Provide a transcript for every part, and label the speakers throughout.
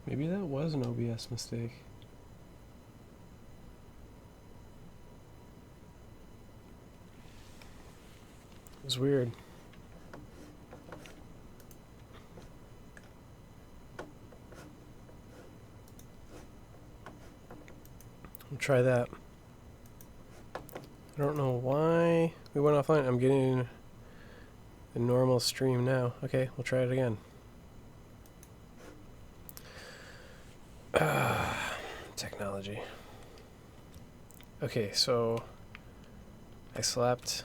Speaker 1: Maybe that was an OBS mistake. It was weird. We'll try that. I don't know why we went offline. I'm getting the normal stream now. Okay, we'll try it again. Technology. Okay, so I slept.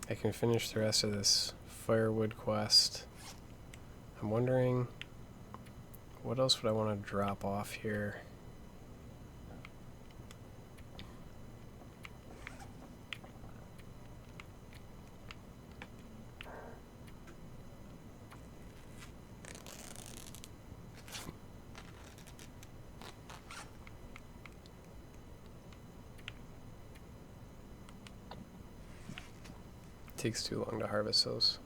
Speaker 1: I can finish the rest of this firewood quest. I'm wondering, what else would I want to drop off here? Takes too long to harvest those.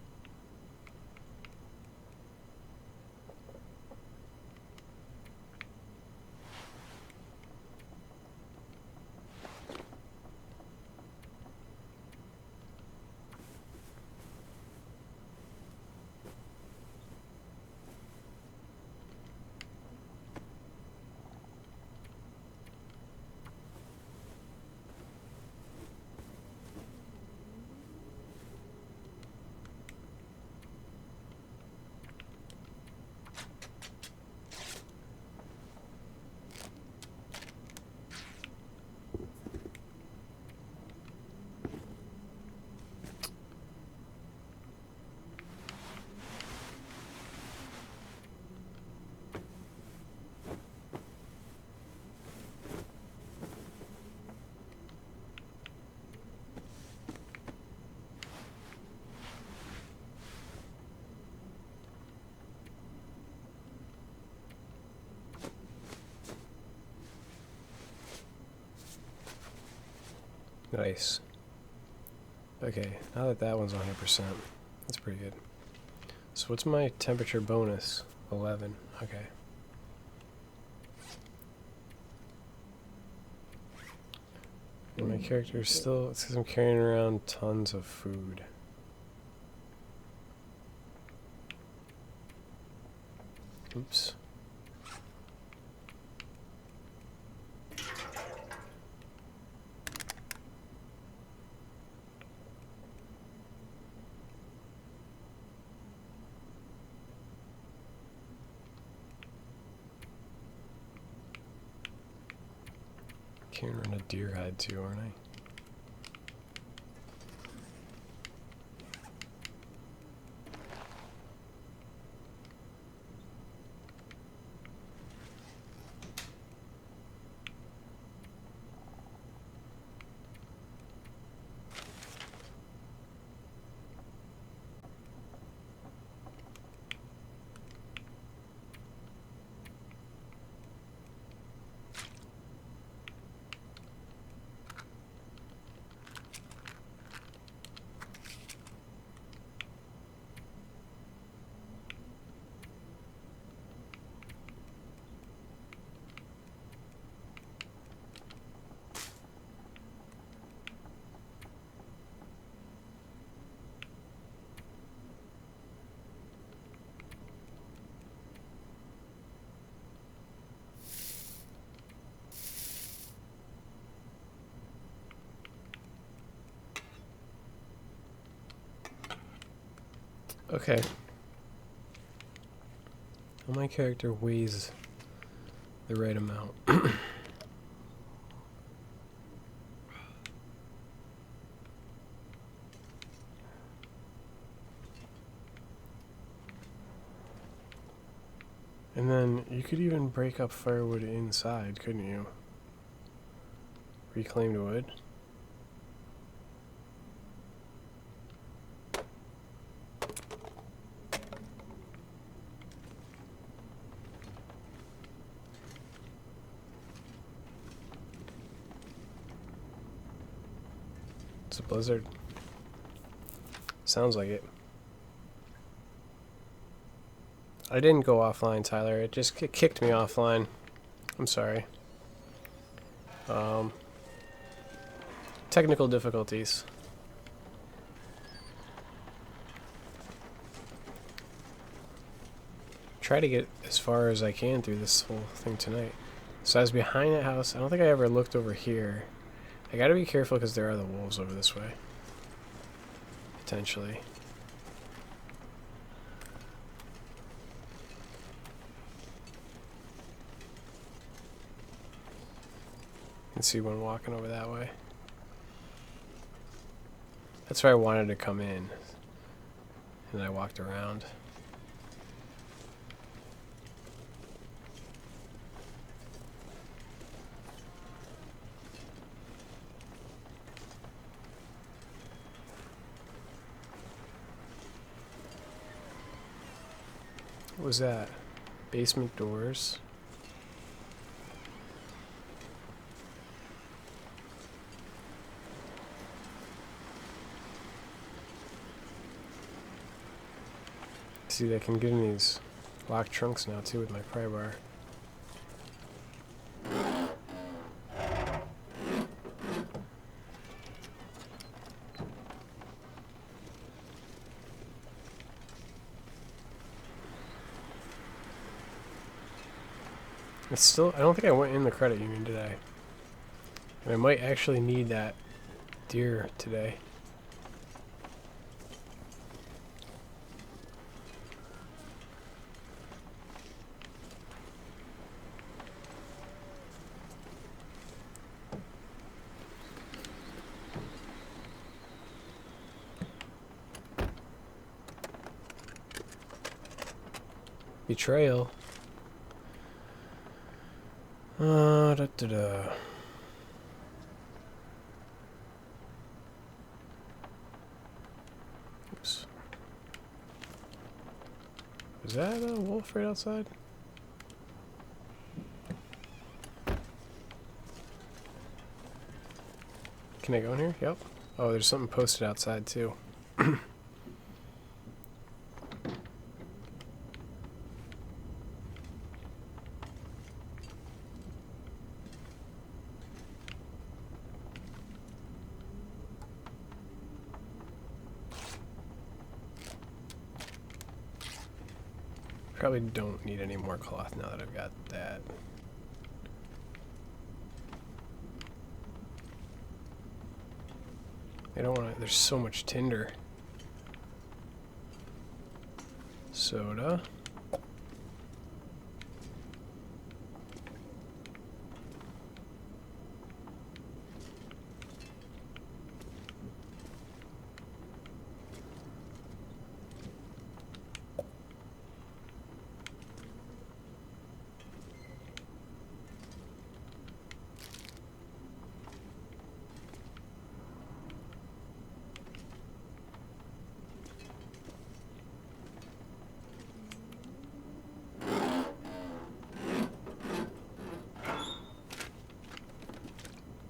Speaker 1: Nice. Okay, now that that one's 100%, that's pretty good. So what's my temperature bonus? 11. Okay. And my character is still, it says I'm carrying around tons of food. Oops. Carrying around a deer hide too, aren't I? Okay. Well, my character weighs the right amount. And then you could even break up firewood inside, couldn't you? Reclaimed wood. It's a blizzard. Sounds like it. I didn't go offline, Tyler. It just kicked me offline. I'm sorry. Technical difficulties. Try to get as far as I can through this whole thing tonight. So I was behind that house. I don't think I ever looked over here. I gotta be careful because there are the wolves over this way. Potentially. You can see one walking over that way. That's why I wanted to come in. And I walked around. What was that? Basement doors. See, I can get in these locked trunks now too with my pry bar. It's still, I don't think I went in the credit union today. And I might actually need that deer today. Betrayal. Da-da-da. Oops. Is that a wolf right outside? Can I go in here? Yep. Oh, there's something posted outside too. Probably don't need any more cloth now that I've got that. I don't want to, there's so much tinder. Soda.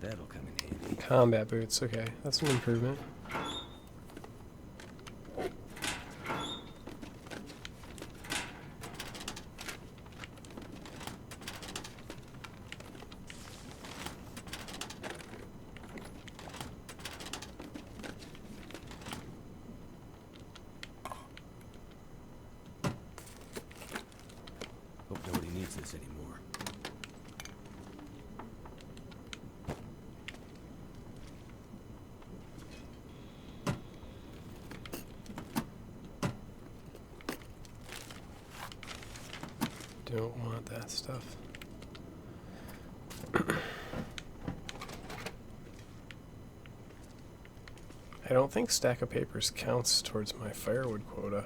Speaker 2: That'll come in handy.
Speaker 1: Combat boots, okay, that's an improvement.
Speaker 2: Hope nobody needs this anymore.
Speaker 1: Don't want that stuff. I don't think stack of papers counts towards my firewood quota.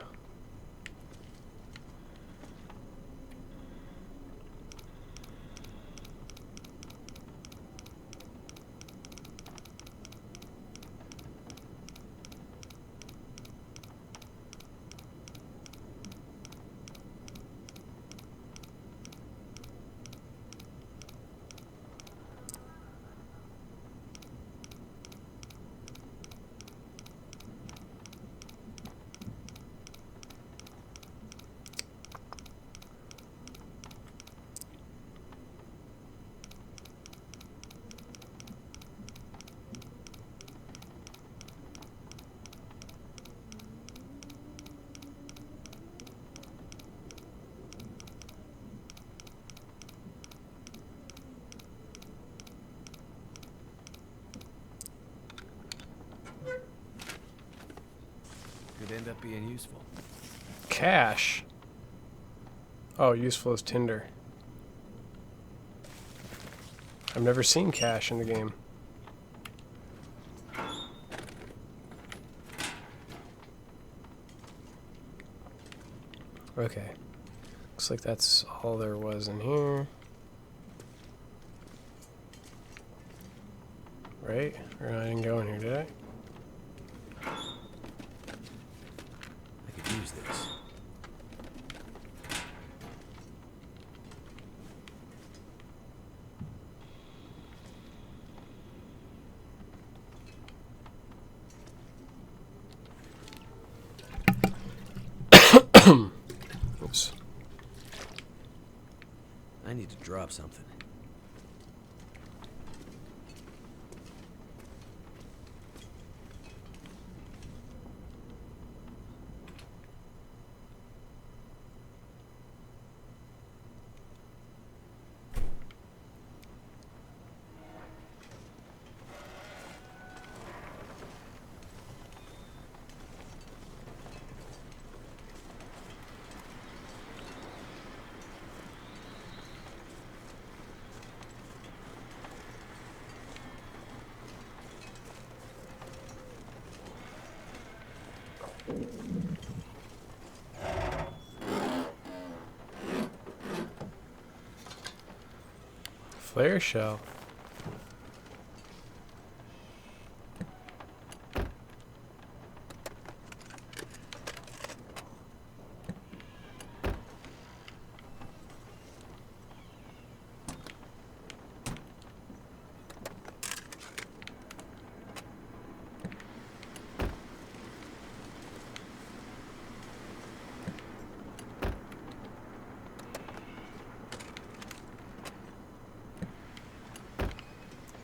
Speaker 2: end up being useful?
Speaker 1: Cash. Oh, useful as tinder. I've never seen cash in the game. Okay. Looks like that's all there was in here. Right? Or I didn't go in here, did I?
Speaker 2: I could use this.
Speaker 1: Oops.
Speaker 2: I need to drop something.
Speaker 1: Flare shell.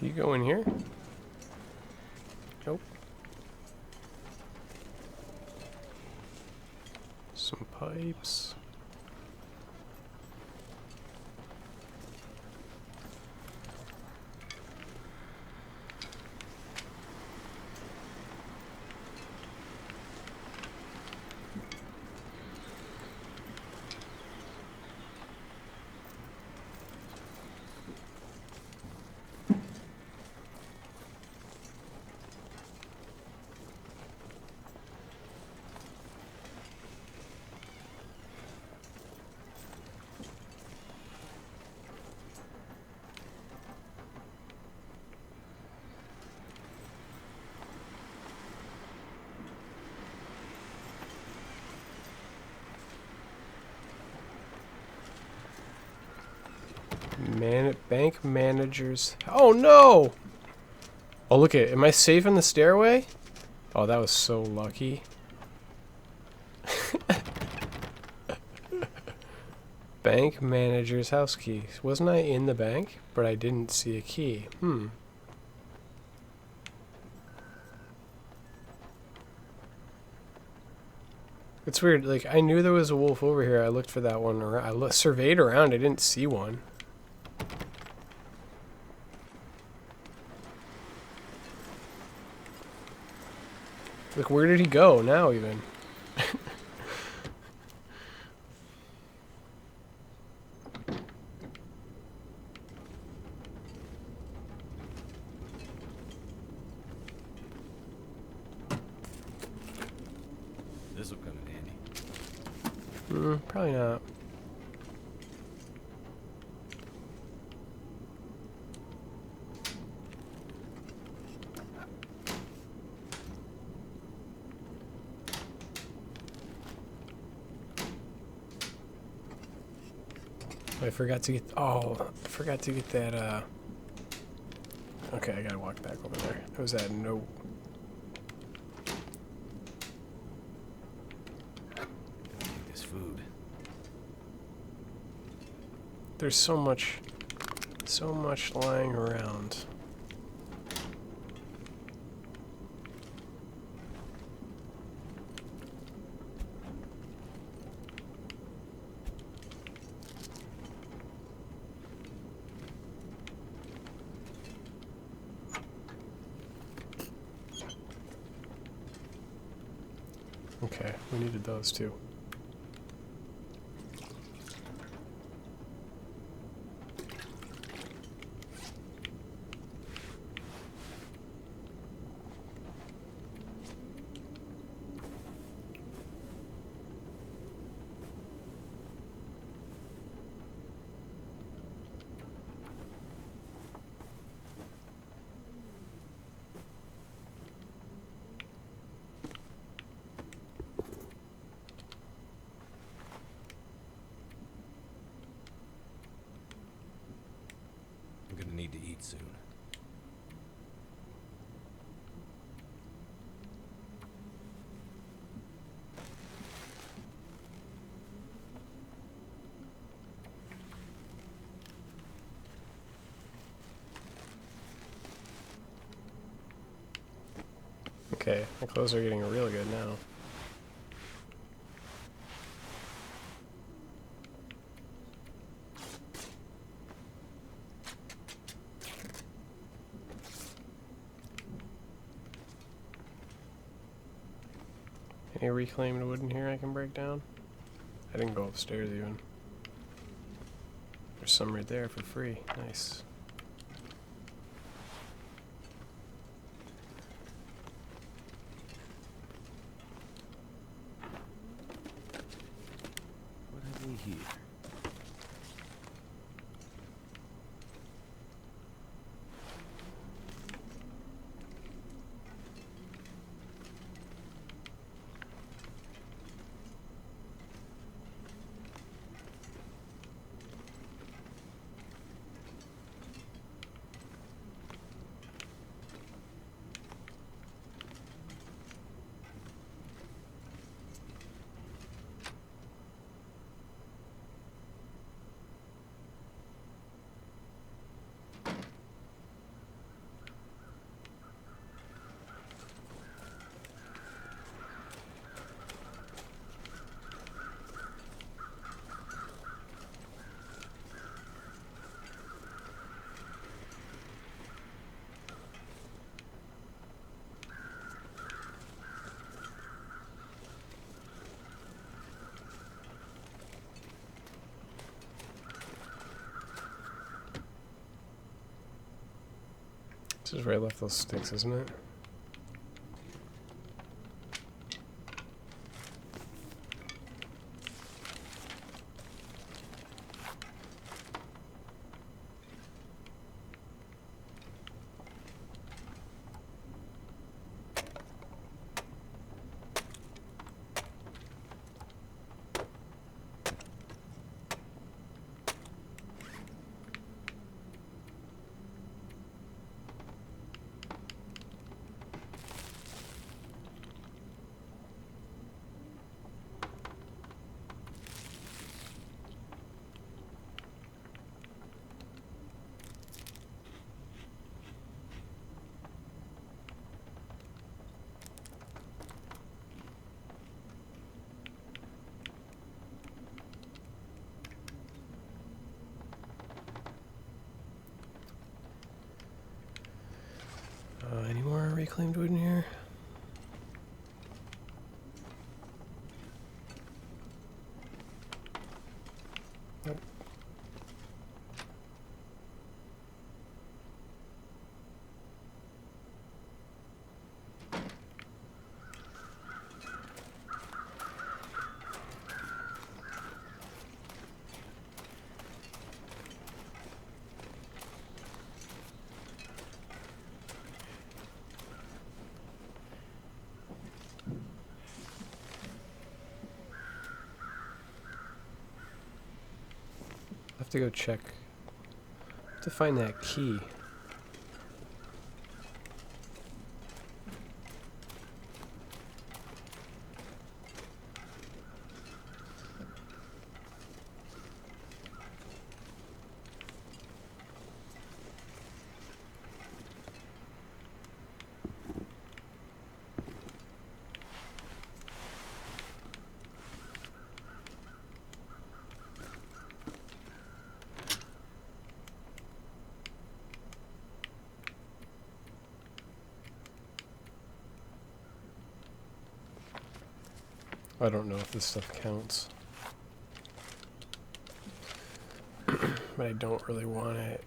Speaker 1: You go in here? Nope. Some pipes. Bank managers. Oh no! Oh, look at it. Am I safe in the stairway? Oh, that was so lucky. Bank manager's house key. Wasn't I in the bank? But I didn't see a key. It's weird. Like, I knew there was a wolf over here. I looked for that one. I surveyed around. I didn't see one. Like, where did he go now, even?
Speaker 2: This will come in handy.
Speaker 1: Probably not. I forgot to get. Oh, I forgot to get that. Okay, I gotta walk back over there. What was that? No.
Speaker 2: Take this food.
Speaker 1: There's so much lying around. Okay, we needed those too.
Speaker 2: I'm gonna need to eat soon.
Speaker 1: Okay, my clothes are getting real good now. Any reclaimed wood in here I can break down? I didn't go upstairs even. There's some right there for free. Nice.
Speaker 2: What have we here?
Speaker 1: This is where I left those sticks, isn't it? Any more reclaimed wood in here? Nope. I have to go check to find that key. I don't know if this stuff counts. But I don't really want it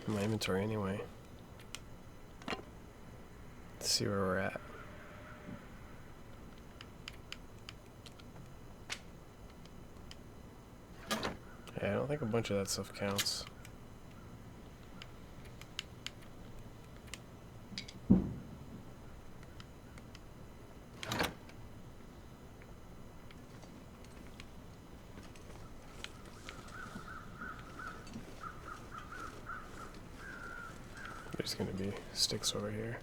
Speaker 1: in my inventory anyway. Let's see where we're at. Yeah, I don't think a bunch of that stuff counts. There's gonna be sticks over here.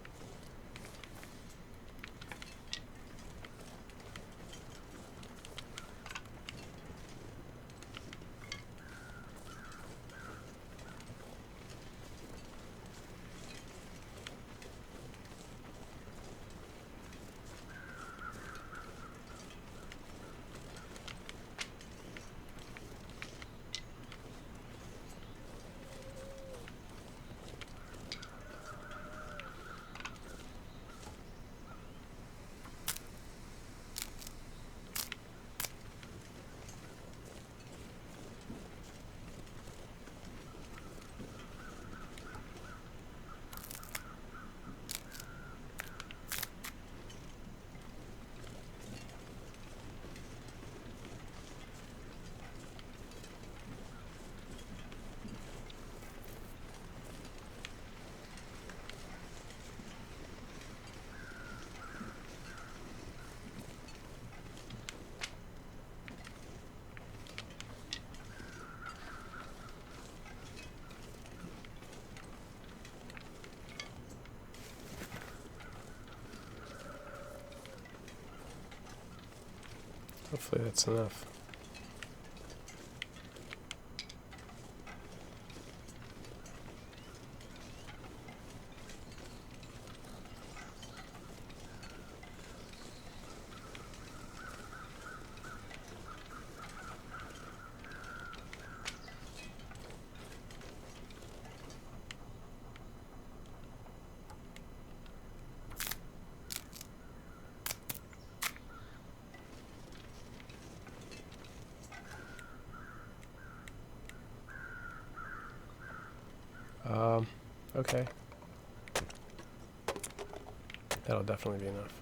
Speaker 1: Hopefully that's enough. Okay. That'll definitely be enough.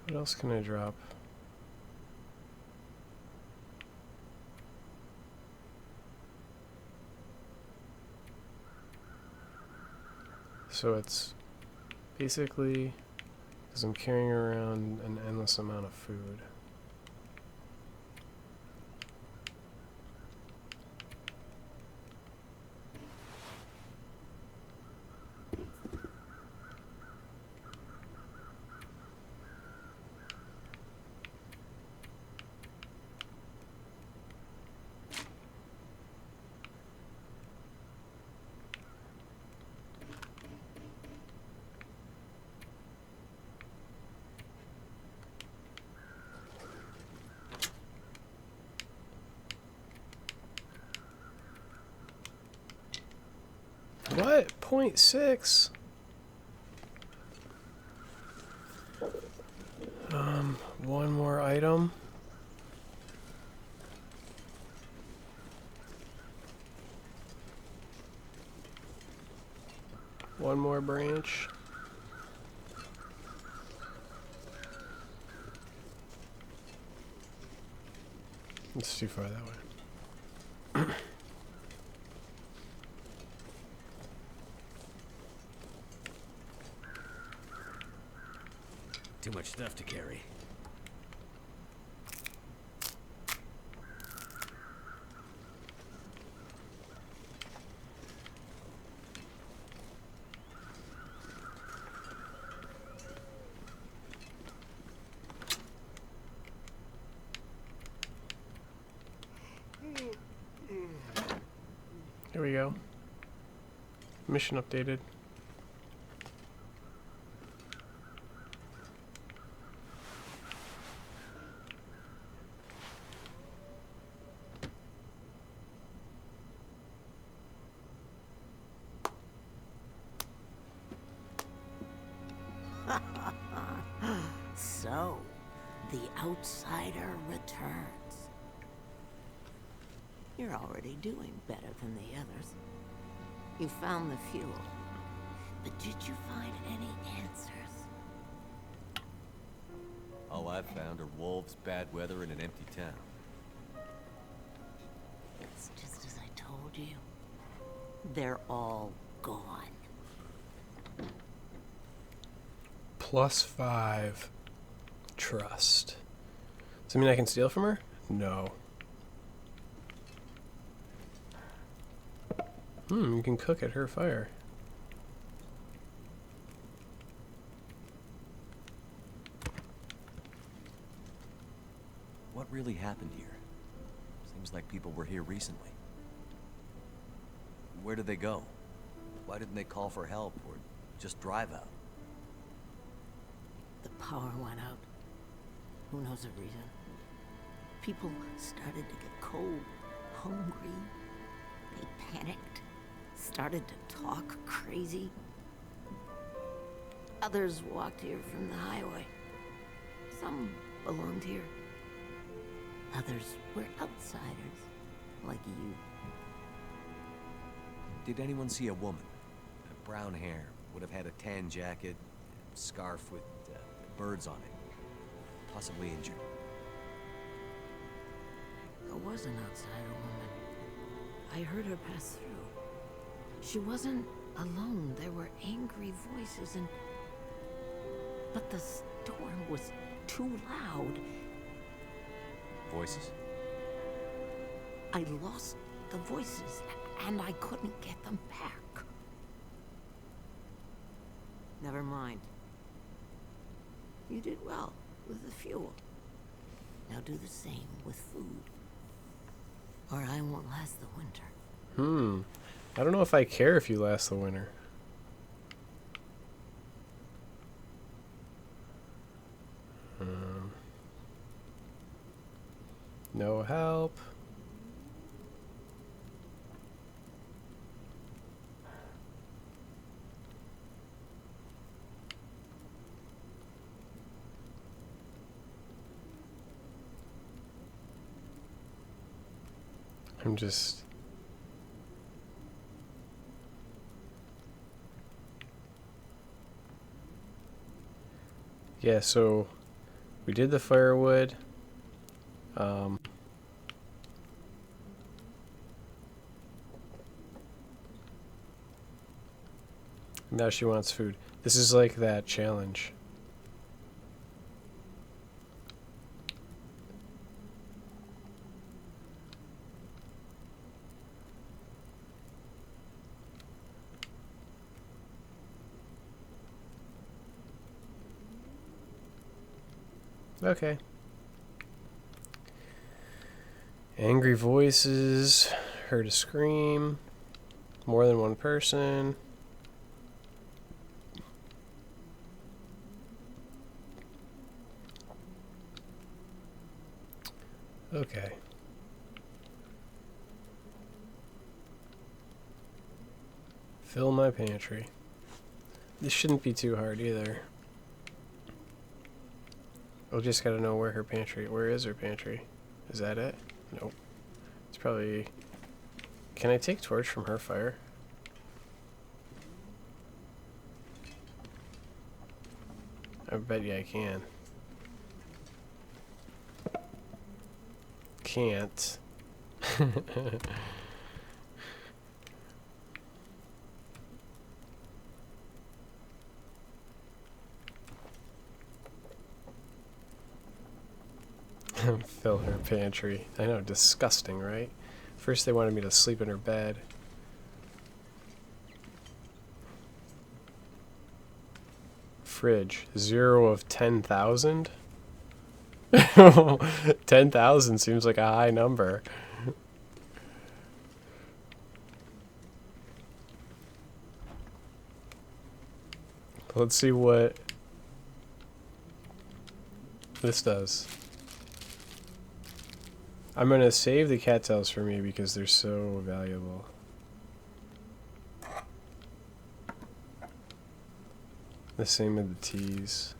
Speaker 1: What else can I drop? So it's basically because I'm carrying around an endless amount of food. What? 0.6? One more item. One more branch. It's too far that way.
Speaker 2: Too much stuff to carry.
Speaker 1: Here we go. Mission updated.
Speaker 3: So, the outsider returns. You're already doing better than the others. You found the fuel. But did you find any answers?
Speaker 4: All I've found are wolves, bad weather, and an empty town.
Speaker 3: It's just as I told you. They're all gone.
Speaker 1: +5 trust. Does that mean I can steal from her? No. You can cook at her fire.
Speaker 4: What really happened here? Seems like people were here recently. Where did they go? Why didn't they call for help or just drive out?
Speaker 3: The power went out. Who knows the reason? People started to get cold, hungry. They panicked, started to talk crazy. Others walked here from the highway. Some belonged here. Others were outsiders, like you.
Speaker 4: Did anyone see a woman? Brown hair, would have had a tan jacket, scarf with birds on it. Possibly injured.
Speaker 3: There was an outsider woman. I heard her pass through. She wasn't alone. There were angry voices and... But the storm was too loud.
Speaker 4: Voices?
Speaker 3: I lost the voices, and I couldn't get them back. Never mind. You did well with the fuel. Now do the same with food. Or I won't last the winter.
Speaker 1: I don't know if I care if you last the winter. No help. I'm just... Yeah, so we did the firewood. Now she wants food. This is like that challenge. Okay. Angry voices. Heard a scream. More than one person. Okay. Fill my pantry. This shouldn't be too hard either. We'll just gotta know where her pantry... Where is her pantry? Is that it? Nope. It's probably... Can I take torch from her fire? I bet you I can. Can't. Fill her pantry. I know, disgusting, right? First they wanted me to sleep in her bed. Fridge. 0 of 10,000? 10,000 seems like a high number. Let's see what this does. I'm gonna save the cattails for me because they're so valuable. The same with the teas.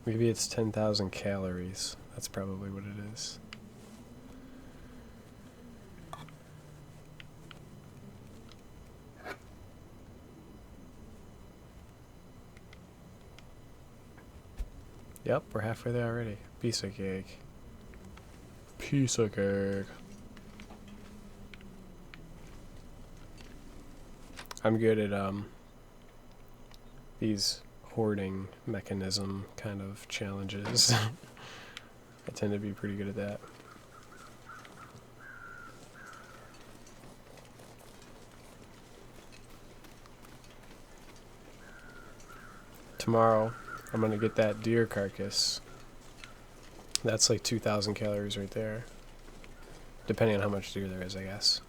Speaker 1: Maybe it's 10,000 calories. That's probably what it is. Yep, we're halfway there already. Piece of cake. Piece of cake. I'm good at these hoarding mechanism kind of challenges. I tend to be pretty good at that. Tomorrow I'm gonna get that deer carcass. That's like 2,000 calories right there. Depending on how much deer there is, I guess.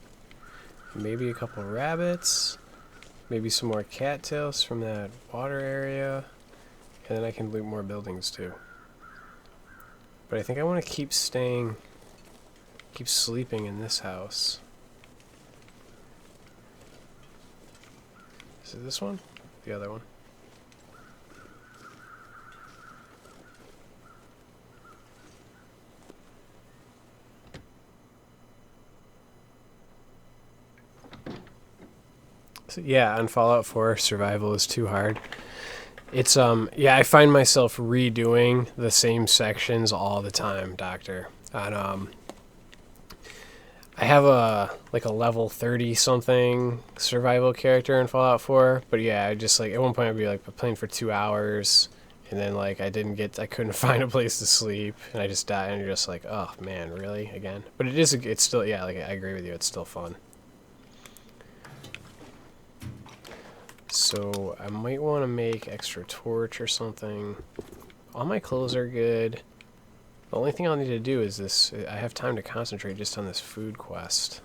Speaker 1: Maybe a couple rabbits. Maybe some more cattails from that water area. And then I can loot more buildings too. But I think I want to keep sleeping in this house. Is it this one? The other one. So yeah, on Fallout 4, survival is too hard. It's yeah, I find myself redoing the same sections all the time, Doctor. And I have a level 30 something survival character in Fallout 4, but yeah, I just like at one point I'd be like playing for 2 hours, and then like I couldn't find a place to sleep, and I just died, and you're just like, oh man, really again? But it's still, yeah, like I agree with you, it's still fun. So I might want to make extra torch or something. All my clothes are good. The only thing I'll need to do is this. I have time to concentrate just on this food quest.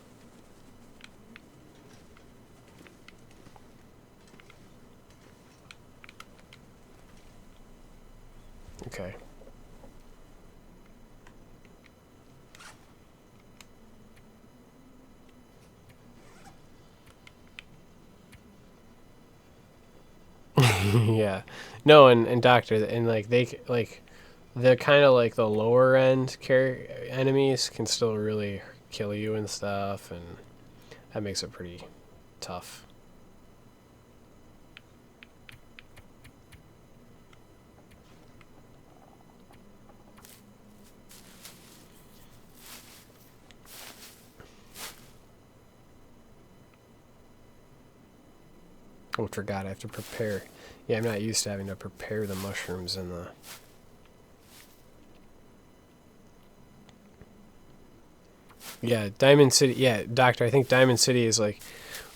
Speaker 1: Okay. Yeah. No, and Doctor, and like the kind of like the lower end enemies can still really kill you and stuff, and that makes it pretty tough. Oh, forgot I have to prepare. Yeah, I'm not used to having to prepare the mushrooms in the... Yeah, Diamond City. Yeah, Doctor, I think Diamond City is like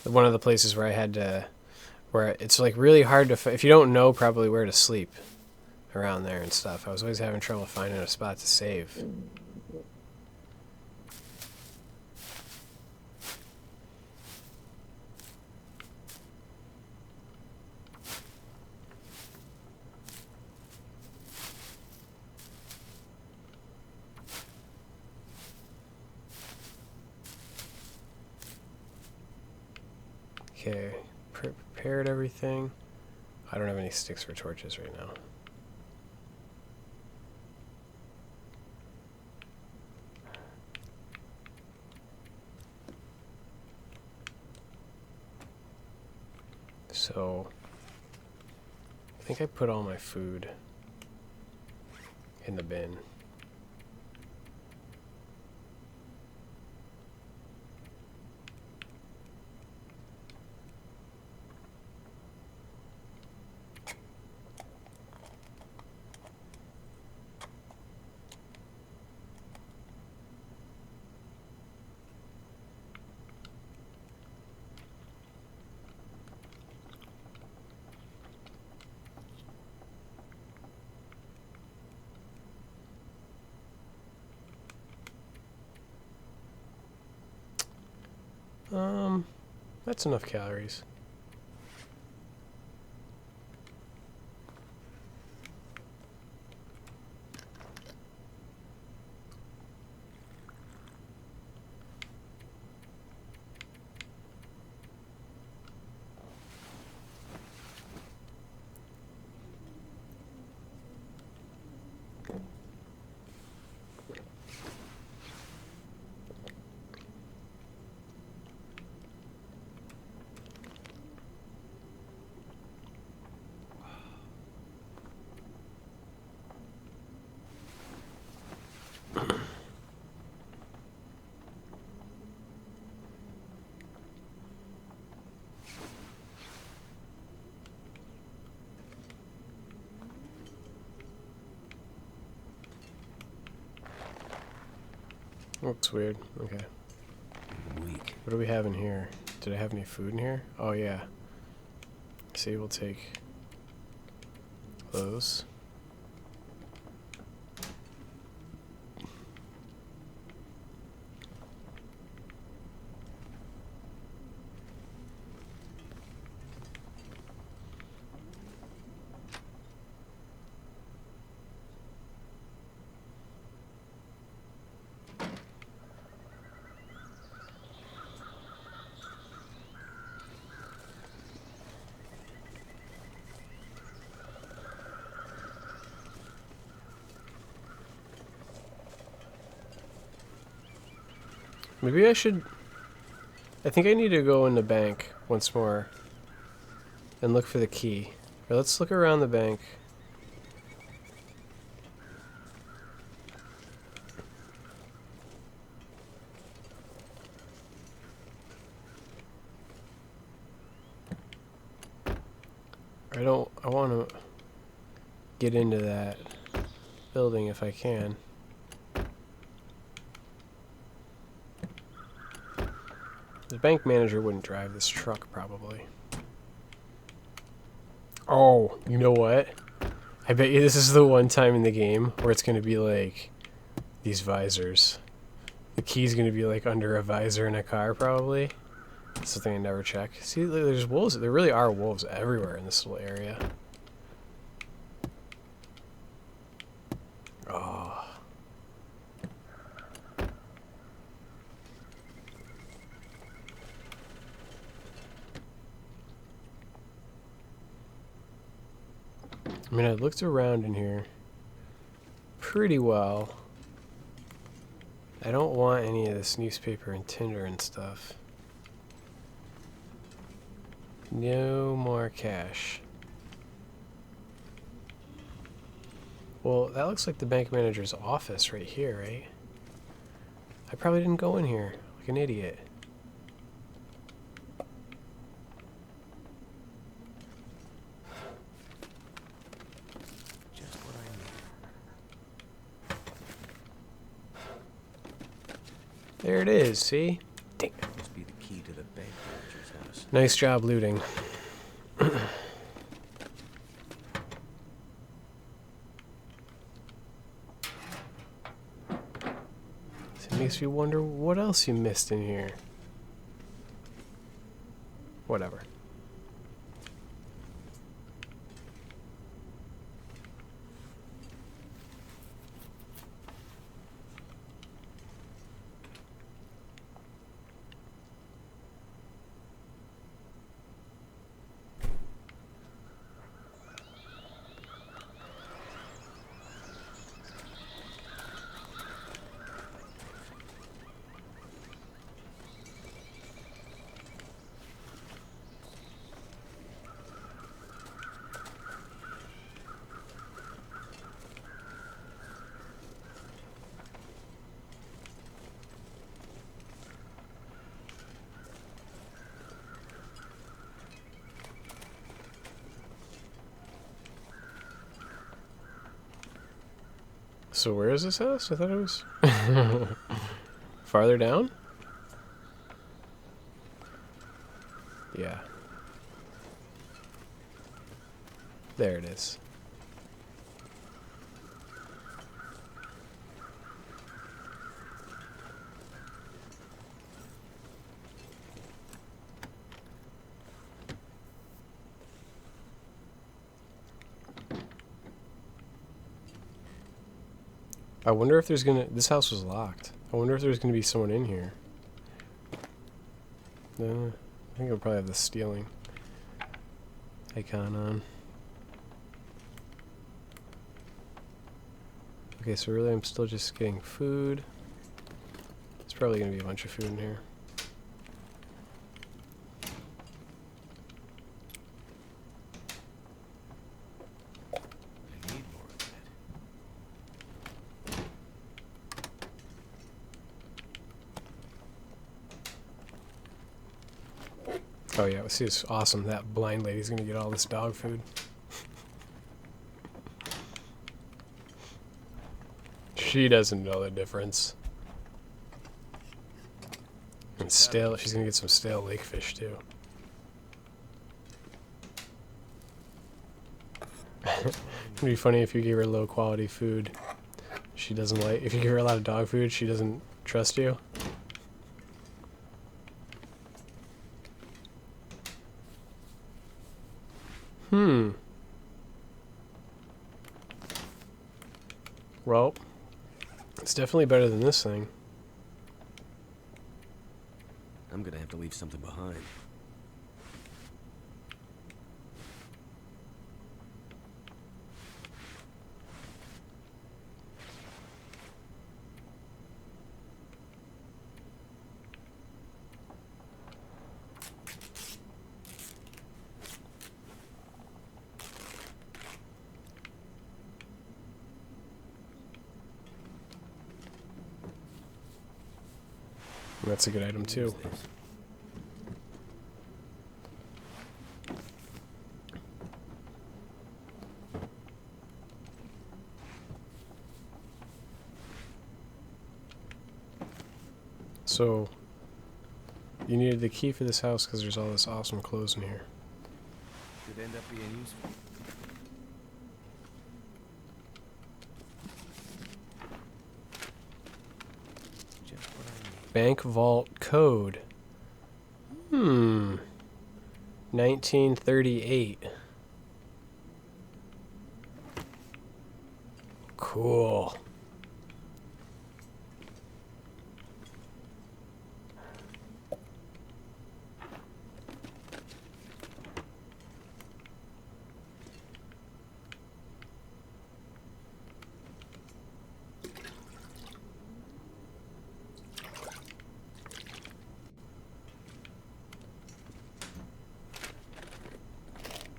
Speaker 1: one of the places where I had to... Where it's like really hard to... If you don't know probably where to sleep around there and stuff, I was always having trouble finding a spot to save. Okay, prepared everything. I don't have any sticks for torches right now. So, I think I put all my food in the bin. That's enough calories. Looks weird. Okay.
Speaker 2: Weak.
Speaker 1: What do we have in here? Did I have any food in here? Oh, yeah. See, we'll take those. Maybe I should... I think I need to go in the bank once more and look for the key. Or let's look around the bank. I want to get into that building if I can. The bank manager wouldn't drive this truck, probably. Oh, you know what? I bet you this is the one time in the game where it's going to be like these visors. The key's going to be like under a visor in a car, probably. That's something I never check. See, there's wolves. There really are wolves everywhere in this little area. Oh. I mean, I looked around in here pretty well. I don't want any of this newspaper and tinder and stuff. No more cash. Well, that looks like the bank manager's office right here, right? I probably didn't go in here like an idiot.
Speaker 2: Just what I need.
Speaker 1: There it is, see? Dang.
Speaker 2: Must be the key to the bank manager's house.
Speaker 1: Nice job looting. It makes me wonder what else you missed in here. Whatever. So where is this house? I thought it was farther down? Yeah. There it is. I wonder if there's gonna... This house was locked. I wonder if there's gonna be someone in here. I think it'll probably have the stealing icon on. Okay, so really I'm still just getting food. There's probably gonna be a bunch of food in here.
Speaker 2: I need more of that.
Speaker 1: Oh yeah, see, it's awesome. That blind lady's gonna get all this dog food. She doesn't know the difference. And stale, she's gonna get some stale lake fish too. It'd be funny if you gave her low quality food. She doesn't like. If you give her a lot of dog food, she doesn't trust you. Well, it's definitely better than this thing.
Speaker 2: I'm gonna have to leave something behind.
Speaker 1: That's a good item too.
Speaker 2: What's this?
Speaker 1: So, you needed the key for this house because there's all this awesome clothes in here.
Speaker 2: Could end up being useful. Just what I need.
Speaker 1: Bank vault code. 1938. Cool.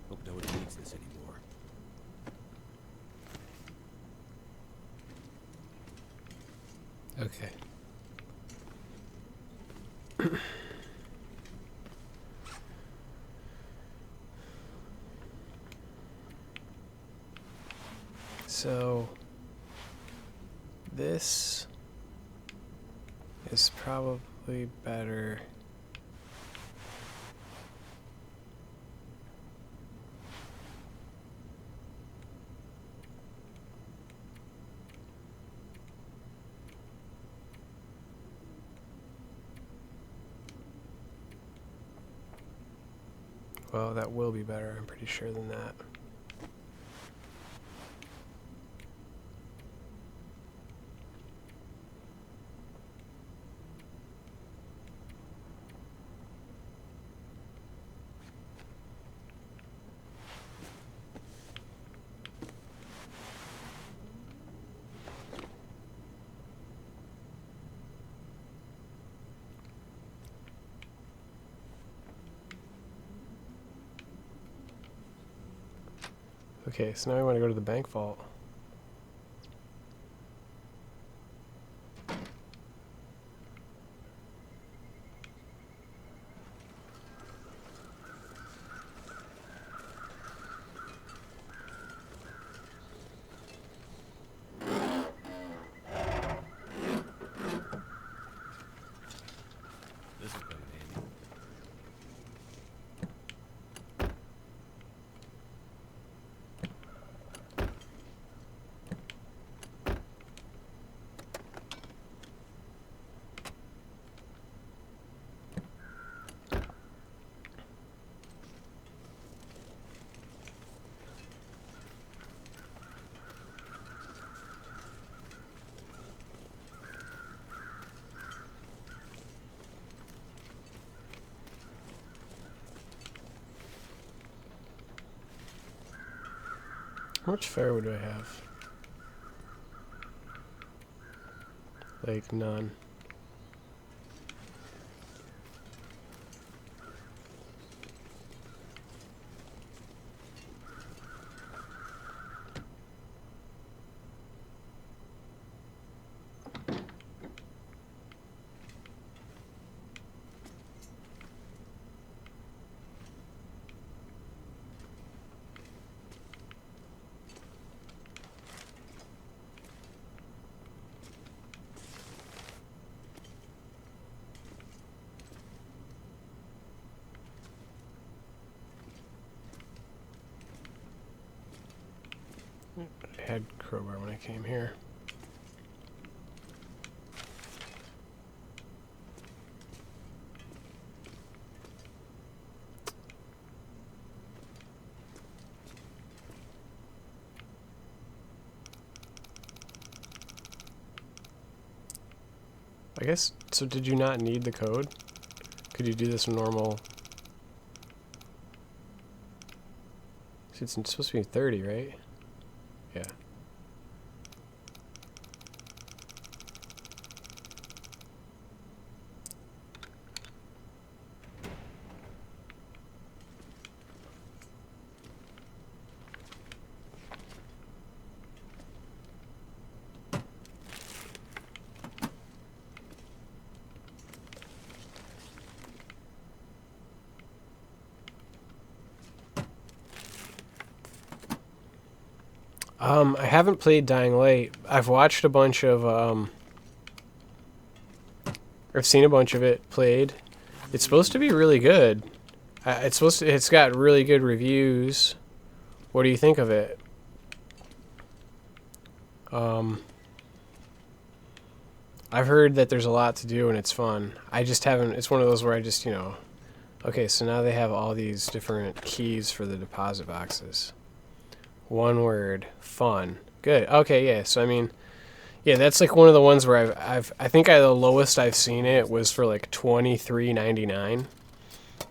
Speaker 2: Hope nobody needs this anymore.
Speaker 1: Okay. So, this is probably better. Well, that will be better, I'm pretty sure, than that. Okay, so now I want to go to the bank vault.
Speaker 2: This will come in handy.
Speaker 1: How much firewood do I have? Like, none. I had crowbar when I came here. I guess, so did you not need the code? Could you do this normal? See, it's supposed to be 30, right? Yeah. I haven't played Dying Light. I've watched a bunch of, I've seen a bunch of it played. It's supposed to be really good. It's got really good reviews. What do you think of it? I've heard that there's a lot to do and it's fun. I just haven't, it's one of those where I just, okay, so now they have all these different keys for the deposit boxes. One word, fun. Good. Okay, yeah. So I mean, yeah, that's like one of the ones where I think the lowest I've seen it was for like $23.99.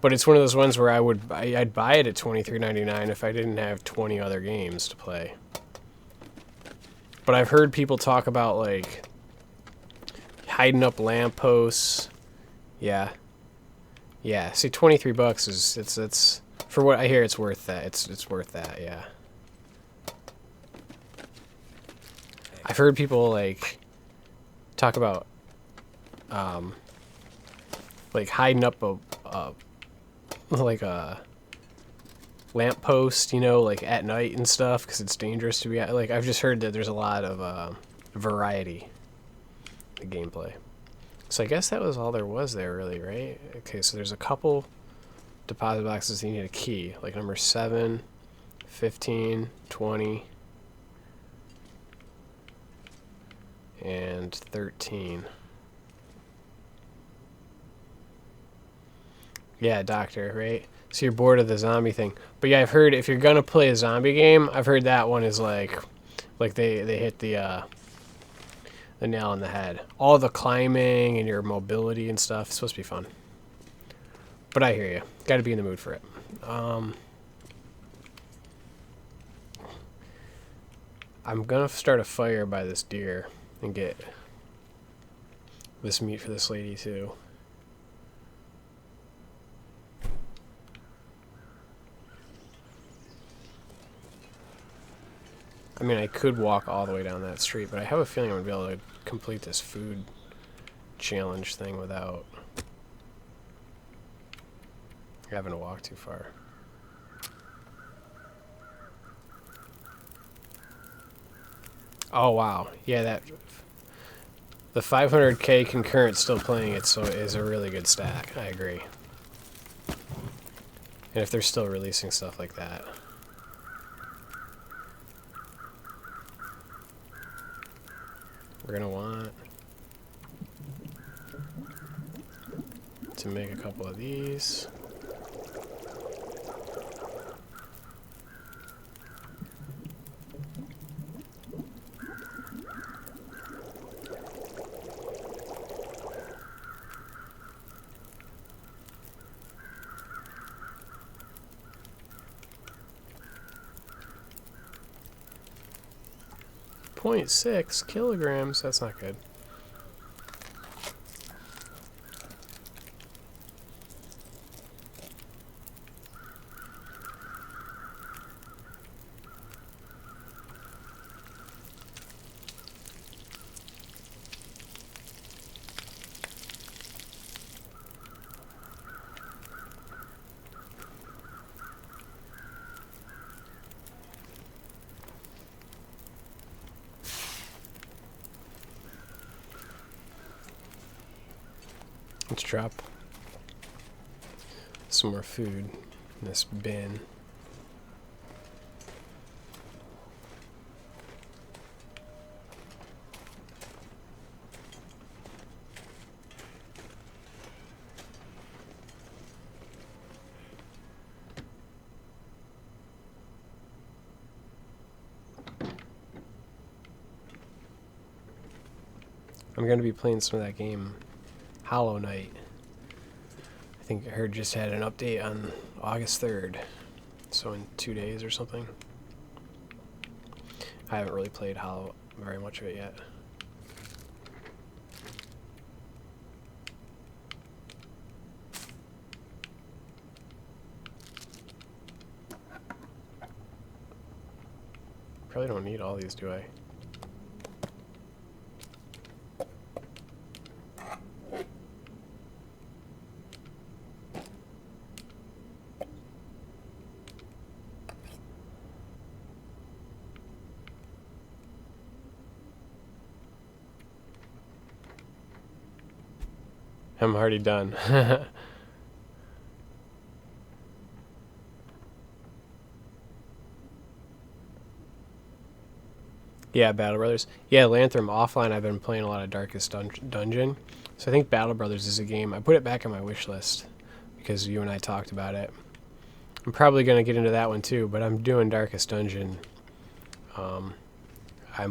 Speaker 1: But it's one of those ones where I'd buy it at $23.99 if I didn't have 20 other games to play. But I've heard people talk about like hiding up lampposts. Yeah. Yeah. See, $23 is it's for what I hear, it's worth that. It's worth that. Yeah. I've heard people like talk about like hiding up like a lamppost, like at night and stuff, because it's dangerous to be at. Like I've just heard that there's a lot of variety in the gameplay. So I guess that was all there was there, really, right? Okay, so there's a couple deposit boxes that you need a key, like number 7, 15, 20. And 13. Yeah, doctor, right? So you're bored of the zombie thing. But yeah, I've heard if you're gonna play a zombie game, I've heard that one is like they hit the nail on the head. All the climbing and your mobility and stuff, it's supposed to be fun. But I hear you. Got to be in the mood for it. I'm gonna start a fire by this deer and get this meat for this lady too. I mean, I could walk all the way down that street, but I have a feeling I'm going to be able to complete this food challenge thing without having to walk too far. Oh, wow. Yeah, the 500k concurrent still playing it, so it is a really good stack. I agree. And if they're still releasing stuff like that. We're going to want to make a couple of these. 2.6 kilograms. That's not good. Let's drop some more food in this bin. I'm going to be playing some of that game, Hollow Knight. I think I heard just had an update on August 3rd, so in 2 days or something. I haven't really played Hollow very much of it yet. Probably don't need all these, do I? I'm already done. Yeah, Battle Brothers. Yeah, Lantham offline. I've been playing a lot of Darkest Dungeon. So I think Battle Brothers is a game. I put it back on my wish list because you and I talked about it. I'm probably gonna get into that one too, but I'm doing Darkest Dungeon. I'm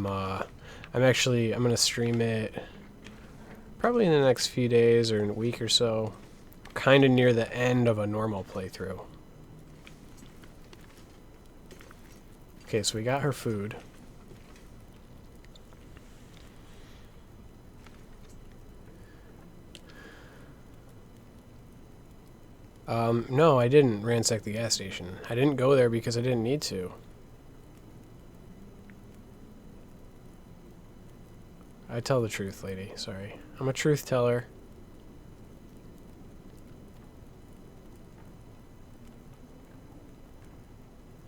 Speaker 1: gonna stream it probably in the next few days or in a week or so. Kind of near the end of a normal playthrough. Okay, so we got her food. No, I didn't ransack the gas station. I didn't go there because I didn't need to. I tell the truth, lady. Sorry. I'm a truth teller.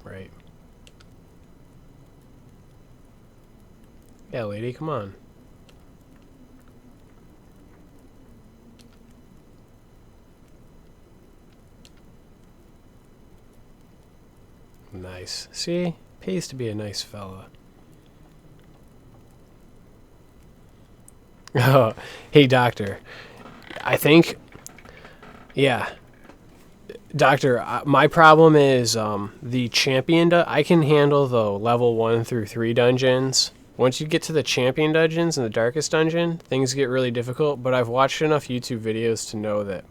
Speaker 1: Right. Yeah, lady, come on. Nice. See? Pays to be a nice fella. Oh, hey, doctor. I think... Yeah. Doctor, my problem is the champion... I can handle the level 1 through 3 dungeons. Once you get to the champion dungeons and the darkest dungeon, things get really difficult, but I've watched enough YouTube videos to know that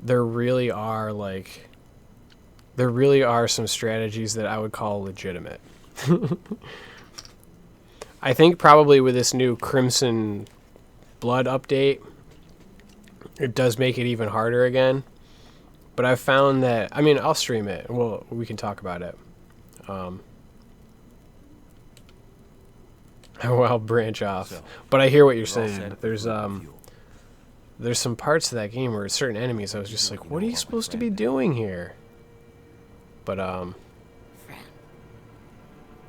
Speaker 1: there really are some strategies that I would call legitimate. I think probably with this new Crimson Blood update, it does make it even harder again. But I've found that, I mean, I'll stream it. Well, we can talk about it. I'll branch off.
Speaker 4: So,
Speaker 1: but I hear what you're
Speaker 4: we're all
Speaker 1: saying.
Speaker 4: set
Speaker 1: There's
Speaker 4: for fuel.
Speaker 1: there's some parts of that game where certain enemies I was just like, what are you supposed to be doing here? But
Speaker 3: Fran.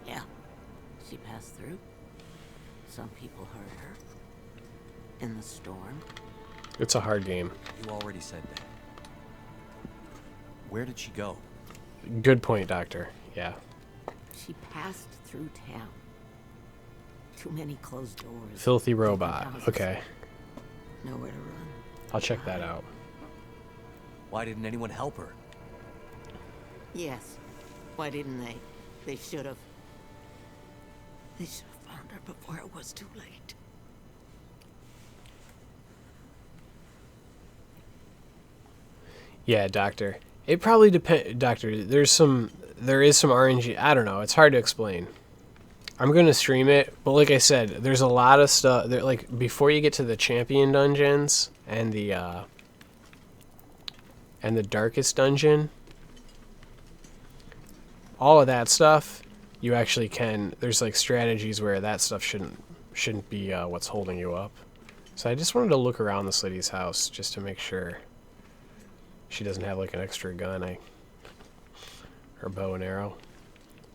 Speaker 3: Yeah. She passed through. Some people heard her. In the storm.
Speaker 1: it's a hard game.
Speaker 4: You already said that. Where did she go?
Speaker 1: Good point, Doctor. Yeah.
Speaker 3: She passed through town. Too many closed doors.
Speaker 1: Filthy
Speaker 3: open
Speaker 1: robot.
Speaker 3: houses.
Speaker 1: Okay.
Speaker 3: Nowhere to run.
Speaker 1: I'll check that out.
Speaker 4: Why didn't anyone help her?
Speaker 3: Yes. Why didn't they? They should have. They should have found her before it was too late.
Speaker 1: Yeah, Doctor. It probably depends, Doctor. There is some RNG. I don't know. It's hard to explain. I'm gonna stream it, but like I said, there's a lot of stuff. There, like before you get to the champion dungeons and the darkest dungeon, all of that stuff, you actually can. There's like strategies where that stuff shouldn't be what's holding you up. So I just wanted to look around this lady's house just to make sure she doesn't have like an extra gun. Her bow and arrow.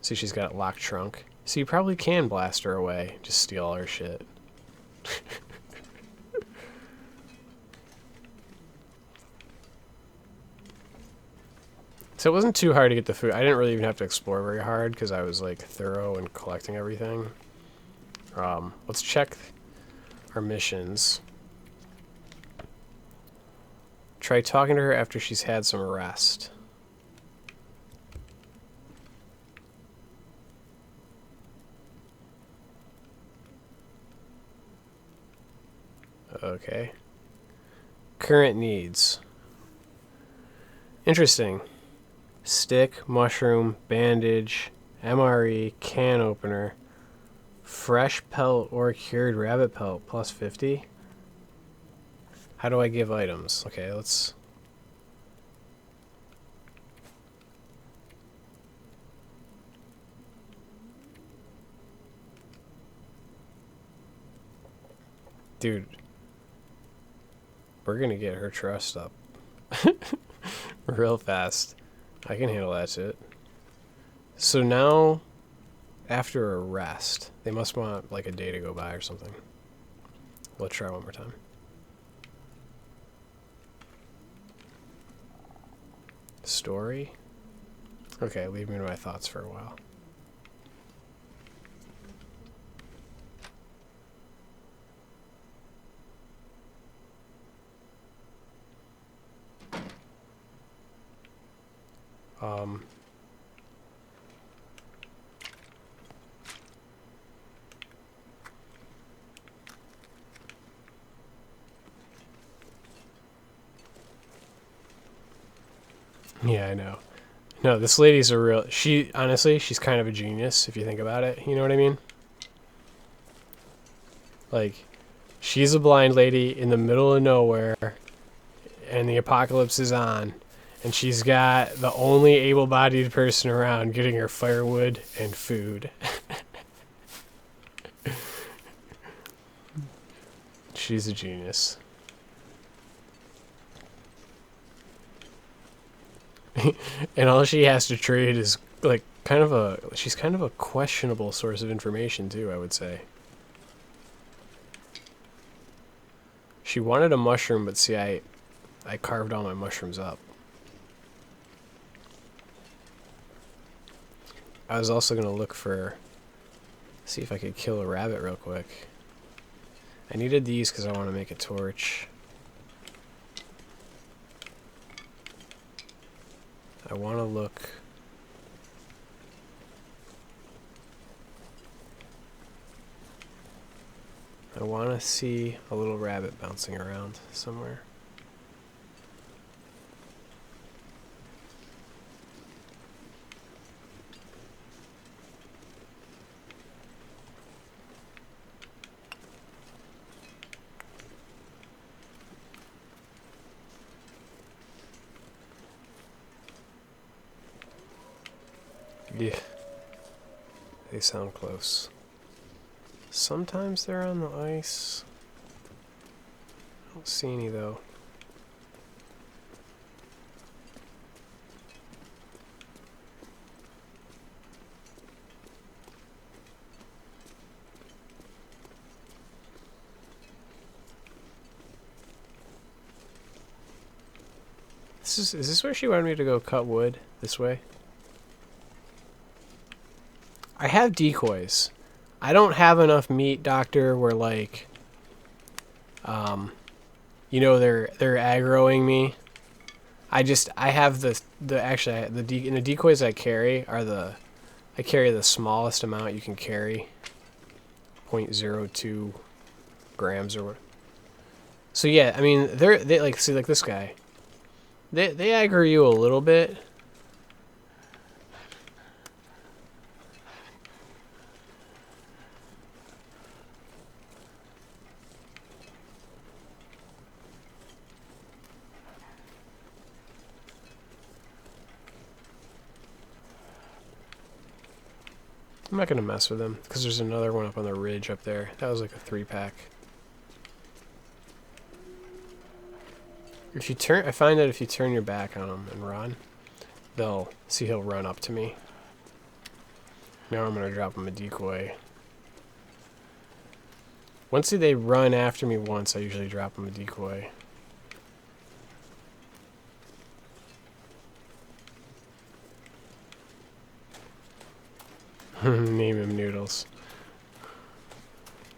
Speaker 1: See, she's got a locked trunk. So you probably can blast her away. Just steal all her shit. So it wasn't too hard to get the food. I didn't really even have to explore very hard because I was like thorough in collecting everything. Let's check our missions. Try talking to her after she's had some rest. Okay. Current needs. Interesting. Stick, mushroom, bandage, MRE, can opener, fresh pelt or cured rabbit pelt, plus 50. How do I give items? Okay, let's... Dude. We're gonna get her trust up. Real fast. I can handle that shit. So now, after a rest, they must want like a day to go by or something. Let's try one more time. Story? Okay, leave me to my thoughts for a while. Yeah, I know. No, this lady's a real... honestly, she's kind of a genius, if you think about it. You know what I mean? Like, she's a blind lady in the middle of nowhere, and the apocalypse is on, and she's got the only able-bodied person around getting her firewood and food. She's a genius. And all she has to trade is like she's kind of a questionable source of information too, I would say. She wanted a mushroom, but see, I carved all my mushrooms up. I was also gonna look for, see if I could kill a rabbit real quick. I needed these because I want to make a torch. I want to look. I want to see a little rabbit bouncing around somewhere. Yeah, they sound close. Sometimes they're on the ice. I don't see any though. Is this where she wanted me to go cut wood? This way? I have decoys. I don't have enough meat, Doctor, where like, you know, they're aggroing me. I have the decoys I carry are I carry the smallest amount you can carry, 0.02 grams or what. So yeah, I mean they like, see, like this guy. They aggro you a little bit. I'm not gonna mess with him because there's another one up on the ridge up there. That was like a 3-pack. If you turn, I find that if you turn your back on them and run, they'll see he'll run up to me. Now I'm gonna drop him a decoy. Once they run after me once, I usually drop them a decoy. Name him Noodles.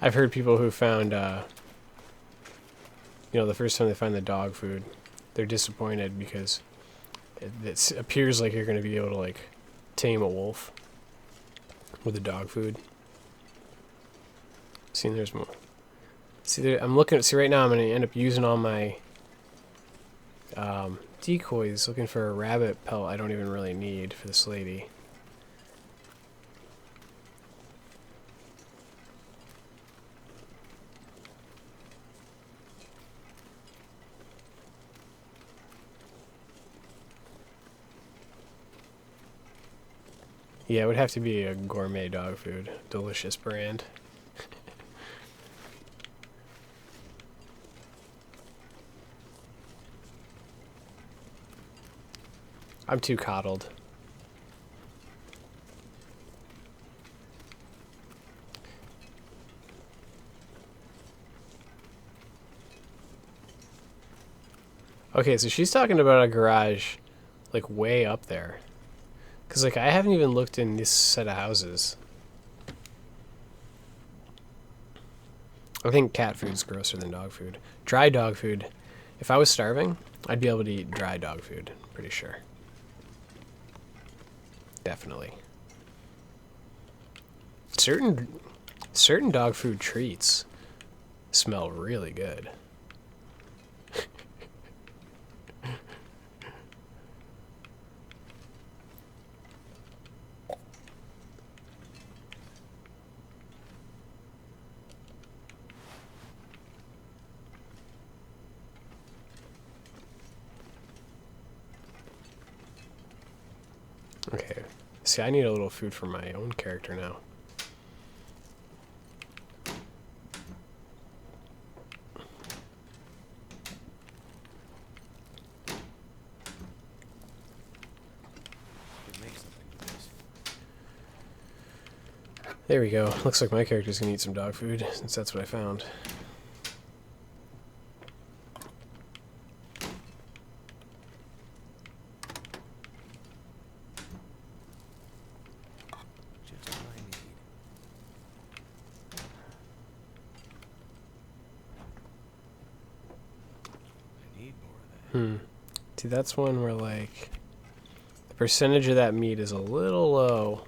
Speaker 1: I've heard people who found, you know, the first time they find the dog food, they're disappointed because it appears like you're going to be able to, like, tame a wolf with the dog food. See, there's more. See, there, I'm looking. See, right now I'm going to end up using all my decoys, looking for a rabbit pelt I don't even really need for this lady. Yeah, it would have to be a gourmet dog food. Delicious brand. I'm too coddled. Okay, so she's talking about a garage, like, way up there. Because, like, I haven't even looked in this set of houses. I think cat food's grosser than dog food. Dry dog food. If I was starving, I'd be able to eat dry dog food. Pretty sure. Definitely. Certain dog food treats smell really good. Okay. See, I need a little food for my own character now.
Speaker 2: Could make something with this.
Speaker 1: There we go. Looks like my character's gonna eat some dog food, since that's what I found.
Speaker 2: Just what I need. I need more of that.
Speaker 1: See, that's one where, like, the percentage of that meat is a little low.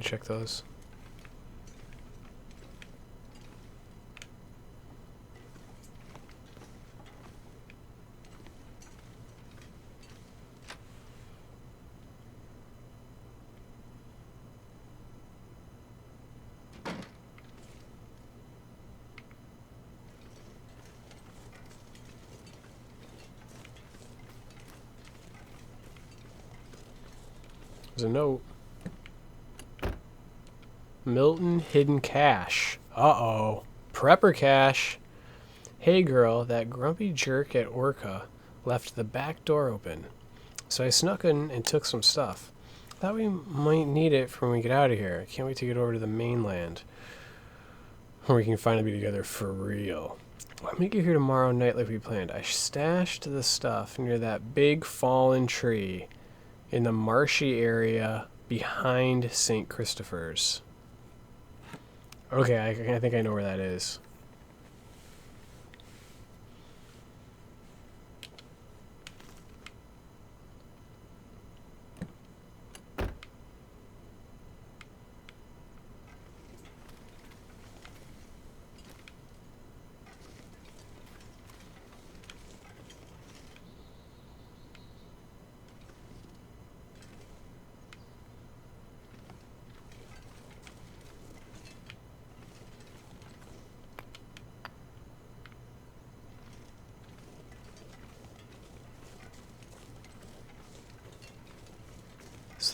Speaker 1: Check those. There's a note. Milton hidden cache. Uh-oh. Prepper cache. Hey girl, that grumpy jerk at Orca left the back door open. So I snuck in and took some stuff. Thought we might need it for when we get out of here. I can't wait to get over to the mainland, where we can finally be together for real. I'll meet you here tomorrow night like we planned. I stashed the stuff near that big fallen tree in the marshy area behind St. Christopher's. Okay, I think I know where that is.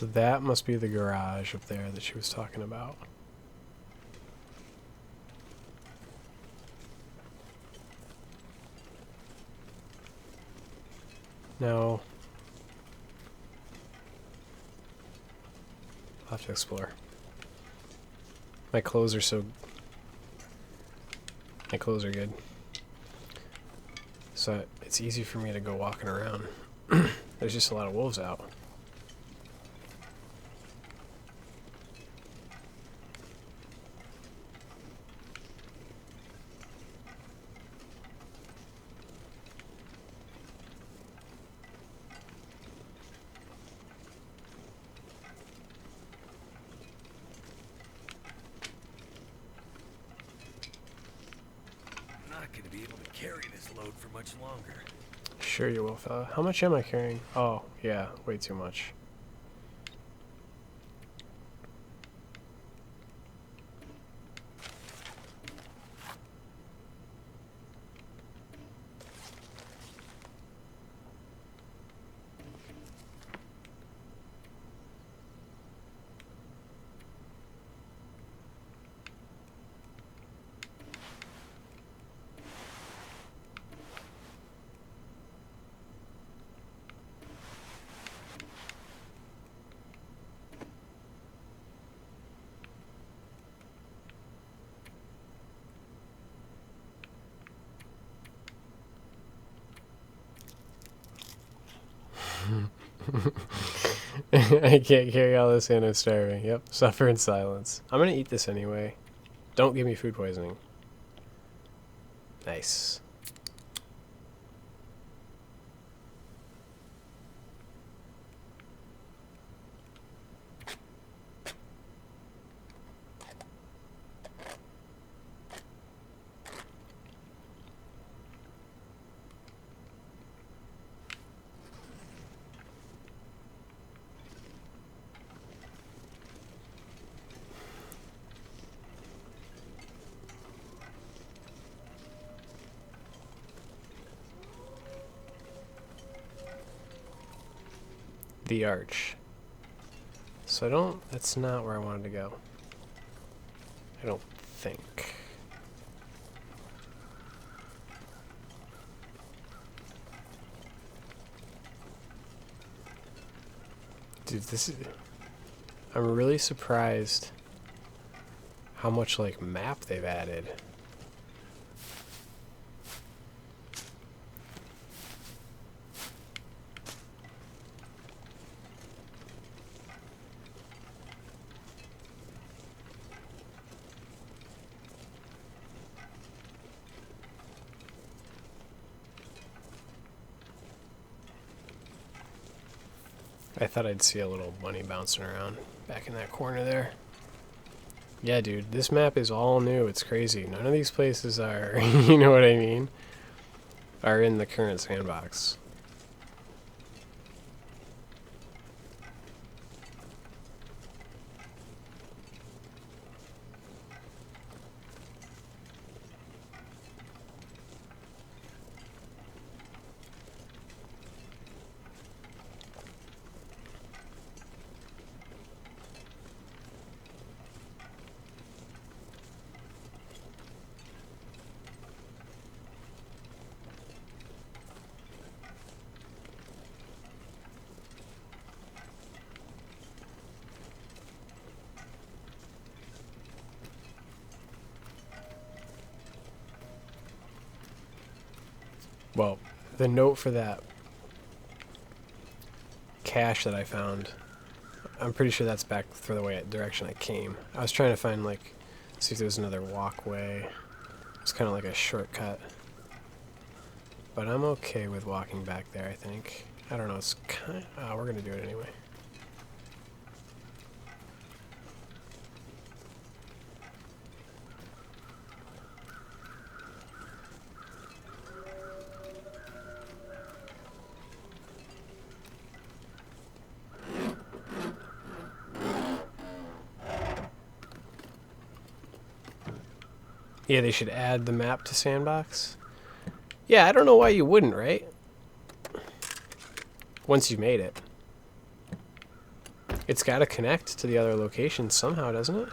Speaker 1: So that must be the garage up there that she was talking about. No. I'll have to explore. My clothes are so... My clothes are good. So it's easy for me to go walking around. There's just a lot of wolves out.
Speaker 2: I'm not gonna be able to carry this load for much longer.
Speaker 1: Sure you will, fella. How much am I carrying? Oh, yeah, way too much. I can't carry all this and I'm starving. Yep, suffer in silence. I'm gonna eat this anyway. Don't give me food poisoning. Nice. The arch. So I don't... That's not where I wanted to go. I don't think. Dude, this is... I'm really surprised how much, like, map they've added. I thought I'd see a little bunny bouncing around back in that corner there. Yeah, dude, this map is all new. It's crazy. None of these places are, you know what I mean, are in the current sandbox. Well, the note for that cache that I found, I'm pretty sure that's back for the direction I came. I was trying to find, like, see if there was another walkway. It's kind of like a shortcut. But I'm okay with walking back there, I think. I don't know, it's kind of... we're going to do it anyway. Yeah, they should add the map to Sandbox. Yeah, I don't know why you wouldn't, right? Once you've made it. It's got to connect to the other location somehow, doesn't it?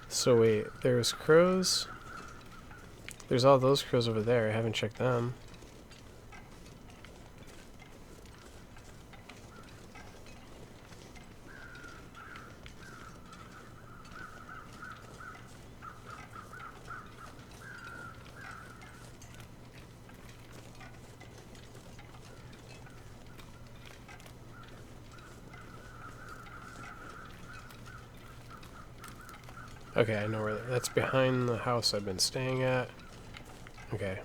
Speaker 1: So wait, there's crows. There's all those crows over there. I haven't checked them. Okay, I know where that's behind the house I've been staying at. Okay.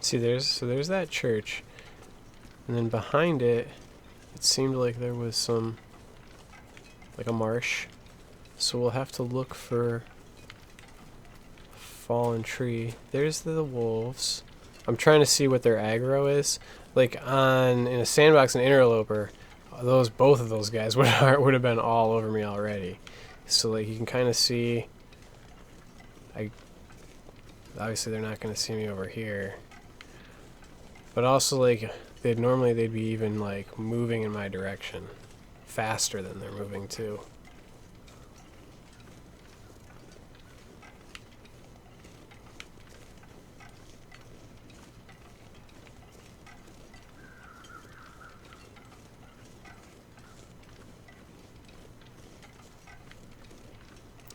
Speaker 1: See, there's that church, and then behind it, it seemed like there was some, like a marsh. So we'll have to look for fallen tree. There's the wolves. I'm trying to see what their aggro is. Like in a sandbox and interloper, both of those guys would have been all over me already. So like you can kind of see. Obviously they're not going to see me over here. But also, like, they'd be even, like, moving in my direction. Faster than they're moving, too.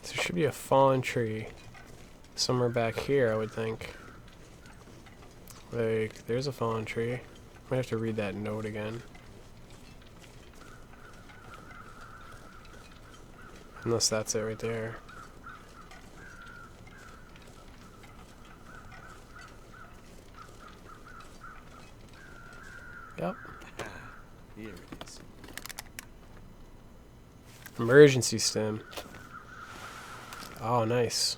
Speaker 1: So there should be a fallen tree somewhere back here, I would think. Like, there's a fallen tree. Might have to read that note again. Unless that's it right there. Yep.
Speaker 4: Here it is.
Speaker 1: Emergency stem. Oh, nice.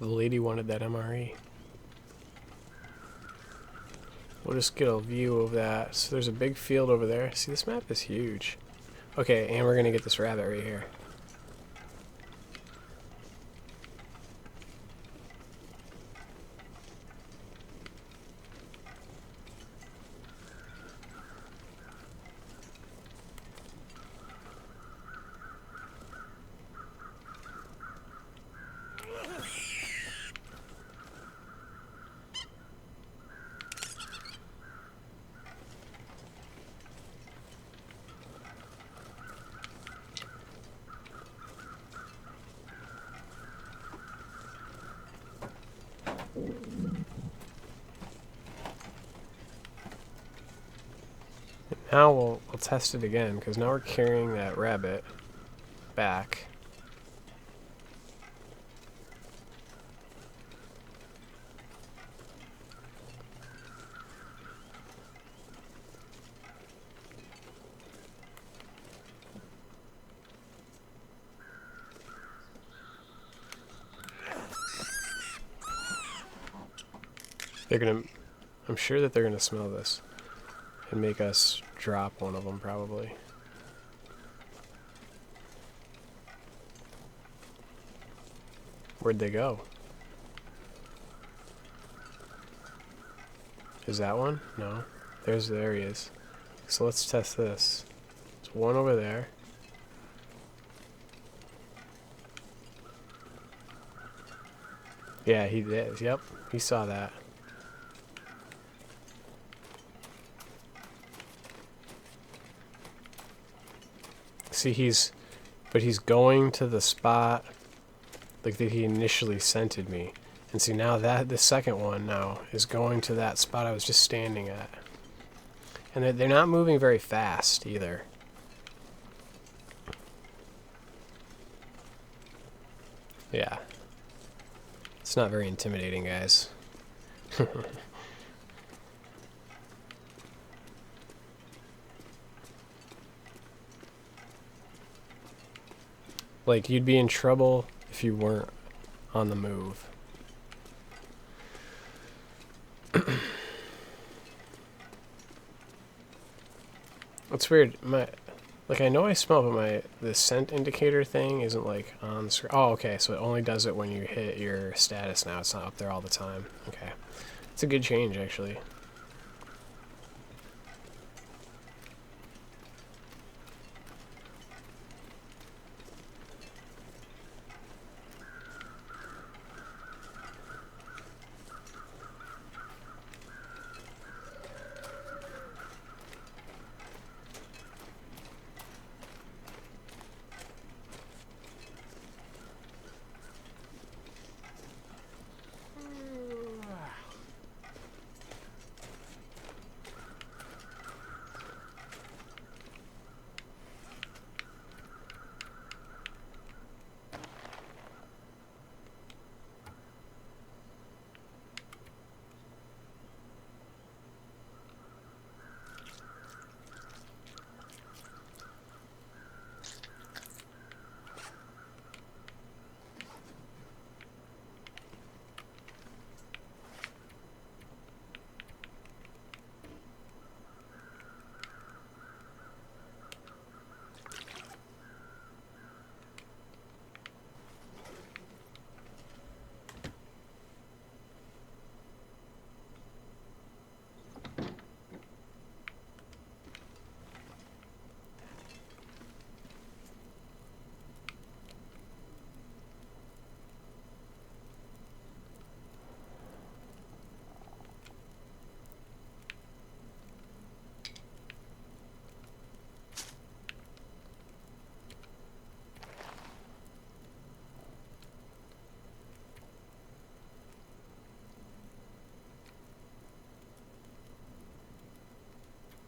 Speaker 1: The lady wanted that MRE. We'll just get a view of that. So there's a big field over there. See, this map is huge. Okay, and we're going to get this rabbit right here. Now we'll test it again, because now we're carrying that rabbit back. They're gonna... I'm sure that they're gonna smell this. And make us drop one of them, probably. Where'd they go? Is that one? No. There he is. So let's test this. There's one over there. Yeah, he did. Yep, he saw that. See, he's going to the spot like that he initially scented me. And see, now that the second one now is going to that spot I was just standing at. And they're not moving very fast either. Yeah. It's not very intimidating, guys. Like, you'd be in trouble if you weren't on the move. It's weird. Like, I know I smell, but the scent indicator thing isn't like on the screen. Oh, okay. So it only does it when you hit your status now. It's not up there all the time. Okay. It's a good change, actually.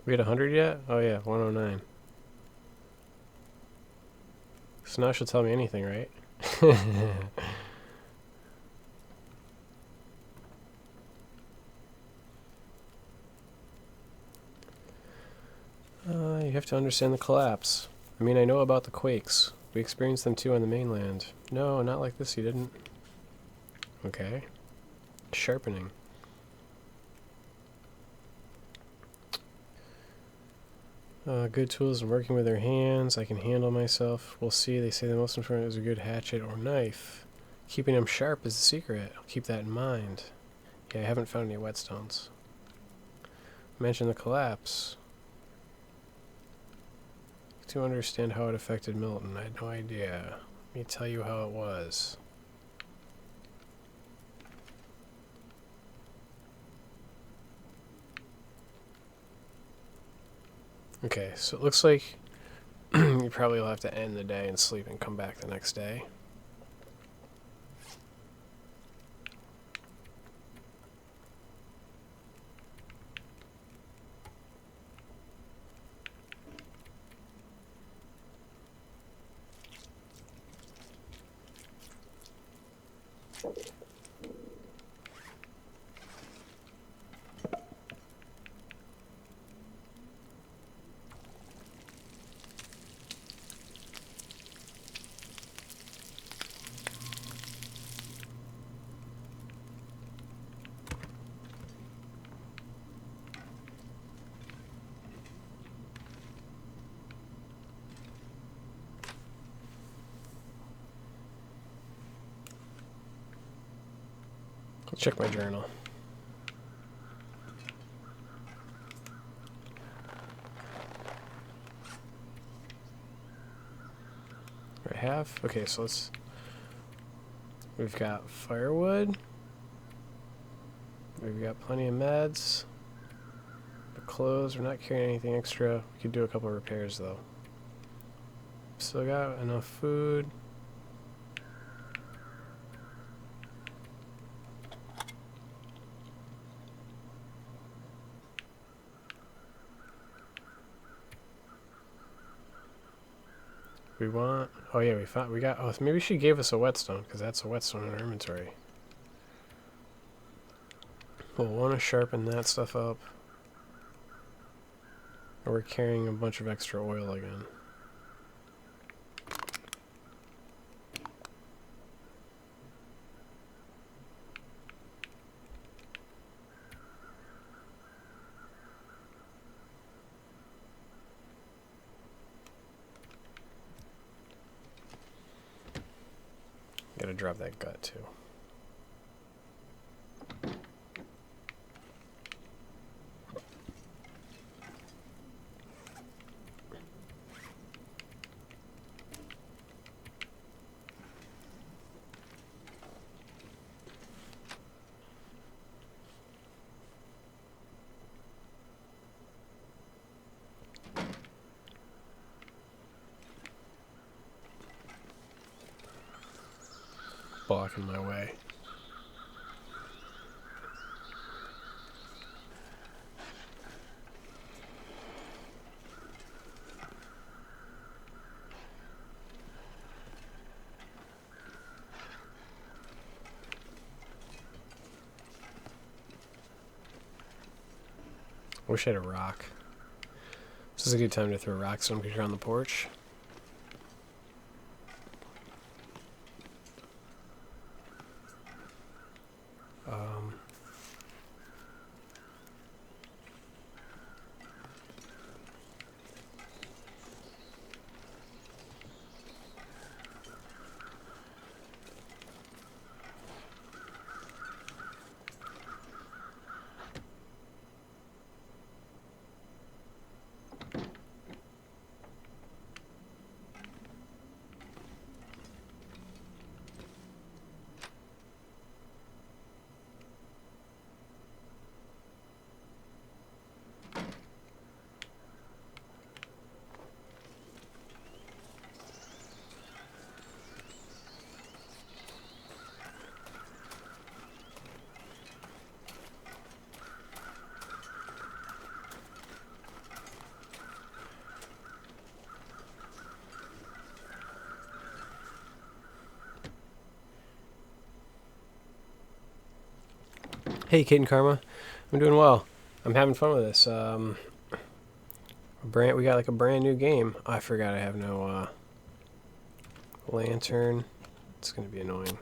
Speaker 1: We at 100 yet? Oh yeah, 109. So now she'll tell me anything, right? You have to understand the collapse. I mean, I know about the quakes. We experienced them too on the mainland. No, not like this, you didn't. Okay. Sharpening. Good tools and working with their hands. I can handle myself. We'll see. They say the most important is a good hatchet or knife. Keeping them sharp is the secret. I'll keep that in mind. Yeah, I haven't found any whetstones. Mention the collapse. To understand how it affected Milton, I had no idea. Let me tell you how it was. Okay, so it looks like you probably will have to end the day and sleep and come back the next day. Let's check my journal. I have? Okay, so let's... We've got firewood. We've got plenty of meds. The clothes, we're not carrying anything extra. We could do a couple of repairs though. Still got enough food. We want... Oh yeah, we got... Oh, maybe she gave us a whetstone, because that's a whetstone in our inventory. We'll want to sharpen that stuff up. Or we're carrying a bunch of extra oil again. Gotta drop that gut too. Blocking my way. I wish I had a rock. This is a good time to throw rocks on because you're on the porch. Hey, Kate and Karma. I'm doing well. I'm having fun with this. We got like a brand new game. Oh, I forgot I have no lantern. It's gonna be annoying.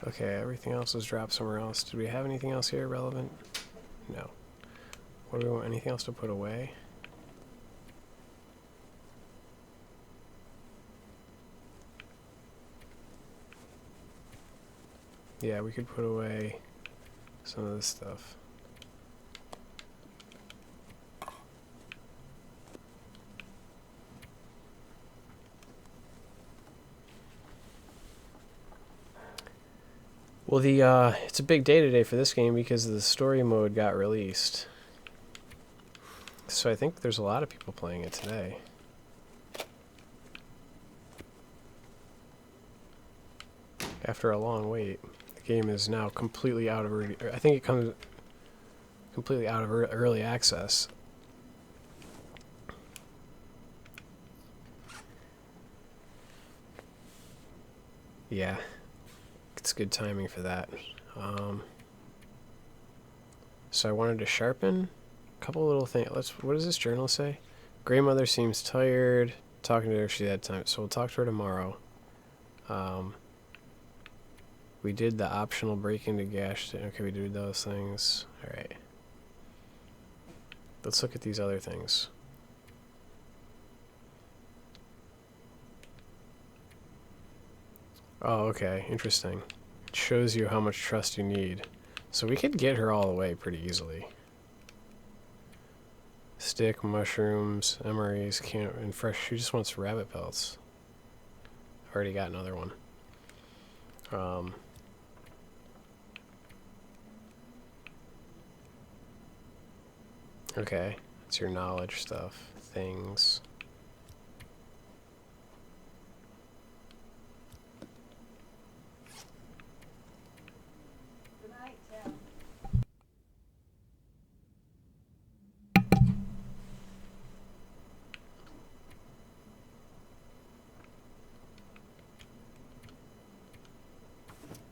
Speaker 1: Okay, everything else is dropped somewhere else. Did we have anything else here relevant? No. What do we want? Anything else to put away? Yeah, we could put away some of this stuff. Well, it's a big day today for this game because the story mode got released. So I think there's a lot of people playing it today. After a long wait. Game is now completely out of... I think it comes completely out of early access. Yeah. It's good timing for that. So I wanted to sharpen a couple little things. What does this journal say? Grandmother seems tired. Talking to her if she had time. So we'll talk to her tomorrow. We did the optional break into gas. Okay, we did those things. Alright. Let's look at these other things. Oh, okay. Interesting. It shows you how much trust you need. So we could get her all the way pretty easily. Stick, mushrooms, MREs, can't, and fresh. She just wants rabbit pelts. I've already got another one. Okay. That's your knowledge stuff. Things.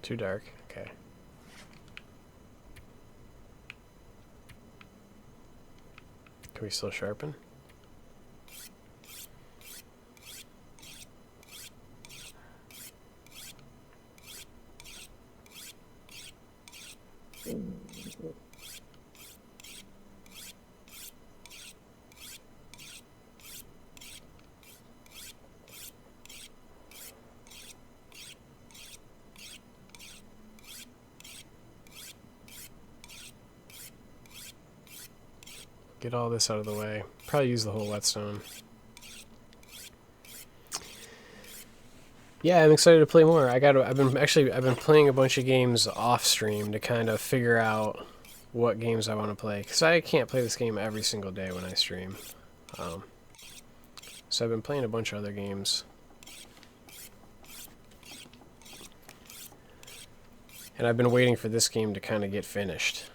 Speaker 1: Too dark. Okay. Can we still sharpen? Get all this out of the way. Probably use the whole whetstone. Yeah, I'm excited to play more. I've been playing a bunch of games off stream to kind of figure out what games I want to play, because I can't play this game every single day when I stream. So I've been playing a bunch of other games. And I've been waiting for this game to kind of get finished.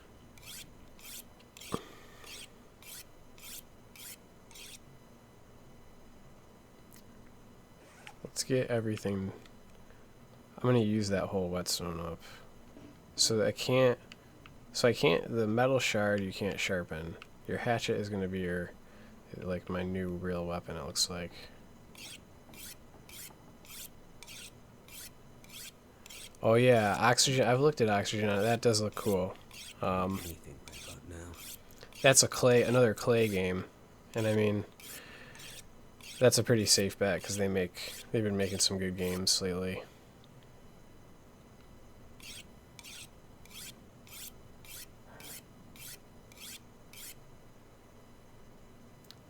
Speaker 1: Let's get everything. I'm going to use that whole whetstone up. So that the metal shard you can't sharpen. Your hatchet is going to be your, like, my new real weapon, it looks like. Oh yeah, oxygen. I've looked at oxygen. That does look cool.
Speaker 2: Anything right about now.
Speaker 1: That's another clay game, and I mean, that's a pretty safe bet because they've been making some good games lately.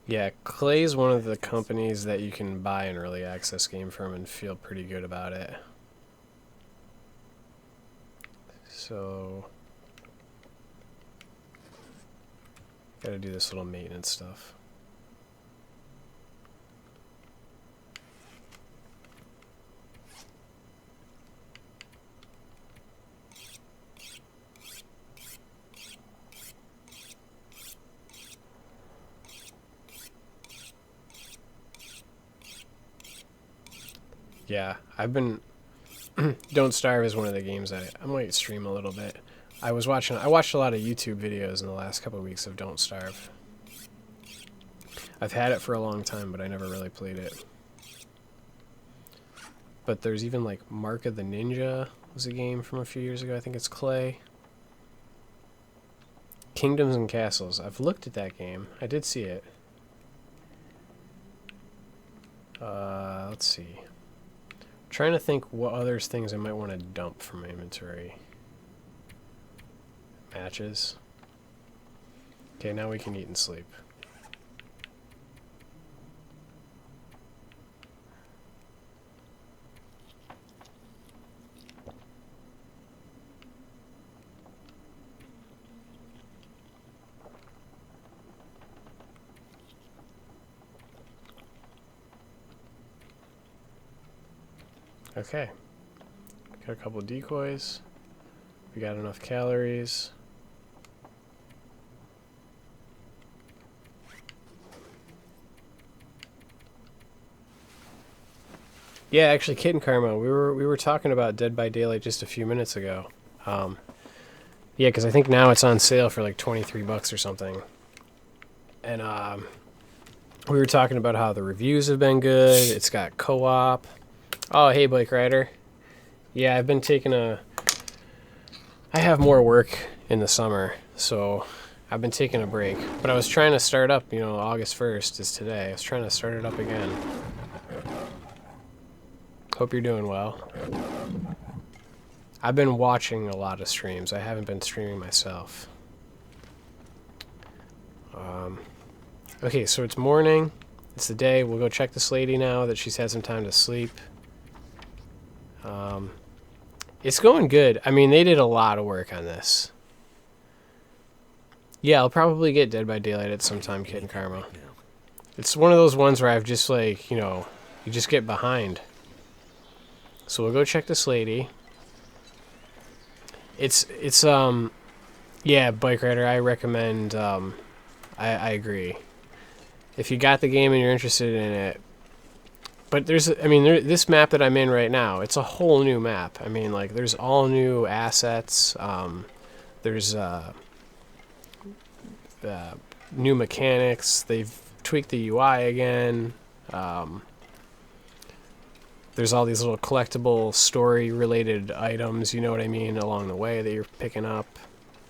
Speaker 1: Yeah, Clay's one of the companies that you can buy an early access game from and feel pretty good about it. So, gotta do this little maintenance stuff. Yeah, I've been... Don't Starve is one of the games I might stream a little bit. I watched a lot of YouTube videos in the last couple of weeks of Don't Starve. I've had it for a long time, but I never really played it. But there's even like Mark of the Ninja was a game from a few years ago. I think it's Clay. Kingdoms and Castles. I've looked at that game. I did see it. Let's see. Trying to think what other things I might want to dump from my inventory. Matches. Okay, now we can eat and sleep. Okay. Got a couple of decoys. We got enough calories. Yeah, actually, Kit and Karma, we were talking about Dead by Daylight just a few minutes ago. Yeah, because I think now it's on sale for like $23 or something. And we were talking about how the reviews have been good. It's got co-op. Oh, hey, Blake Ryder. Yeah, I've been taking I have more work in the summer, so I've been taking a break. But I was trying to start up, August 1st is today. I was trying to start it up again. Hope you're doing well. I've been watching a lot of streams. I haven't been streaming myself. Okay, so it's morning. It's the day. We'll go check this lady now that she's had some time to sleep. It's going good. I mean, they did a lot of work on this. Yeah, I'll probably get Dead by Daylight at some time, Kid and Karma. It's one of those ones where I've just, like, you know, you just get behind. So we'll go check this lady. Yeah, Bike Rider, I recommend, I agree. If you got the game and you're interested in it, but this map that I'm in right now, it's a whole new map. I mean, like, there's all new assets. There's new mechanics. They've tweaked the UI again. There's all these little collectible story-related items, you know what I mean, along the way that you're picking up.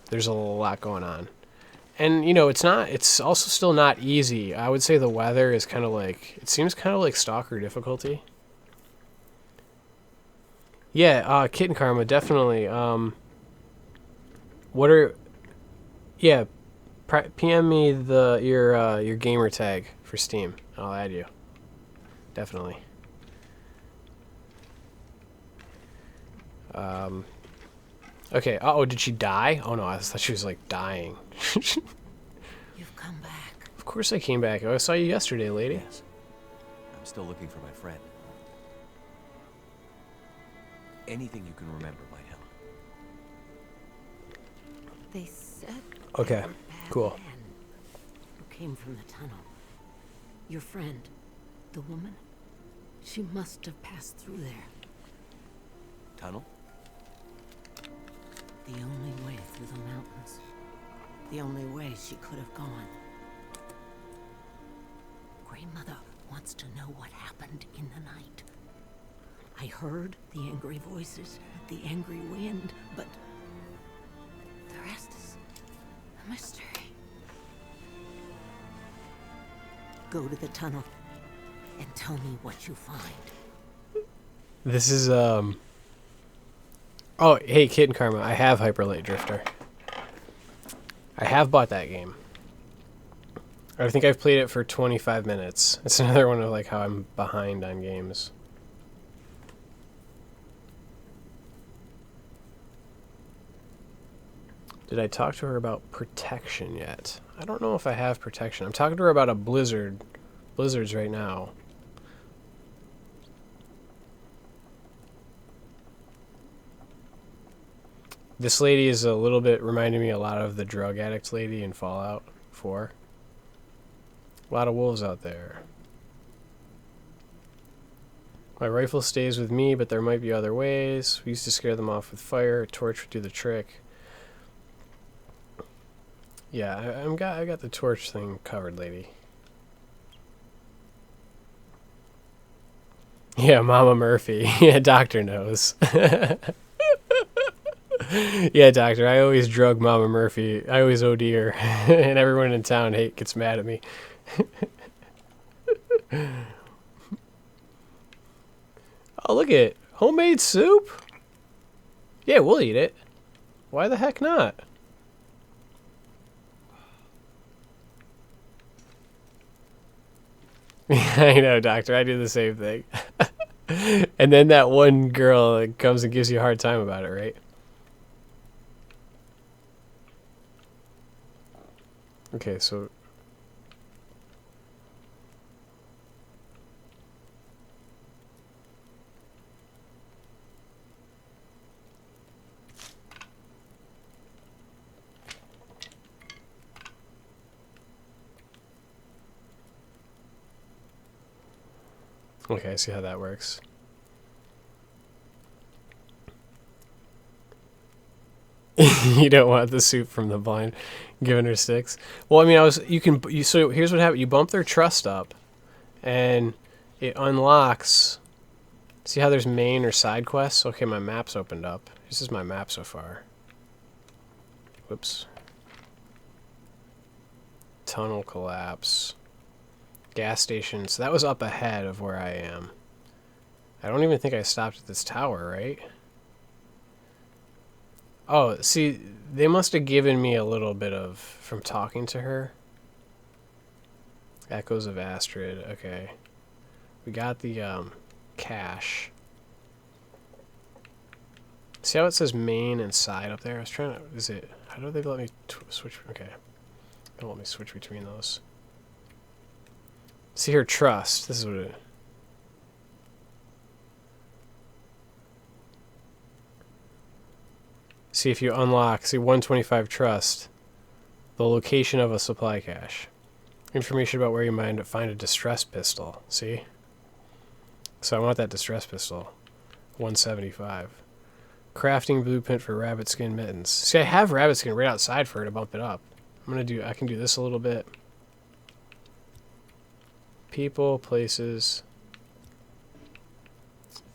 Speaker 1: There's a lot going on. And, you know, it's also still not easy. I would say the weather is kind of like, it seems kind of like Stalker difficulty. Yeah, Kitten Karma, definitely. PM me your gamer tag for Steam. I'll add you. Definitely. Okay. Oh, did she die? Oh no, I thought she was like dying.
Speaker 3: You've come back.
Speaker 1: Of course I came back. I saw you yesterday, lady.
Speaker 4: Yes. I'm still looking for my friend. Anything you can remember might help.
Speaker 3: They said.
Speaker 1: Okay,
Speaker 3: they were bad
Speaker 1: cool.
Speaker 3: men who came from the tunnel. Your friend, the woman, she must have passed through there.
Speaker 4: Tunnel?
Speaker 3: The only way through the mountains. The only way she could have gone. Grandmother wants to know what happened in the night. I heard the angry voices, the angry wind, but the rest is a mystery. Go to the tunnel and tell me what you find.
Speaker 1: This is, Oh, hey, Kitten Karma, I have Hyper Light Drifter. I have bought that game. I think I've played it for 25 minutes. It's another one of, like, how I'm behind on games. Did I talk to her about protection yet? I don't know if I have protection. I'm talking to her about a blizzard. Blizzards right now. This lady is a little bit reminding me a lot of the drug addict lady in Fallout 4. A lot of wolves out there. My rifle stays with me, but there might be other ways. We used to scare them off with fire. A torch would do the trick. Yeah, I got the torch thing covered, lady. Yeah, Mama Murphy. Yeah, doctor knows. Yeah, doctor, I always drug Mama Murphy. I always OD her. And everyone in town gets mad at me. Oh, look at it. Homemade soup? Yeah, we'll eat it. Why the heck not? I know, doctor. I do the same thing. And then that one girl comes and gives you a hard time about it, right? Okay, so... Okay, I see how that works. You don't want the soup from the blind giving her sticks. Well, I mean, so here's what happened. You bump their trust up and it unlocks. See how there's main or side quests? Okay, my map's opened up. This is my map so far. Whoops. Tunnel collapse. Gas station. So that was up ahead of where I am. I don't even think I stopped at this tower, right? Oh, see, they must have given me a little bit of from talking to her. Echoes of Astrid. Okay. We got the cache. See how it says main and side up there? I was trying to... Is it... How do they let me switch? Okay. They don't let me switch between those. See here, trust. This is what it... See if you unlock... See 125 trust. The location of a supply cache. Information about where you might find a distress pistol. See? So I want that distress pistol. 175. Crafting blueprint for rabbit skin mittens. See, I have rabbit skin right outside for her to bump it up. I can do this a little bit. People, places,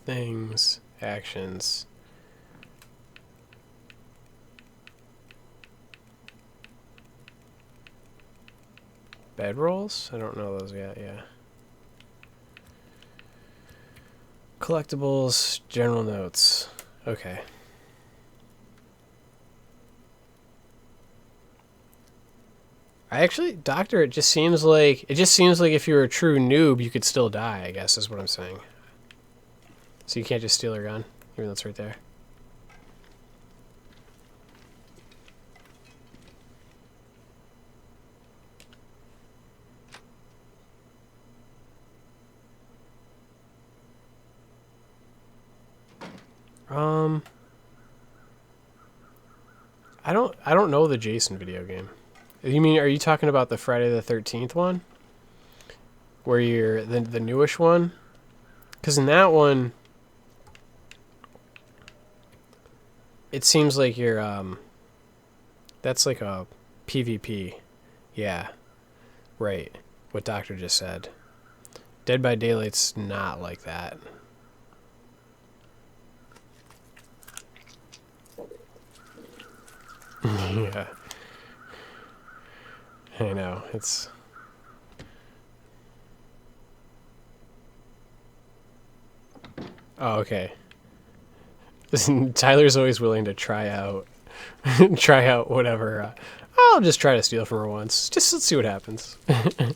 Speaker 1: things, actions. Bedrolls? I don't know those yet, yeah. Collectibles, general notes. Okay. Doctor, it just seems like if you were a true noob, you could still die, I guess is what I'm saying. So you can't just steal her gun, even though it's right there. I don't know the Jason video game. Are you talking about the Friday the 13th one? Where you're the newish one? Because in that one, it seems like you're that's like a PvP. Yeah. Right. What Doctor just said. Dead by Daylight's not like that. Yeah. I know. It's... Oh, okay. Listen, Tyler's always willing to try out whatever. I'll just try to steal from her once. Just let's see what happens. I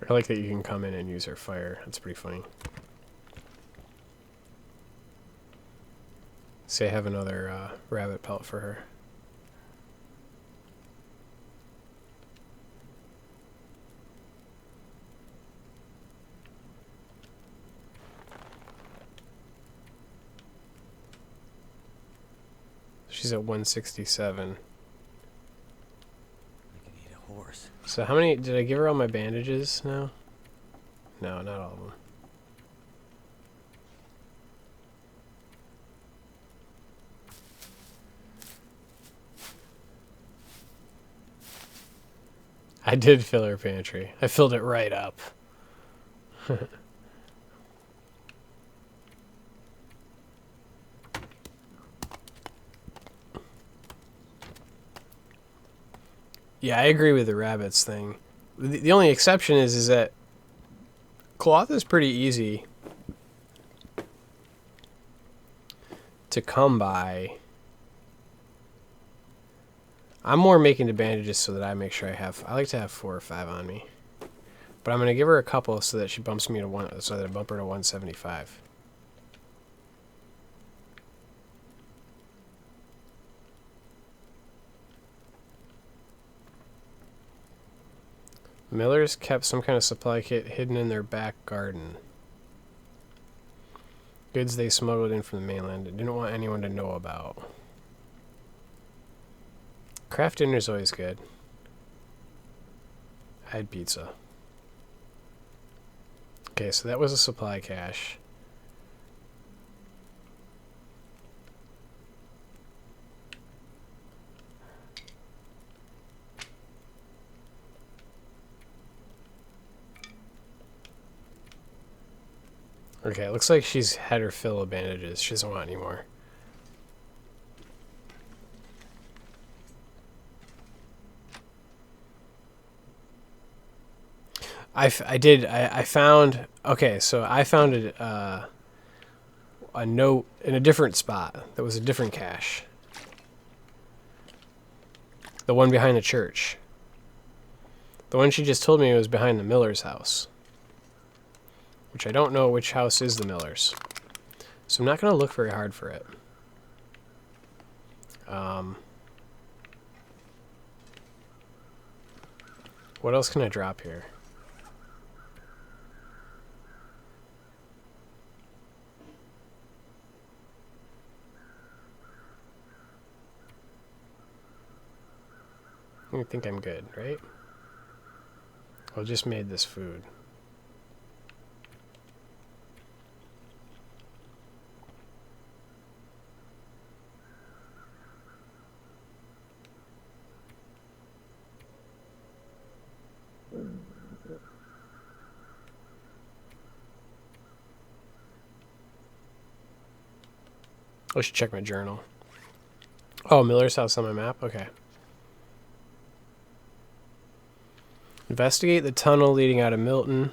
Speaker 1: like that you can come in and use her fire. That's pretty funny. See, I have another rabbit pelt for her. She's at 167.
Speaker 4: I could eat a horse.
Speaker 1: So how many... Did I give her all my bandages now? No, not all of them. I did fill her pantry. I filled it right up. Yeah, I agree with the rabbits thing. The only exception is that cloth is pretty easy to come by. I'm more making the bandages so that I make sure I like to have 4 or 5 on me. But I'm going to give her a couple so that she bumps me to so that I bump her to 175. Miller's kept some kind of supply kit hidden in their back garden. Goods they smuggled in from the mainland and didn't want anyone to know about. Craft dinner's always good. I had pizza. Okay, so that was a supply cache. Okay, it looks like she's had her fill of bandages. She doesn't want any more. I found, okay, so I found a note in a different spot that was a different cache. The one behind the church. The one she just told me was behind the Miller's house. Which I don't know which house is the Miller's. So I'm not going to look very hard for it. What else can I drop here? I think I'm good, right? I just made this food. I should check my journal. Oh, Miller's house on my map? Okay. Investigate the tunnel leading out of Milton.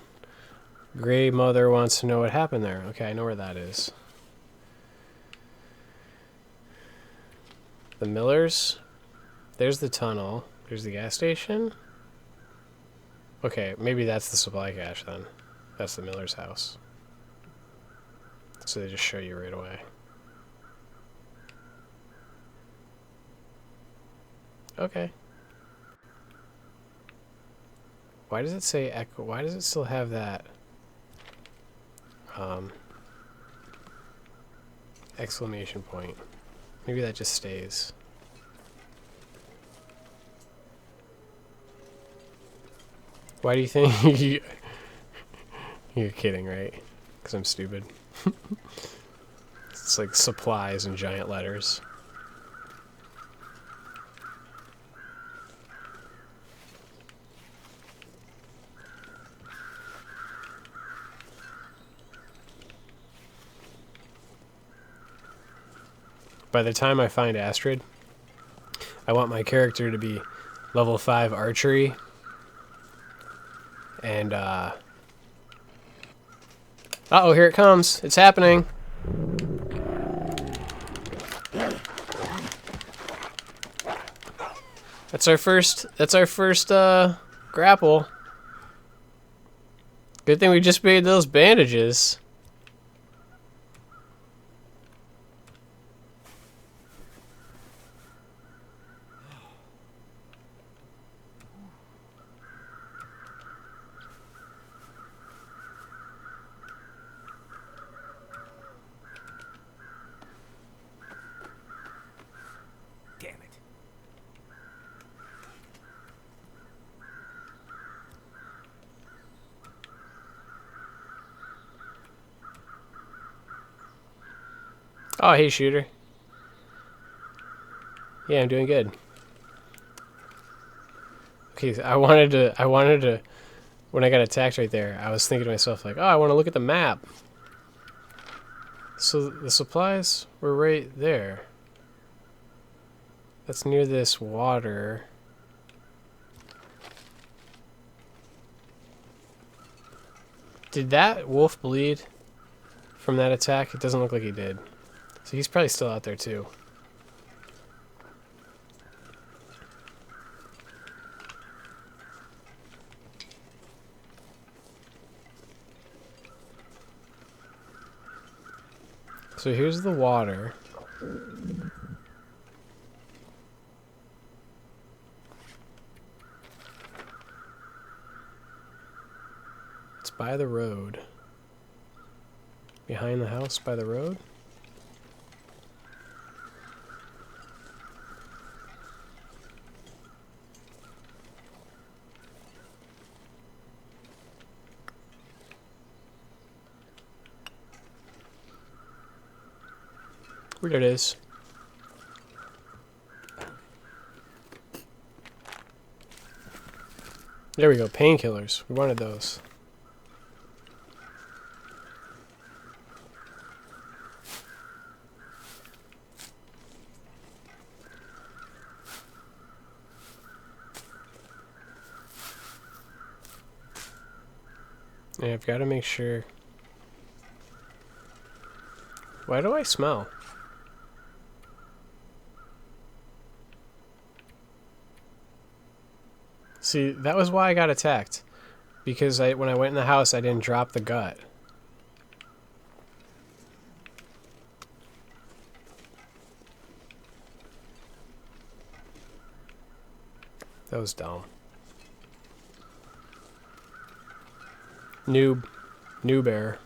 Speaker 1: Gray Mother wants to know what happened there. Okay, I know where that is. The Miller's. There's the tunnel. There's the gas station. Okay, maybe that's the supply cache then. That's the Miller's house. So they just show you right away. Okay. Why does it say echo? Why does it still have that exclamation point? Maybe that just stays. Why do you think you're kidding, right? Because I'm stupid. It's like supplies in giant letters. By the time I find Astrid, I want my character to be level 5 archery. And, uh-oh, here it comes. It's happening. That's our first grapple. Good thing we just made those bandages.
Speaker 2: Damn it.
Speaker 1: Oh, hey, shooter. Yeah, I'm doing good. Okay, I wanted to, when I got attacked right there, I was thinking to myself, like, oh, I want to look at the map. So the supplies were right there. That's near this water. Did that wolf bleed from that attack? It doesn't look like he did. So he's probably still out there too. So here's the water. It's by the road. Behind the house by the road? There it is. There we go, painkillers. We wanted those. And I've got to make sure. Why do I smell? See, that was why I got attacked. Because when I went in the house, I didn't drop the gut. That was dumb. Noob. New bear.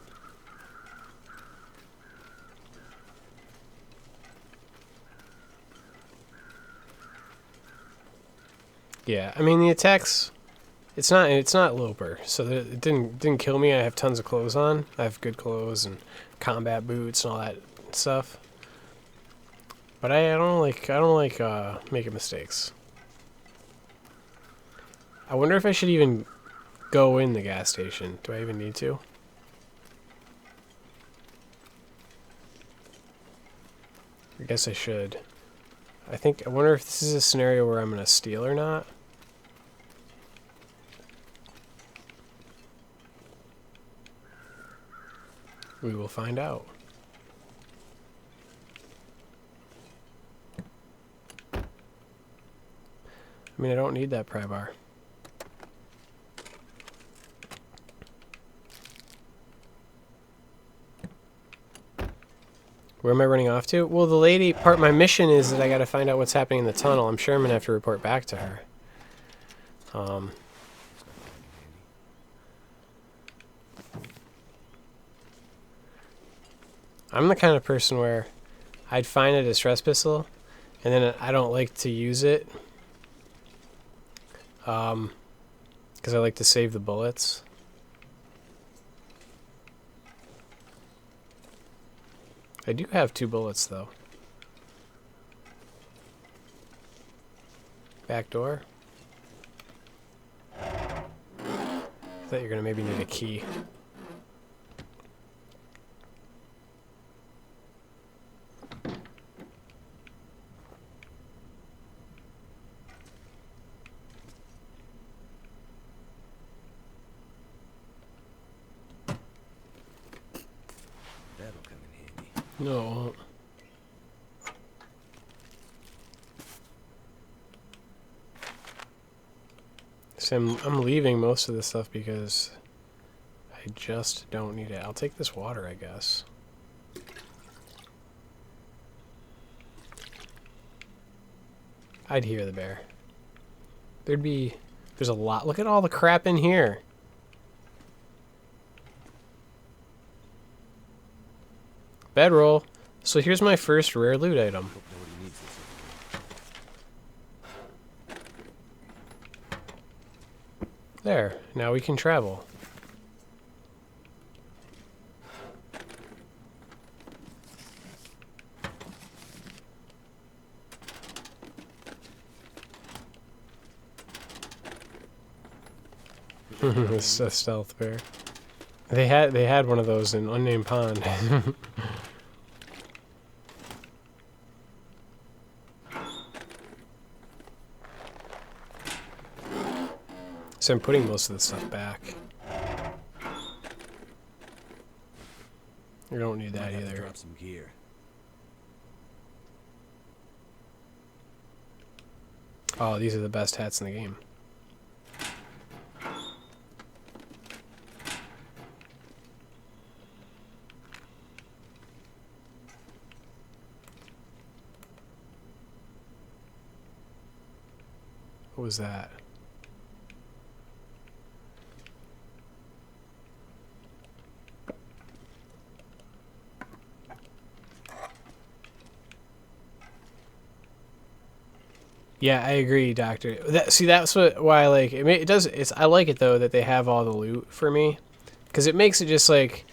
Speaker 1: Yeah, I mean the attacks. It's not Loper, so it didn't kill me. I have tons of clothes on. I have good clothes and combat boots and all that stuff. But I don't like making mistakes. I wonder if I should even go in the gas station. Do I even need to? I guess I should. I wonder if this is a scenario where I'm gonna steal or not. We will find out. I mean, I don't need that pry bar. Where am I running off to? Well, my mission is that I gotta find out what's happening in the tunnel. I'm sure I'm gonna have to report back to her. I'm the kind of person where I'd find a distress pistol, and then I don't like to use it. Because I like to save the bullets. I do have 2 bullets, though. Back door. I thought you were going to maybe need a key.
Speaker 2: That'll come in handy.
Speaker 1: No, it won't. So I'm leaving most of this stuff because I just don't need it. I'll take this water, I guess. I'd hear the bear. There's a lot. Look at all the crap in here. Bedroll. So here's my first rare loot item.
Speaker 2: Hope nobody needs this.
Speaker 1: There. Now we can travel. This is a stealth bear. They had one of those in Unnamed Pond. So I'm putting most of the stuff back. You don't need that
Speaker 2: Might have to
Speaker 1: either.
Speaker 2: drop some gear.
Speaker 1: Oh, these are the best hats in the game. What was that? Yeah, I agree, Doctor. That's why I like it. I like it though that they have all the loot for me, because it makes it just like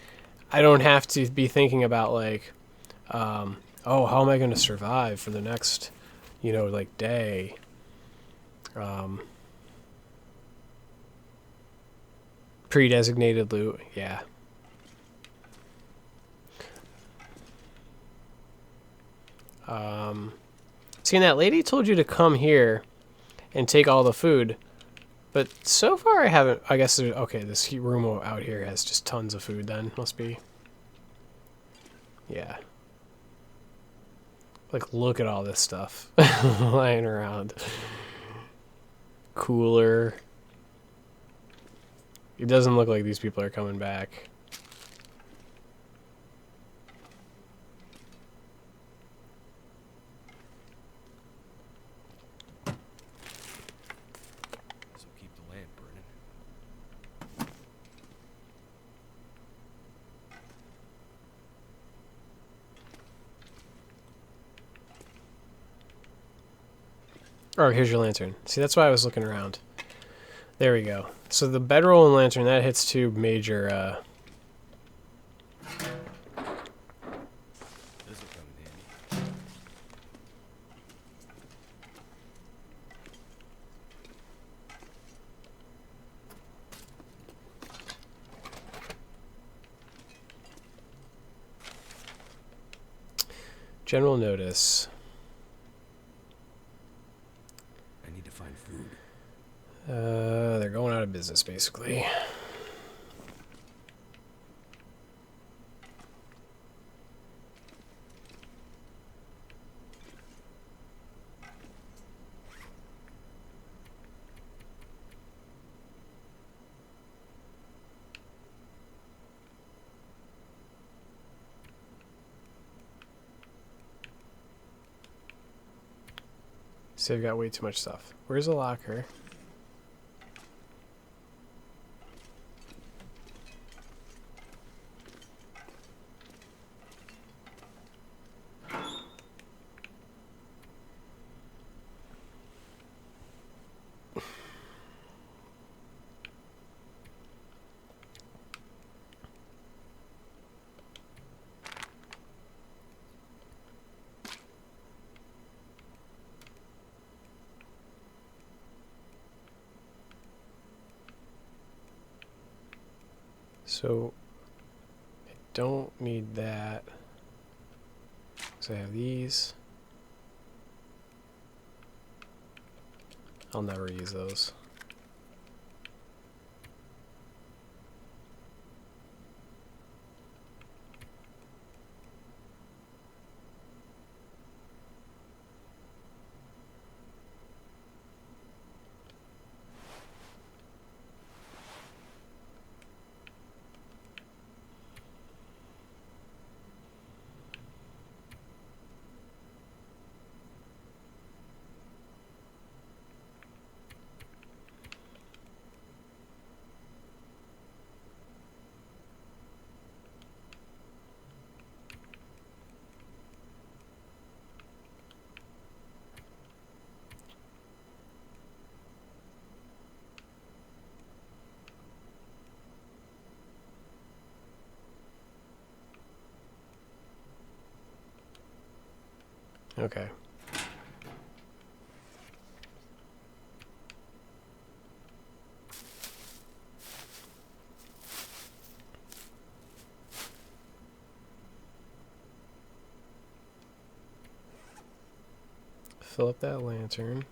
Speaker 1: I don't have to be thinking about like, oh, how am I going to survive for the next, like day. Pre-designated loot, yeah. See, and that lady told you to come here and take all the food, But so far I haven't, I guess, okay, this room out here has just tons of food then, must be. Yeah. Like, look at all this stuff lying around. Cooler. It doesn't look like these people are coming back.
Speaker 2: So keep the lamp burning.
Speaker 1: Oh, here's your lantern. See, that's why I was looking around. There we go. So the bedroll and lantern, that hits two major,
Speaker 2: This'll come in handy.
Speaker 1: general notice.
Speaker 2: I need to find food.
Speaker 1: They're going out of business, basically. So they've got way too much stuff. Where's the locker? So, I don't need that. So I have these. I'll never use those. Okay. Fill up that lantern.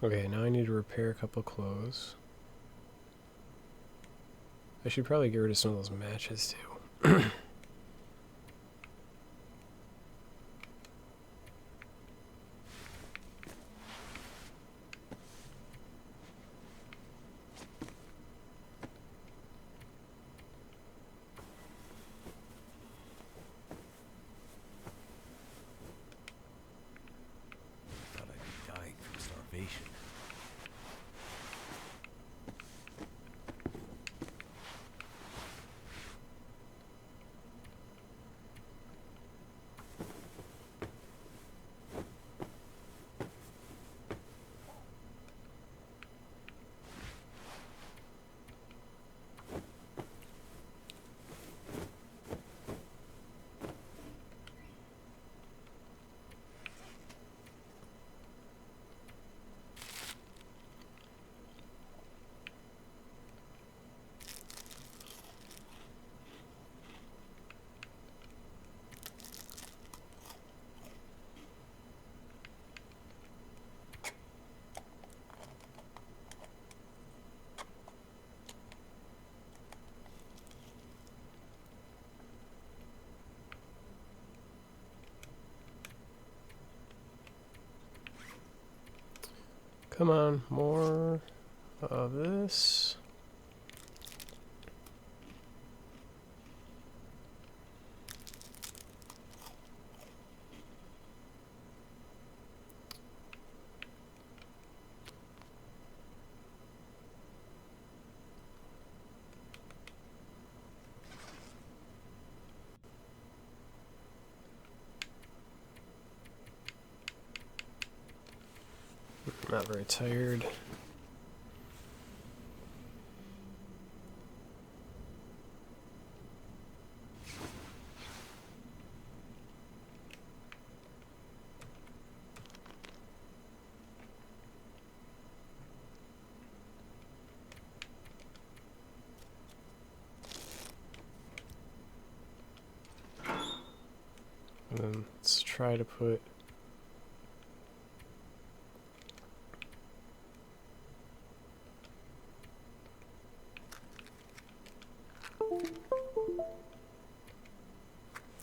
Speaker 1: Okay, now I need to repair a couple clothes. I should probably get rid of some of those matches too. Come on, more of this. Not very tired. And then let's try to put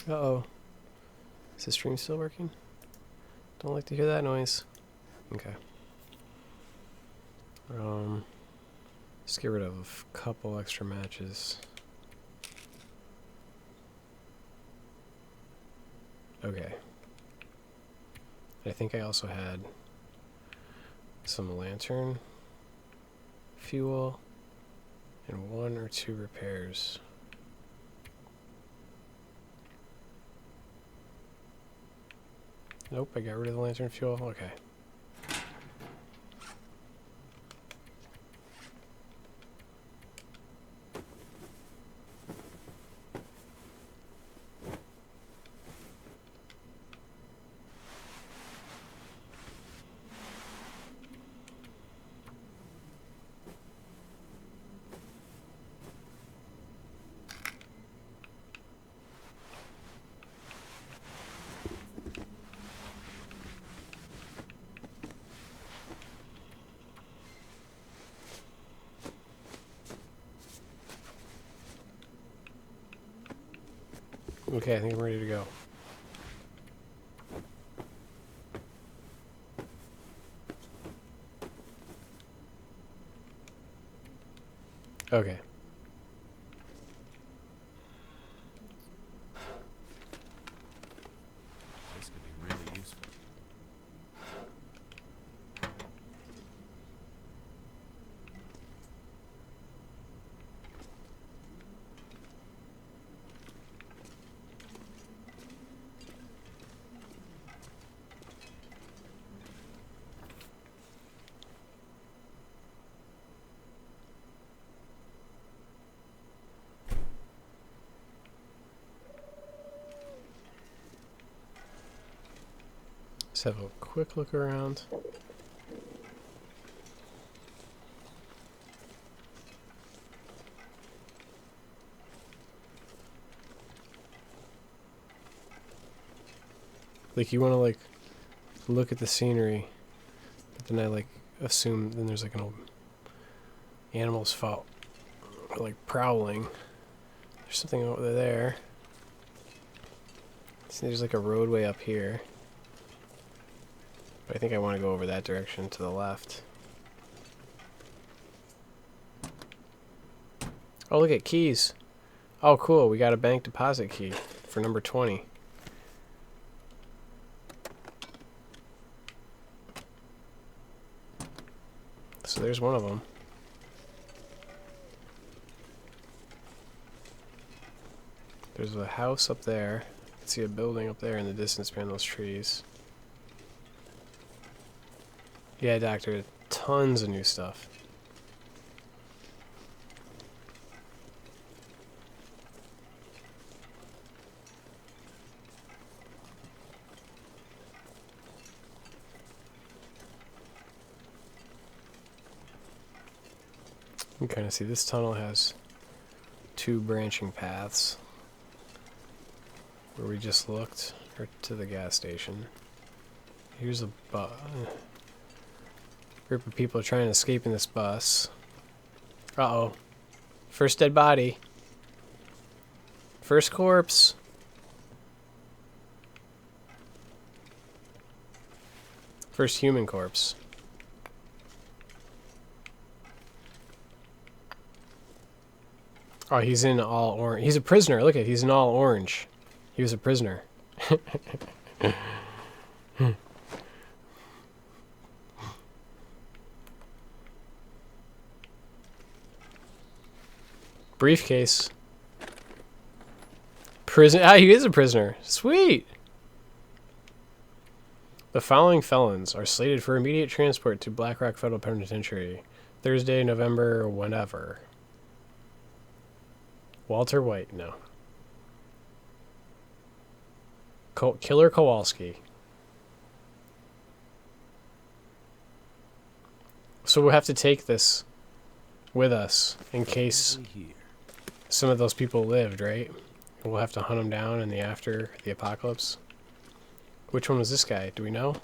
Speaker 1: uh-oh. Is the stream still working? Don't like to hear that noise. Okay. Let's get rid of a couple extra matches. Okay. I think I also had some lantern fuel and 1 or 2 repairs. Nope, I got rid of the lantern fuel. Okay. Okay, I think I'm ready to go. Okay.
Speaker 4: This could be really useful.
Speaker 1: Let's have a quick look around. Like, you want to, like, look at the scenery, but then I, like, assume then there's, like, an old animal's fault, like, prowling. There's something over there. See, there's, like, a roadway up here. But I think I want to go over that direction to the left. Oh, look at keys. Oh, cool. We got a bank deposit key for number 20. So there's one of them. There's a house up there. I can see a building up there in the distance behind those trees. Yeah, Doctor, tons of new stuff. You can kind of see this tunnel has 2 branching paths. Where we just looked, or to the gas station. Here's a group of people trying to escape in this bus. Uh-oh. First dead body. First corpse. First human corpse. Oh, he's in all orange. He's a prisoner. Look at, he's in all orange. He was a prisoner. Briefcase. Prison. Ah, he is a prisoner. Sweet. The following felons are slated for immediate transport to Black Rock Federal Penitentiary, Thursday, November, whenever. Walter White, no. Killer Kowalski. So we'll have to take this with us in case some of those people lived, right? We'll have to hunt them down in the after the apocalypse. Which one was this guy? Do we know?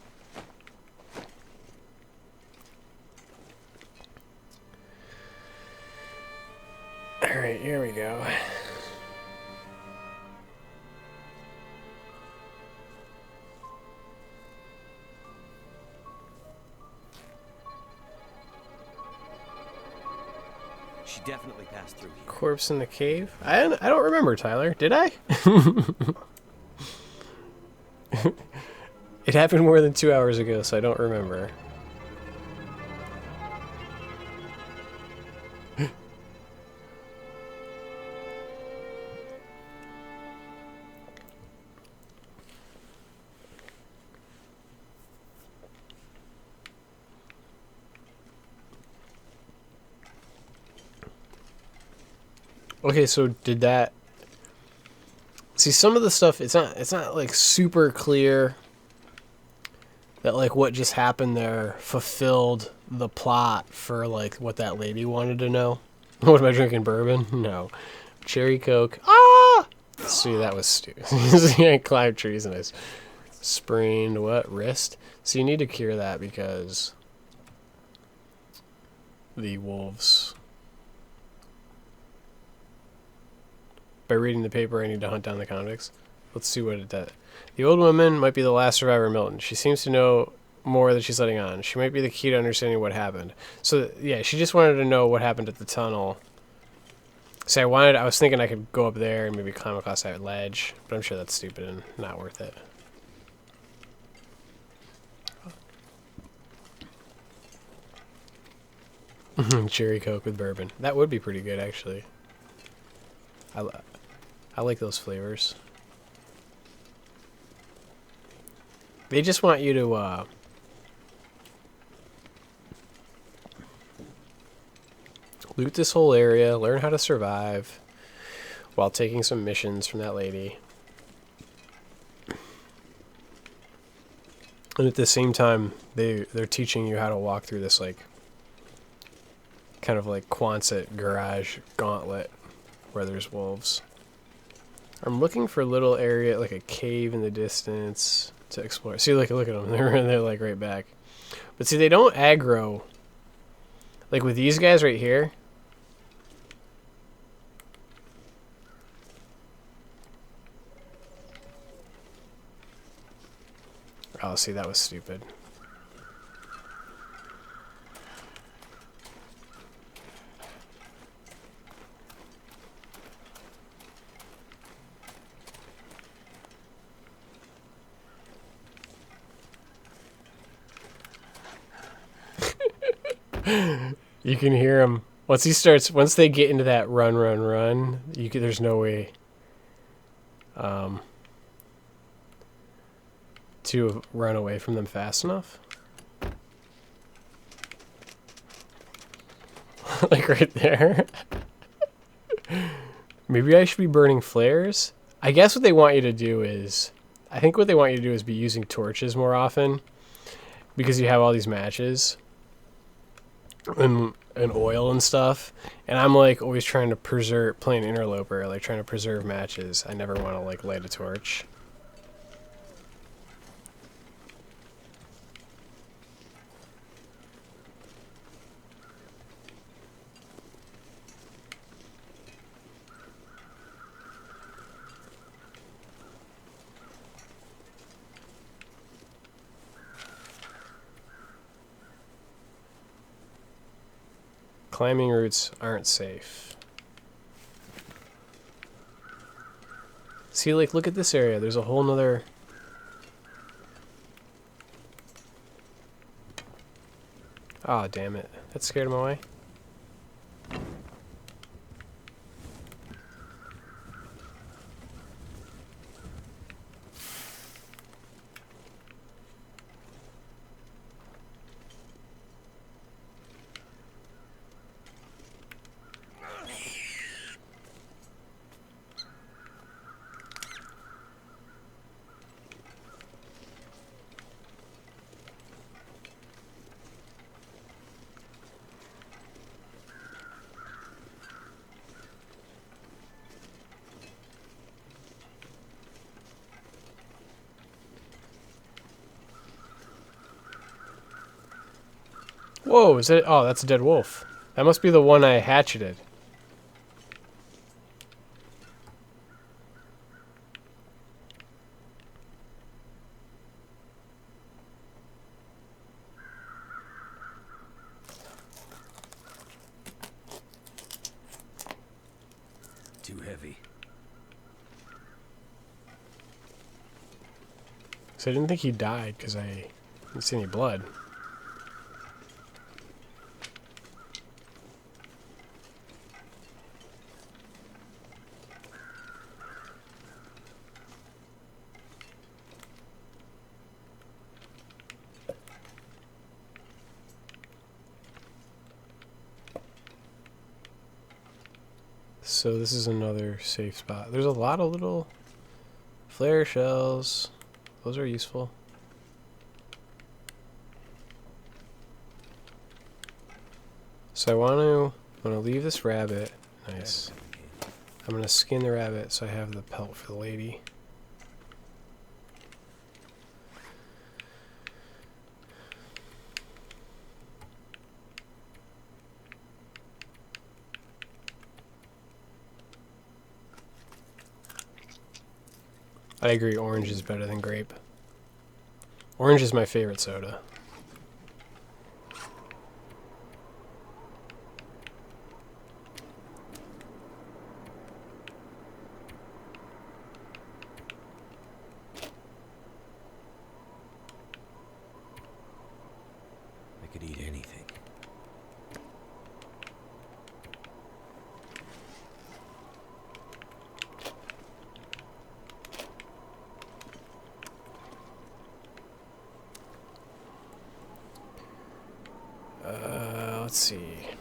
Speaker 1: Alright, here we go.
Speaker 4: She definitely passed through here.
Speaker 1: Corpse in the cave? I don't remember, Tyler. Did I? It happened more than 2 hours ago, so I don't remember. Okay, so did that... See, some of the stuff, it's not like super clear that like what just happened there fulfilled the plot for like what that lady wanted to know. What am I drinking, bourbon? No. Cherry Coke. Ah! See, that was stupid. See, I climbed trees and I sprained what? Wrist? So you need to cure that because the wolves... By reading the paper, I need to hunt down the convicts. Let's see what it does. The old woman might be the last survivor of Milton. She seems to know more than she's letting on. She might be the key to understanding what happened. So, yeah, she just wanted to know what happened at the tunnel. So I was thinking I could go up there and maybe climb across that ledge, but I'm sure that's stupid and not worth it. Cherry Coke with bourbon. That would be pretty good, actually. I like those flavors. They just want you to loot this whole area, learn how to survive while taking some missions from that lady. And at the same time, they're teaching you how to walk through this like kind of like Quonset garage gauntlet where there's wolves. I'm looking for a little area, like a cave in the distance to explore. See, look at them. They're like right back. But see, they don't aggro. Like with these guys right here. Oh, see, that was stupid. You can hear him once they get into that run. There's no way to run away from them fast enough. Like right there. Maybe I should be burning flares. I guess what they want you to do is, be using torches more often because you have all these matches. And oil and stuff, and I'm like always trying to playing interloper, like trying to preserve matches. I never want to like light a torch. Climbing routes aren't safe. See, like, look at this area. There's a whole nother... Oh, damn it. That scared him away. Whoa, is that... Oh, that's a dead wolf. That must be the one I hatcheted.
Speaker 2: Too heavy.
Speaker 1: So I didn't think he died because I didn't see any blood. So this is another safe spot. There's a lot of little flare shells. Those are useful. So I'm gonna leave this rabbit. Nice. I'm gonna skin the rabbit so I have the pelt for the lady. I agree, orange is better than grape. Orange is my favorite soda.
Speaker 2: I could eat anything.
Speaker 1: Let's see. Make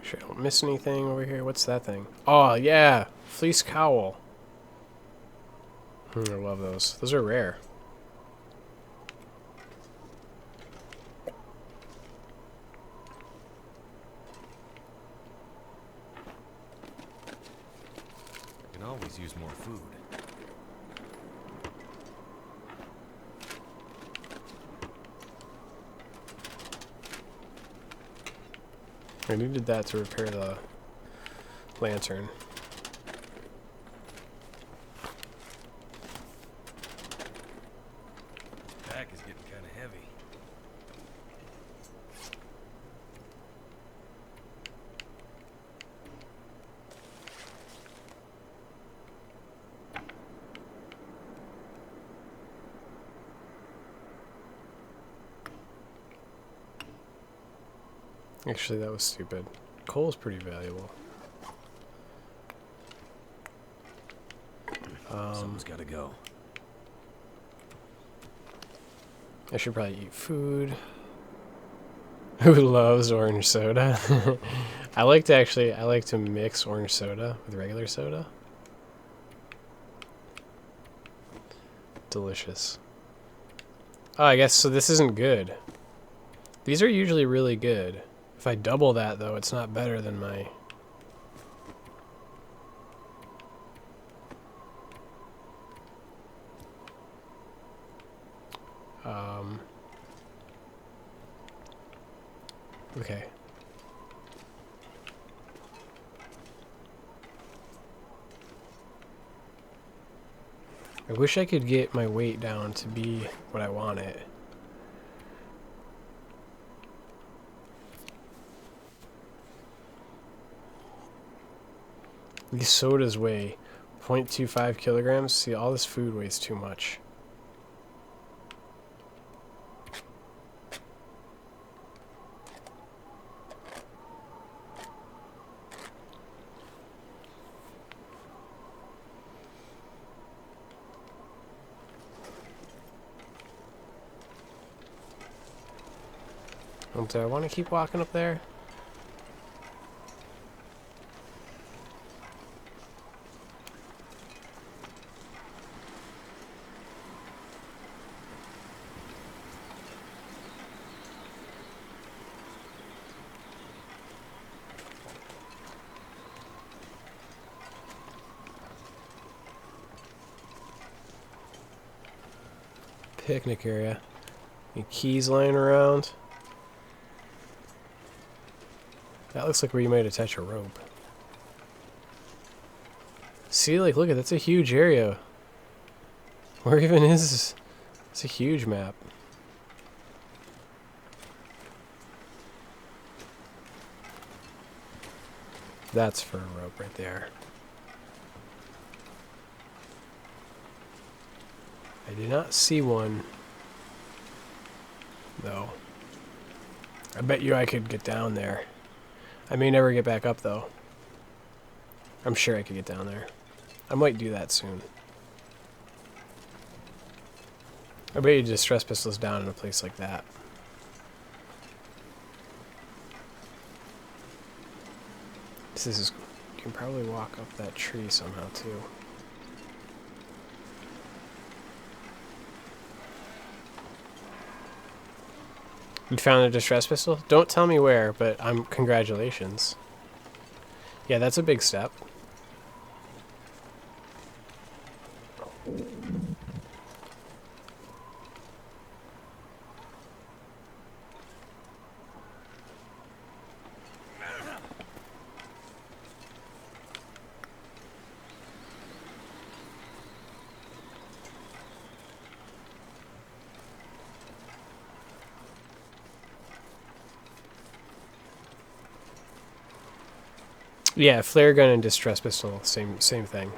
Speaker 1: sure I don't miss anything over here. What's that thing? Oh, yeah. Fleece cowl. I love those. Those are rare.
Speaker 2: I can always use more food.
Speaker 1: I needed that to repair the lantern.
Speaker 2: Pack is getting kind of heavy.
Speaker 1: Actually, that was stupid. Coal is pretty valuable.
Speaker 2: Someone's got to go.
Speaker 1: I should probably eat food. Who loves orange soda? I like to mix orange soda with regular soda. Delicious. Oh, I guess so this isn't good. These are usually really good. If I double that though, it's not better than my... Okay. I wish I could get my weight down to be what I want it. These sodas weigh 0.25 kilograms. See, all this food weighs too much. Do I want to keep walking up there? Picnic area. Any keys laying around? That looks like where you might attach a rope. See, like, look at that's a huge area. Where even is this? It's a huge map. That's for a rope right there. I did not see one, though. I bet you I could get down there. I may never get back up, though. I'm sure I could get down there. I might do that soon. I bet you distress pistols down in a place like that. This is... You can probably walk up that tree somehow, too. You found a distress pistol? Don't tell me where, but congratulations. Yeah, that's a big step. Yeah, flare gun and distress pistol, same thing.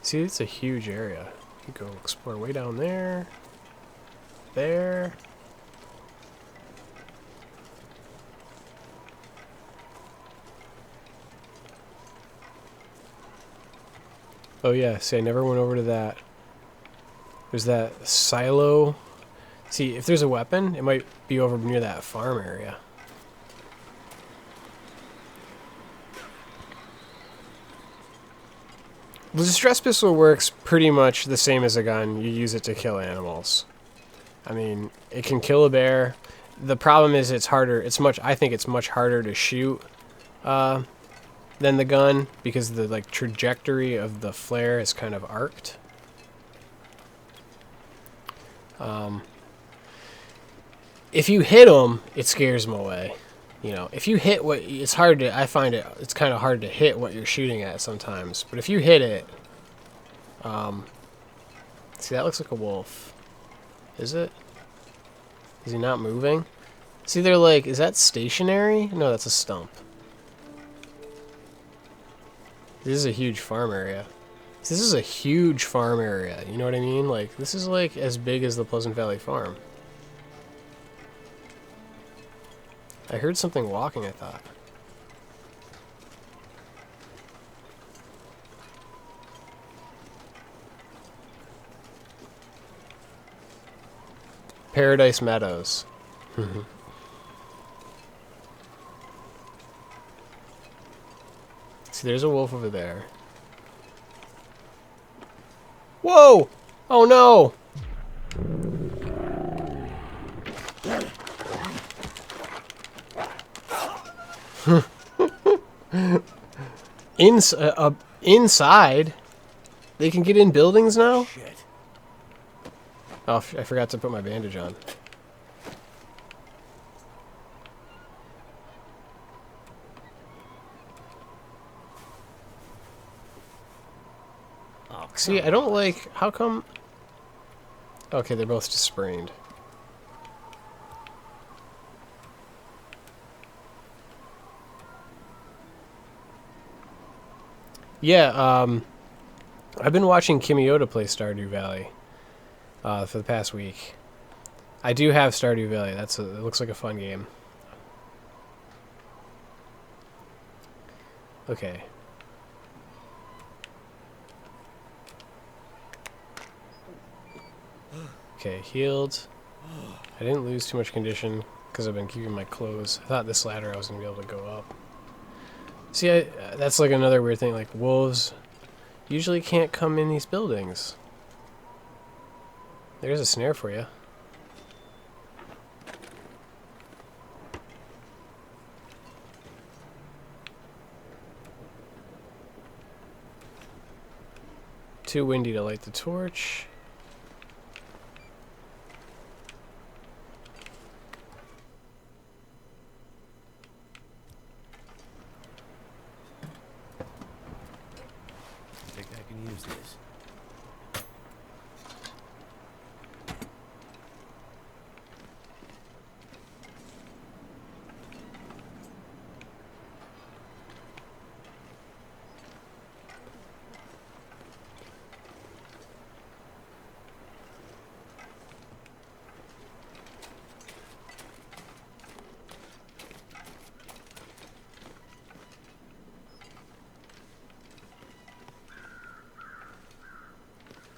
Speaker 1: See, it's a huge area. You can go explore way down there. There. Oh yeah, see, I never went over to that. There's that silo. See, if there's a weapon, it might be over near that farm area. The distress pistol works pretty much the same as a gun. You use it to kill animals. I mean, it can kill a bear. The problem is it's harder. I think it's much harder to shoot than the gun because the trajectory of the flare is kind of arced. If you hit them, it scares them away. You know, if you hit I find it's kind of hard to hit what you're shooting at sometimes. But if you hit it, see, that looks like a wolf. Is it? Is he not moving? See, they're like, is that stationary? No, that's a stump. This is a huge farm area. This is a huge farm area, you know what I mean? Like, this is like as big as the Pleasant Valley Farm. I heard something walking, I thought. Paradise Meadows. See, there's a wolf over there. Whoa! Oh no! Inside? They can get in buildings now?
Speaker 2: Shit.
Speaker 1: Oh, I forgot to put my bandage on.
Speaker 2: Oh,
Speaker 1: See, I don't like... How come... Okay, they're both just sprained. Yeah, I've been watching Kimioda play Stardew Valley for the past week. I do have Stardew Valley. It looks like a fun game. Okay. Okay, healed. I didn't lose too much condition because I've been keeping my clothes. I thought this ladder I was going to be able to go up. See, that's like another weird thing. Like, wolves usually can't come in these buildings. There's a snare for you. Too windy to light the torch.
Speaker 2: I think I can use this.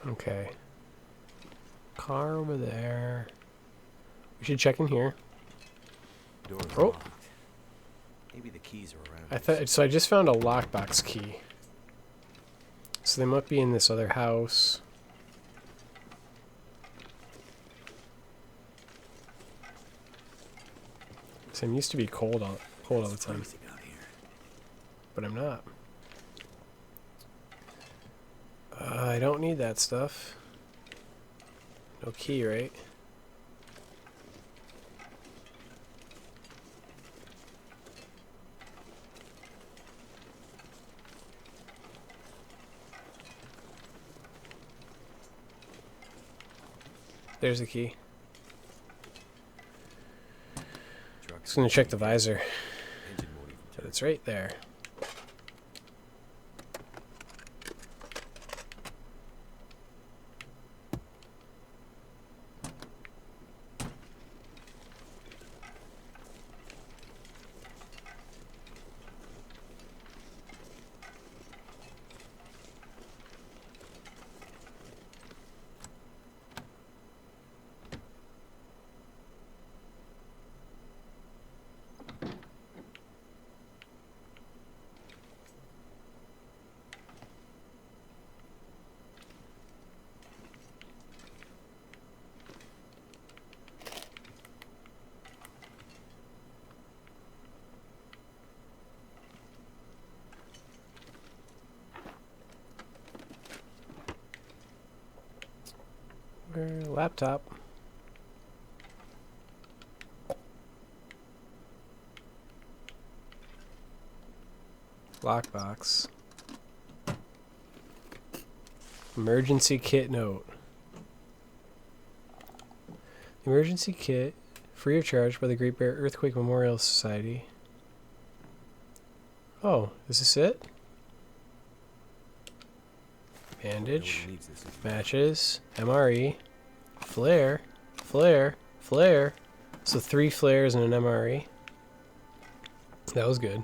Speaker 1: Okay. Car over there. We should check in here.
Speaker 2: Door's
Speaker 1: Oh.
Speaker 2: locked. Maybe the keys are around.
Speaker 1: I thought so. I just found a lockbox key. So they might be in this other house. So I'm used to be cold all the time,
Speaker 2: Freezing out here.
Speaker 1: but I'm not. I don't need that stuff. No key, right? There's the key.
Speaker 2: Truck's
Speaker 1: Just gonna check the visor.
Speaker 2: engine won't even
Speaker 1: But
Speaker 2: turn.
Speaker 1: it's right there. Laptop. Lockbox. Emergency kit note. Emergency kit, free of charge by the Great Bear Earthquake Memorial Society. Oh, is this it? Bandage,
Speaker 2: Nobody needs this anymore.
Speaker 1: matches, MRE, flare, flare, flare. So 3 flares and an MRE. That was good.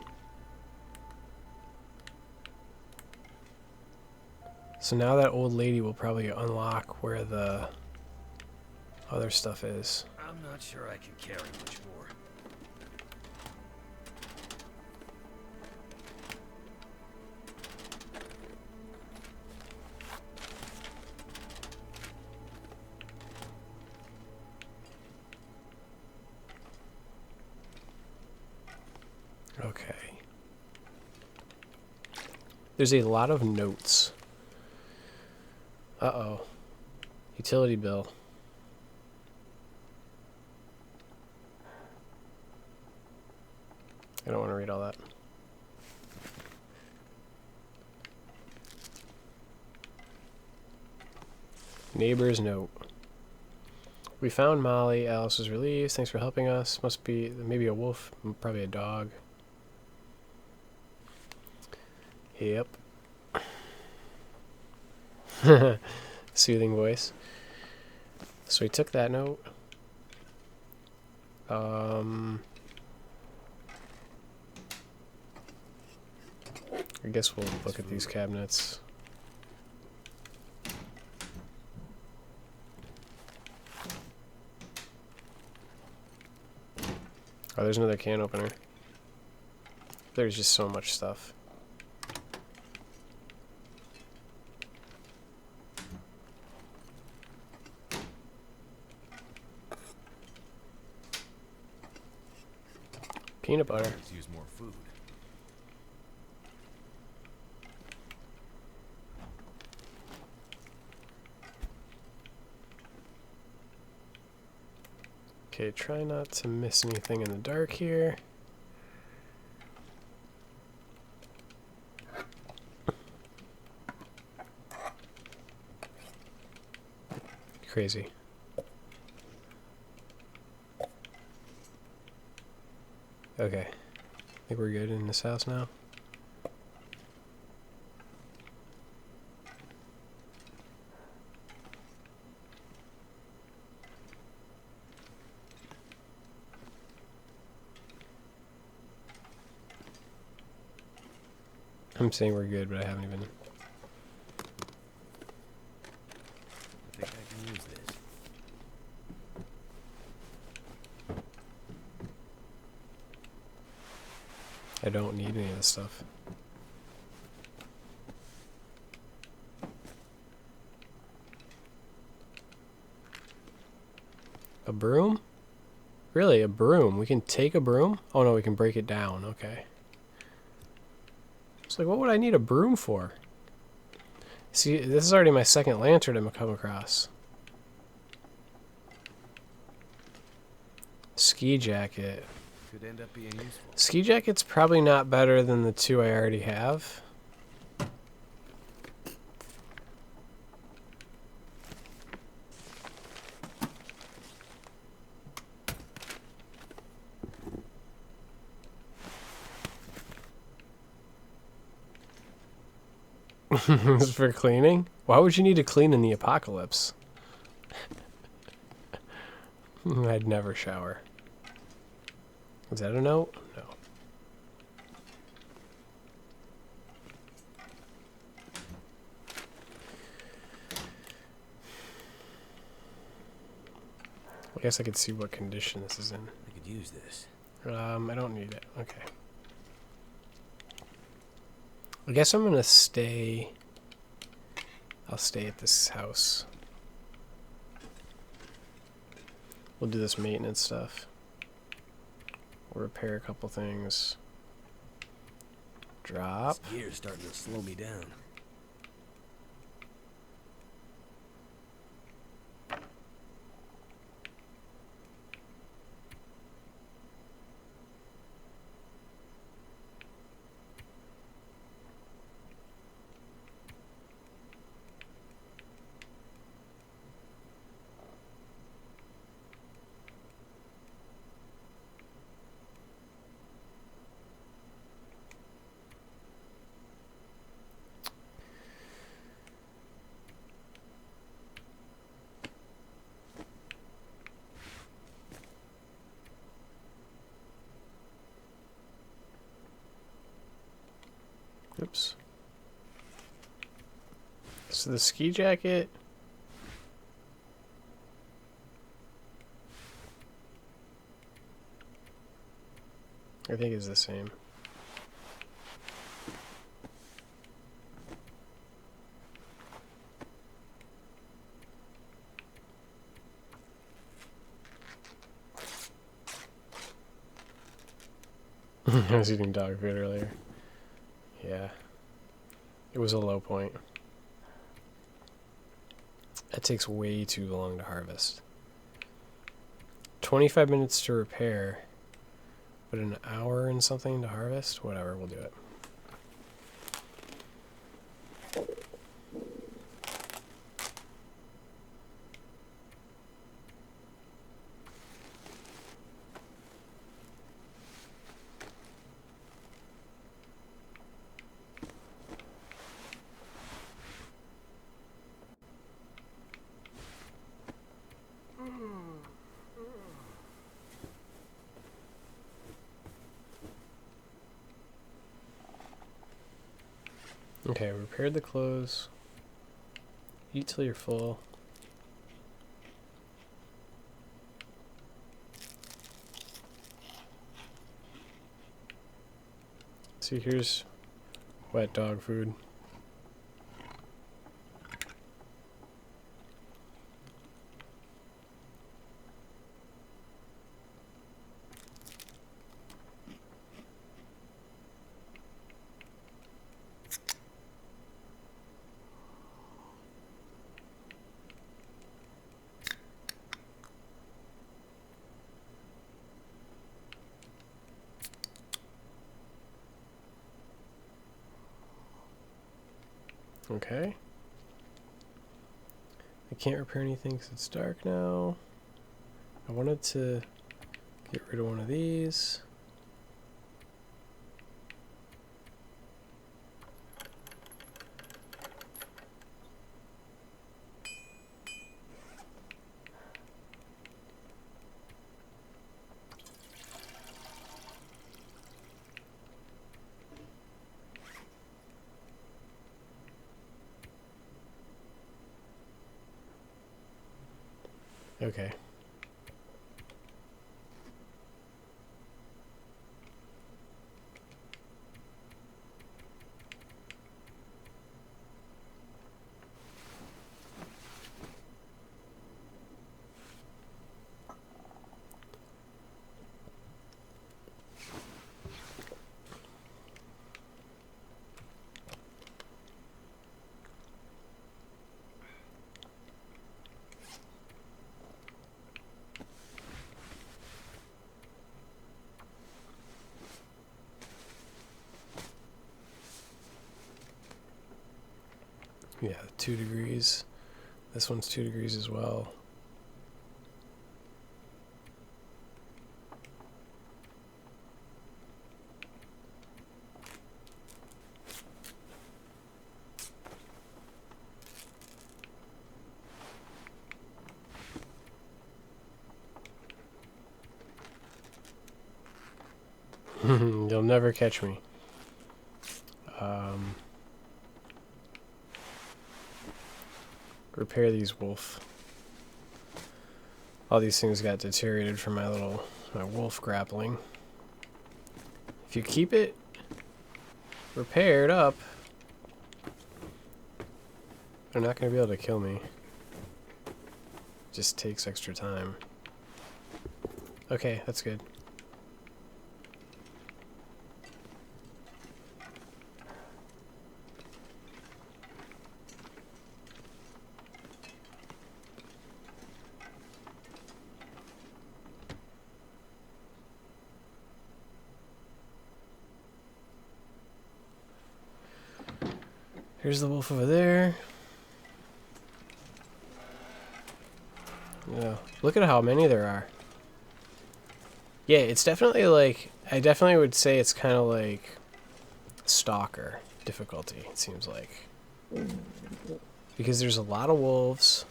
Speaker 1: So now that old lady will probably unlock where the other stuff is.
Speaker 2: I'm not sure I can carry much more.
Speaker 1: Okay. There's a lot of notes. Uh-oh. Utility bill. I don't want to read all that. Neighbor's note. We found Molly. Alice was released. Thanks for helping us. Must be maybe a wolf, probably a dog. Yep. Soothing voice. So we took that note. I guess we'll look at these cabinets. Oh, there's another can opener. There's just so much stuff. Peanut butter.
Speaker 2: Let's use more food.
Speaker 1: Okay, try not to miss anything in the dark here. Crazy. Okay. I think we're good in this house now. I'm saying we're good, but I haven't even...
Speaker 2: I think I can use this.
Speaker 1: I don't need any of this stuff. A broom? Really, a broom? We can take a broom? Oh no, we can break it down. Okay. It's like, what would I need a broom for? See, this is already my second lantern I'm come across. Ski jacket.
Speaker 2: Could end up being useful.
Speaker 1: Ski jacket's probably not better than the two I already have. It's for cleaning? Why would you need to clean in the apocalypse? I'd never shower. Is that a note? No. I guess I could see what condition this is in.
Speaker 2: I could use this.
Speaker 1: I don't need it. Okay. I guess I'm gonna stay... I'll stay at this house. We'll do this maintenance stuff. We'll repair a couple things. Drop.
Speaker 2: This gear's starting to slow me down.
Speaker 1: Oops. So the ski jacket... I think is the same. I was eating dog food earlier. Yeah. It was a low point. That takes way too long to harvest. 25 minutes to repair, but an hour and something to harvest? Whatever, we'll do it. Okay, repaired the clothes. Eat till you're full. See, here's wet dog food. Okay. I can't repair anything because it's dark now. I wanted to get rid of one of these. Okay. Yeah, 2 degrees. This one's 2 degrees as well. You'll never catch me. Repair these wolf. All these things got deteriorated from my wolf grappling. If you keep it repaired up, they're not going to be able to kill me. Just takes extra time. Okay, that's good. Here's the wolf over there. Yeah, look at how many there are. Yeah, it's definitely like, I definitely would say it's kind of like Stalker difficulty, it seems like. Because there's a lot of wolves.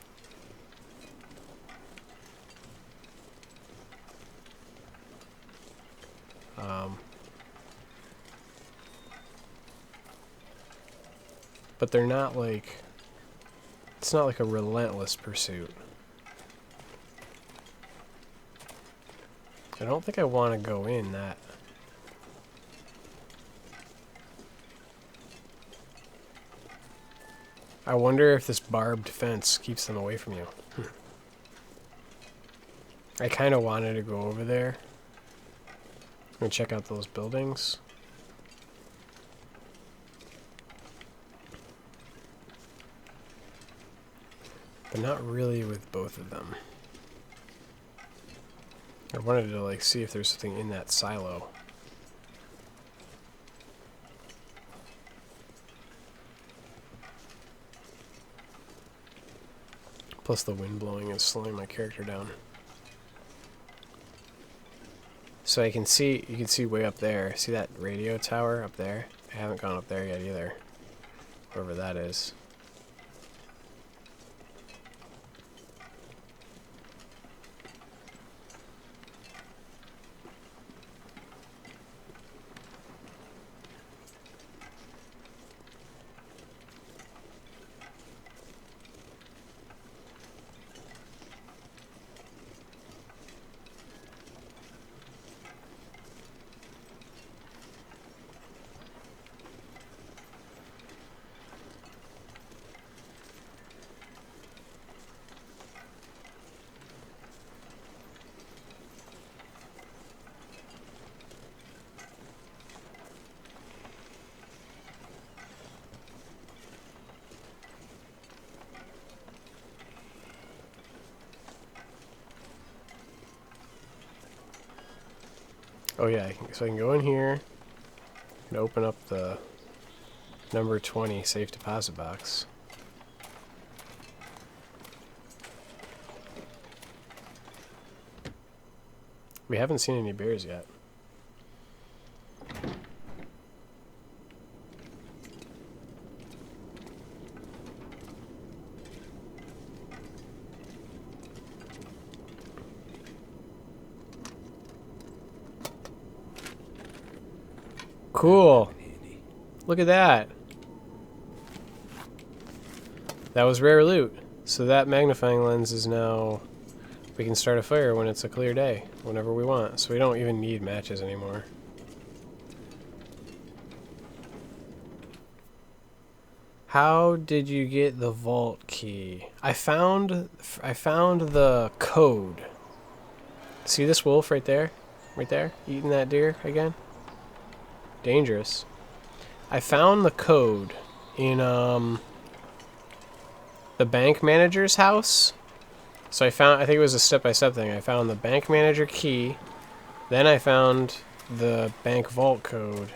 Speaker 1: But they're not like, it's not like a relentless pursuit. I don't think I want to go in that. I wonder if this barbed fence keeps them away from you. I kind of wanted to go over there and check out those buildings. But not really with both of them. I wanted to like see if there's something in that silo. Plus the wind blowing is slowing my character down. So I can see, you can see way up there. See that radio tower up there? I haven't gone up there yet either. Wherever that is. Oh yeah, so I can go in here and open up the number 20 safe deposit box. We haven't seen any bears yet. Cool.
Speaker 2: Handy.
Speaker 1: Look at that. That was rare loot. So that magnifying lens is now... We can start a fire when it's a clear day, whenever we want. So we don't even need matches anymore. How did you get the vault key? I found the code. See this wolf right there? Right there? Eating that deer again? Dangerous. I found the code in the bank manager's house. So I think it was a step-by-step thing. I found the bank manager key, then I found the bank vault code.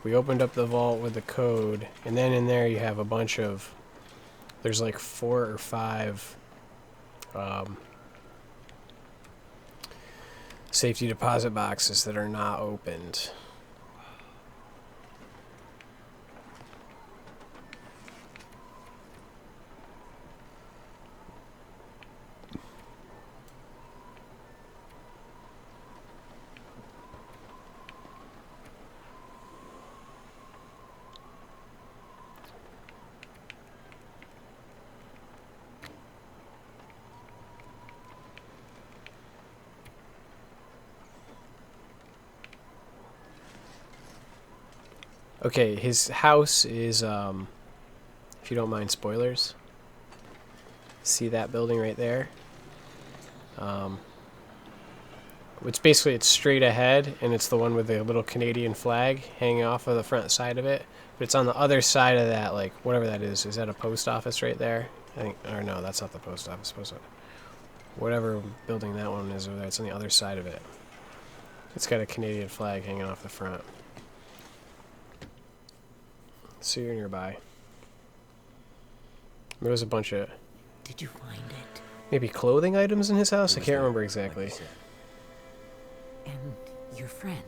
Speaker 1: We opened up the vault with the code, and then in there you have a bunch of, there's like 4 or 5 safety deposit boxes that are not opened. Okay, his house is, if you don't mind spoilers, see that building right there? It's basically, it's straight ahead, and it's the one with the little Canadian flag hanging off of the front side of it. But it's on the other side of that, like, whatever that is. Is that a post office right there? I think, or no, that's not the post office. Whatever building that one is over there, it's on the other side of it. It's got a Canadian flag hanging off the front. So you're nearby. There was a bunch of
Speaker 3: Did you find it?
Speaker 1: maybe clothing items in his house? I
Speaker 4: It was
Speaker 1: can't
Speaker 4: there,
Speaker 1: remember
Speaker 4: like
Speaker 1: exactly.
Speaker 4: you said.
Speaker 3: And your friend?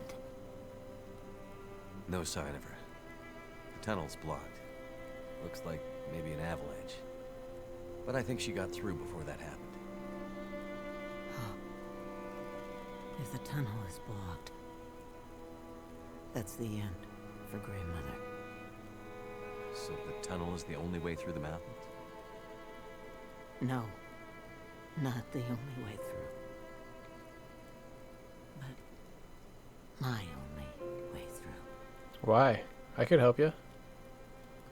Speaker 4: No sign of her. The tunnel's blocked. Looks like maybe an avalanche. But I think she got through before that happened.
Speaker 3: If the tunnel is blocked, that's the end for Grandmother.
Speaker 4: So the tunnel is the only way through the mountains?
Speaker 3: No, not the only way through. But my only way through.
Speaker 1: Why? I could help you.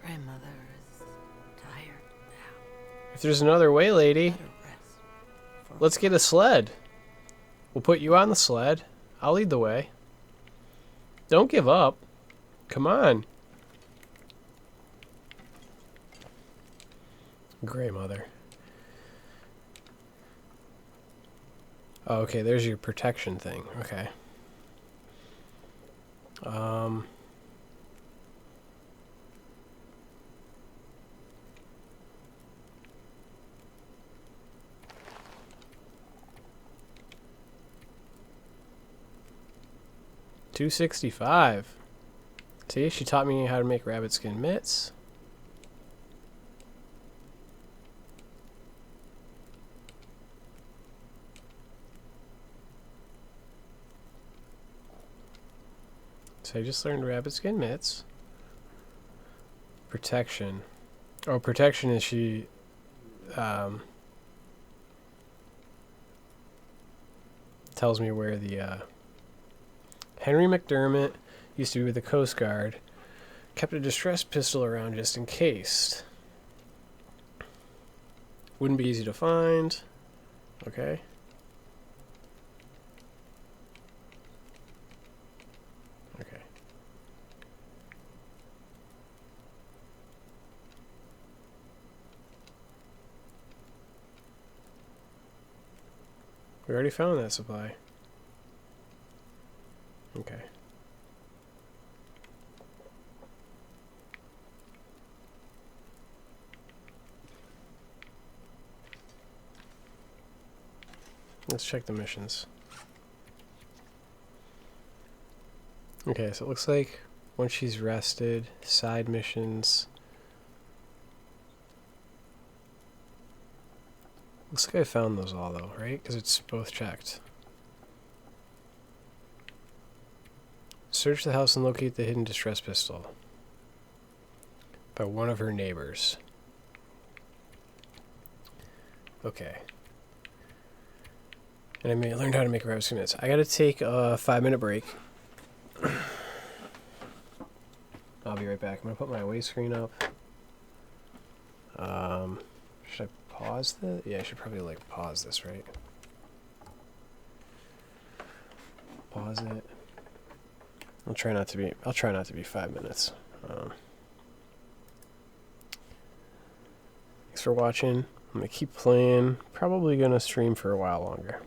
Speaker 3: Grandmother is tired now.
Speaker 1: If there's another way, lady,
Speaker 3: Let her rest for
Speaker 1: let's get a sled. We'll put you on the sled. I'll lead the way. Don't give up. Come on. Gray mother. Oh, okay, there's your protection thing. Okay. $265. See, she taught me how to make rabbit skin mitts. So I just learned rabbit skin mitts. Protection. Oh, protection is she tells me where the Henry McDermott used to be with the Coast Guard. Kept a distress pistol around just in case. Wouldn't be easy to find. Okay. Okay. We already found that supply. Okay. Let's check the missions. Okay, so it looks like once she's rested, side missions. Looks like I found those all though, right? Because it's both checked. Search the house and locate the hidden distress pistol by one of her neighbors. Okay. And I learned how to make rabbit units. I gotta take a 5-minute break. I'll be right back. I'm gonna put my away screen up. Should I pause this? Yeah, I should probably like pause this, right? Pause it. I'll try not to be 5 minutes. Thanks for watching. I'm gonna keep playing. Probably gonna stream for a while longer.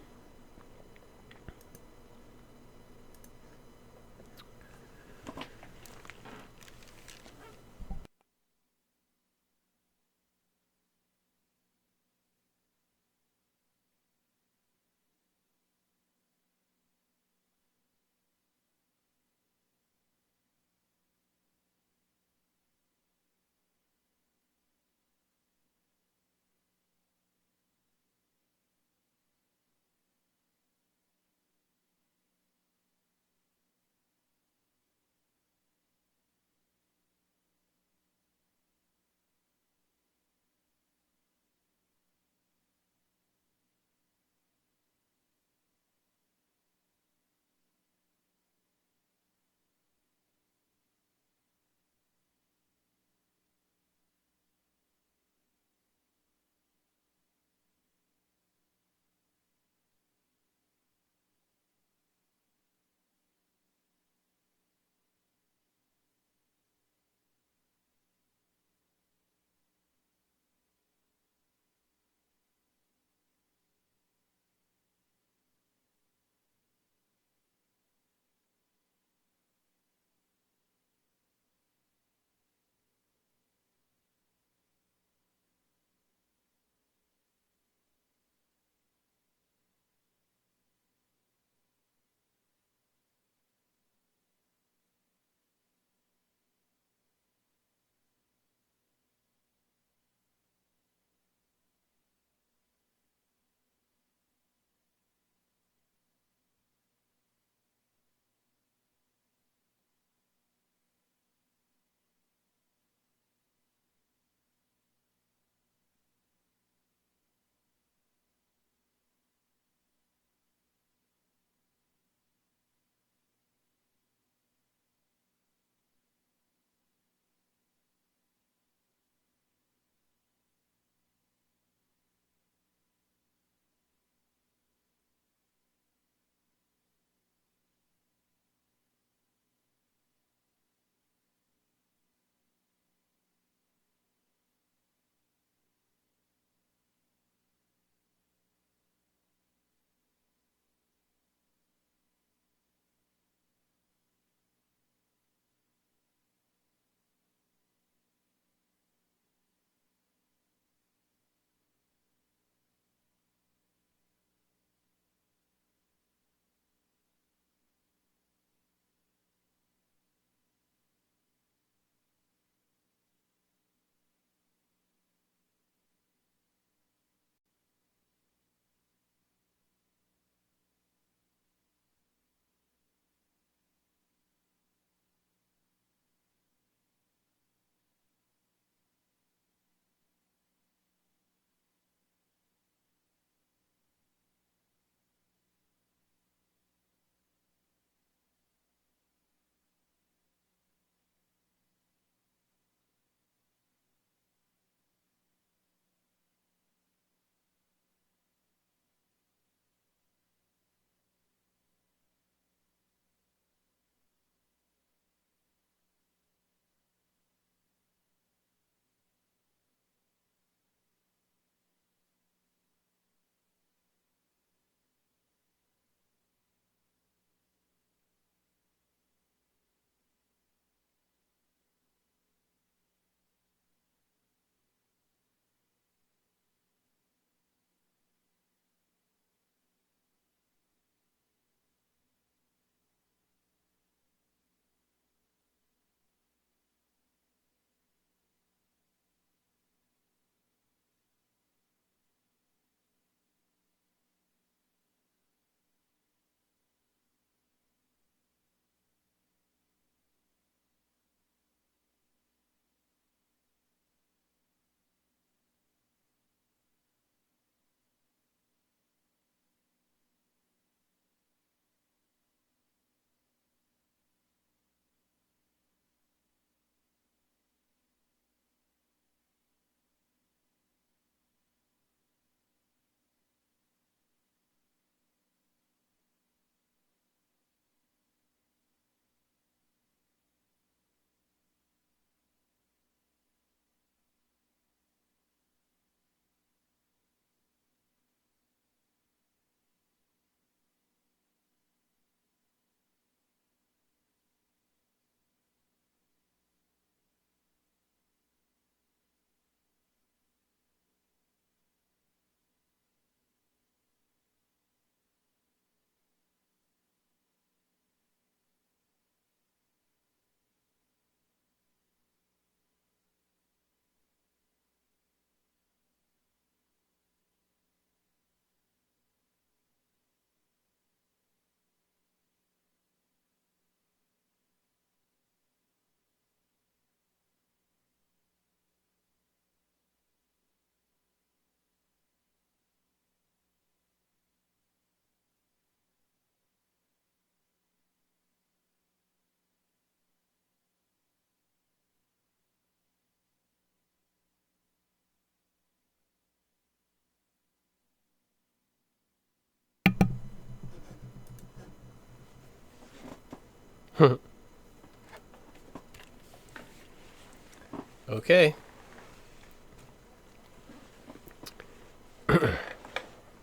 Speaker 1: Okay.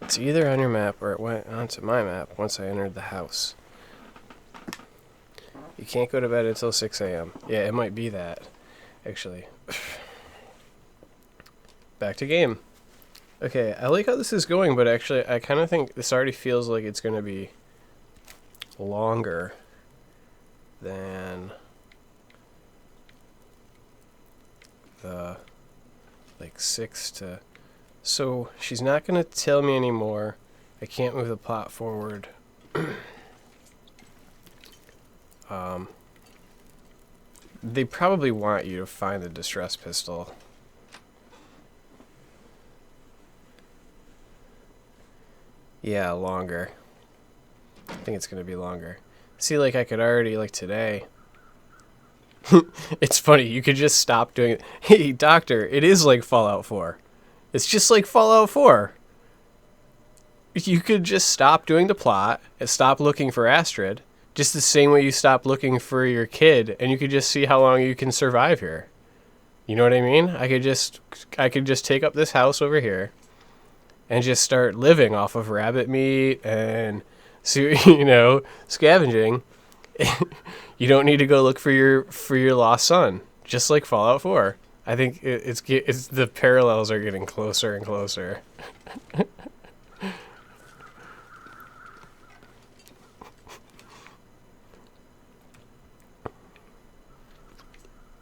Speaker 1: It's either on your map or it went onto my map once I entered the house. You can't go to bed until 6 a.m. Yeah, it might be that, actually. Back to game. Okay, I like how this is going, but actually I kind of think this already feels like it's going to be longer than the, like, 6 to... So, she's not going to tell me anymore. I can't move the plot forward. They probably want you to find the distress pistol. Yeah, longer. I think it's going to be longer. See, like, I could already, like, today... It's funny, you could just stop doing it. Hey, Doctor, it is like Fallout 4. It's just like Fallout 4. You could just stop doing the plot and stop looking for Astrid, just the same way you stop looking for your kid, and you could just see how long you can survive here. You know what I mean? I could just take up this house over here and just start living off of rabbit meat and, scavenging. You don't need to go look for your lost son, just like Fallout 4. I think it's the parallels are getting closer and closer.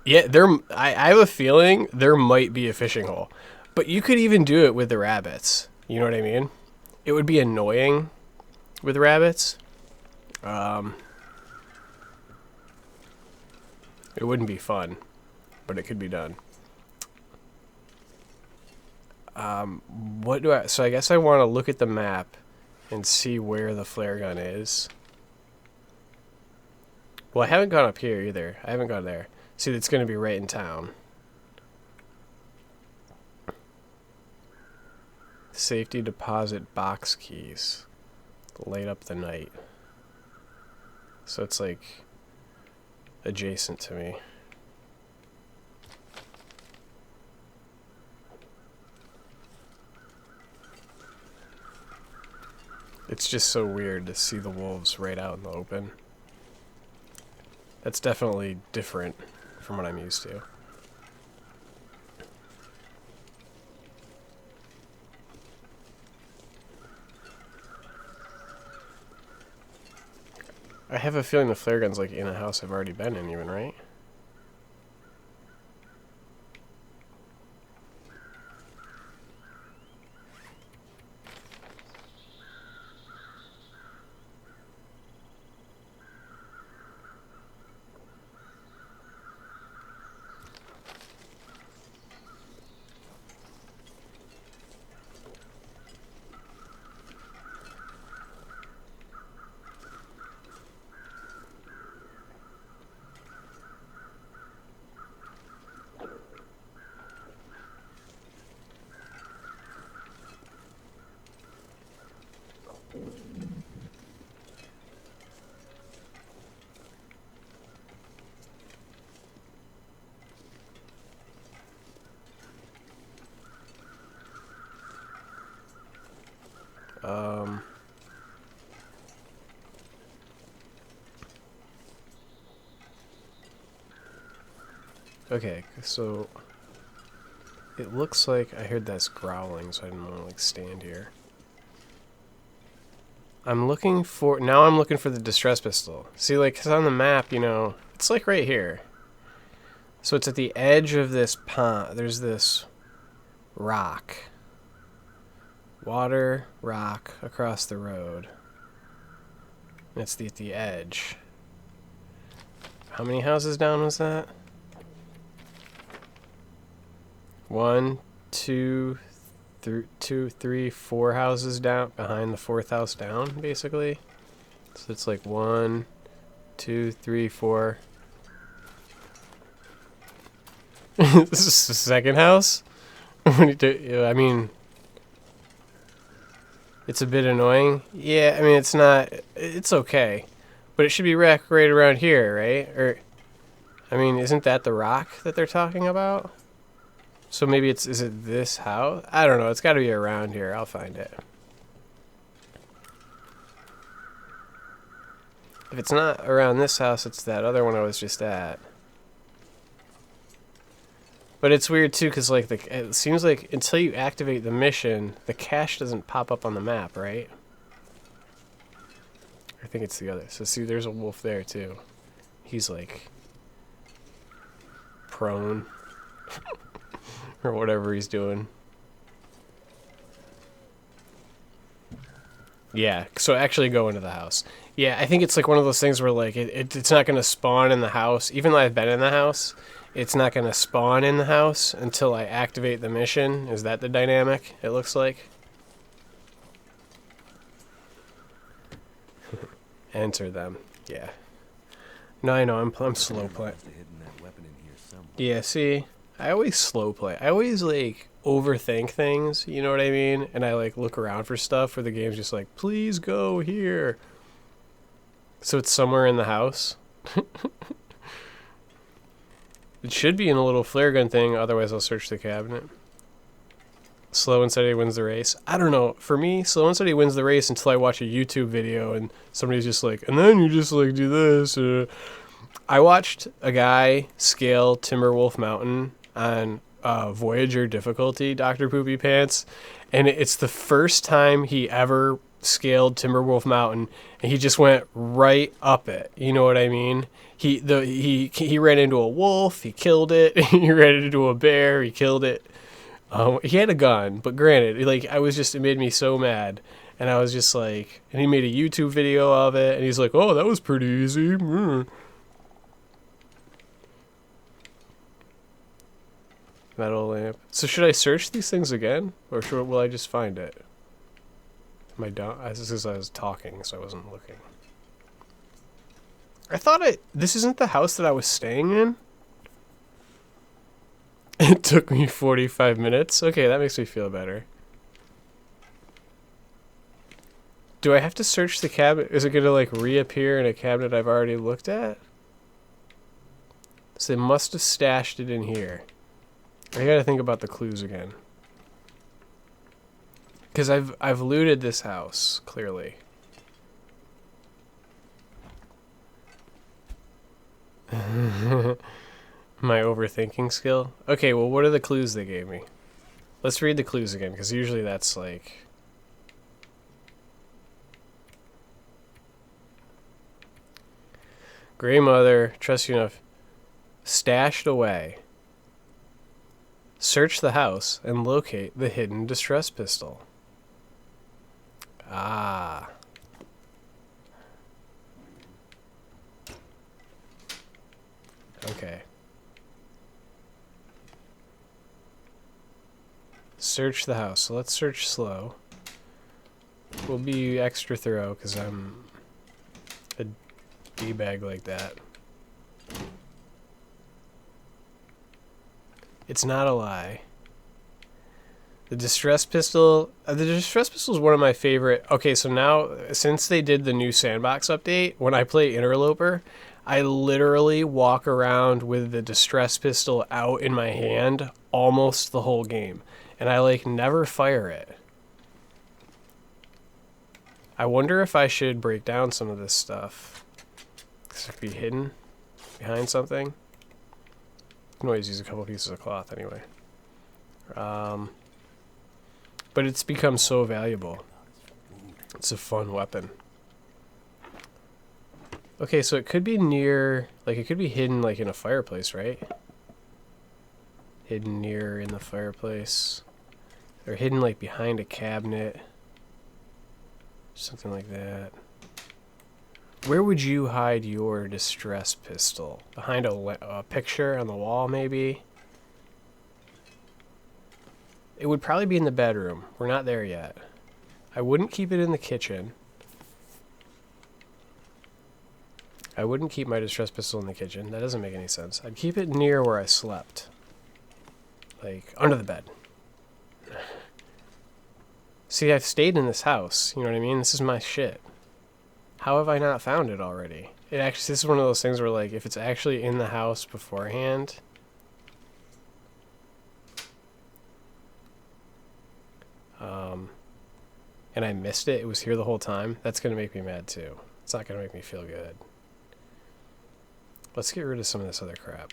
Speaker 1: Yeah, I have a feeling there might be a fishing hole, but you could even do it with the rabbits. You know what I mean? It would be annoying with rabbits. It wouldn't be fun, but it could be done. So I guess I want to look at the map and see where the flare gun is. Well, I haven't gone up here either. I haven't gone there. See, it's going to be right in town. Safety deposit box keys. Light up the night. So it's like adjacent to me. It's just so weird to see the wolves right out in the open. That's definitely different from what I'm used to. I have a feeling the flare gun's like in a house I've already been in even, right? Okay, so it looks like I heard that's growling, so I didn't want to like stand here. Now I'm looking for the distress pistol. See, like, 'cause on the map, it's like right here. So it's at the edge of this pond. There's this rock. Water, rock, across the road. And it's at the edge. How many houses down was that? 1, 2, 3, 4 houses down, behind the 4th house down, basically. So it's like 1, 2, 3, 4. This is the second house? I mean, it's a bit annoying. Yeah, I mean, it's okay. But it should be right around here, right? Or, I mean, isn't that the rock that they're talking about? So maybe is it this house? I don't know. It's got to be around here. I'll find it. If it's not around this house, it's that other one I was just at. But it's weird too, because like it seems like until you activate the mission, the cache doesn't pop up on the map, right? I think it's the other. So see, there's a wolf there too. He's like prone or whatever he's doing. Yeah, so actually go into the house. Yeah, I think it's like one of those things where like it's not going to spawn in the house. Even though I've been in the house, it's not going to spawn in the house until I activate the mission. Is that the dynamic, it looks like? Enter them. Yeah. No, I know. I'm slow playing. Yeah, see? I always slow play. I always like overthink things, you know what I mean? And I like look around for stuff where the game's just like, please go here. So it's somewhere in the house. It should be in a little flare gun thing, otherwise I'll search the cabinet. Slow and steady wins the race. I don't know. For me, slow and steady wins the race until I watch a YouTube video and somebody's just like, and then you just like do this. I watched a guy scale Timberwolf Mountain on Voyager difficulty, Dr. Poopy Pants, and it's the first time he ever scaled Timberwolf Mountain, and he just went right up it. You know what I mean? He ran into a wolf, he killed it. He ran into a bear, he killed it. He had a gun, but granted, like it made me so mad, and I was just like, and he made a YouTube video of it, and he's like, oh, that was pretty easy. Metal lamp. So should I search these things again, or will I just find it? Am I down? This is because I was talking, so I wasn't looking. I thought this isn't the house that I was staying in? It took me 45 minutes. Okay, that makes me feel better. Do I have to search the cabinet? Is it going to like reappear in a cabinet I've already looked at? So they must have stashed it in here. I gotta think about the clues again. Because I've looted this house, clearly. My overthinking skill? Okay, well, what are the clues they gave me? Let's read the clues again, because usually that's like... Grey Mother, trust you enough, stashed away. Search the house and locate the hidden distress pistol. Ah. Okay. Search the house. So let's search slow. We'll be extra thorough because I'm a D-bag like that. It's not a lie. The distress pistol is one of my favorite. Okay, so now, since they did the new sandbox update, when I play Interloper, I literally walk around with the distress pistol out in my hand almost the whole game. And I, like, never fire it. I wonder if I should break down some of this stuff. This could be hidden behind something. You can always use a couple pieces of cloth anyway. But it's become so valuable. It's a fun weapon. Okay, so it could be near, like it could be hidden like in a fireplace, right? Hidden near in the fireplace. Or hidden like behind a cabinet. Something like that. Where would you hide your distress pistol? Behind a picture on the wall, maybe? It would probably be in the bedroom. We're not there yet. I wouldn't keep it in the kitchen. I wouldn't keep my distress pistol in the kitchen. That doesn't make any sense. I'd keep it near where I slept. Like, under the bed. See, I've stayed in this house. You know what I mean? This is my shit. How have I not found it already? It actually, this is one of those things where, like, if it's actually in the house beforehand, and I missed it, it was here the whole time, that's going to make me mad too. It's not going to make me feel good. Let's get rid of some of this other crap.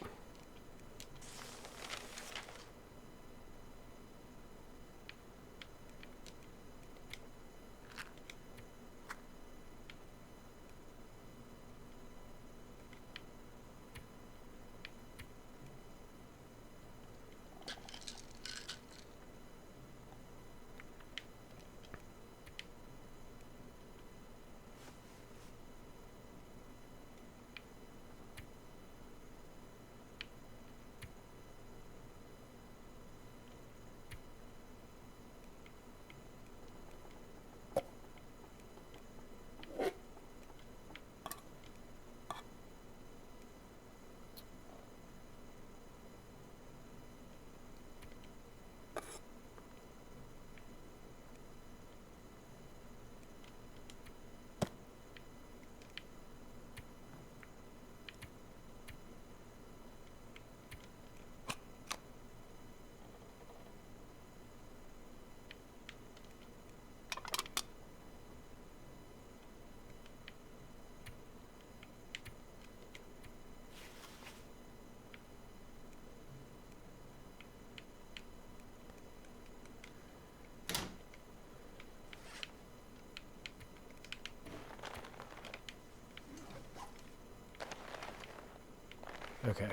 Speaker 1: Okay.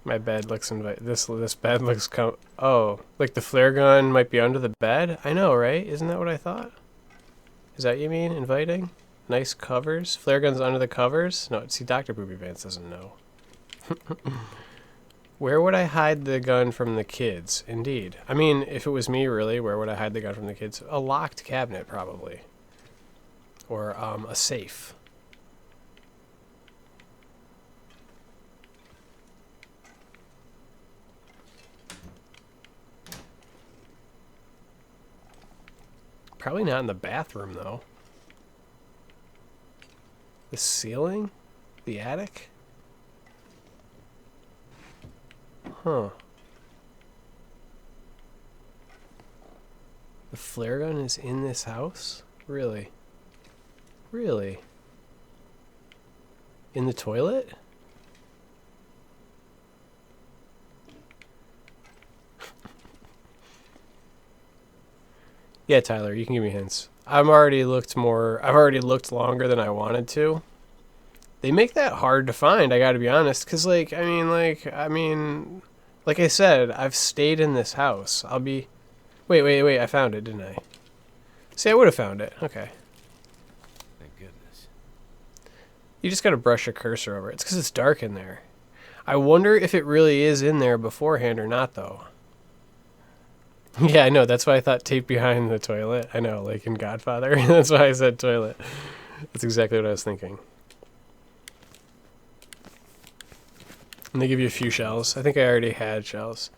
Speaker 1: My bed looks this bed looks oh, like the flare gun might be under the bed? I know, right? Isn't that what I thought? Is that what you mean, inviting? Nice covers? Flare guns under the covers? No, see, Dr. Booby Pants doesn't know. Where would I hide the gun from the kids? Indeed. I mean, if it was me, really, where would I hide the gun from the kids? A locked cabinet, probably. Or, a safe. Probably not in the bathroom, though. The ceiling? The attic? Huh. The flare gun is in this house? Really? Really? In the toilet? Yeah, Tyler, you can give me hints. I've already looked longer than I wanted to. They make that hard to find, I gotta be honest, because, like I said, I've stayed in this house. Wait, I found it, didn't I? See, I would have found it. Okay.
Speaker 2: Thank goodness.
Speaker 1: You just gotta brush your cursor over it. It's because it's dark in there. I wonder if it really is in there beforehand or not, though. Yeah, I know. That's why I thought tape behind the toilet. I know, like in Godfather. That's why I said toilet. That's exactly what I was thinking. And they give you a few shells. I think I already had shells.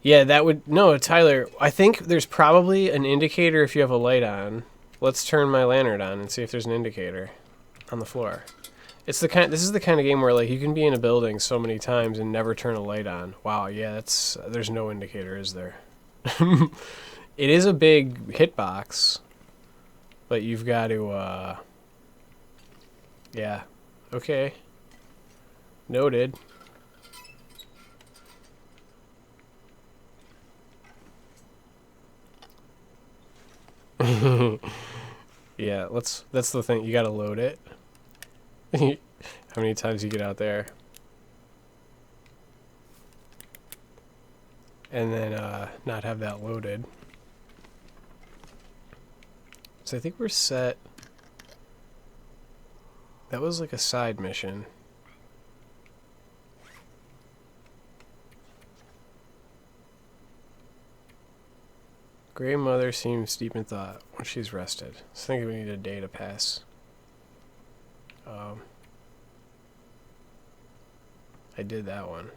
Speaker 1: Yeah, that would... No, Tyler, I think there's probably an indicator if you have a light on. Let's turn my lantern on and see if there's an indicator on the floor. This is the kind of game where, like, you can be in a building so many times and never turn a light on. Wow, yeah, there's no indicator, is there? It is a big hitbox, but you've got to, yeah, okay. Noted. Yeah, that's the thing, you gotta load it. How many times you get out there. And then not have that loaded. So I think we're set. That was like a side mission. Grey Mother seems deep in thought when she's rested. So I think we need a data pass. I did that one.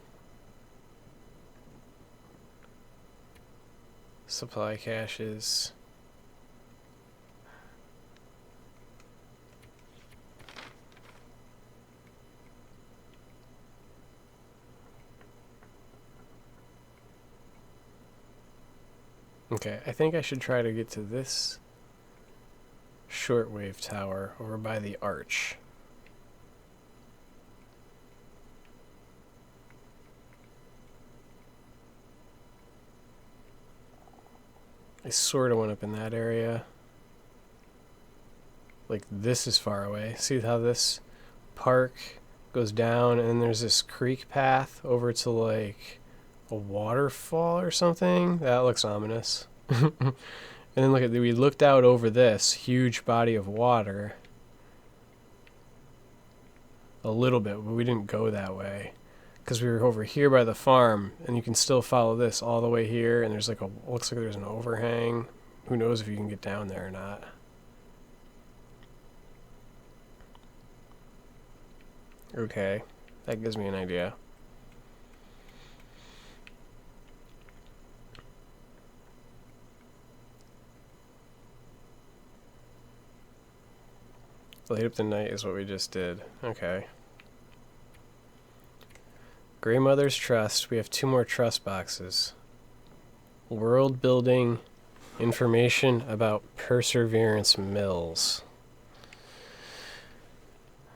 Speaker 1: Supply caches. Okay, I think I should try to get to this shortwave tower over by the arch. I sort of went up in that area. Like, this is far away. See how this park goes down, and then there's this creek path over to, like, a waterfall or something? That looks ominous. And then look at, we looked out over this huge body of water. A little bit, but we didn't go that way. Because we were over here by the farm, and you can still follow this all the way here, and there's like a, looks like there's an overhang. Who knows if you can get down there or not. Okay, that gives me an idea. Light up the night is what we just did. Okay. Grey Mother's Trust. We have 2 more trust boxes. World building information about Perseverance Mills.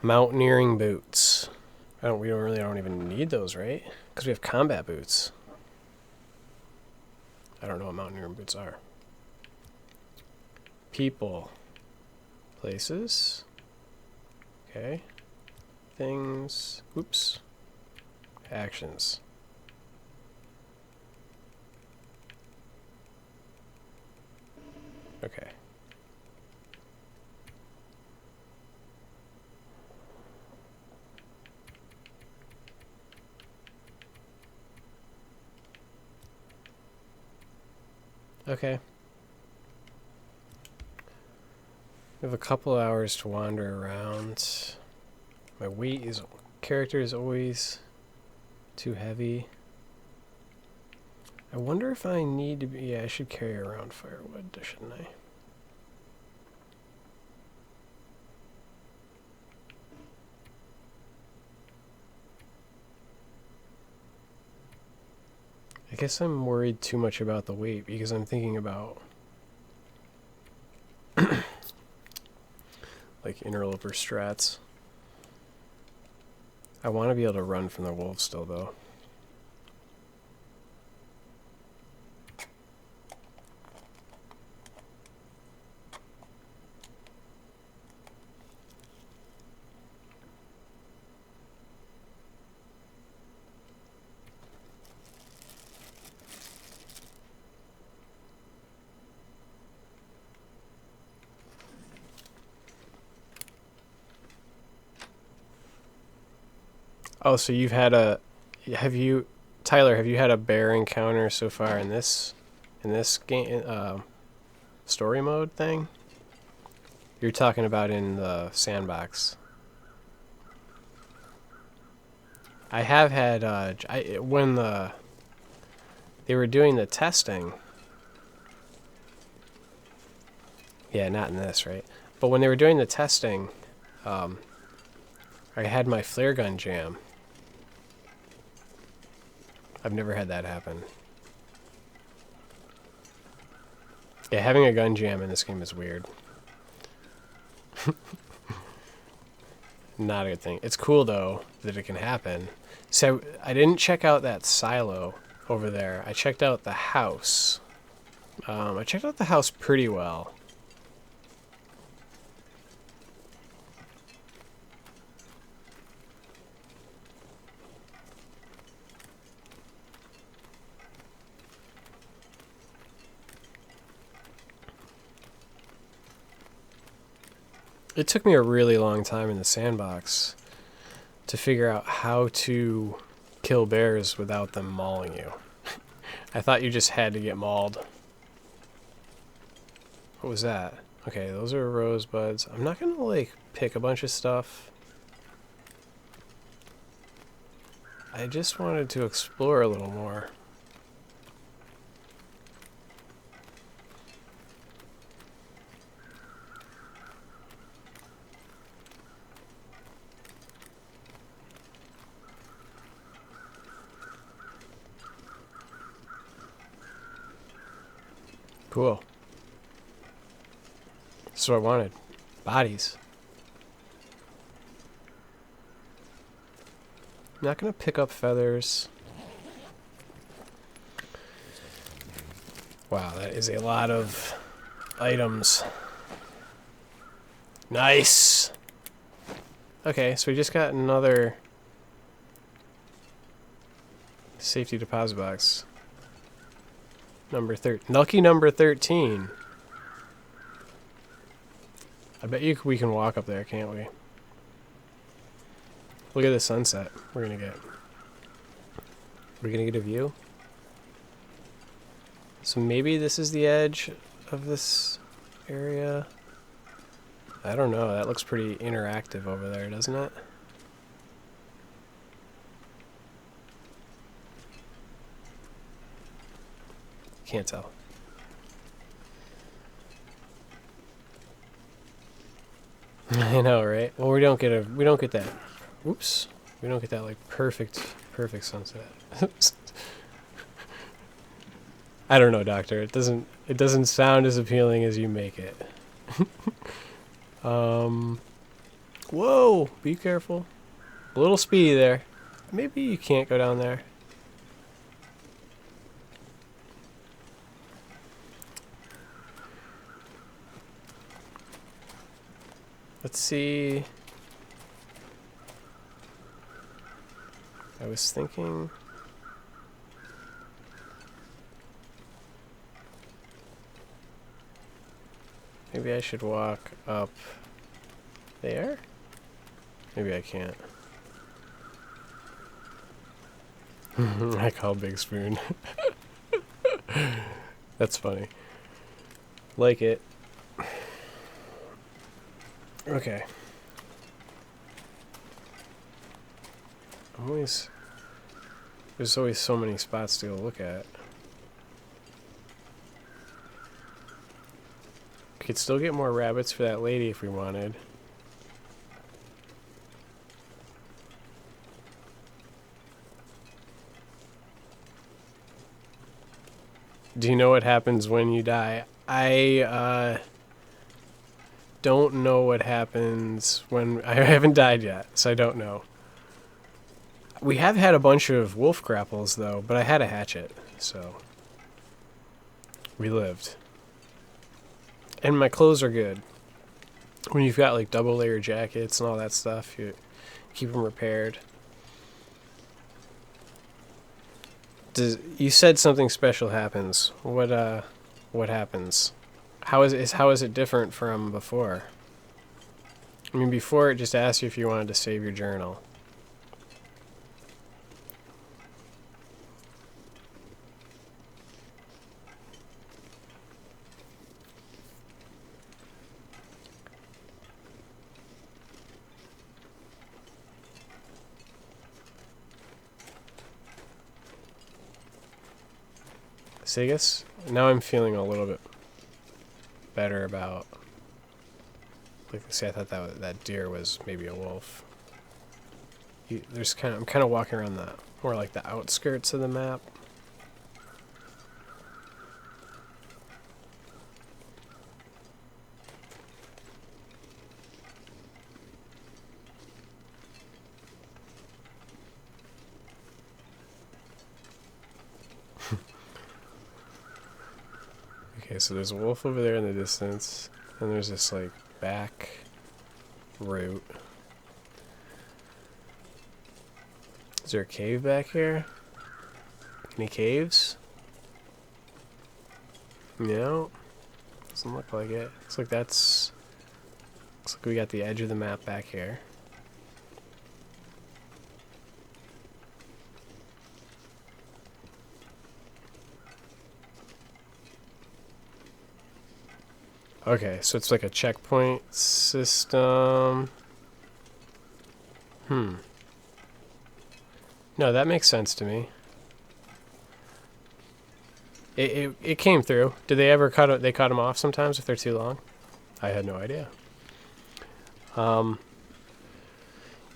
Speaker 1: Mountaineering boots. We don't even need those, right? Because we have combat boots. I don't know what mountaineering boots are. People. Places. Okay. Things. Oops. Actions. Okay. Okay. We have a couple hours to wander around. My character is always too heavy. I wonder if I need to be, yeah, I should carry around firewood, shouldn't I? I guess I'm worried too much about the weight because I'm thinking about like interloper strats. I want to be able to run from the wolves still, though. Oh, so you've had Tyler, have you had a bear encounter so far in this game, story mode thing? You're talking about in the sandbox. I have had, when they were doing the testing. Yeah, not in this, right? But when they were doing the testing, I had my flare gun jam. I've never had that happen. Yeah, having a gun jam in this game is weird. Not a good thing. It's cool, though, that it can happen. So, I didn't check out that silo over there. I checked out the house. I checked out the house pretty well. It took me a really long time in the sandbox to figure out how to kill bears without them mauling you. I thought you just had to get mauled. What was that? Okay, those are rosebuds. I'm not gonna, like, pick a bunch of stuff. I just wanted to explore a little more. Cool. That's what I wanted. Bodies. I'm not gonna pick up feathers. Wow, that is a lot of items. Nice! Okay, so we just got another safety deposit box. Lucky number 13. I bet you we can walk up there, can't we? Look at the sunset we're gonna get. We're gonna get a view. So maybe this is the edge of this area. I don't know. That looks pretty interactive over there, doesn't it? Can't tell. I know, right? Well, we don't get that. Oops. We don't get that like perfect sunset. I don't know, Doctor. It doesn't sound as appealing as you make it. Whoa! Be careful. A little speedy there. Maybe you can't go down there. Let's see. I was thinking. Maybe I should walk up there? Maybe I can't. I call Big Spoon. That's funny. Like it. Okay. There's always so many spots to go look at. We could still get more rabbits for that lady if we wanted. Do you know what happens when you die? I don't know what happens when... I haven't died yet, so I don't know. We have had a bunch of wolf grapples, though, but I had a hatchet, so... we lived. And my clothes are good. When you've got, like, double layer jackets and all that stuff, you keep them repaired. You said something special happens. What happens? How is it different from before? I mean, before it just asked you if you wanted to save your journal. So I guess now I'm feeling a little bit better about... Like I say, I thought that deer was maybe a wolf. I'm kind of walking around more like the outskirts of the map. Okay, so there's a wolf over there in the distance, and there's this like back route. Is there a cave back here? Any caves? No. Doesn't look like it. Looks like we got the edge of the map back here. Okay, so it's like a checkpoint system. No, that makes sense to me. It came through. Did they ever cut them off sometimes if they're too long? I had no idea.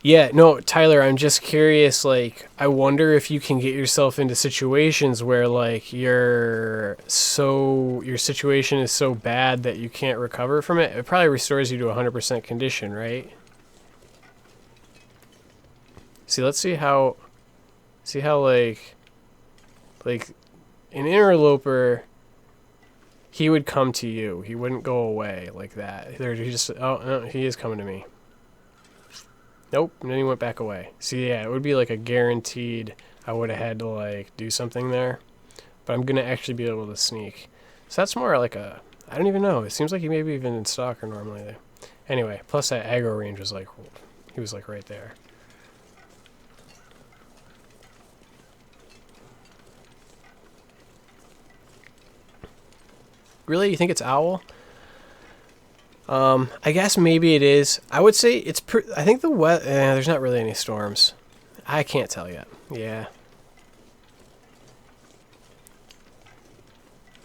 Speaker 1: Yeah, no, Tyler, I'm just curious, like, I wonder if you can get yourself into situations where, like, your situation is so bad that you can't recover from it. It probably restores you to 100% condition, right? See, let's see how, like, an interloper, he would come to you. He wouldn't go away like that. He just, oh, no, he is coming to me. Nope, and then he went back away. See, yeah, it would be like a guaranteed I would have had to, like, do something there. But I'm going to actually be able to sneak. So that's more like a, I don't even know. It seems like he maybe even in stalker normally there. Anyway, plus that aggro range was like, he was like right there. Really? You think it's owl? I guess maybe it is. I would say it's. I think the weather. There's not really any storms. I can't tell yet. Yeah.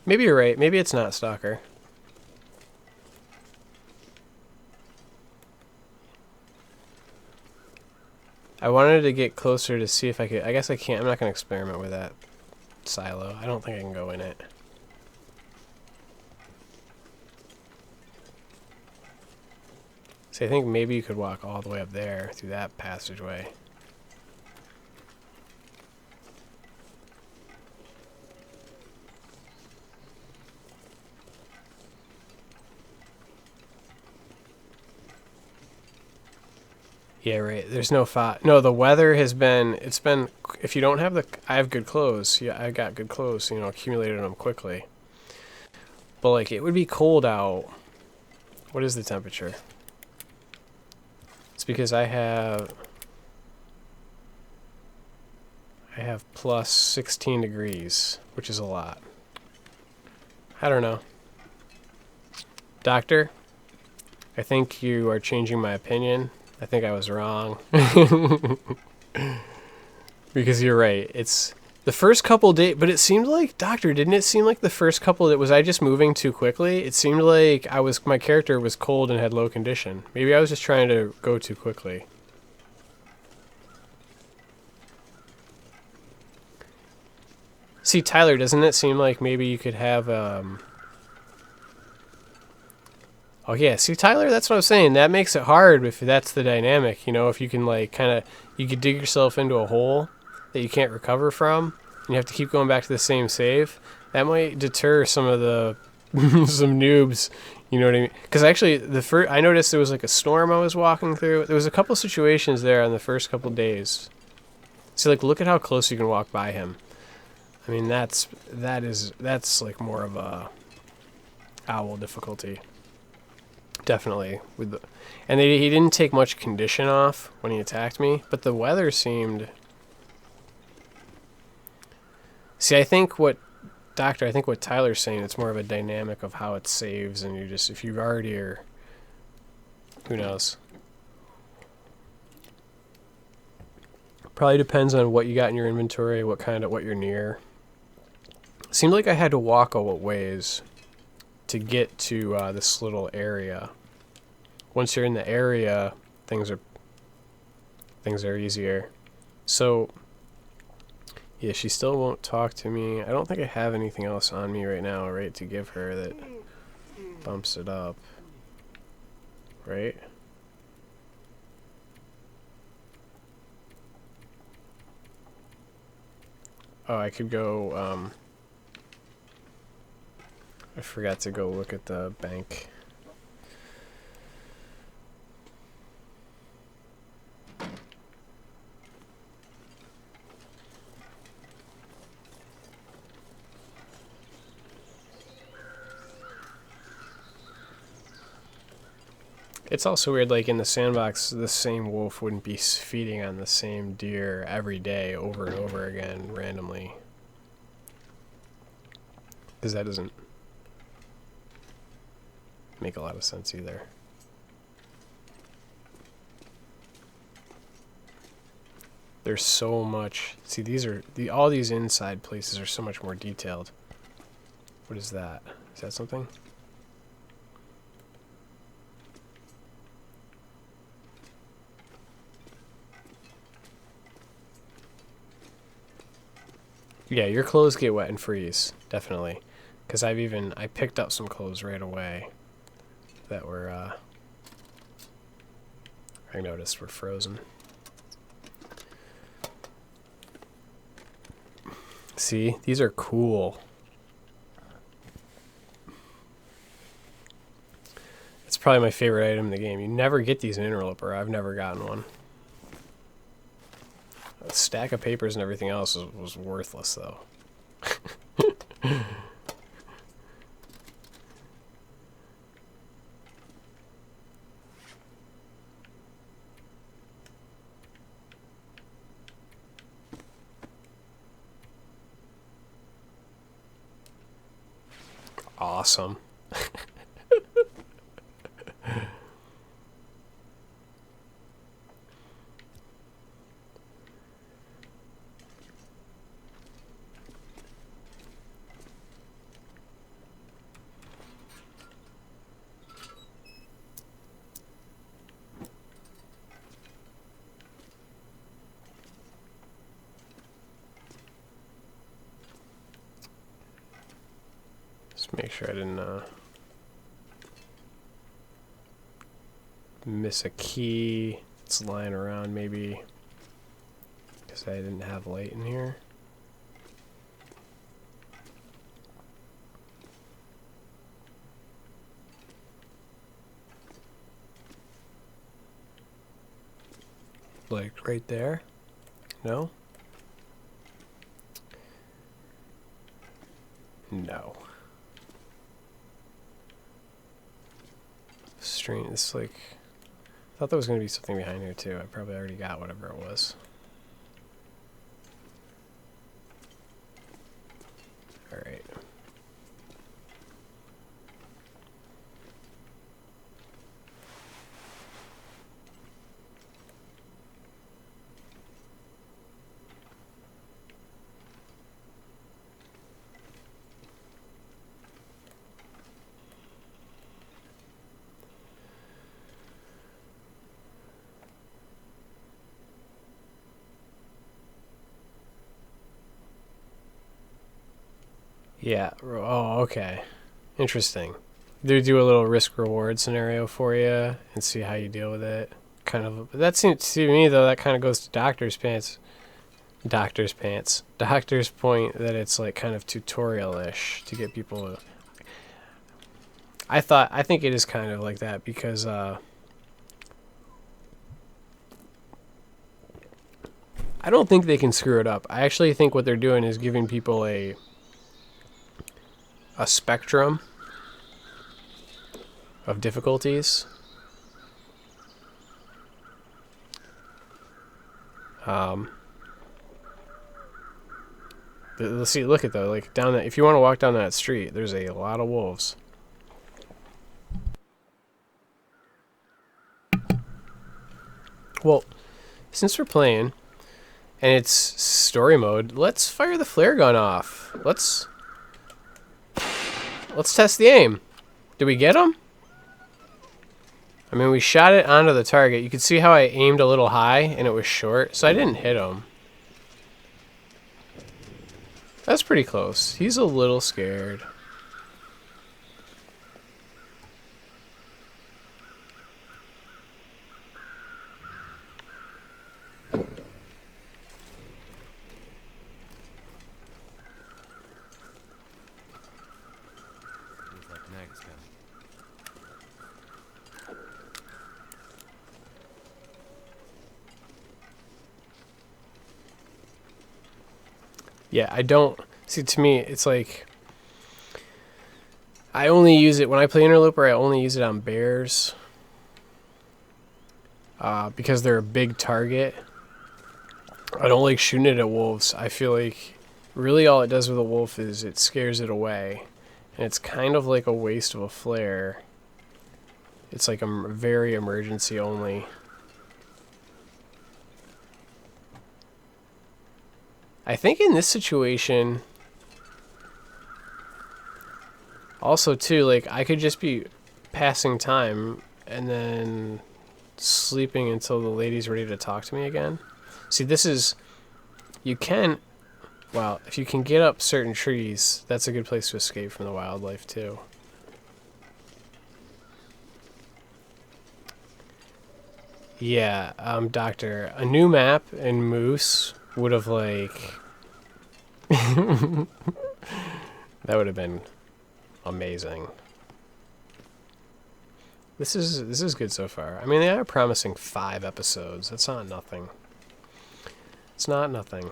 Speaker 1: Maybe you're right. Maybe it's not stalker. I wanted to get closer to see if I could. I guess I can't. I'm not going to experiment with that silo. I don't think I can go in it. So I think maybe you could walk all the way up there through that passageway. Yeah, right. There's no fog. No, the weather has been. It's been. If you don't have the, I have good clothes. Yeah, I got good clothes. You know, accumulated them quickly. But like, it would be cold out. What is the temperature? It's because I have plus 16 degrees, which is a lot. I don't know. Doctor, I think you are changing my opinion. I think I was wrong. Because you're right. It's the first couple days, but it seemed like, Doctor, didn't it seem like the first couple, was I just moving too quickly? It seemed like my character was cold and had low condition. Maybe I was just trying to go too quickly. See, Tyler, doesn't it seem like maybe you could have, Oh, yeah. See, Tyler, that's what I was saying. That makes it hard if that's the dynamic. You know, if you can, like, kind of, you could dig yourself into a hole that you can't recover from, and you have to keep going back to the same save. That might deter some of the, some noobs. You know what I mean? Because actually, I noticed there was, like, a storm I was walking through. There was a couple situations there on the first couple days. See, like, look at how close you can walk by him. I mean, that's like more of a owl difficulty. Definitely. And he didn't take much condition off when he attacked me, but the weather seemed... See, I think what Tyler's saying, it's more of a dynamic of how it saves, and if you already are... Who knows? Probably depends on what you got in your inventory, what you're near. Seemed like I had to walk a ways to get to this little area. Once you're in the area, things are easier. So, yeah, she still won't talk to me. I don't think I have anything else on me right now, right, to give her that bumps it up. Right? Oh, I could go, I forgot to go look at the bank. It's also weird, like in the sandbox, the same wolf wouldn't be feeding on the same deer every day over and over again randomly. Because that doesn't make a lot of sense either. There's so much. See, all these inside places are so much more detailed. What is that? Is that something? Yeah, your clothes get wet and freeze, definitely. Because I picked up some clothes right away that were, I noticed were frozen. See, these are cool. It's probably my favorite item in the game. You never get these in Interloper. I've never gotten one. A stack of papers and everything else was worthless, though. Awesome. Just make sure I didn't miss a key. It's lying around maybe because I didn't have light in here. Like right there? No? No. Strange. It's like, I thought there was going to be something behind here too. I probably already got whatever it was. Alright. Yeah. Oh, okay. Interesting. They do a little risk reward scenario for you and see how you deal with it. Kind of. That seems to me though. That kind of goes to Doctor's Pants. Doctor's point that it's like kind of tutorial-ish to get people. I think it is kind of like that because I don't think they can screw it up. I actually think what they're doing is giving people a spectrum of difficulties. Let's see. Look at though, like down that. If you want to walk down that street, there's a lot of wolves. Well, since we're playing and it's story mode, let's fire the flare gun off. Let's test the aim. Did we get him? I mean, we shot it onto the target. You can see how I aimed a little high and it was short, so I didn't hit him. That's pretty close. He's a little scared. Yeah, I don't... See, to me, it's like... I only use it... When I play Interloper, I only use it on bears. Because they're a big target. I don't like shooting it at wolves. I feel like really all it does with a wolf is it scares it away. And it's kind of like a waste of a flare. It's like a very emergency only. I think in this situation, also too, like I could just be passing time and then sleeping until the lady's ready to talk to me again. See, this is, you can, Well, if you can get up certain trees, that's a good place to escape from the wildlife, too. Yeah, Doctor, a new map in Moose would have, like... that would have been amazing. This is good so far. I mean, they are promising 5 episodes. That's not nothing. It's not nothing.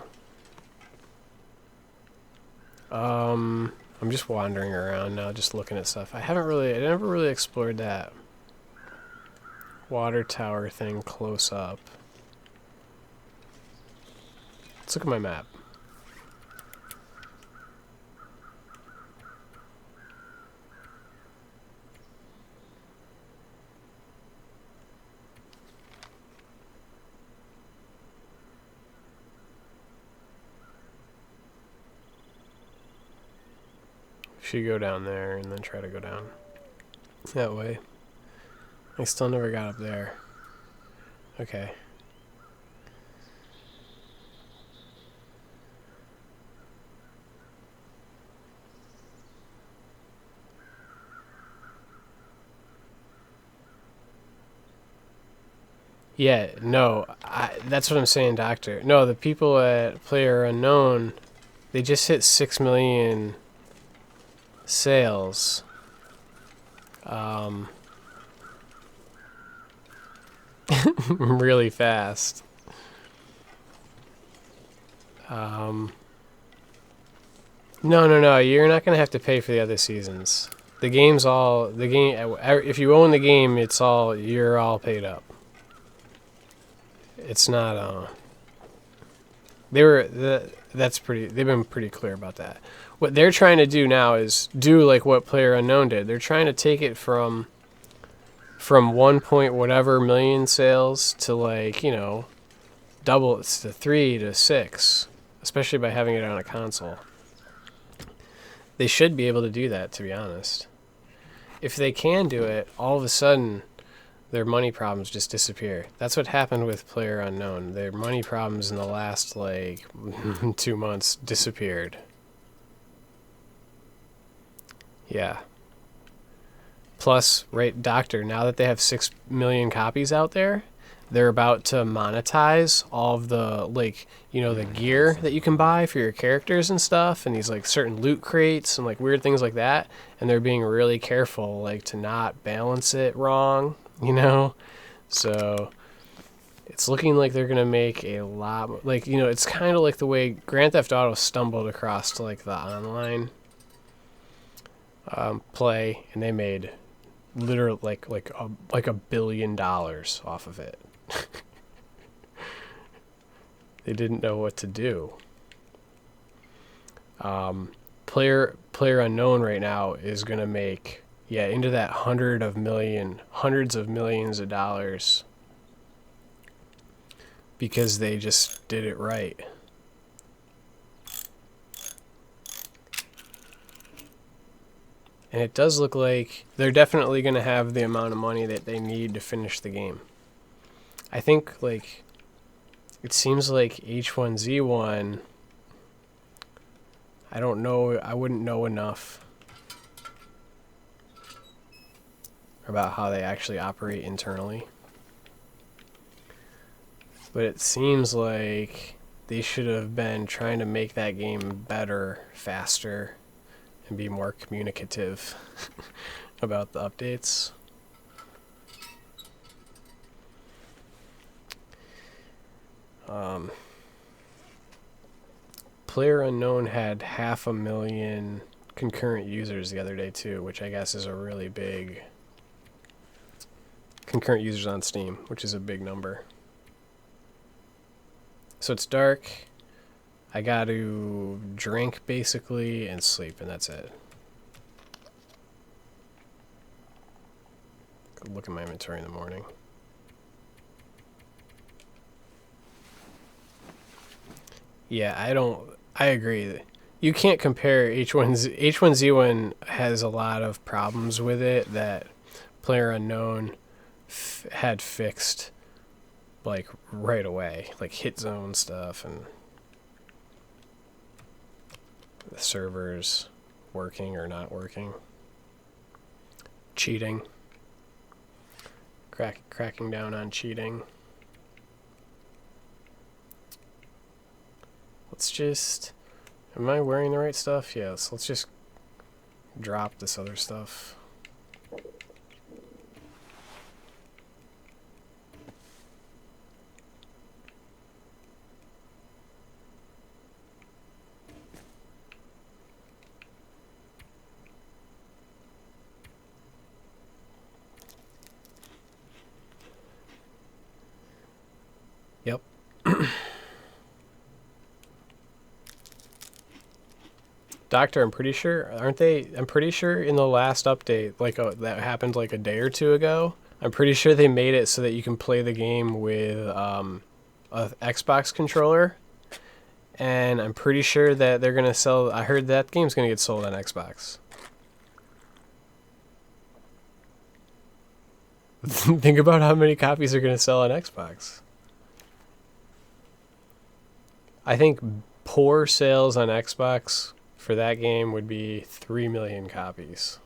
Speaker 1: I'm just wandering around now, just looking at stuff. I never really explored that water tower thing close up. Let's look at my map. Should go down there and then try to go down that way. I still never got up there. Okay. Yeah, no, that's what I'm saying, Doctor. No, the people at Player Unknown, they just hit 6 million sales. Really fast. No, you're not gonna have to pay for the other seasons. The game, if you own the game, you're all paid up. It's not, they've been pretty clear about that. What they're trying to do now is do like what Player Unknown did. They're trying to take it from 1 point whatever million sales to, like, you know, double it to 3 to 6, especially by having it on a console. They should be able to do that, to be honest. If they can do it, all of a sudden their money problems just disappear. That's what happened with Player Unknown. Their money problems in the last, like, 2 months disappeared. Yeah. Plus, right, Doctor, now that they have 6 million copies out there, they're about to monetize all of the, like, you know, the gear that you can buy for your characters and stuff, and these, like, certain loot crates and, like, weird things like that, and they're being really careful, like, to not balance it wrong, you know? So it's looking like they're going to make a lot, like, you know, it's kind of like the way Grand Theft Auto stumbled across to, like, the online play, and they made literally like $1 billion off of it. They didn't know what to do. Player Unknown right now is gonna make into that hundreds of millions of dollars because they just did it right. And it does look like they're definitely going to have the amount of money that they need to finish the game. I think, like, it seems like H1Z1, I don't know, I wouldn't know enough about how they actually operate internally. But it seems like they should have been trying to make that game better, faster, and be more communicative about the updates. Player Unknown had 500,000 concurrent users the other day too, which I guess is a really big concurrent users on Steam, which is a big number. So it's dark. I got to drink, basically, and sleep, and that's it. Look at my inventory in the morning. Yeah, I agree. You can't compare H1Z1 has a lot of problems with it that Player Unknown had fixed, like, right away. Like, hit zone stuff and... the servers working or not working. Cheating. Cracking down on cheating. Let's just... Am I wearing the right stuff? Yes. Let's just drop this other stuff. Yep. Doctor, I'm pretty sure, aren't they? I'm pretty sure in the last update, like that happened like a day or two ago. I'm pretty sure they made it so that you can play the game with a Xbox controller, and I'm pretty sure that they're gonna sell. I heard that game's gonna get sold on Xbox. Think about how many copies are gonna sell on Xbox. I think poor sales on Xbox for that game would be 3 million copies.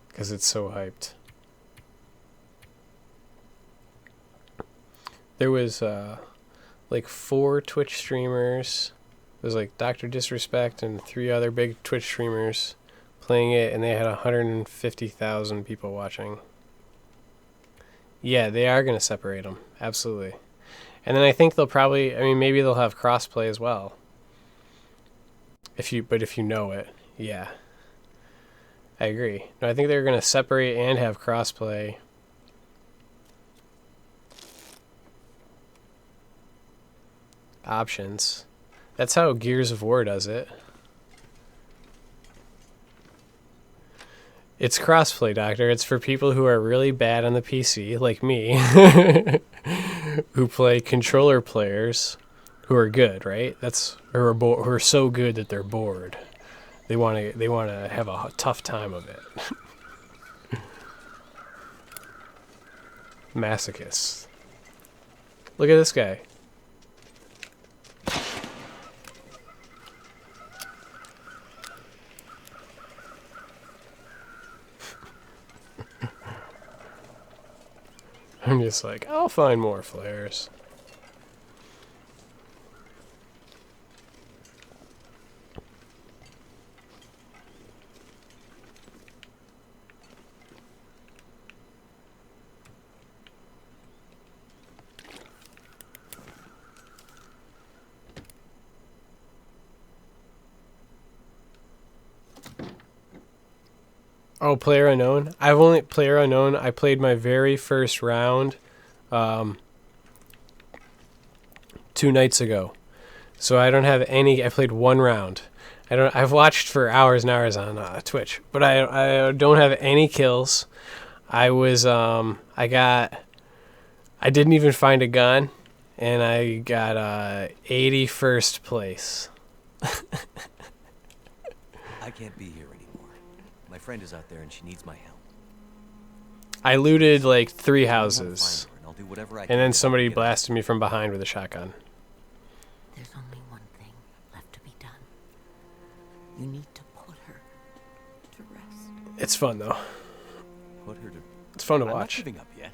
Speaker 1: Because it's so hyped. There was like 4 Twitch streamers. It was like Dr. Disrespect and 3 other big Twitch streamers playing it, and they had 150,000 people watching. Yeah, they are going to separate them. Absolutely. And then I think they'll probably, I mean, maybe they'll have crossplay as well. If you know it. Yeah. I agree. No, I think they're going to separate and have crossplay. Options. That's how Gears of War does it. It's crossplay, Doctor. It's for people who are really bad on the PC, like me, who play controller players who are good, right? Who are so good that they're bored. They want to have a tough time of it. Masochists. Look at this guy. I'm just like, I'll find more flares. Oh, Player Unknown? Player Unknown, I played my very first round 2 nights ago. So I don't have any, I played 1 round. I've watched for hours and hours on Twitch, but I don't have any kills. I didn't even find a gun, and I got 81st place.
Speaker 4: I can't be here anymore. My friend is out there and she needs my help.
Speaker 1: I looted like 3 houses,
Speaker 4: And I'll do whatever I
Speaker 1: and
Speaker 4: can
Speaker 1: then
Speaker 4: to
Speaker 1: somebody
Speaker 4: get her.
Speaker 1: blasted me from behind with a shotgun.
Speaker 3: There's only one thing left to be done. You need to put her to rest.
Speaker 1: It's fun though.
Speaker 4: Put her to...
Speaker 1: It's fun to
Speaker 4: I'm not
Speaker 1: watch.
Speaker 4: giving up yet.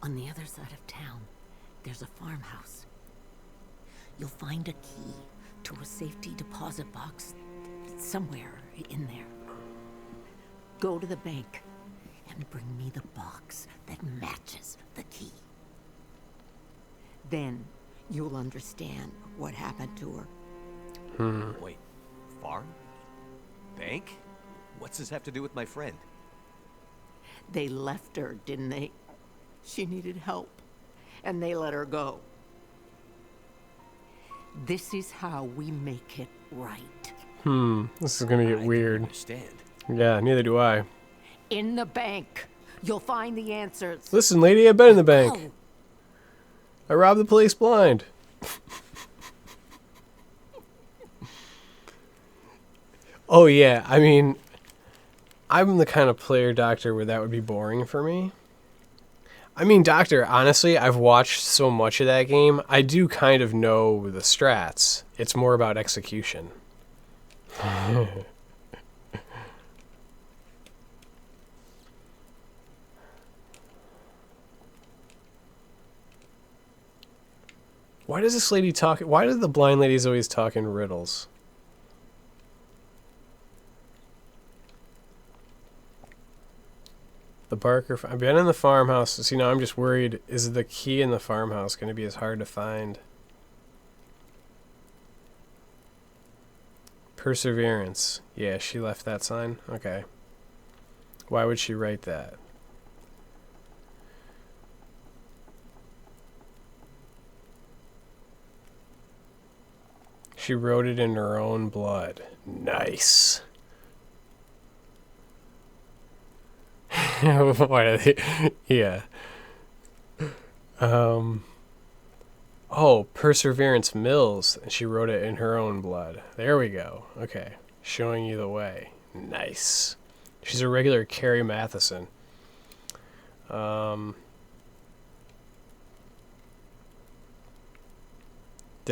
Speaker 3: On the other side of town, there's a farmhouse. You'll find a key to a safety deposit box somewhere in there. Go to the bank and bring me the box that matches the key. Then you'll understand what happened to her.
Speaker 4: Wait, farm? Bank? What's this have to do with my friend?
Speaker 3: They left her, didn't they? She needed help, and they let her go. This is how we make it right.
Speaker 1: This is gonna
Speaker 4: I
Speaker 1: get
Speaker 4: don't
Speaker 1: weird.
Speaker 4: understand.
Speaker 1: Yeah, neither do I.
Speaker 3: In the bank, you'll find the answers.
Speaker 1: Listen, lady, I've been in the bank.
Speaker 3: Oh,
Speaker 1: I robbed the place blind. Oh yeah, I mean, I'm the kind of player, Doctor, where that would be boring for me. I mean, Doctor, honestly, I've watched so much of that game, I do kind of know the strats. It's more about execution. Why does this lady talk? Why do the blind ladies always talk in riddles? The Barker. I've been in the farmhouse. See, now I'm just worried. Is the key in the farmhouse going to be as hard to find? Perseverance. Yeah, she left that sign. Okay. Why would she write that? She wrote it in her own blood. Nice. Why do they? Yeah. Oh, Perseverance Mills. And she wrote it in her own blood. There we go. Okay. Showing you the way. Nice. She's a regular Carrie Matheson. Did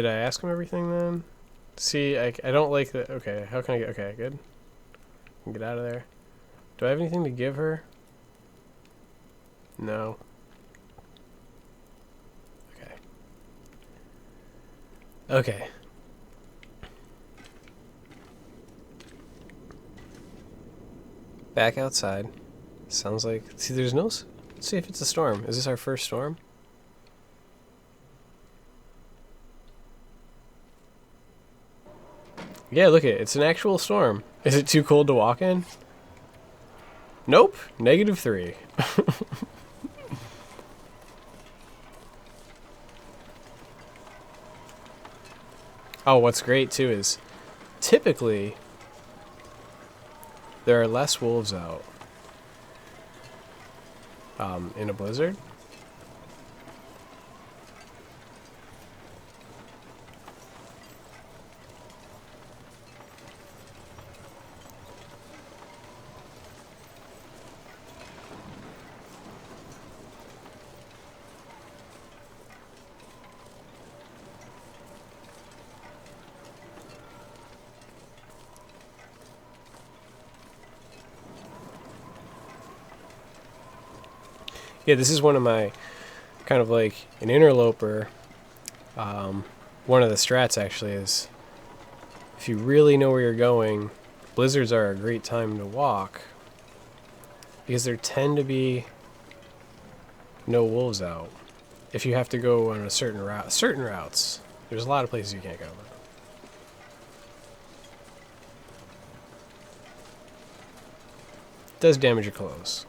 Speaker 1: I ask him everything then? See, I don't like that. Okay, how can I get... Okay, good. I can get out of there. Do I have anything to give her? No. Okay. Okay. Back outside. Sounds like... See, there's no... Let's see if it's a storm. Is this our first storm? Yeah, look it. It's an actual storm. Is it too cold to walk in? Nope. -3. Oh, what's great too is typically there are less wolves out in a blizzard. Yeah, this is one of my kind of like an interloper. One of the strats actually is if you really know where you're going, blizzards are a great time to walk because there tend to be no wolves out. If you have to go on a certain routes, there's a lot of places you can't go. It does damage your clothes.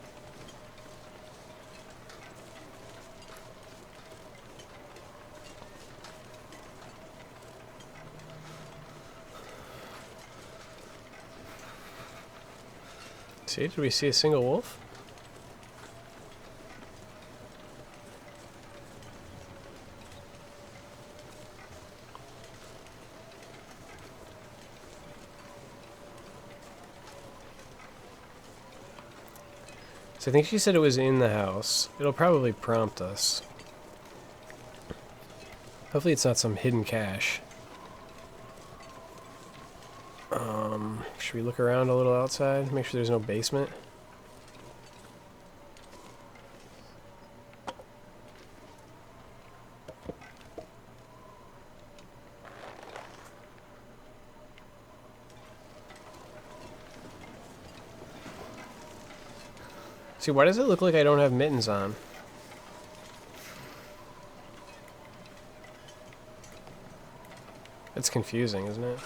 Speaker 1: See, did we see a single wolf? So I think she said it was in the house. It'll probably prompt us. Hopefully it's not some hidden cache. Should we look around a little outside? Make sure there's no basement. See, why does it look like I don't have mittens on? It's confusing, isn't it?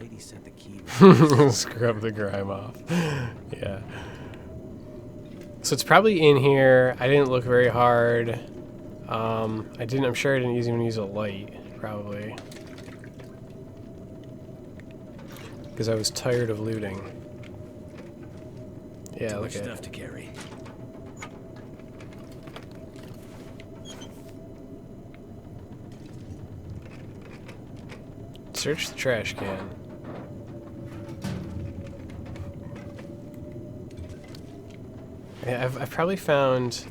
Speaker 4: Lady sent the key.
Speaker 1: Scrub the grime off. Yeah. So it's probably in here. I didn't look very hard. I'm sure I didn't even use a light, probably. Because I was tired of looting. Yeah, look at
Speaker 2: stuff to carry.
Speaker 1: Search the trash can. Yeah, I've probably found,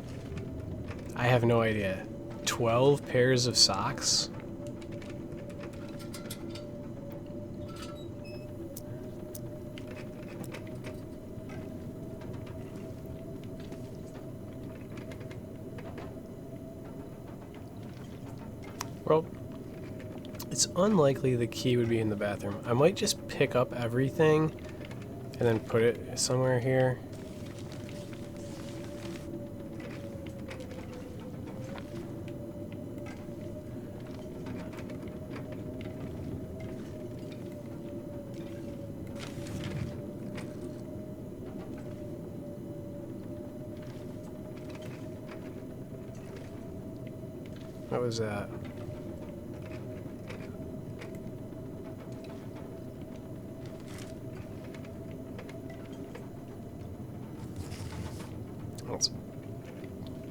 Speaker 1: I have no idea, 12 pairs of socks. Well, it's unlikely the key would be in the bathroom. I might just pick up everything and then put it somewhere here. What was that?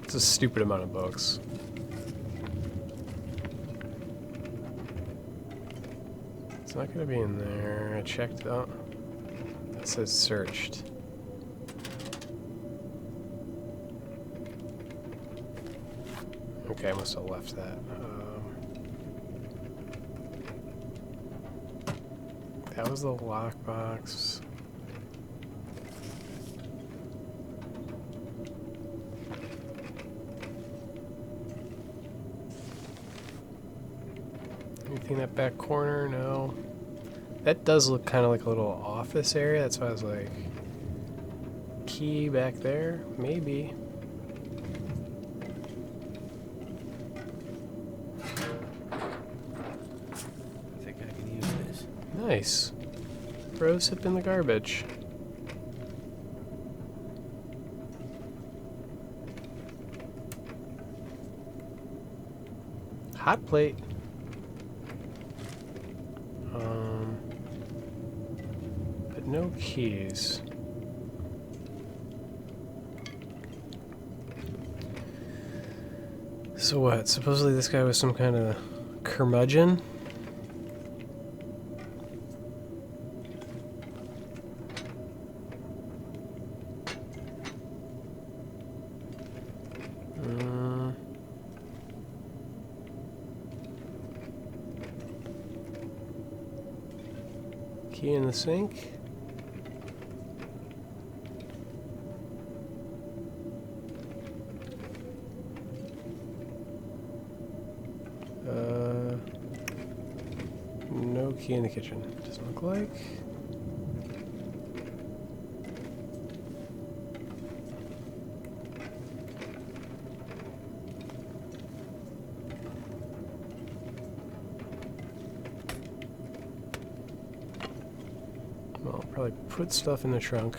Speaker 1: It's a stupid amount of books. It's not gonna be in there. I checked out. It says searched. Okay, I must have left that. That was the lockbox. Anything in that back corner? No. That does look kind of like a little office area. That's why I was like, key back there? Maybe.
Speaker 2: I think I can use this.
Speaker 1: Nice. Rose hip in the garbage. Hot plate. But no keys. So what? Supposedly this guy was some kind of curmudgeon? Key in the sink. No key in the kitchen. Doesn't look like. Well, I'll probably put stuff in the trunk.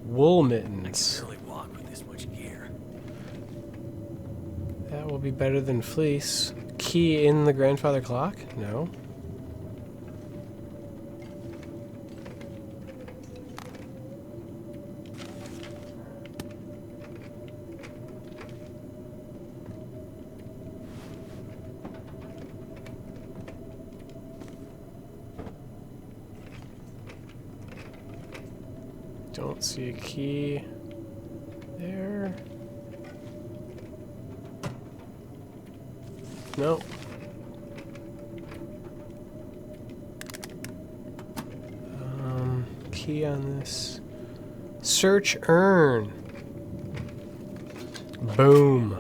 Speaker 1: Wool
Speaker 2: I
Speaker 1: mittens.
Speaker 2: can barely walk with this much gear.
Speaker 1: That will be better than fleece. Key in the grandfather clock? No. Don't see a key there. No. Key on this. Search urn. Boom.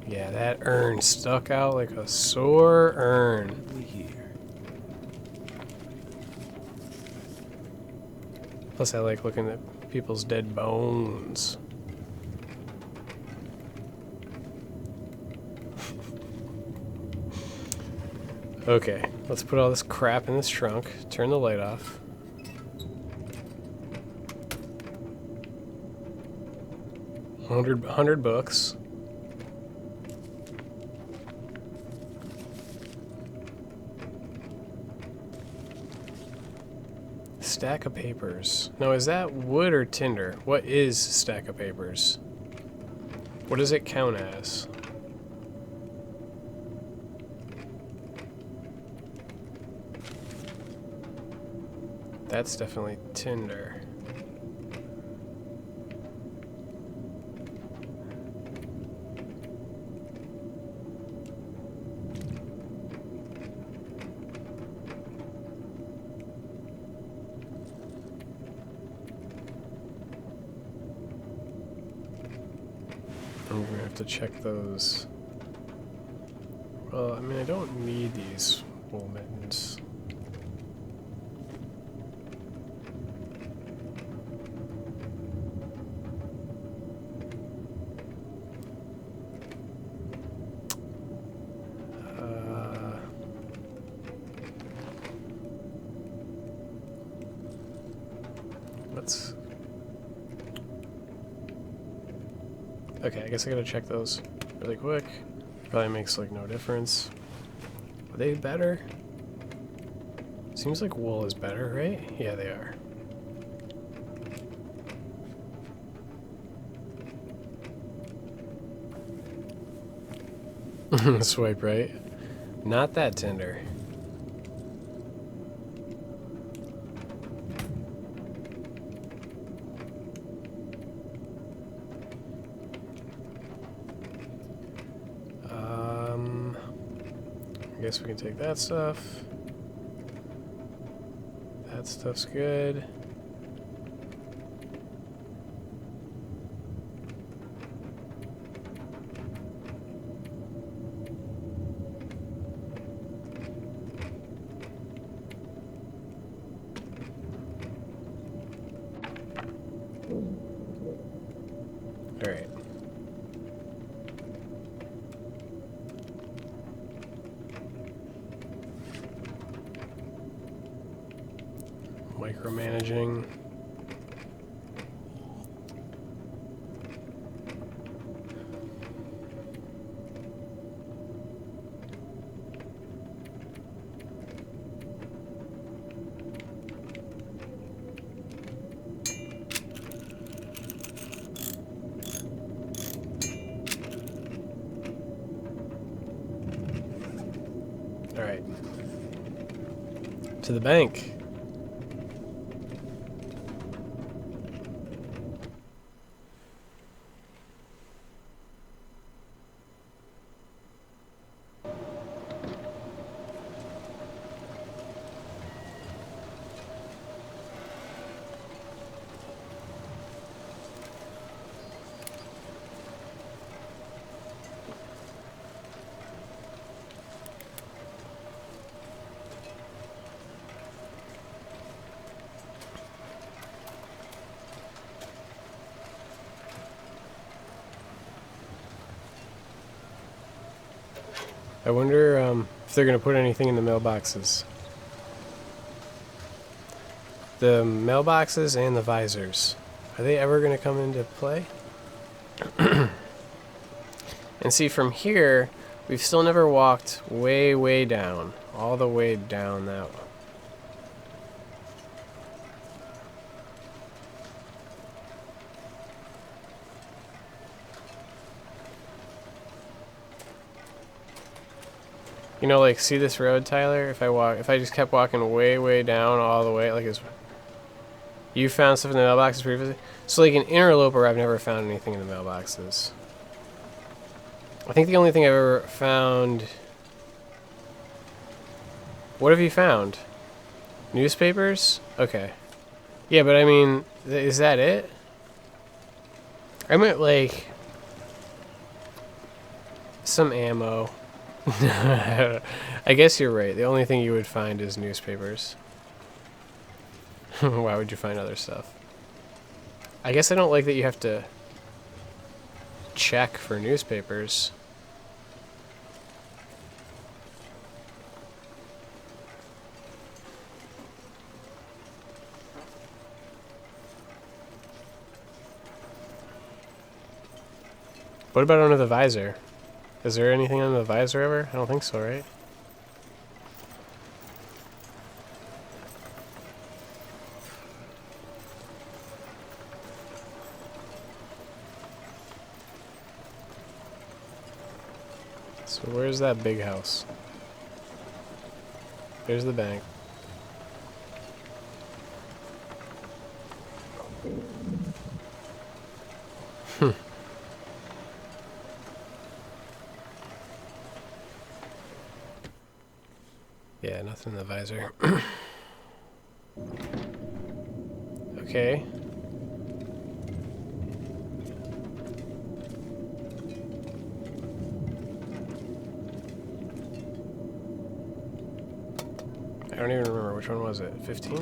Speaker 1: Yeah, that urn stuck out like a sore urn.
Speaker 2: Here.
Speaker 1: Plus, I like looking at people's dead bones. Okay, let's put all this crap in this trunk. Turn the light off. Hundred books. Stack of papers. Now, is that wood or tinder? What is stack of papers? What does it count as? That's definitely tinder. I'm gonna have to check those. Well, I mean, I don't need these wool mittens. Let's... Okay, I guess I gotta check those really quick. Probably makes like no difference. Are they better? Seems like wool is better, right? Yeah, they are. Swipe right. Not that tender. I guess we can take that stuff. That stuff's good. All right. Micromanaging. All right. To the bank. I wonder if they're going to put anything in the mailboxes. The mailboxes and the visors. Are they ever going to come into play? And see, from here, we've still never walked way, way down. All the way down that way. You know, like, see this road, Tyler? If I just kept walking way, way down all the way, like, you found stuff in the mailboxes previously? So, like, an interloper, I've never found anything in the mailboxes. I think the only thing I've ever found... What have you found? Newspapers? Okay. Yeah, but I mean, is that it? I meant, like... some ammo. I guess you're right. The only thing you would find is newspapers. Why would you find other stuff? I guess I don't like that you have to check for newspapers. What about under the visor? Is there anything on the visor ever? I don't think so, right? So where's that big house? There's the bank. Yeah, nothing in the visor. Okay. I don't even remember which one was it. 15?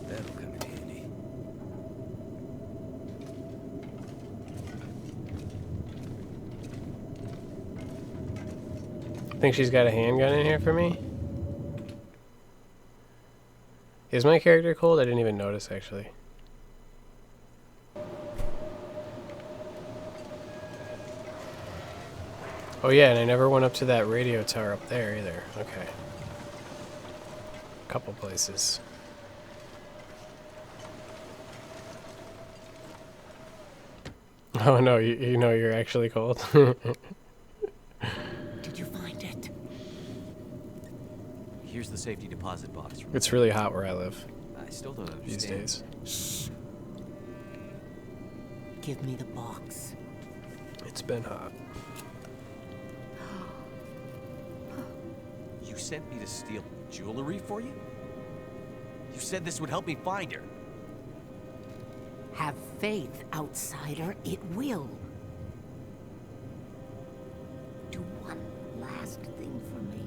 Speaker 2: That'll come in handy.
Speaker 1: Think she's got a handgun in here for me? Is my character cold? I didn't even notice, actually. Oh yeah, and I never went up to that radio tower up there either. Okay. Couple places. Oh no, you know you're actually cold.
Speaker 3: Did you find it?
Speaker 4: Here's the safety deposit box.
Speaker 1: It's really hot where I live
Speaker 4: I still don't understand.
Speaker 1: these days.
Speaker 3: Shh. Give me the box.
Speaker 1: It's been hot.
Speaker 4: You sent me to steal jewelry for you? You said this would help me find her.
Speaker 3: Have faith, outsider. It will. Do one last thing for me,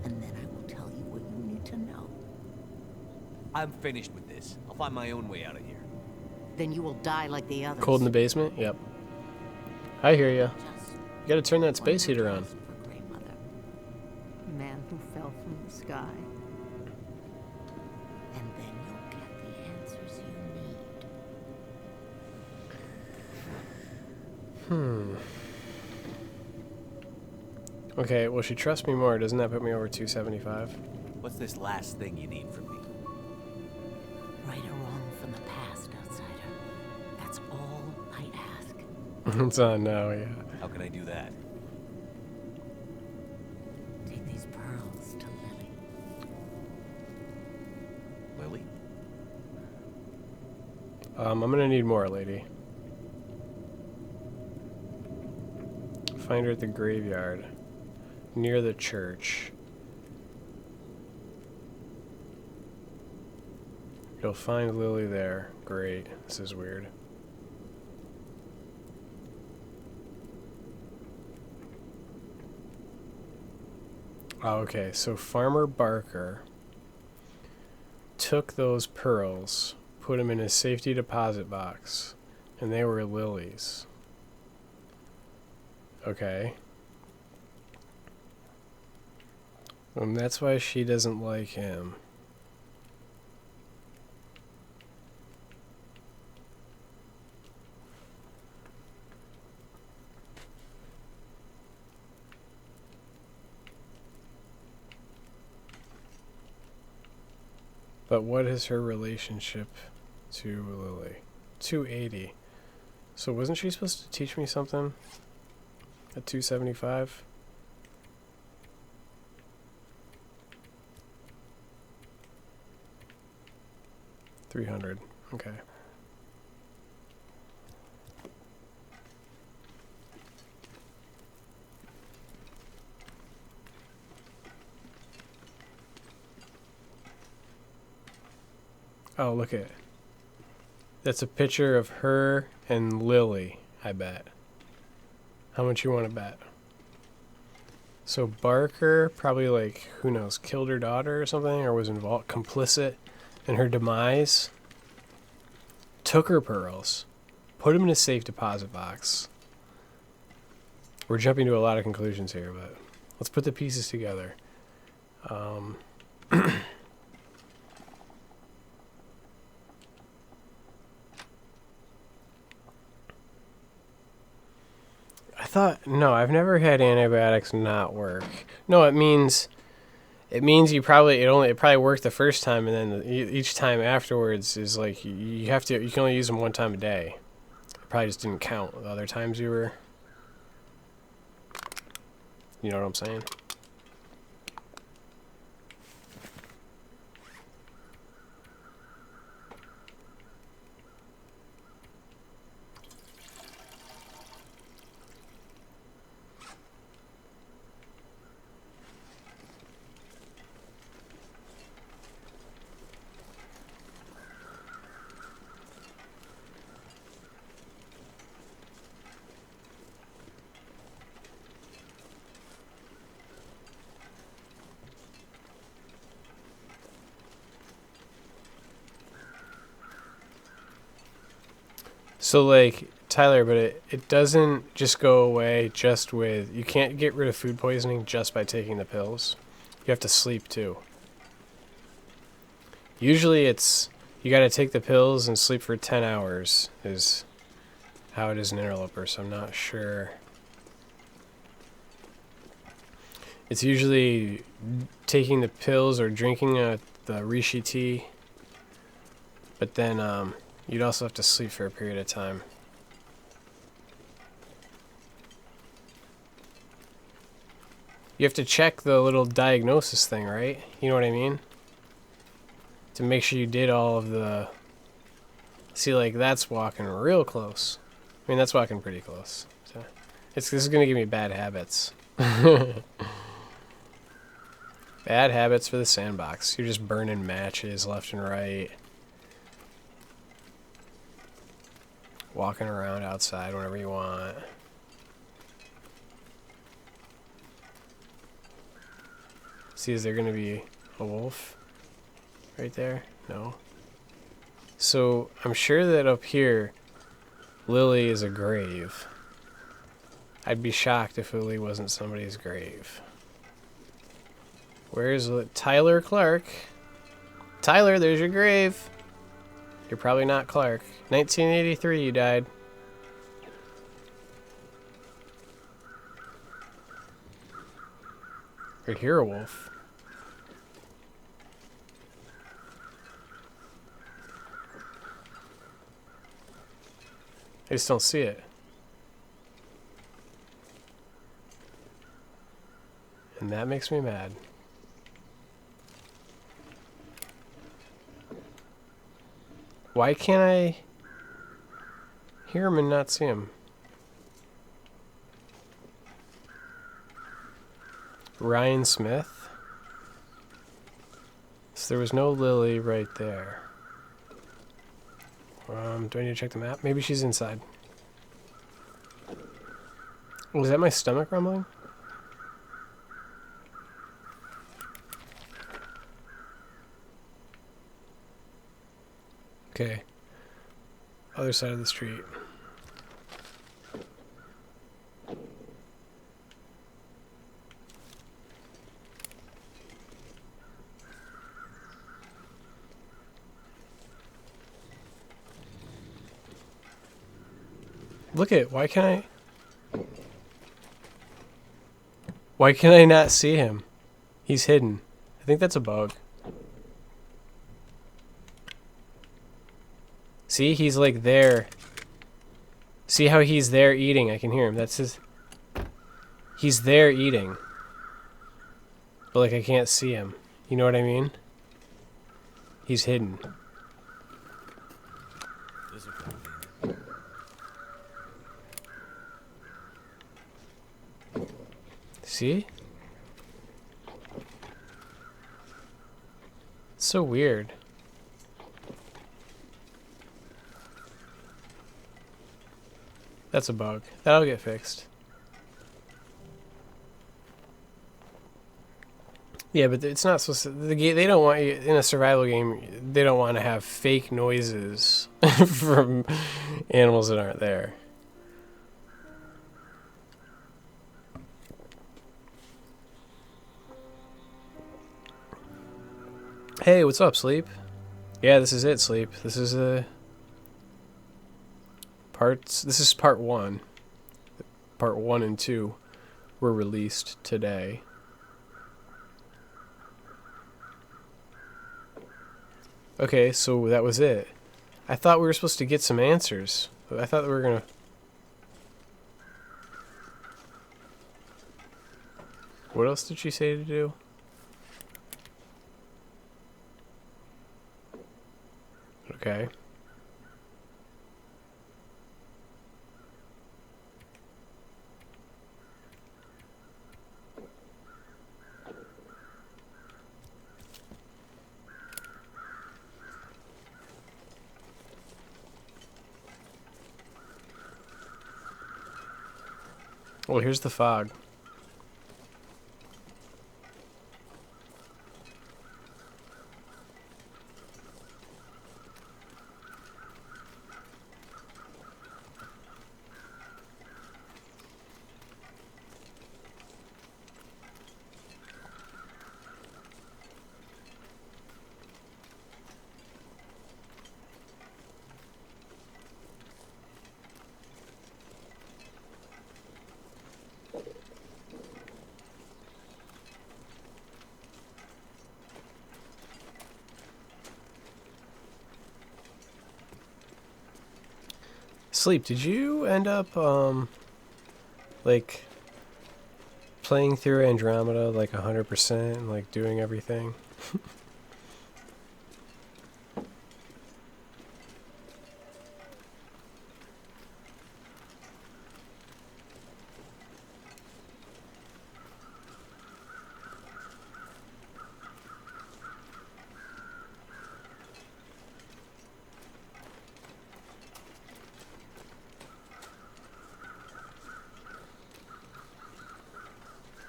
Speaker 3: and then I will tell you what you need to know.
Speaker 4: I'm finished with this. I'll find my own way out of here.
Speaker 3: Then you will die like the others.
Speaker 1: Cold in the basement? Yep. I hear ya.
Speaker 3: Just
Speaker 1: You gotta turn that space
Speaker 3: one more
Speaker 1: heater on.
Speaker 3: task for Grandmother. Man who fell from the sky. And then you'll get the answers you need.
Speaker 1: Okay, well she trusts me more. Doesn't that put me over 275?
Speaker 4: What's this last thing you need from me?
Speaker 3: Right or wrong from the past, outsider. That's all I ask.
Speaker 1: It's on now, yeah.
Speaker 4: How can I do that?
Speaker 3: Take these pearls to Lily.
Speaker 4: Lily?
Speaker 1: I'm gonna need more, lady. Find her at the graveyard. Near the church. You'll find Lily there. Great. This is weird. Oh, okay, so Farmer Barker took those pearls, put them in his safety deposit box, and they were Lily's. Okay. And that's why she doesn't like him. But what is her relationship to Lily? 280. So wasn't she supposed to teach me something at 275? $300. Okay. Oh, look at it. That's a picture of her and Lily, I bet. How much you want to bet? So Barker probably, like, who knows, killed her daughter or something, or was involved, complicit in her demise. Took her pearls, put them in a safe deposit box. We're jumping to a lot of conclusions here, but let's put the pieces together. No, I've never had antibiotics not work. No, it means you probably it probably worked the first time, and then each time afterwards is like you can only use them one time a day. It probably just didn't count the other times you were. You know what I'm saying? So, like, Tyler, but it doesn't just go away just with... You can't get rid of food poisoning just by taking the pills. You have to sleep, too. Usually it's... You gotta take the pills and sleep for 10 hours is how it is in Interloper, so I'm not sure. It's usually taking the pills or drinking the reishi tea. But then you'd also have to sleep for a period of time. You have to check the little diagnosis thing, right? You know what I mean? To make sure you did all of the... See, like, that's walking real close. I mean, that's walking pretty close. So this is going to give me bad habits. Bad habits for the sandbox. You're just burning matches left and right. Walking around outside whenever you want. See, is there going to be a wolf right there? No. So, I'm sure that up here, Lily is a grave. I'd be shocked if Lily wasn't somebody's grave. Where's Tyler Clark? Tyler, there's your grave. You're probably not Clark. 1983 you died. I hear a wolf. I just don't see it. And that makes me mad. Why can't I hear him and not see him? Ryan Smith? So there was no Lily right there. Do I need to check the map? Maybe she's inside. Was that my stomach rumbling? Okay. Other side of the street. Look at, why can't I not see him? He's hidden. I think that's a bug. See, he's like there. See how he's there eating? I can hear him. That's his... He's there eating. But like I can't see him. You know what I mean? He's hidden. See? It's so weird. That's a bug. That'll get fixed. Yeah, but it's not supposed to... They don't want you... In a survival game, they don't want to have fake noises from animals that aren't there. Hey, what's up, Sleep? Yeah, this is it, Sleep. This is This is part 1. Part 1 and 2 were released today. Okay, so that was it. I thought we were supposed to get some answers. I thought we were gonna... What else did she say to do? Okay. Well, here's the fog. Sleep, did you end up, like, playing through Andromeda, like, 100% and, like, doing everything?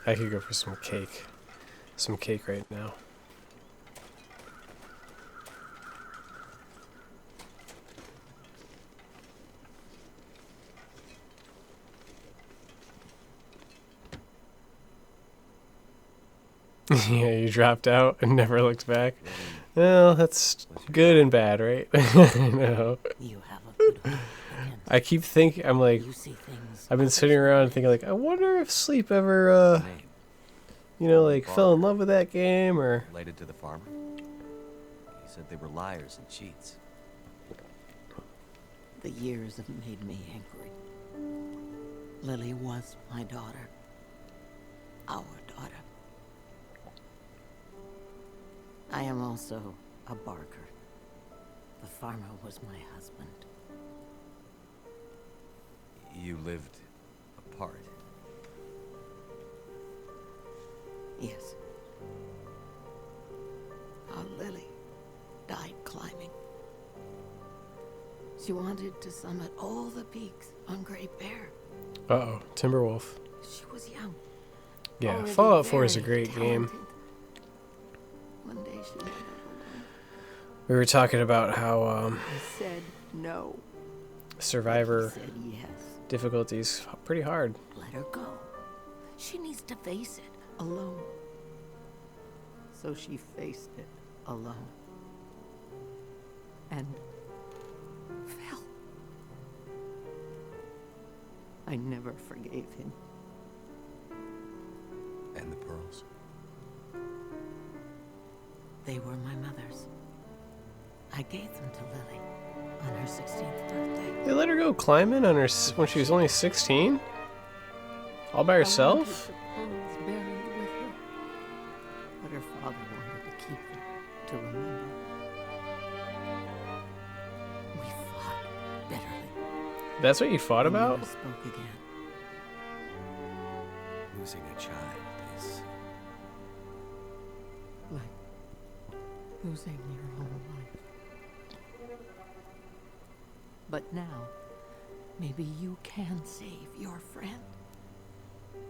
Speaker 1: I could go for some cake. Some cake right now. Yeah, you dropped out and never looked back. Well, that's good and bad, right? I know.
Speaker 3: You have a good heart, Mackenzie.
Speaker 1: I keep thinking, I'm like,
Speaker 3: You see things
Speaker 1: I've been
Speaker 3: others
Speaker 1: sitting around
Speaker 3: don't.
Speaker 1: thinking, like, I wonder if Sleep ever,
Speaker 4: Name?
Speaker 1: you know, like, fell in love with that game, or...
Speaker 4: Related to the farmer? He said they were liars and cheats.
Speaker 3: The years have made me angry. Lily was my daughter. Our daughter. I am also a Barker. The farmer was my husband.
Speaker 4: You lived apart.
Speaker 3: Yes. Our Lily died climbing. She wanted to summit all the peaks on Great Bear.
Speaker 1: Uh-oh, Timberwolf.
Speaker 3: She was young.
Speaker 1: Yeah,
Speaker 3: already
Speaker 1: Fallout 4 is a
Speaker 3: very
Speaker 1: great game.
Speaker 3: talented. One day she went up alone.
Speaker 1: We were talking about how,
Speaker 3: I said no.
Speaker 1: Survivor
Speaker 3: She said yes.
Speaker 1: difficulty's pretty hard.
Speaker 3: Let her go. She needs to face it alone. So she faced it alone. And fell. I never forgave him.
Speaker 4: And the pearls?
Speaker 3: They were my mother's. I gave them to Lily on her 16th birthday.
Speaker 1: They let her go climbing on her when she was only 16? All by herself?
Speaker 3: I wanted the pearls buried with her. But her father wanted to keep them to remember. We fought bitterly.
Speaker 1: That's what you fought
Speaker 3: We
Speaker 1: about?
Speaker 3: never spoke again.
Speaker 4: Losing a child is...
Speaker 3: Like losing your whole life. But now, maybe you can save your friend.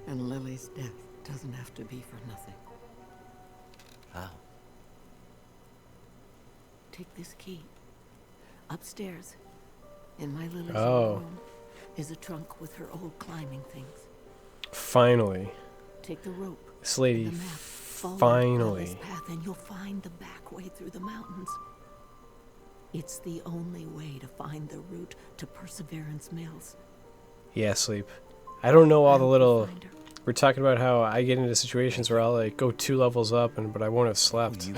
Speaker 3: And Lily's death doesn't have to be for nothing.
Speaker 4: How?
Speaker 3: Take this key. Upstairs, in my Lily's
Speaker 1: Oh.
Speaker 3: room, is a trunk with her old climbing things.
Speaker 1: Finally.
Speaker 3: Take the rope.
Speaker 1: This lady
Speaker 3: and the map. Follow
Speaker 1: finally.
Speaker 3: Lily's path, and you'll find the back way through the mountains. It's the only way to find the route to Perseverance Mills.
Speaker 1: Yeah, Sleep. I don't know all the
Speaker 3: I'll
Speaker 1: little...
Speaker 3: find her.
Speaker 1: We're talking about how I get into situations where I'll like go 2 levels up, but I won't have slept.
Speaker 4: You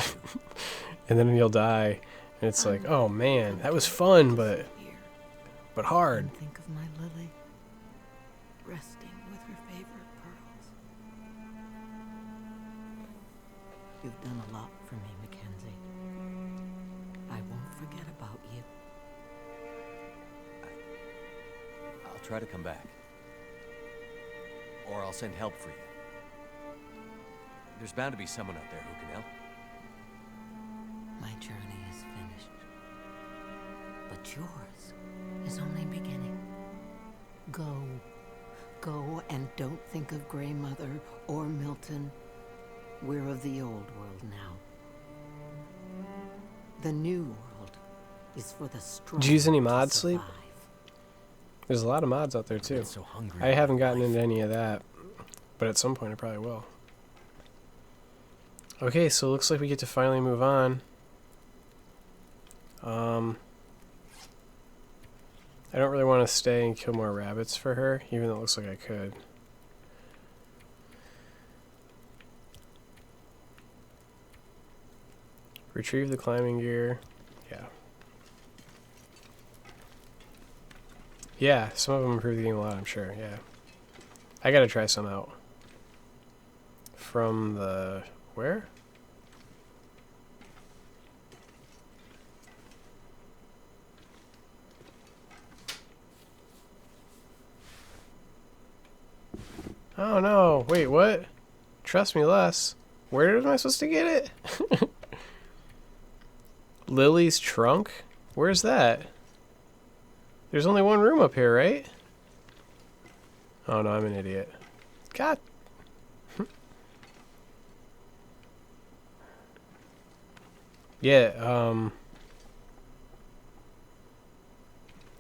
Speaker 1: And then you'll die. And it's like, oh man, that was fun, but hard.
Speaker 3: And think of my Lily resting with her favorite pearls. You've done a lot for me, Mackenzie. I won't forget about you.
Speaker 4: I'll try to come back. Or I'll send help for you. There's bound to be someone out there who can help.
Speaker 3: My journey is finished. But yours is only beginning. Go. Go and don't think of Grey Mother or Milton. We're of the old world now. The new world is for the strong.
Speaker 1: Did you use any
Speaker 3: to
Speaker 1: mods, Sleep?
Speaker 3: survive.
Speaker 1: There's a lot of mods out there
Speaker 4: I'm
Speaker 1: too.
Speaker 4: so hungry.
Speaker 1: I haven't gotten into any of that, but at some point I probably will. Okay, so it looks like we get to finally move on. I don't really want to stay and kill more rabbits for her, even though it looks like I could. Retrieve the climbing gear. Yeah. Yeah, some of them improve the game a lot, I'm sure, yeah. I gotta try some out. From the... where? Oh no, wait, what? Trust me less. Where am I supposed to get it? Lily's trunk? Where's that? There's only one room up here, right? Oh no, I'm an idiot. God. Yeah,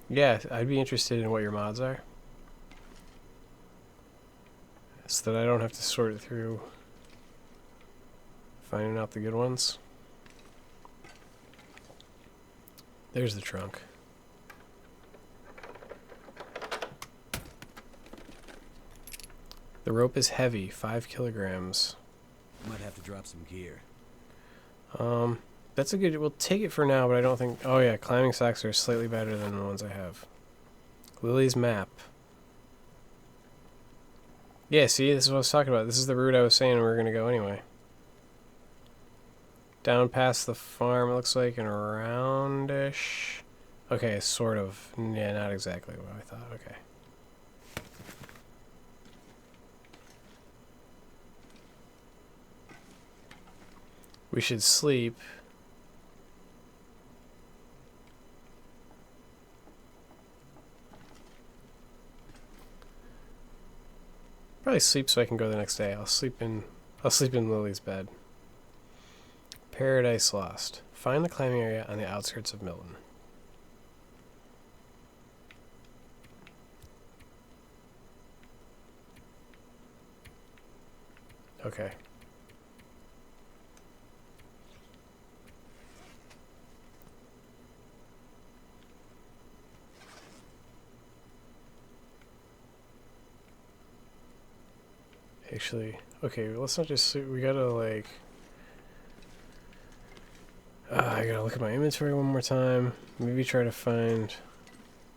Speaker 1: yeah, I'd be interested in what your mods are. So that I don't have to sort it through finding out the good ones. There's the trunk. The rope is heavy, 5 kilograms.
Speaker 4: Might have to drop some gear.
Speaker 1: That's a good... We'll take it for now, but I don't think... Oh yeah, climbing socks are slightly better than the ones I have. Lily's map. Yeah, see, this is what I was talking about. This is the route I was saying we were going to go anyway. Down past the farm, it looks like, and around-ish. Okay, sort of. Yeah, not exactly what I thought. Okay. We should sleep. Probably sleep so I can go the next day. I'll sleep in Lily's bed. Paradise Lost. Find the climbing area on the outskirts of Milton. Okay. Actually, okay, let's not just sleep. We gotta, like... I gotta look at my inventory one more time. Maybe try to find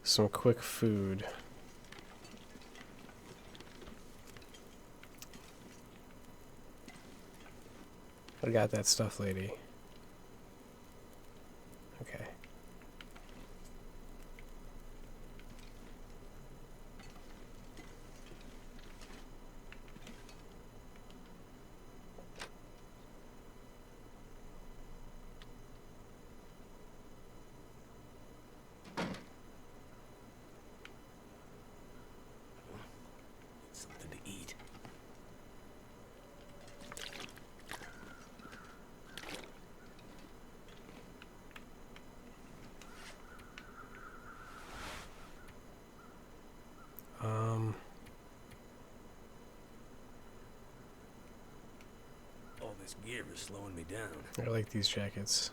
Speaker 1: some quick food. I got that stuff, lady. Okay.
Speaker 2: Something to eat. All this gear is slowing me down.
Speaker 1: I like these jackets.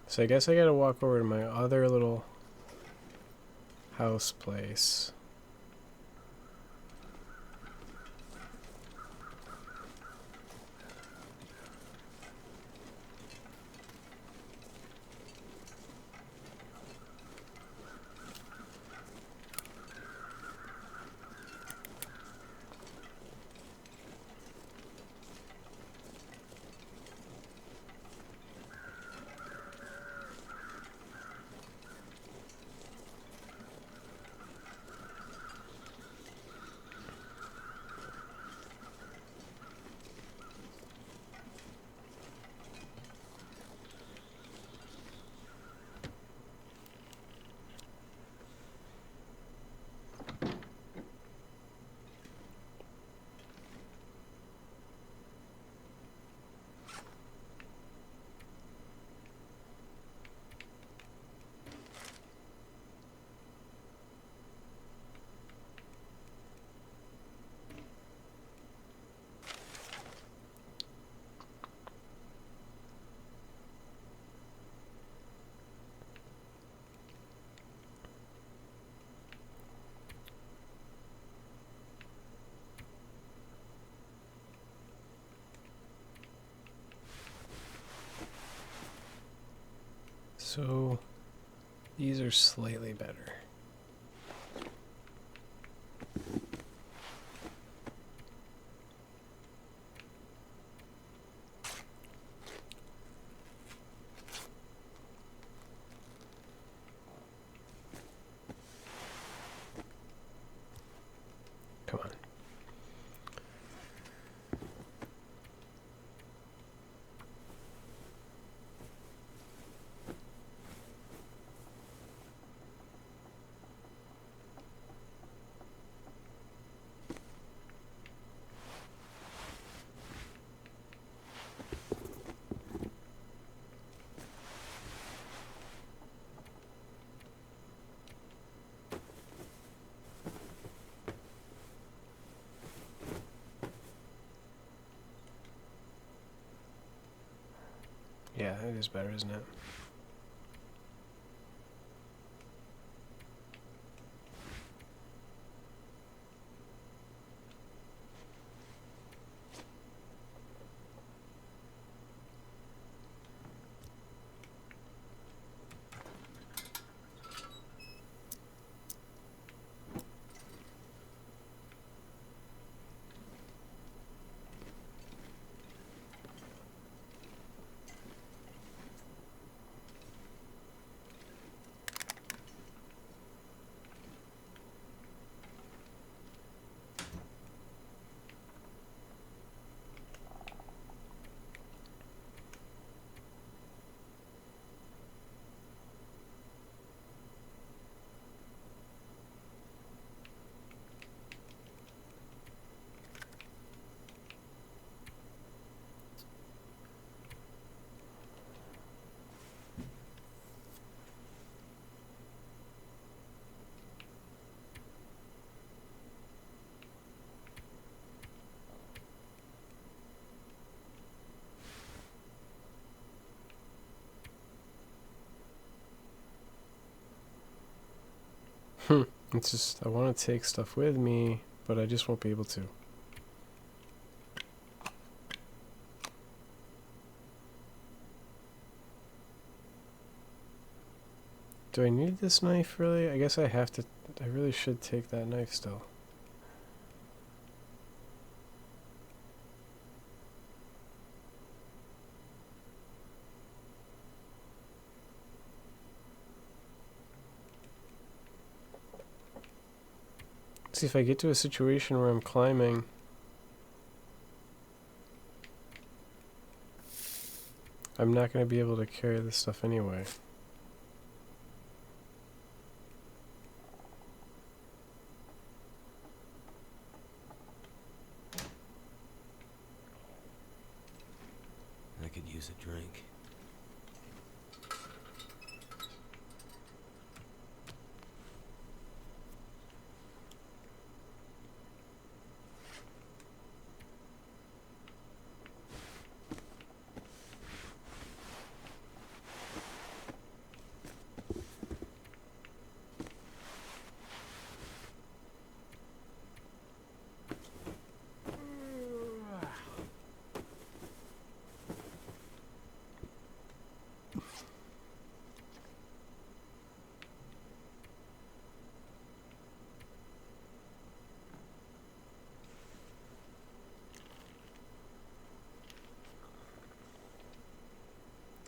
Speaker 1: So I guess I gotta walk over to my other little house place. So these are slightly better. Come on. Yeah, it is better, isn't it? It's just, I want to take stuff with me, but I just won't be able to. Do I need this knife, really? I guess I have to, I really should take that knife still. See, if I get to a situation where I'm climbing, I'm not going to be able to carry this stuff anyway.
Speaker 2: I could use a drink.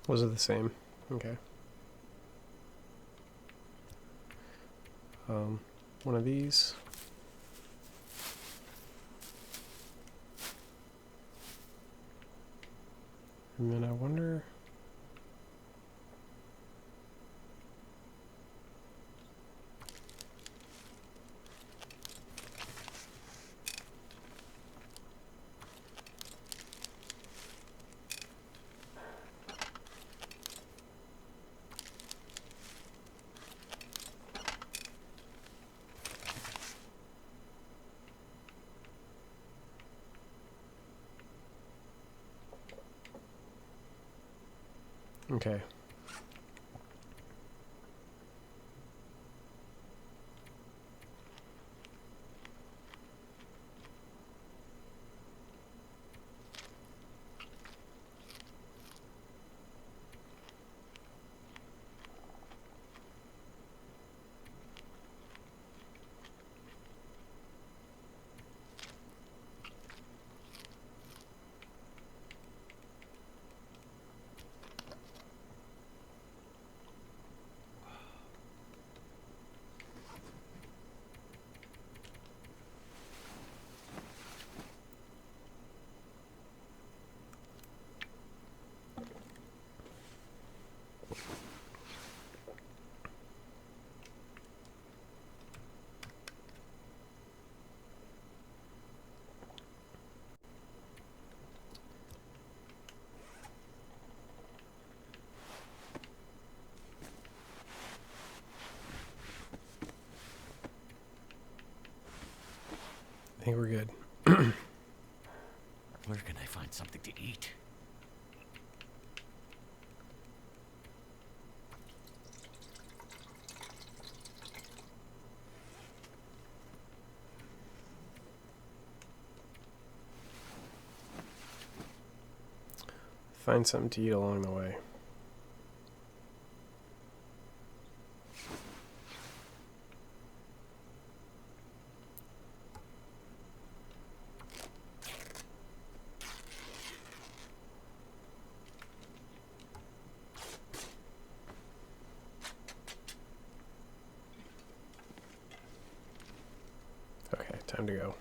Speaker 1: Was it the same? Okay. One of these. And then I wonder... Okay. I think we're good.
Speaker 2: Where can I find something to eat?
Speaker 1: Find something to eat along the way. Okay, time to go.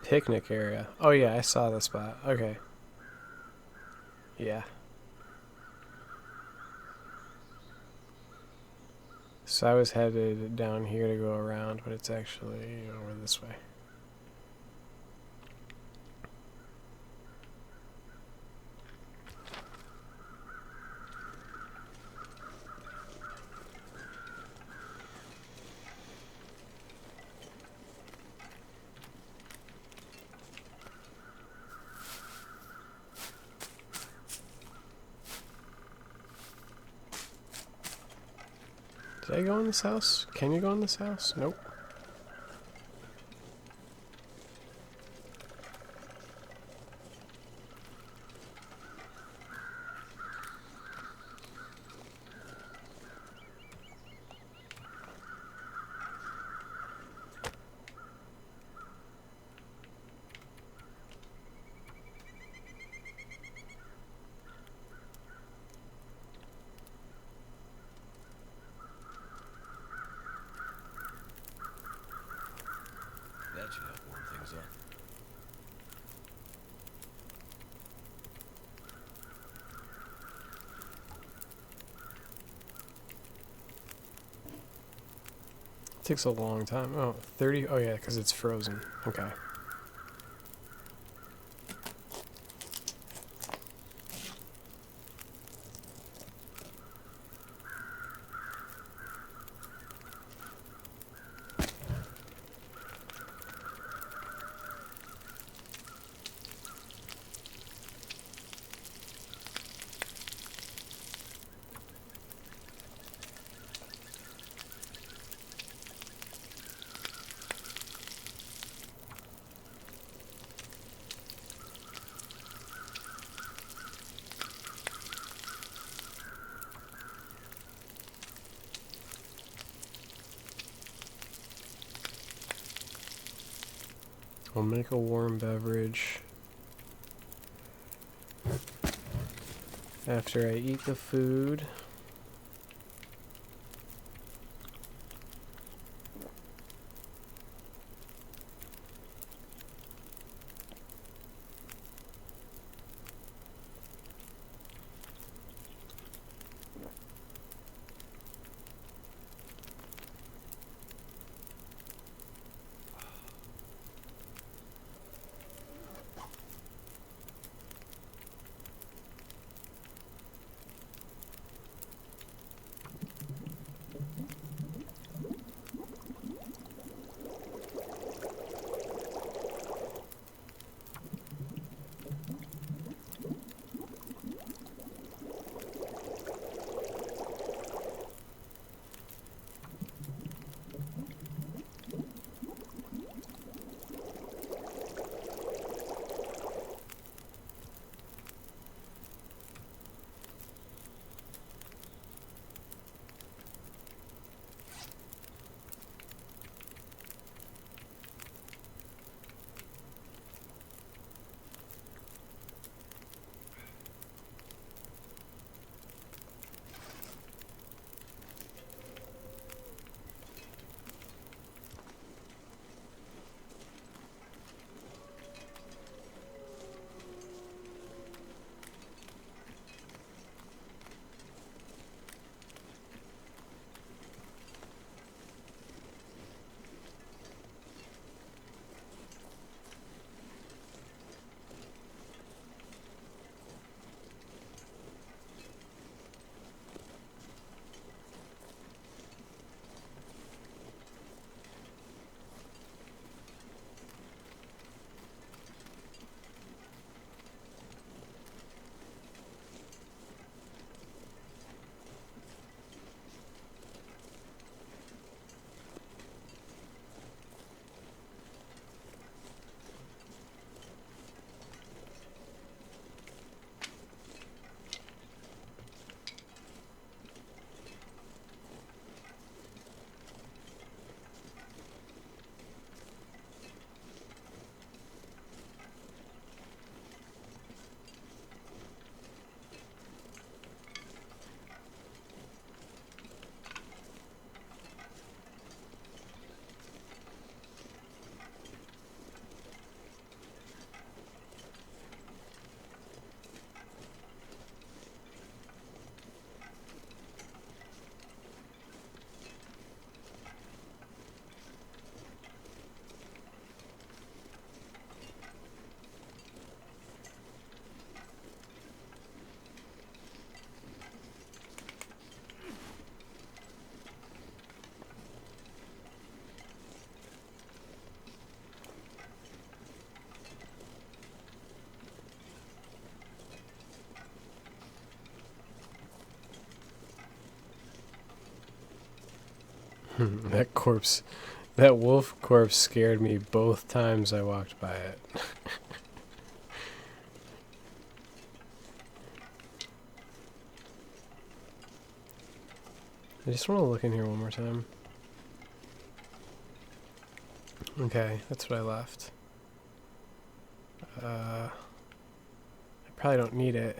Speaker 1: Picnic area. Oh yeah, I saw the spot. Okay. Yeah. So I was headed down here to go around, but it's actually over this way. Did I go in this house? Can you go in this house? Nope.
Speaker 2: That should help warm things up.
Speaker 1: It takes a long time. Oh, 30? Oh yeah, because it's frozen. Okay. We'll make a warm beverage after I eat the food. That corpse, that wolf corpse scared me both times I walked by it. I just want to look in here one more time. Okay, that's what I left. I probably don't need it.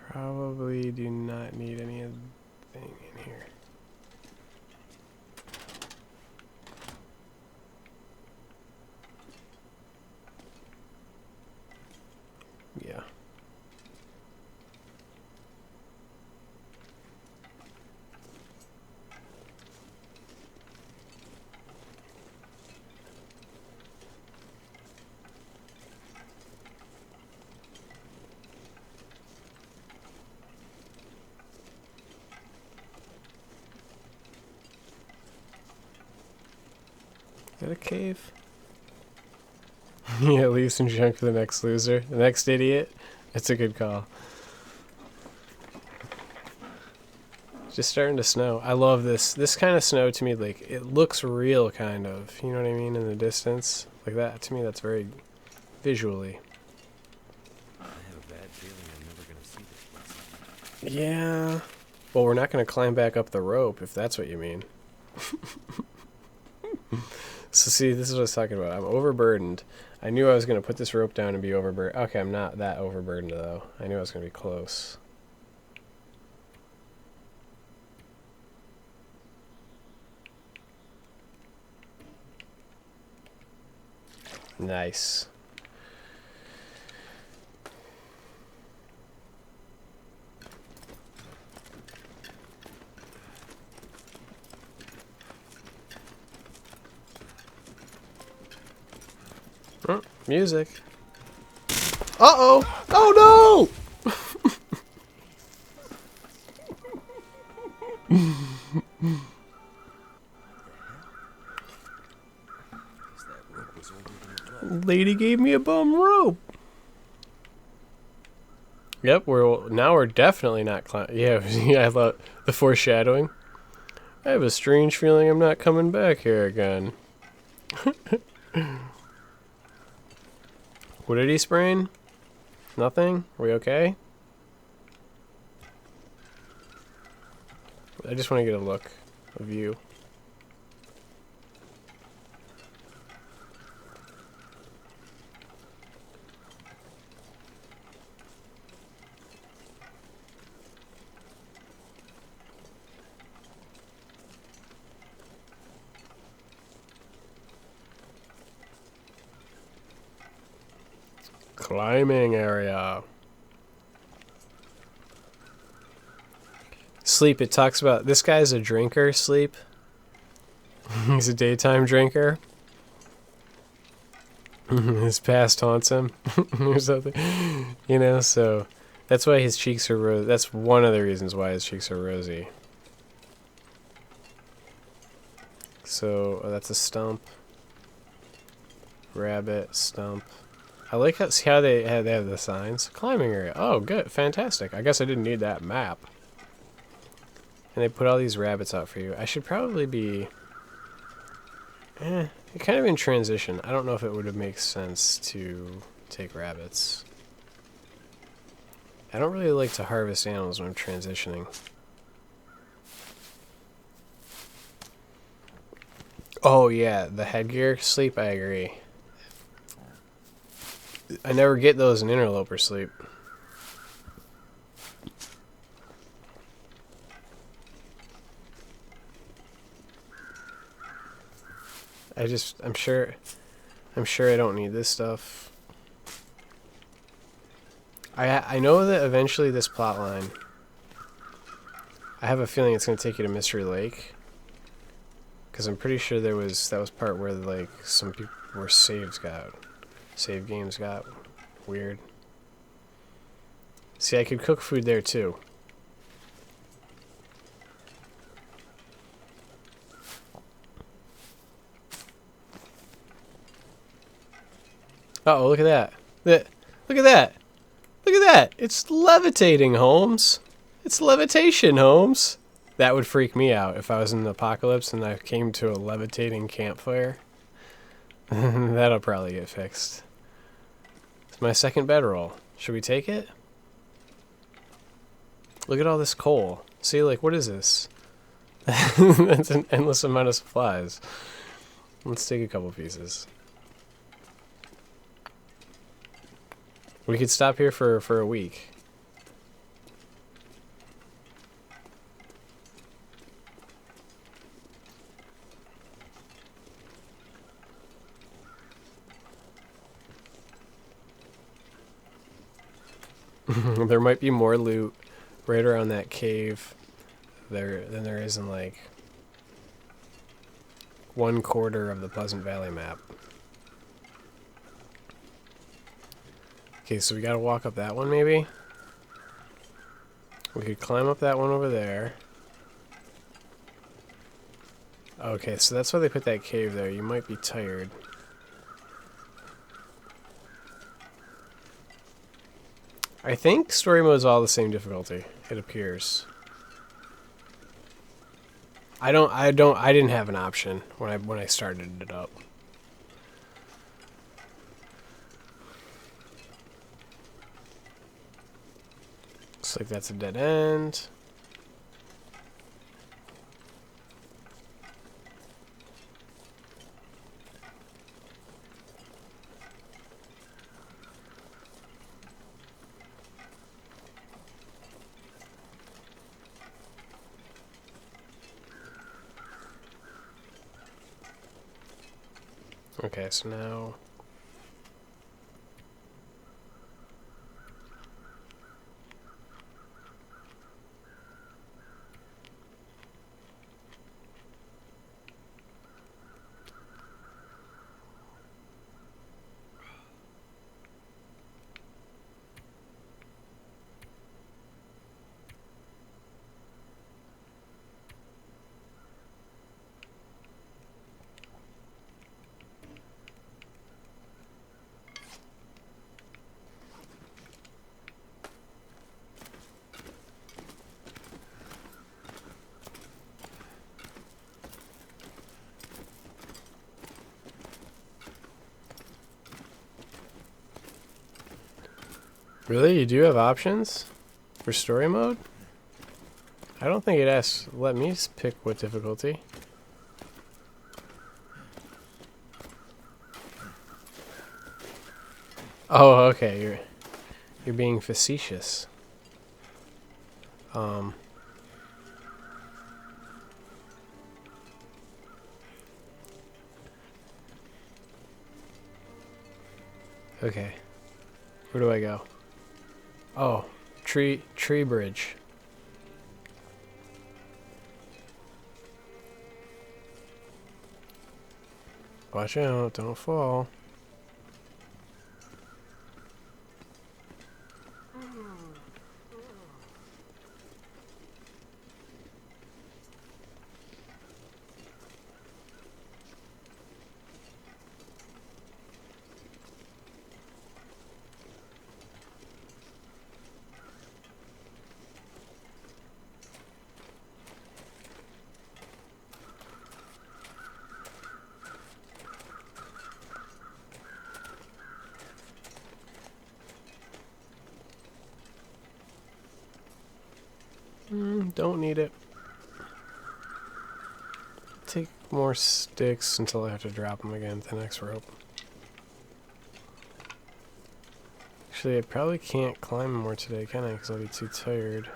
Speaker 1: Probably do not need anything in here. Yeah. Is that a cave? Yeah, leave some junk for the next loser. The next idiot. It's a good call. Just starting to snow. I love this. This kind of snow to me, like, it looks real, kind of. You know what I mean? In the distance. Like that, to me, that's very visually.
Speaker 4: I have a bad feeling I'm never gonna see this place.
Speaker 1: Yeah. Well, we're not going to climb back up the rope, if that's what you mean. So see, this is what I was talking about. I'm overburdened. I knew I was going to put this rope down and be overburdened. Okay, I'm not that overburdened, though. I knew I was going to be close. Nice. Oh, music. Uh-oh! Oh, no!
Speaker 4: Guess that rope was older than it looked.
Speaker 1: Lady gave me a bum rope. Yep, we're definitely not climbing. Yeah, yeah, I love the foreshadowing. I have a strange feeling I'm not coming back here again. What did he sprain? Nothing? Are we okay? I just want to get a look, a view. Climbing area. Sleep, it talks about, this guy's a drinker, Sleep. He's a daytime drinker. His past haunts him or something. You know, so that's why his cheeks are rosy. That's one of the reasons why his cheeks are rosy. So, that's a stump. Rabbit, stump. I like how, see how they have the signs. Climbing area. Oh, good. Fantastic. I guess I didn't need that map. And they put all these rabbits out for you. I should probably be... kind of in transition. I don't know if it would have made sense to take rabbits. I don't really like to harvest animals when I'm transitioning. Oh, yeah. The headgear. Sleep, I agree. I never get those in Interloper, Sleep. I'm sure I don't need this stuff. I know that eventually this plot line, I have a feeling it's going to take you to Mystery Lake. Because I'm pretty sure that was part where, like, some people, where save games got weird. See, I could cook food there too. Uh-oh, look at that. Look at that. Look at that. It's levitating, Holmes. It's levitation, Holmes. That would freak me out if I was in the apocalypse and I came to a levitating campfire. That'll probably get fixed. It's my second bedroll. Should we take it? Look at all this coal. See, like, what is this? That's an endless amount of supplies. Let's take a couple pieces. We could stop here for a week. There might be more loot right around that cave than there is in like 1/4 of the Pleasant Valley map. Okay, so we gotta walk up that one maybe? We could climb up that one over there. Okay, so that's why they put that cave there. You might be tired. I think story mode is all the same difficulty, it appears. I didn't have an option when I started it up. Looks like that's a dead end. Okay, so now... Really? You do have options for story mode? I don't think it asks. Let me pick what difficulty. Oh, okay. You're being facetious. Okay. Where do I go? Oh, tree bridge. Watch out, don't fall. Don't need it. Take more sticks until I have to drop them again to the next rope. Actually, I probably can't climb more today, can I? Because I'll be too tired.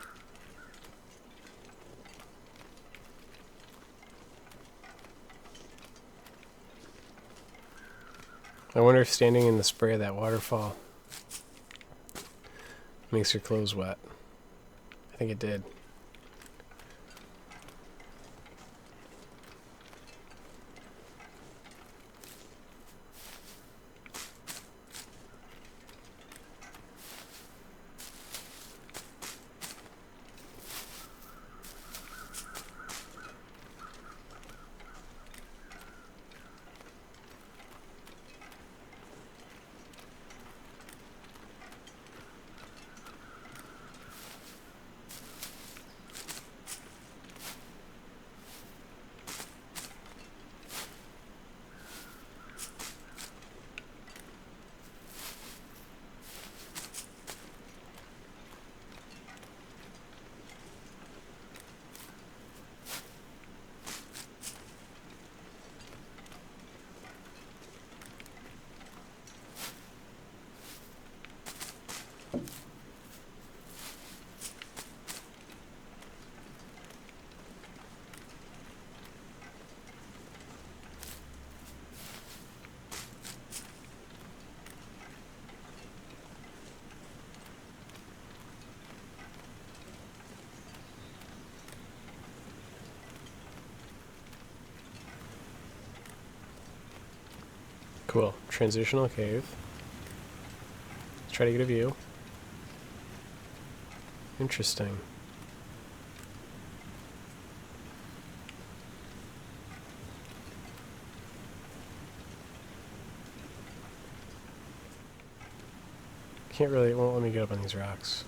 Speaker 1: I wonder if standing in the spray of that waterfall makes your clothes wet. I think it did. Cool. Transitional cave. Let's try to get a view. Interesting. Can't really, it won't let me get up on these rocks.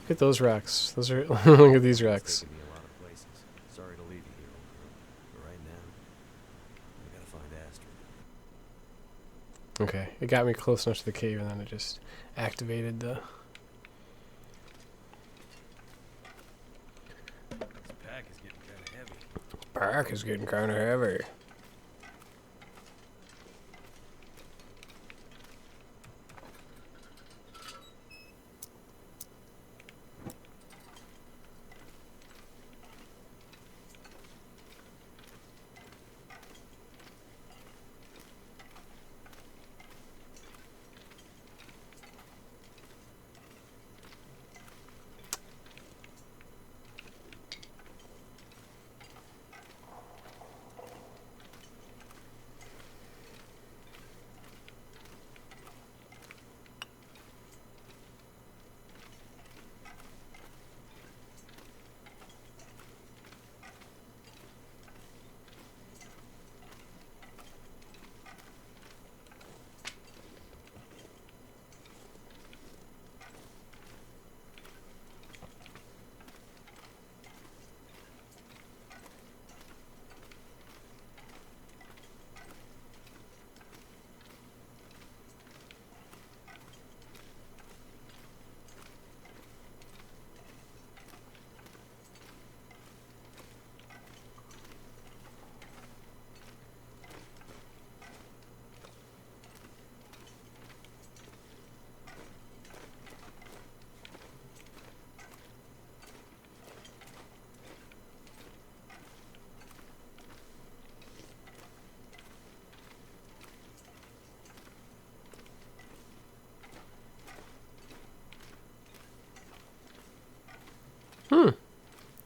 Speaker 1: Look at those rocks. Those are, look at these rocks.
Speaker 4: Taken me a lot of places. Sorry to leave you here, old girl. But right now, I gotta find Astrid.
Speaker 1: Okay, it got me close enough to the cave and then it just activated the...
Speaker 2: This pack is getting kind of heavy.
Speaker 1: Pack is getting kind of heavy.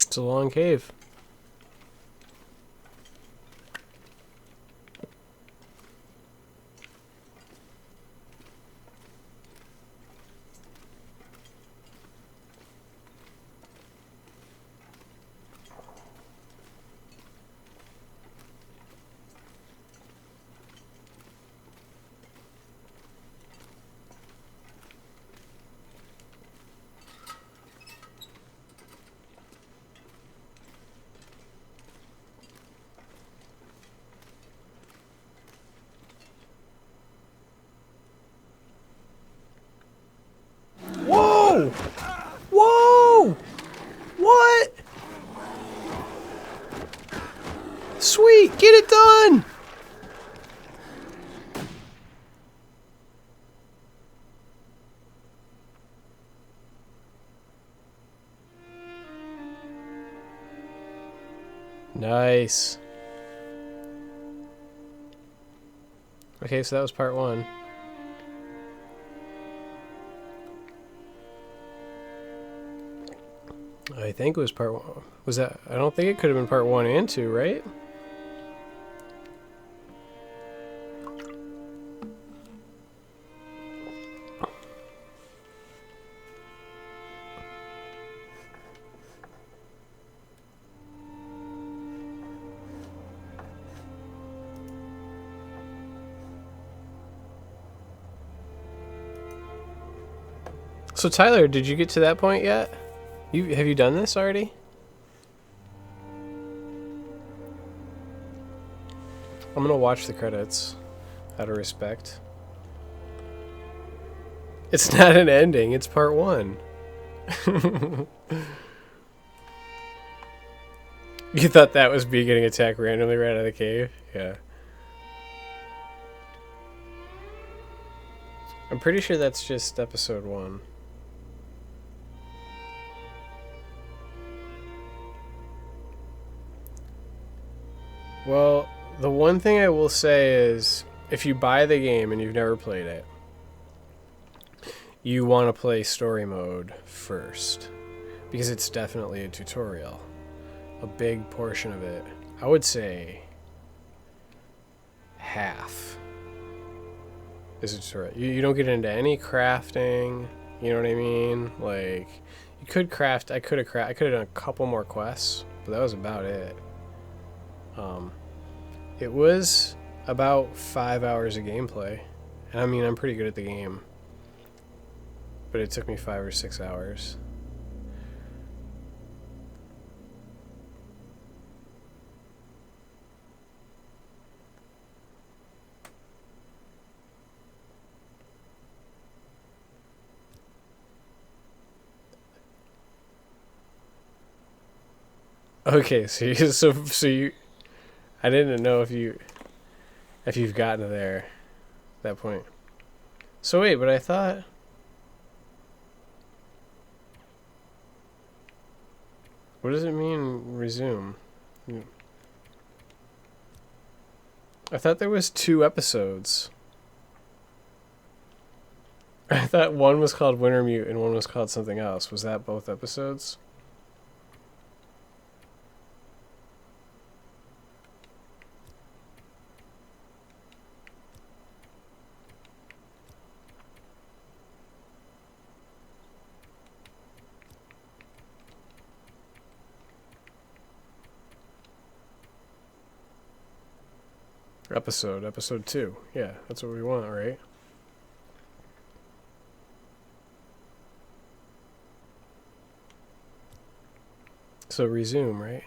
Speaker 1: It's a long cave. Whoa! Whoa! What? Sweet, get it done! Nice. Okay, so that was part one. I think it was part one. Was that? I don't think it could have been part 1 and 2, right? So Tyler, did you get to that point yet? Have you done this already? I'm gonna watch the credits out of respect. It's not an ending, it's part 1. You thought that was me getting attacked randomly right out of the cave? Yeah. I'm pretty sure that's just episode 1. Well, the one thing I will say is, if you buy the game and you've never played it, you want to play story mode first, because it's definitely a tutorial. A big portion of it, I would say half Is it right? You don't get into any crafting. You know what I mean? Like, you could craft. I could have done a couple more quests, but that was about it. It was about 5 hours of gameplay, and I mean I'm pretty good at the game, but it took me 5 or 6 hours. Okay, so you, I didn't know if you've gotten to there, that point. So wait, but I thought. What does it mean, resume? I thought there was 2 episodes. I thought one was called Wintermute and one was called something else. Was that both episodes? Episode 2. Yeah, that's what we want, right? So resume, right?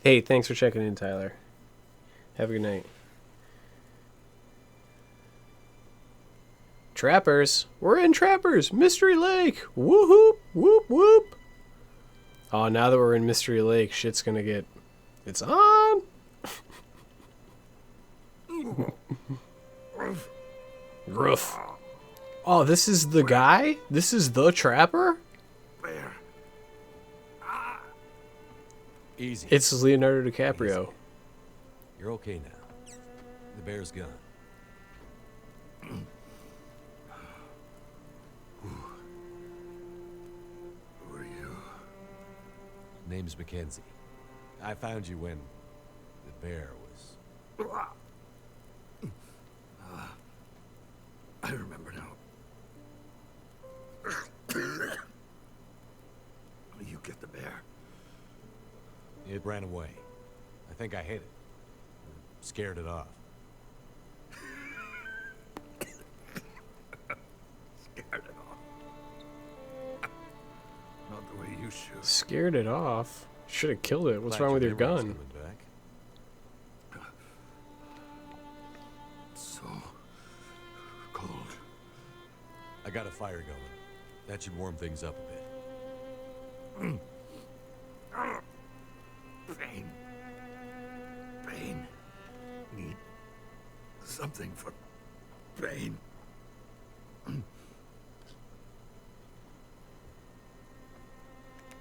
Speaker 1: Hey, thanks for checking in, Tyler. Have a good night. Trappers. We're in Trappers. Mystery Lake. Woohoo. Whoop whoop. Oh, now that we're in Mystery Lake, shit's gonna get... It's on. Roof. Oh, this is the guy? This is the Trapper?
Speaker 2: Bear.
Speaker 4: Easy.
Speaker 1: It's Leonardo DiCaprio.
Speaker 4: Easy. You're okay now. The bear's gone.
Speaker 2: Who are you?
Speaker 4: Name's Mackenzie. I found you when the bear was...
Speaker 2: I remember now. You get the bear.
Speaker 4: It ran away. I think I hit it. Scared it off.
Speaker 2: Scared it off. Not the way you shoot.
Speaker 1: Scared it off. Should have killed it. What's
Speaker 4: Glad
Speaker 1: wrong with
Speaker 4: your
Speaker 1: your
Speaker 4: memory's
Speaker 1: gun?
Speaker 4: coming back. I got a fire going. That should warm things up a bit.
Speaker 2: Pain. Pain. Need something for pain.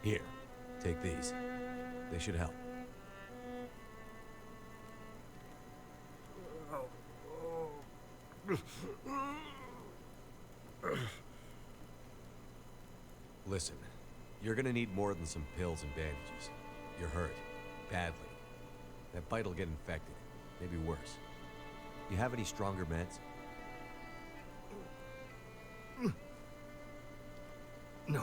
Speaker 4: Here, take these. They should help. Listen, you're gonna need more than some pills and bandages. You're hurt. Badly. That bite'll get infected. Maybe worse. You have any stronger meds?
Speaker 2: No.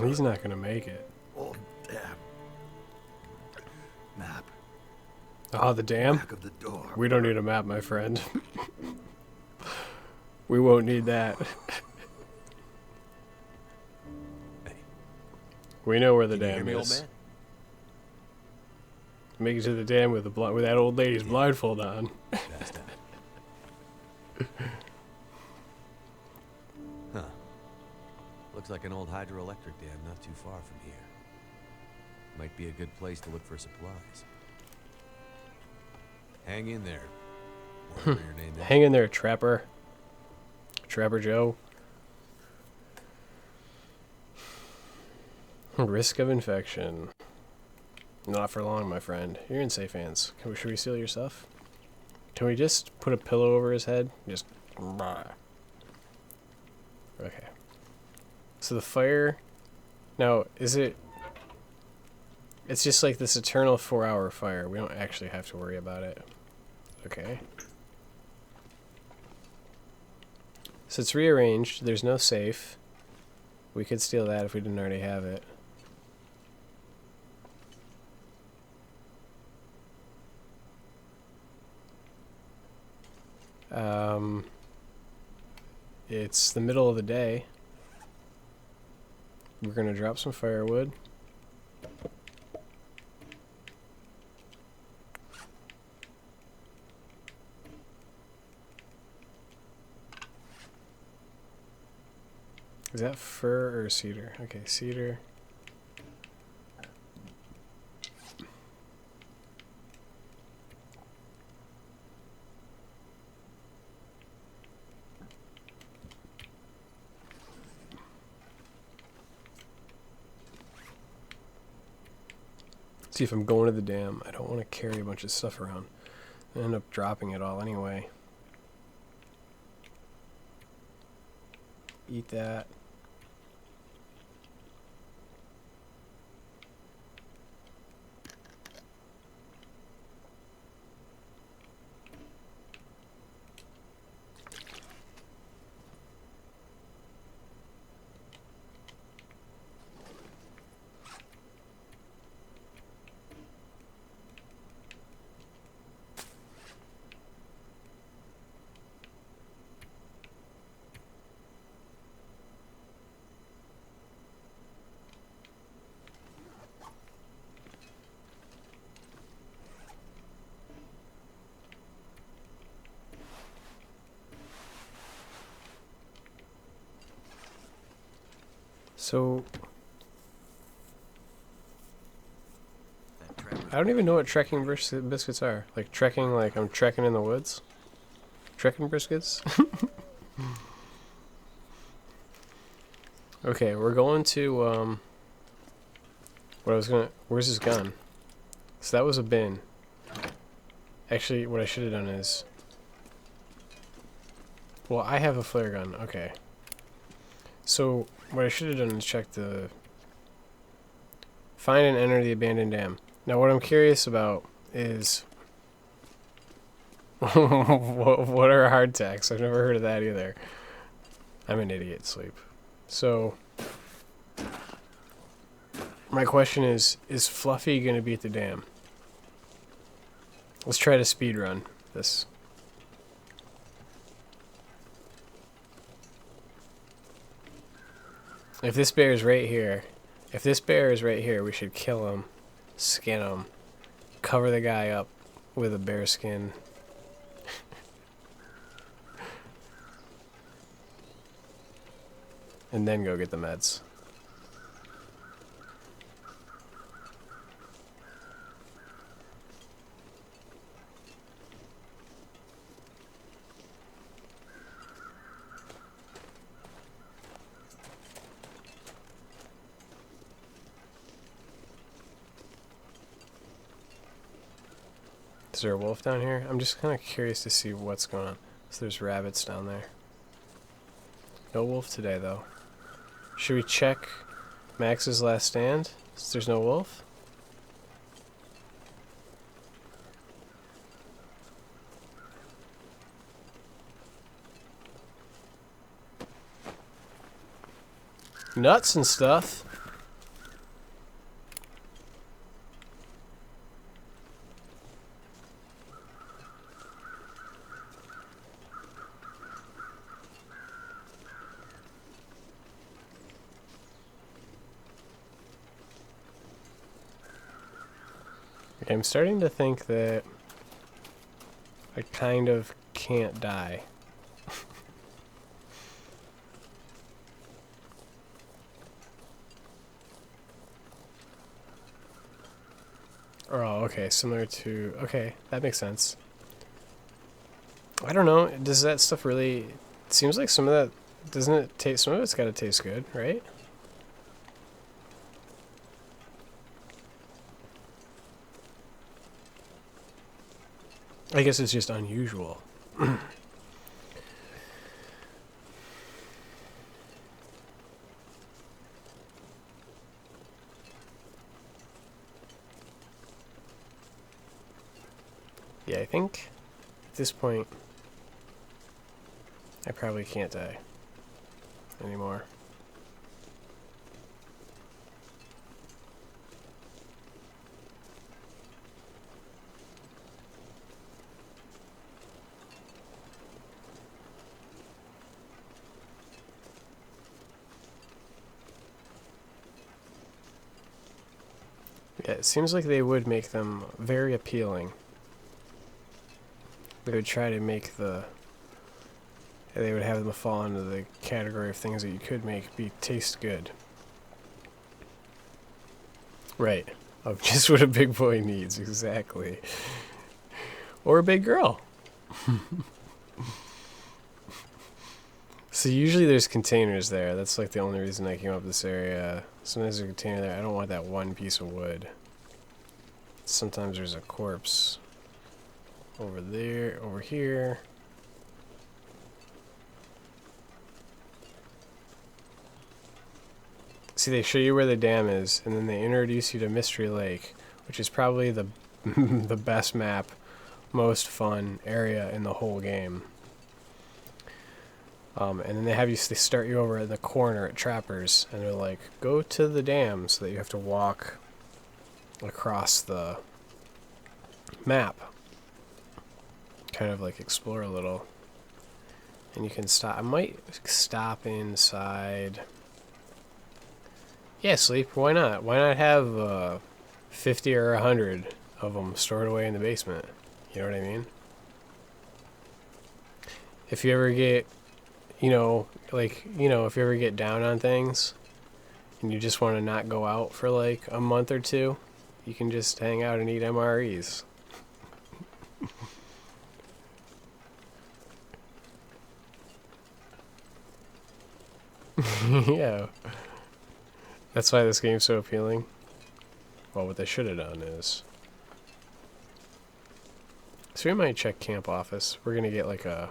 Speaker 1: He's not gonna make it.
Speaker 2: Oh, damn. Map.
Speaker 1: Oh, the dam?
Speaker 2: Back of the door.
Speaker 1: We don't need a map, my friend. We won't need that.
Speaker 4: Hey,
Speaker 1: We know where the
Speaker 4: can you hear
Speaker 1: dam
Speaker 4: me, old
Speaker 1: is.
Speaker 4: man?
Speaker 1: Make it to the dam with with that old lady's blindfold on.
Speaker 4: That's that. Huh. Looks like an old hydroelectric dam not too far from here. Might be a good place to look for supplies. Hang in there. Whatever your name is.
Speaker 1: Hang in there, Trapper. Trapper Joe. Risk of infection. Not for long, my friend. You're in safe hands. Should we steal your stuff? Can we just put a pillow over his head? Just... Okay. So the fire... Now, is it... It's just like this eternal 4-hour fire. We don't actually have to worry about it. Okay. So it's rearranged. There's no safe. We could steal that if we didn't already have it. It's the middle of the day. We're gonna drop some firewood. Is that fir or cedar? Okay, cedar. See if I'm going to the dam. I don't want to carry a bunch of stuff around. I end up dropping it all anyway. Eat that. So, I don't even know what trekking biscuits are. Like trekking, like I'm trekking in the woods? Trekking biscuits? Okay, we're going to, where's his gun? So that was a bin. Actually, what I should have done is, well, I have a flare gun, okay. So, what I should have done is check the... Find and enter the abandoned dam. Now, what I'm curious about is... what are hardtacks? I've never heard of that either. I'm an idiot, Sleep. So... My question is Fluffy going to be at the dam? Let's try to speed run this. If this bear is right here, we should kill him, skin him, cover the guy up, with a bear skin. And then go get the meds. Is there a wolf down here? I'm just kind of curious to see what's going on. So there's rabbits down there. No wolf today, though. Should we check Max's last stand? Since there's no wolf? Nuts and stuff. I'm starting to think that I kind of can't die. Oh, okay, similar to... Okay, that makes sense. I don't know, does that stuff really... It seems like some of that... Doesn't it taste... Some of it's gotta taste good, right? I guess it's just unusual. Yeah, I think at this point I probably can't die anymore. Yeah, it seems like they would make them very appealing. They would try to make the... They would have them fall into the category of things that you could make taste good. Right. Of just what a big boy needs, exactly. Or a big girl. So usually there's containers there. That's like the only reason I came up this area. Sometimes there's a container there. I don't want that one piece of wood. Sometimes there's a corpse over there, over here. See, they show you where the dam is, and then they introduce you to Mystery Lake, which is probably the the best map, most fun area in the whole game. And then they start you over in the corner at Trappers, and they're like, go to the dam, so that you have to walk across the map. Kind of like explore a little. And you can stop. I might stop inside. Yeah, sleep. Why not? Why not have 50 or 100 of them stored away in the basement? You know what I mean? If you ever get, if you ever get down on things and you just want to not go out for like a month or two, you can just hang out and eat MREs. Yeah. That's why this game's so appealing. Well, what they should have done is... So we might check Camp Office. We're gonna get like a...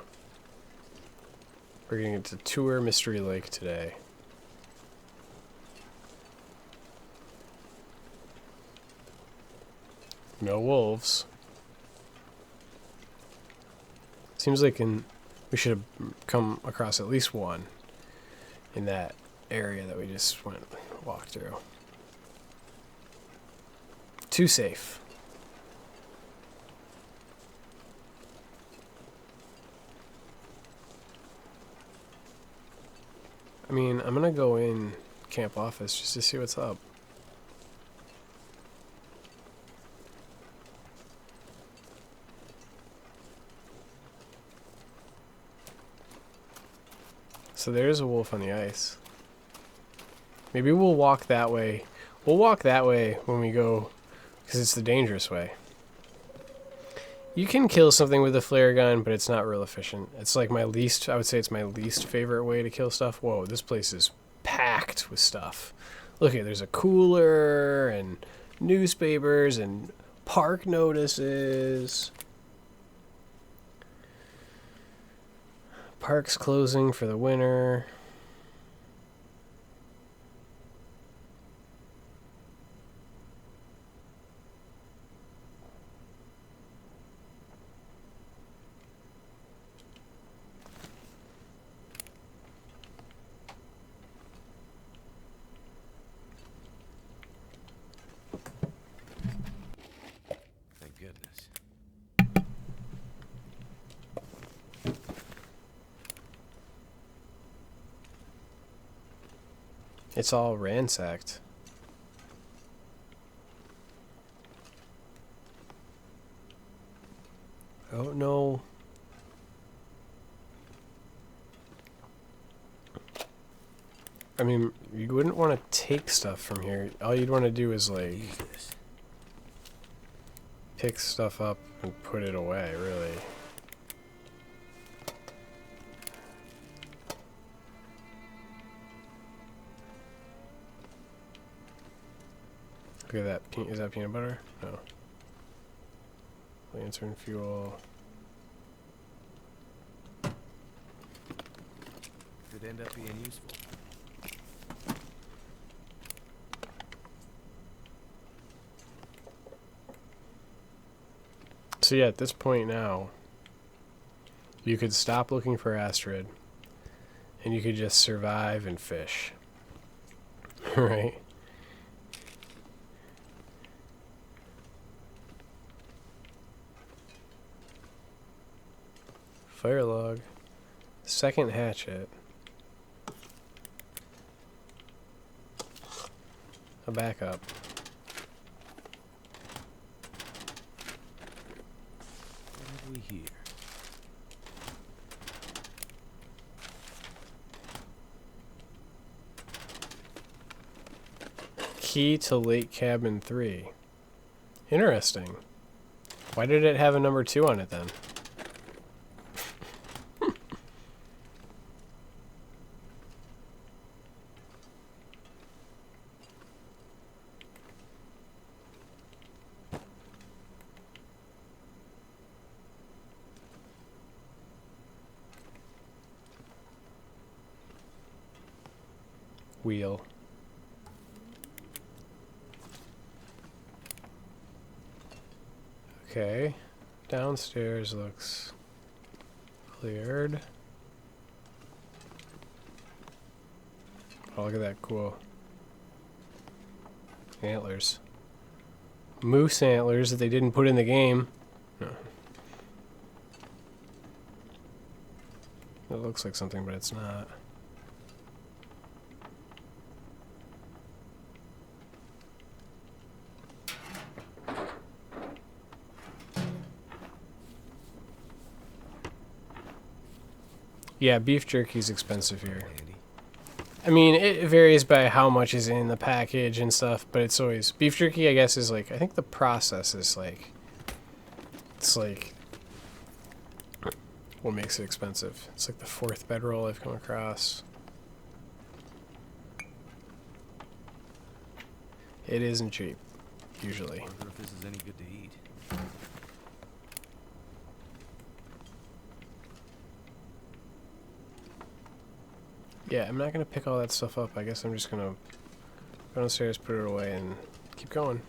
Speaker 1: We're gonna get to tour Mystery Lake today. No wolves. Seems like we should have come across at least one in that area that we just walked through. Too safe. I mean, I'm gonna go in Camp Office just to see what's up. So there's a wolf on the ice. Maybe we'll walk that way. We'll walk that way when we go, because it's the dangerous way. You can kill something with a flare gun, but it's not real efficient. It's like I would say it's my least favorite way to kill stuff. Whoa, this place is packed with stuff. Look at, there's a cooler and newspapers and park notices. Park's closing for the winter.
Speaker 2: Thank goodness.
Speaker 1: It's all ransacked. Oh no. I mean, you wouldn't want to take stuff from here. All you'd want to do is like
Speaker 2: Use this.
Speaker 1: pick stuff up and put it away, really. Look at that. Is that peanut butter? No. Lantern fuel.
Speaker 2: Could end up being useful.
Speaker 1: So yeah, at this point now, you could stop looking for Astrid, and you could just survive and fish. Right? Fire log. Second hatchet. A backup.
Speaker 2: What have we here?
Speaker 1: Key to Lake Cabin 3. Interesting. Why did it have a number 2 on it then? Wheel. Okay. Downstairs looks cleared. Oh, look at that cool antlers. Moose antlers that they didn't put in the game. No. It looks like something, but it's not. Yeah, beef jerky's expensive here.
Speaker 2: Handy.
Speaker 1: I mean, it varies by how much is in the package and stuff, but it's always... Beef jerky, I guess, is like... I think the process is like... It's like... What makes it expensive? It's like the 4th bedroll I've come across. It isn't cheap, usually.
Speaker 2: Wonder if this is any good to eat.
Speaker 1: Yeah, I'm not going to pick all that stuff up. I guess I'm just going to go downstairs, put it away, and keep going.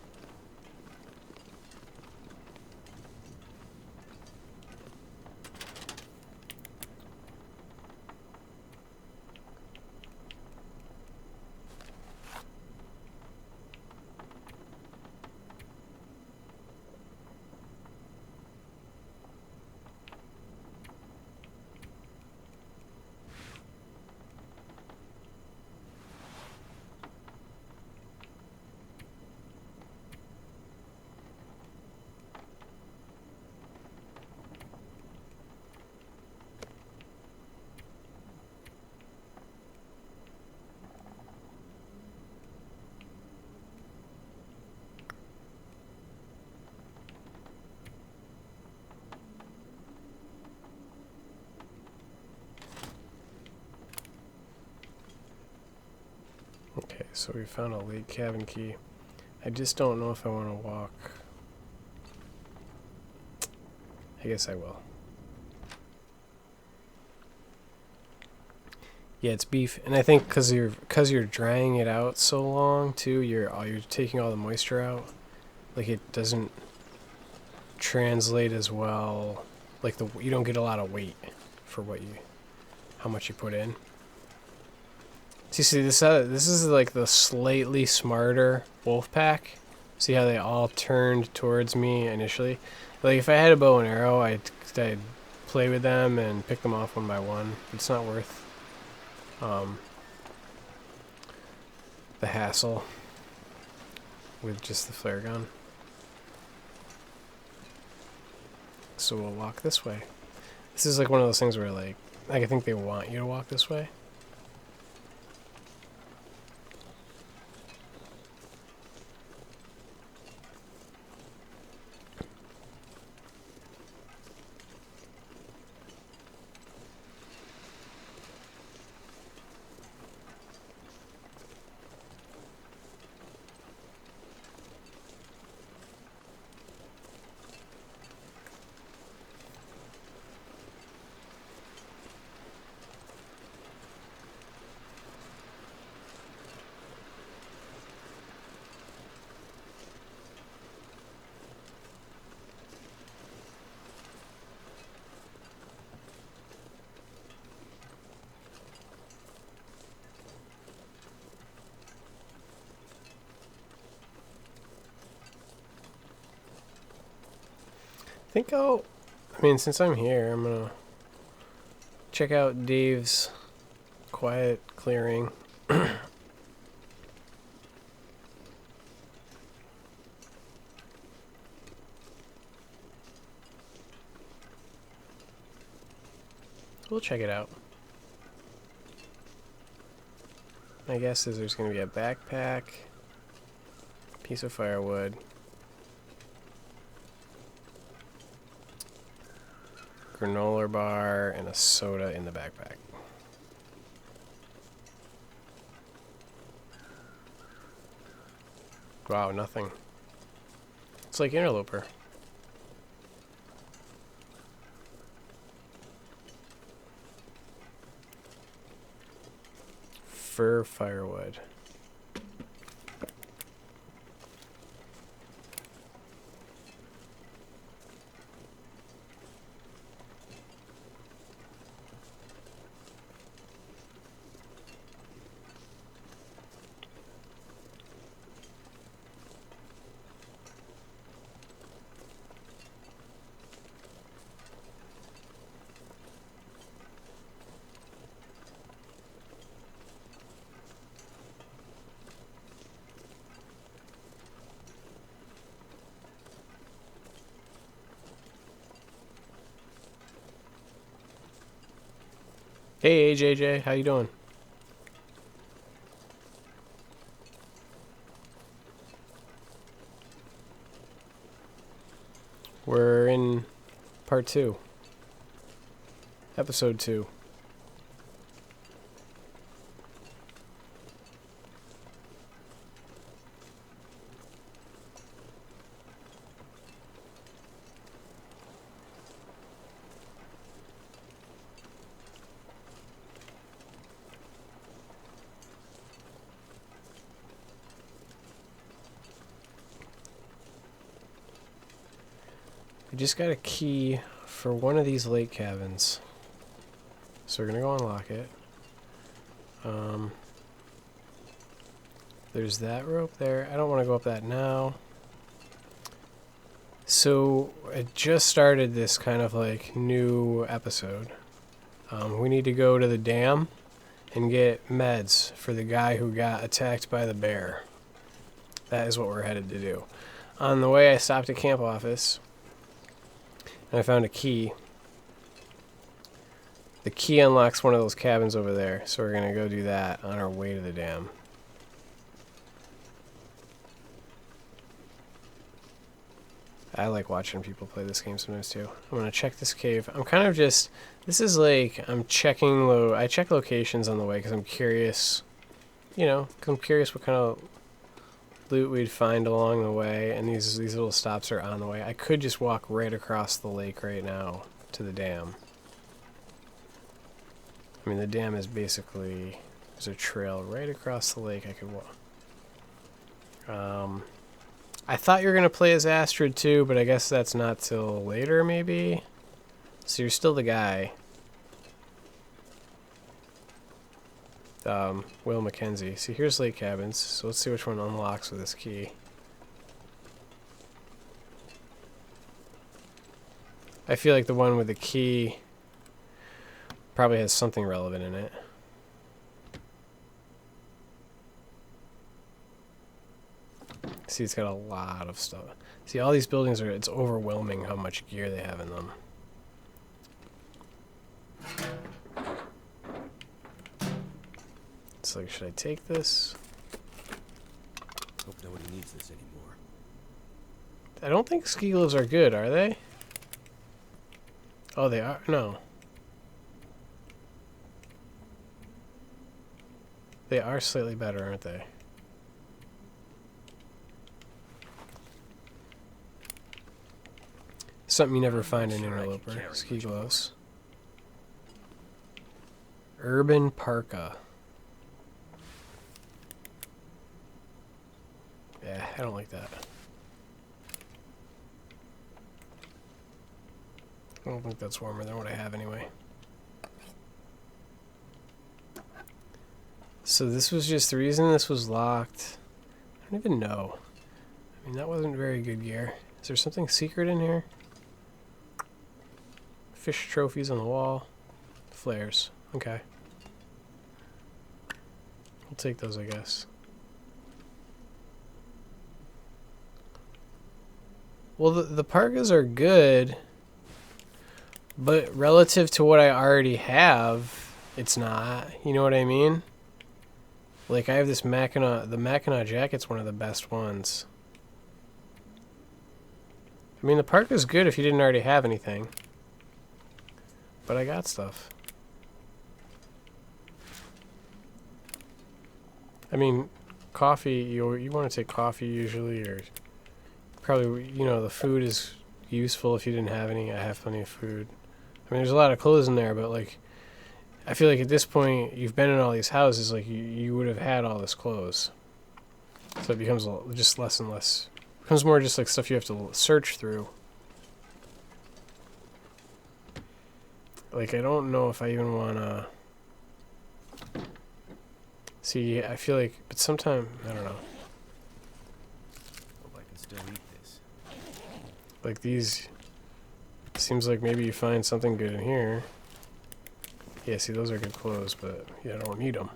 Speaker 1: Okay, so we found a lake cabin key. I just don't know if I want to walk. I guess I will. Yeah, it's beef, and I think because you're drying it out so long too, you're taking all the moisture out. Like it doesn't translate as well. Like you don't get a lot of weight for how much you put in. See this is like the slightly smarter wolf pack. See how they all turned towards me initially? Like if I had a bow and arrow, I'd play with them and pick them off one by one. It's not worth the hassle with just the flare gun. So we'll walk this way. This is like one of those things where like I think they want you to walk this way. I mean, since I'm here, I'm gonna check out Dave's quiet clearing. We'll check it out. My guess is there's gonna be a backpack, piece of firewood, granola bar, and a soda in the backpack. Wow, nothing. It's like Interloper. Fur firewood. Hey AJJ, how you doing? We're in part 2. Episode 2. We just got a key for one of these lake cabins. So we're gonna go unlock it. There's that rope there. I don't want to go up that now. So I just started this kind of like new episode. We need to go to the dam and get meds for the guy who got attacked by the bear. That is what we're headed to do. On the way, I stopped at camp office and I found a key. The key unlocks one of those cabins over there, so we're gonna go do that on our way to the dam. I like watching people play this game sometimes too. I'm gonna check this cave. I'm kind of just, this is like, I'm checking I check locations on the way because I'm curious you know, 'cause I'm curious what kind of loot we'd find along the way, and these little stops are on the way. I could just walk right across the lake right now to the dam. I mean, the dam is basically, there's a trail right across the lake I could walk. I thought you were going to play as Astrid too, but I guess that's not till later maybe? So you're still the guy. Will Mackenzie. See, here's Lake Cabins, so let's see which one unlocks with this key. I feel like the one with the key probably has something relevant in it. See, it's got a lot of stuff. See, all these buildings are, it's overwhelming how much gear they have in them. It's like, should I take this?
Speaker 4: Hope nobody needs this anymore.
Speaker 1: I don't think ski gloves are good, are they? Oh, they are? No. They are slightly better, aren't they? Something you never find in Interloper. Ski gloves. Urban Parka. Yeah, I don't like that. I don't think that's warmer than what I have anyway. So this was just the reason this was locked. I don't even know. I mean, that wasn't very good gear. Is there something secret in here? Fish trophies on the wall. Flares. Okay. We'll take those, I guess. Well, the parkas are good, but relative to what I already have, it's not. You know what I mean? Like, I have this Mackinac. The Mackinac jacket's one of the best ones. I mean, the parka's good if you didn't already have anything. But I got stuff. I mean, coffee, you want to take coffee usually, or probably, you know, the food is useful if you didn't have any. I have plenty of food. I mean, there's a lot of clothes in there, but, like, I feel like at this point, you've been in all these houses, like, you would have had all this clothes. So it becomes just less and less. It becomes more just like stuff you have to search through. Like, I don't know if I even want to... See, I feel like... But sometime... I don't know.
Speaker 4: Hope I can still eat this.
Speaker 1: Like, these... Seems like maybe you find something good in here. Yeah, see, those are good clothes, but yeah, I don't need them.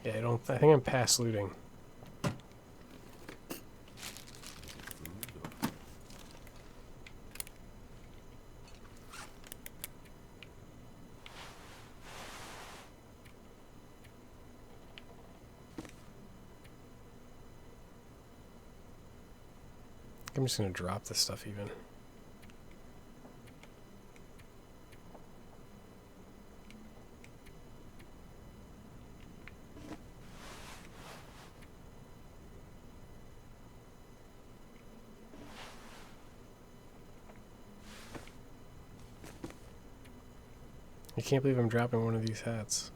Speaker 1: Yeah, I think I'm past looting. I'm just gonna drop this stuff even. I can't believe I'm dropping one of these hats.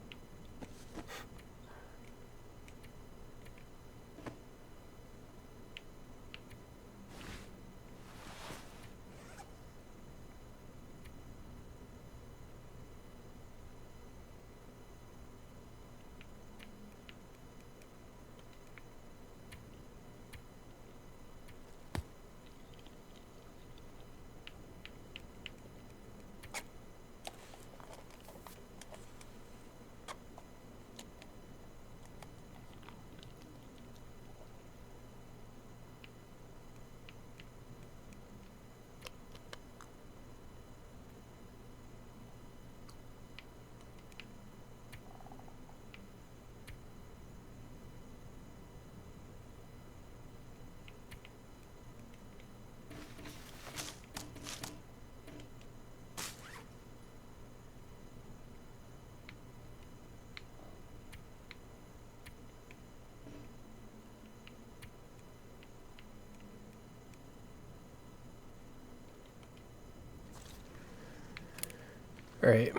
Speaker 1: Alright.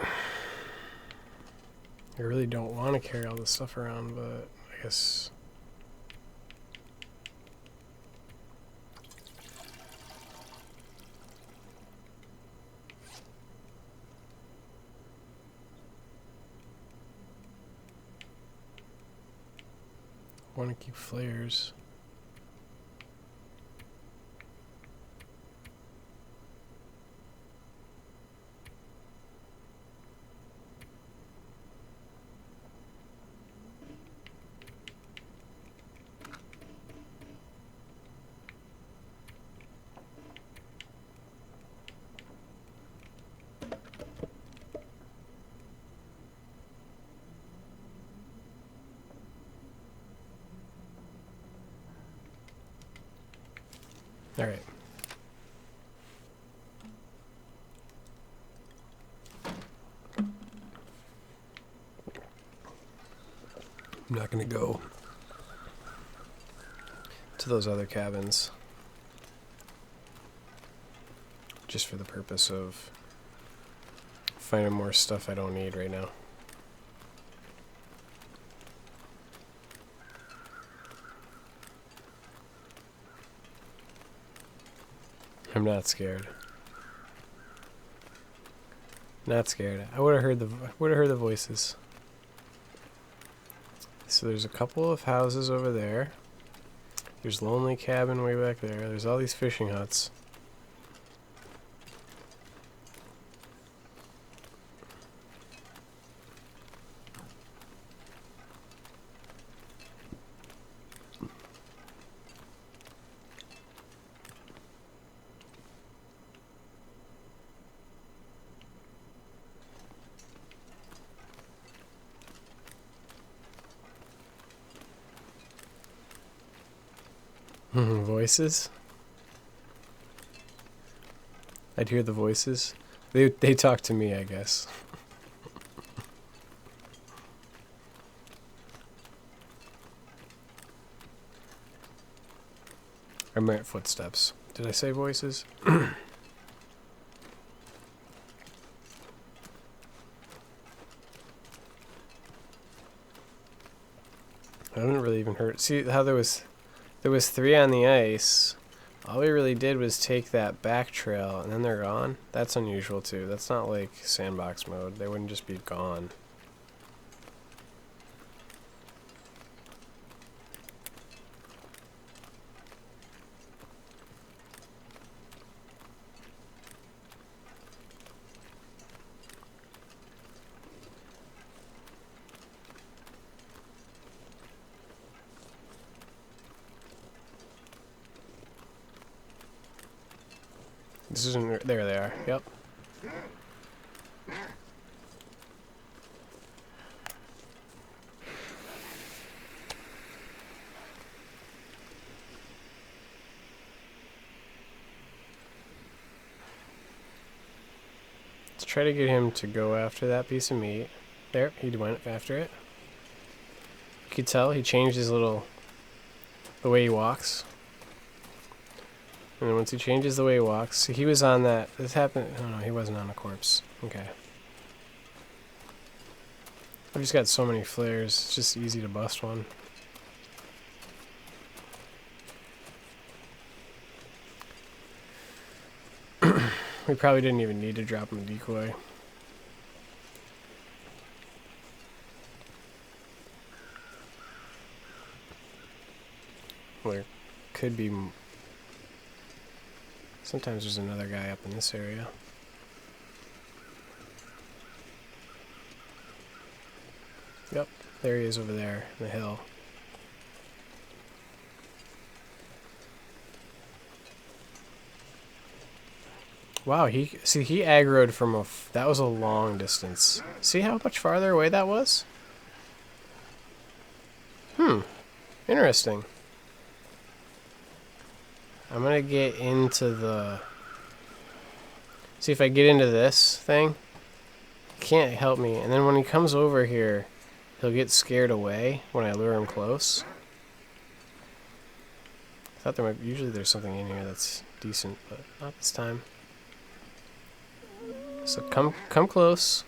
Speaker 1: I really don't want to carry all this stuff around, but I guess... I want to keep flares. Alright. I'm not going to go to those other cabins just for the purpose of finding more stuff I don't need right now. I'm not scared. Not scared. I would have heard the voices. So there's a couple of houses over there. There's Lonely Cabin way back there. There's all these fishing huts. Voices? I'd hear the voices. They talk to me, I guess. I meant footsteps. Did I say voices? I haven't really even heard. See how there was 3 on the ice. All we really did was take that back trail and then they're gone. That's unusual too. That's not like sandbox mode. They wouldn't just be gone. This isn't. There they are. Yep. Let's try to get him to go after that piece of meat. There, he went after it. You could tell he changed his the way he walks. And then once he changes the way he walks, see, he was on that. This happened. Oh no, he wasn't on a corpse. Okay. I've just got so many flares. It's just easy to bust one. We probably didn't even need to drop him a decoy. There could be. Sometimes there's another guy up in this area. Yep, there he is over there in the hill. Wow, he aggroed from that was a long distance. See how much farther away that was? Interesting. I'm gonna get into the... See if I get into this thing. He can't help me. And then when he comes over here, he'll get scared away when I lure him close. I thought there might... Usually there's something in here that's decent, but not this time. So come close.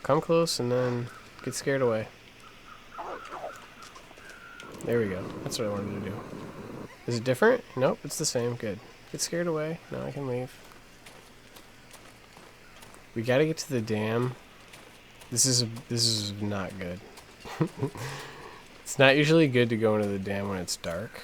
Speaker 1: Come close and then get scared away. There we go. That's what I wanted to do. Is it different? Nope, it's the same. Good. Get scared away. Now I can leave. We gotta get to the dam. This is not good. It's not usually good to go into the dam when it's dark.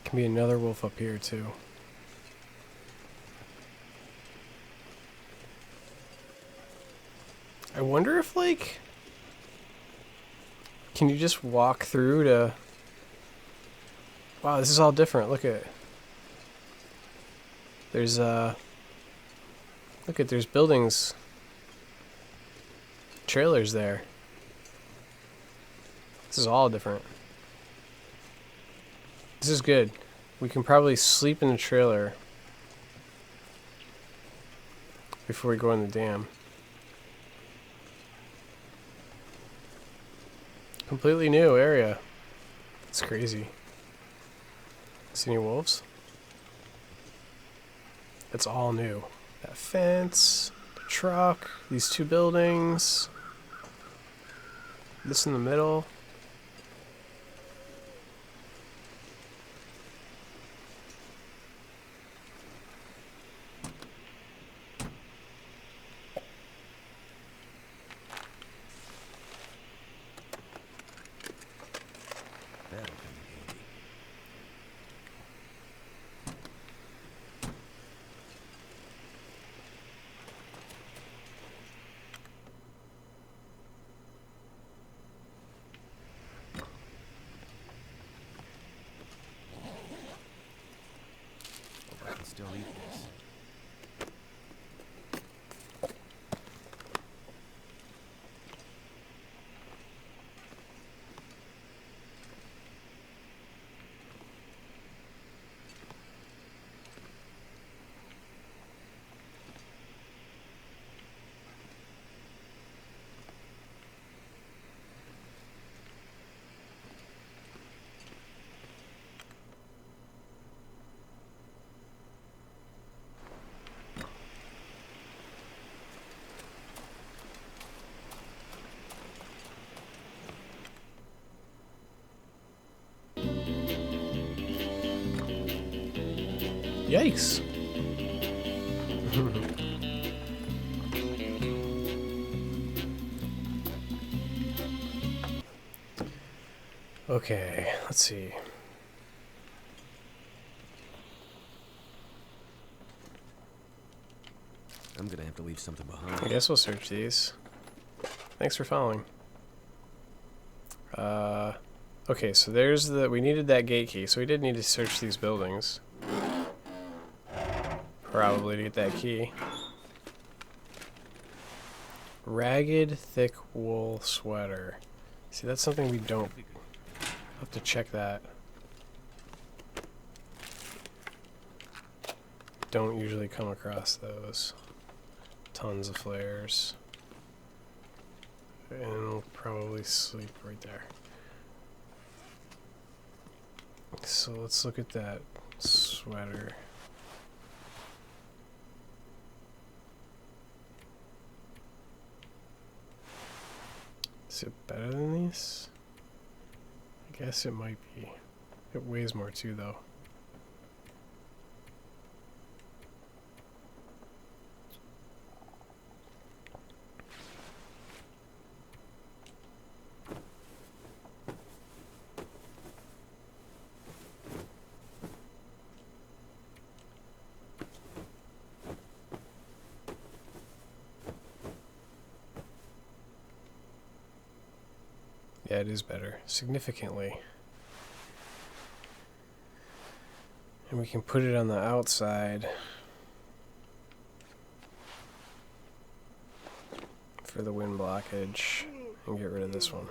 Speaker 1: Can be another wolf up here too. I wonder if, like, can you just walk through to... Wow, this is all different. Look at... There's, look at, there's buildings. Trailers there. This is all different. This is good. We can probably sleep in the trailer before we go in the dam. Completely new area. It's crazy. See any wolves? It's all new. That fence, the truck, these two buildings, this in the middle.
Speaker 4: That'll come in handy. Hope I can still eat this.
Speaker 1: Yikes. Okay, let's see.
Speaker 4: I'm gonna have to leave something
Speaker 1: I
Speaker 4: behind.
Speaker 1: guess we'll search these. Thanks for following. Okay, so there's the... We needed that gate key, so we did need to search these buildings. Probably to get that key. Ragged, thick wool sweater. See, that's something we don't... I'll have to check that. Don't usually come across those. Tons of flares. And we'll probably sleep right there. So let's look at that sweater. Is it better than these? I guess it might be. It weighs more too, though. Yeah, it is better. Significantly. And we can put it on the outside for the wind blockage and get rid of this one.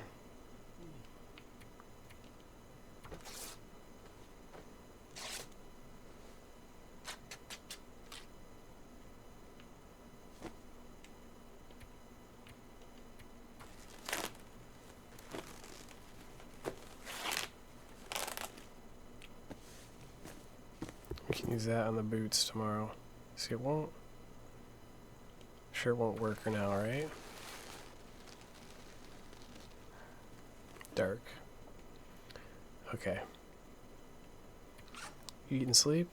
Speaker 1: We can use that on the boots tomorrow. See, it won't. Sure won't work now, right? Dark. Okay. You eat and sleep?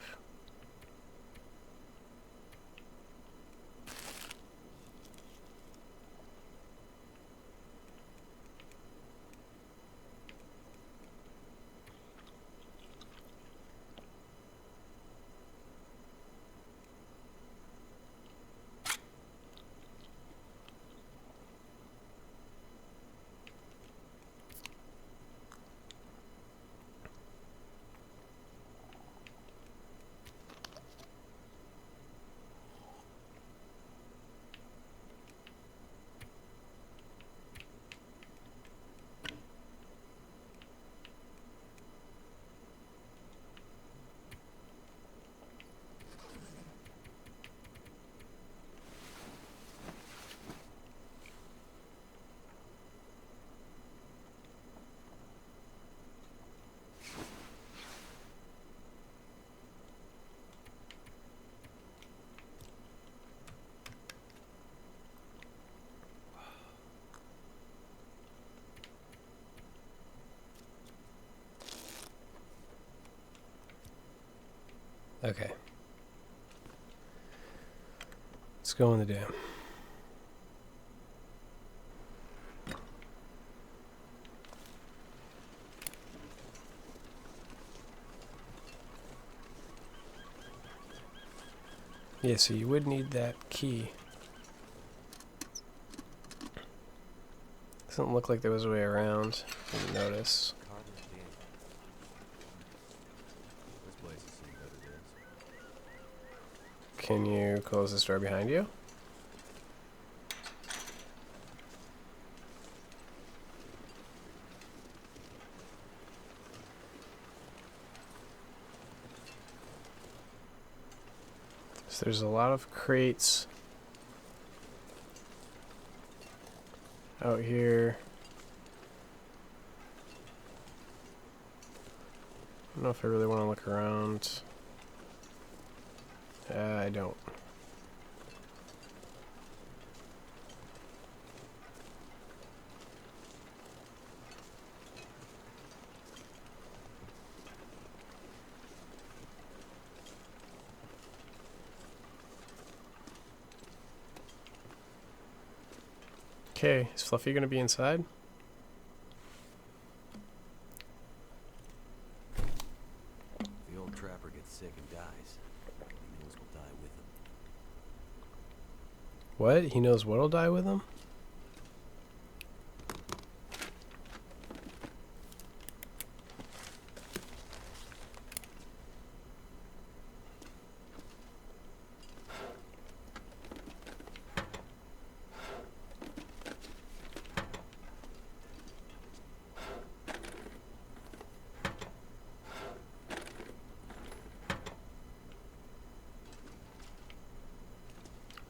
Speaker 1: Okay. Let's go in the dam. Yeah, so you would need that key. Doesn't look like there was a way around. Didn't notice.
Speaker 4: This place is seeing better days.
Speaker 1: Can you close this door behind you? So there's a lot of crates out here. I don't know if I really want to look around. I don't. Okay, is Fluffy gonna be inside?
Speaker 4: If the old trapper gets sick and dies, he knows we'll die with him.
Speaker 1: What? He knows what'll die with him?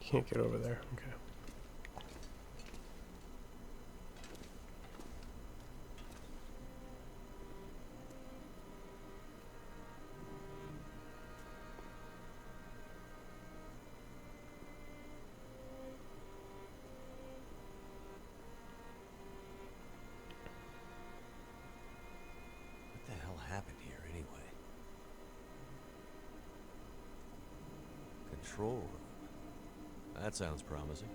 Speaker 1: Can't get over there. Okay.
Speaker 4: What the hell happened here anyway? Control room. That sounds promising.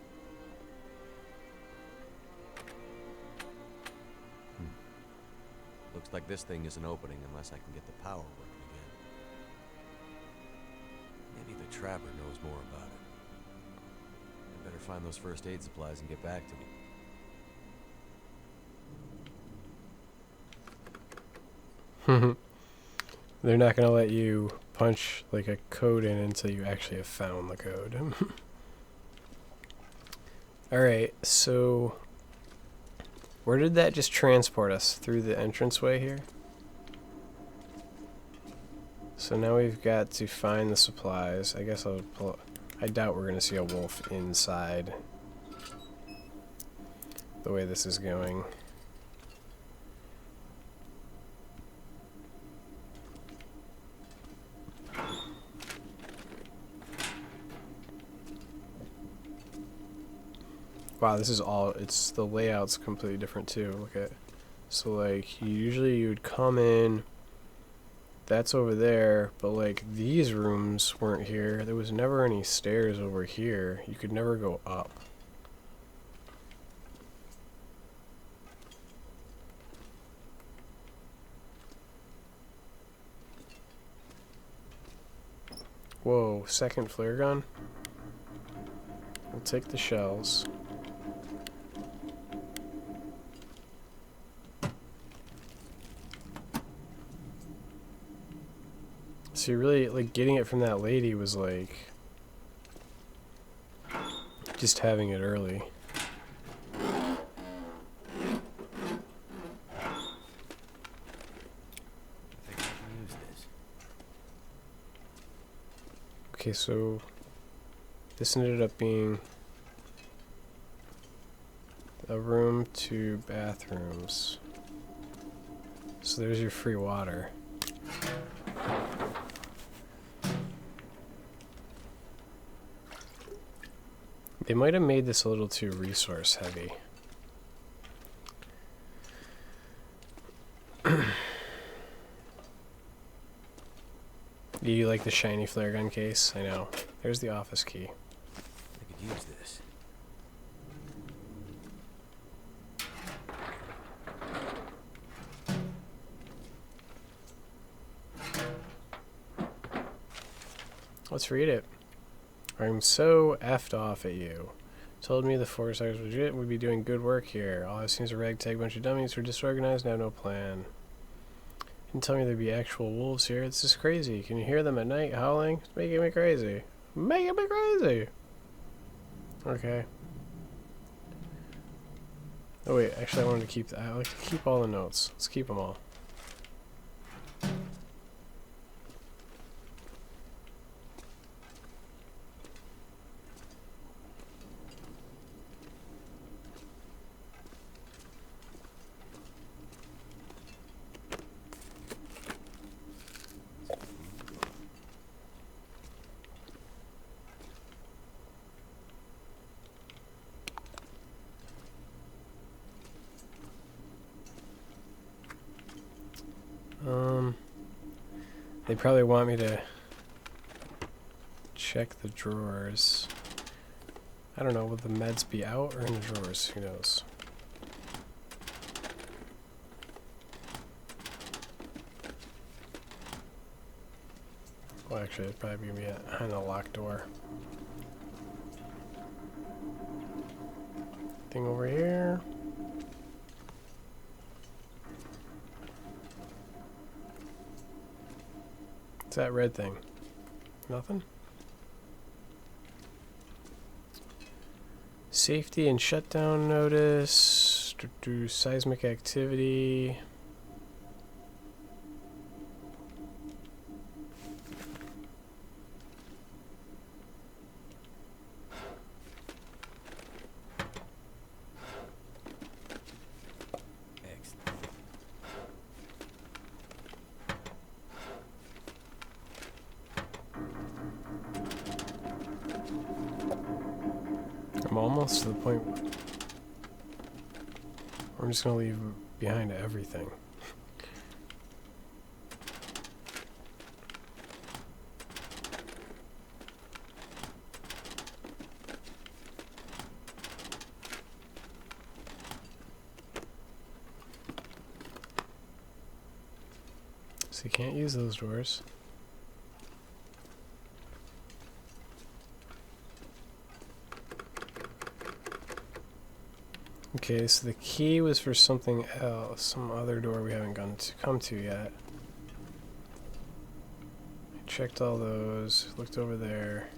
Speaker 4: Looks like this thing isn't opening unless I can get the power working again. Maybe the trapper knows more about it. I better find those first aid supplies and get back to him.
Speaker 1: They're not gonna let you punch like a code in until you actually have found the code. Alright, so where did that just transport us? Through the entranceway here? So now we've got to find the supplies. I guess I'll pull. I doubt we're going to see a wolf inside the way this is going. Wow, this is all, it's, the layout's completely different too. Look at, so like, usually you would come in, that's over there, but like, these rooms weren't here. There was never any stairs over here. You could never go up. Whoa, second flare gun? We'll take the shells. So really, like, getting it from that lady was like just having it early.
Speaker 4: I think I can use this.
Speaker 1: Okay, so this ended up being a room, 2 bathrooms. So there's your free water. They might have made this a little too resource heavy. Do you like the shiny flare gun case? I know. There's the office key.
Speaker 4: I could use this.
Speaker 1: Let's read it. I'm so effed off at you. Told me the Forest Stars legit would be doing good work here. All I've seen is a ragtag bunch of dummies who are disorganized and have no plan. Didn't tell me there'd be actual wolves here. It's just crazy. Can you hear them at night howling? It's making me crazy. Making me crazy! Okay. Oh wait, actually I wanted to keep I like to keep all the notes. Let's keep them all. They probably want me to check the drawers. I don't know, will the meds be out or in the drawers? Who knows? Well, actually, it'd probably be behind the locked door. Thing over here. What's that red thing? Nothing? Safety and shutdown notice. Seismic activity. I'm almost to the point where I'm just going to leave behind everything. So you can't use those doors. Okay, so the key was for something else, some other door we haven't come to yet. checked all those. Looked over there.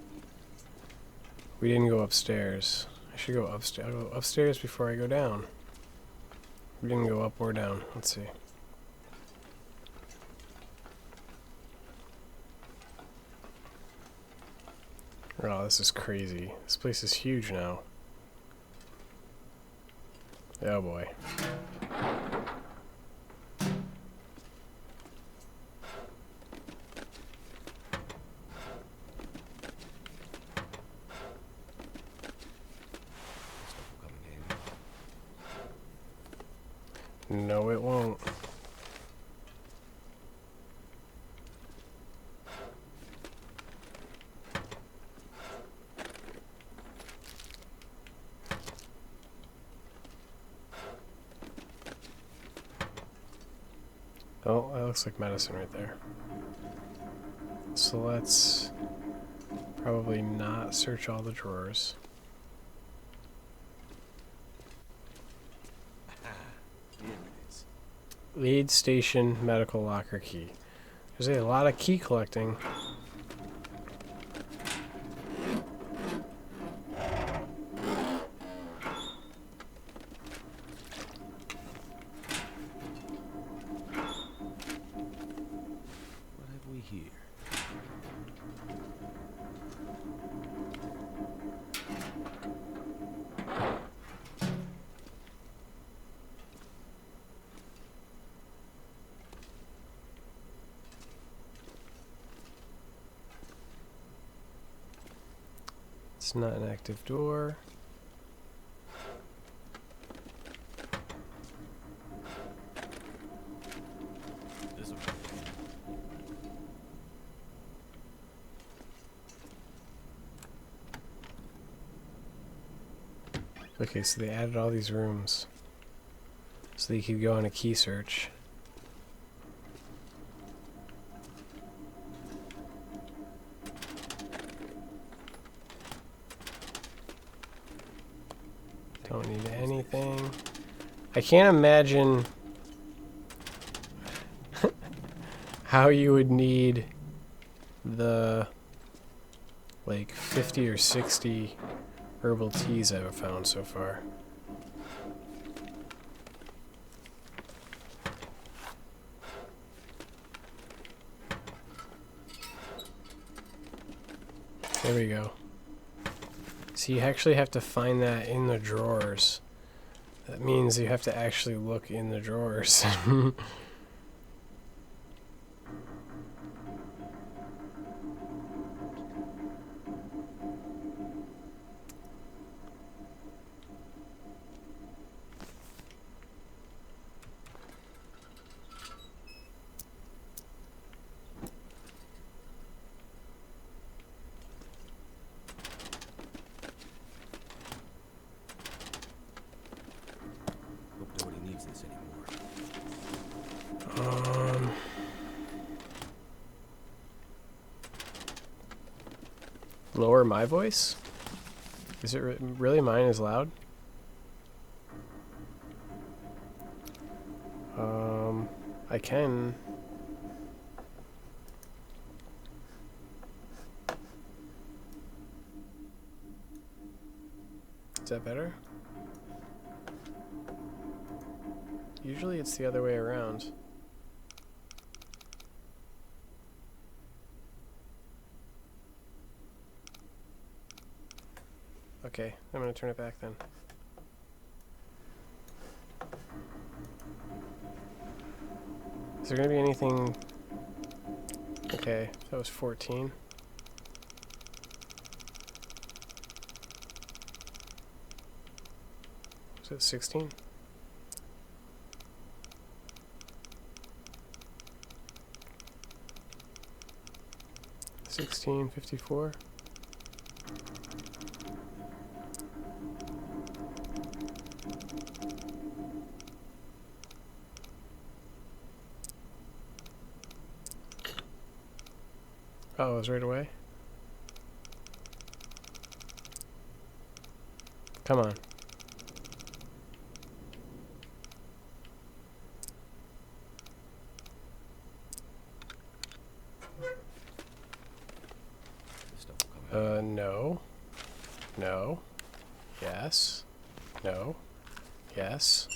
Speaker 1: We didn't go upstairs. I should go upstairs. I'll go upstairs before I go down. We didn't go up or down. Let's see. Oh, this is crazy. This place is huge now. Oh boy. No, it won't. Oh, that looks like medicine right there. So let's probably not search all the drawers. Lead station medical locker key. There's a lot of key collecting.
Speaker 4: What have we here?
Speaker 1: It's not an active door.
Speaker 4: This will
Speaker 1: Okay, so they added all these rooms so that you could go on a key search. Don't need anything. I can't imagine how you would need the like 50 or 60 herbal teas I've found so far. There we go. So you actually have to find that in the drawers. That means you have to actually look in the drawers.
Speaker 4: hope nobody needs this anymore.
Speaker 1: Lower my voice? Is it really mine is loud? I can. Is that better? Usually it's the other way around. Okay, I'm gonna turn it back then. Is there gonna be anything? Okay, that was 14. Was it 16? $16.54. Oh, it was right away? Come on. No. No. Yes. No. Yes.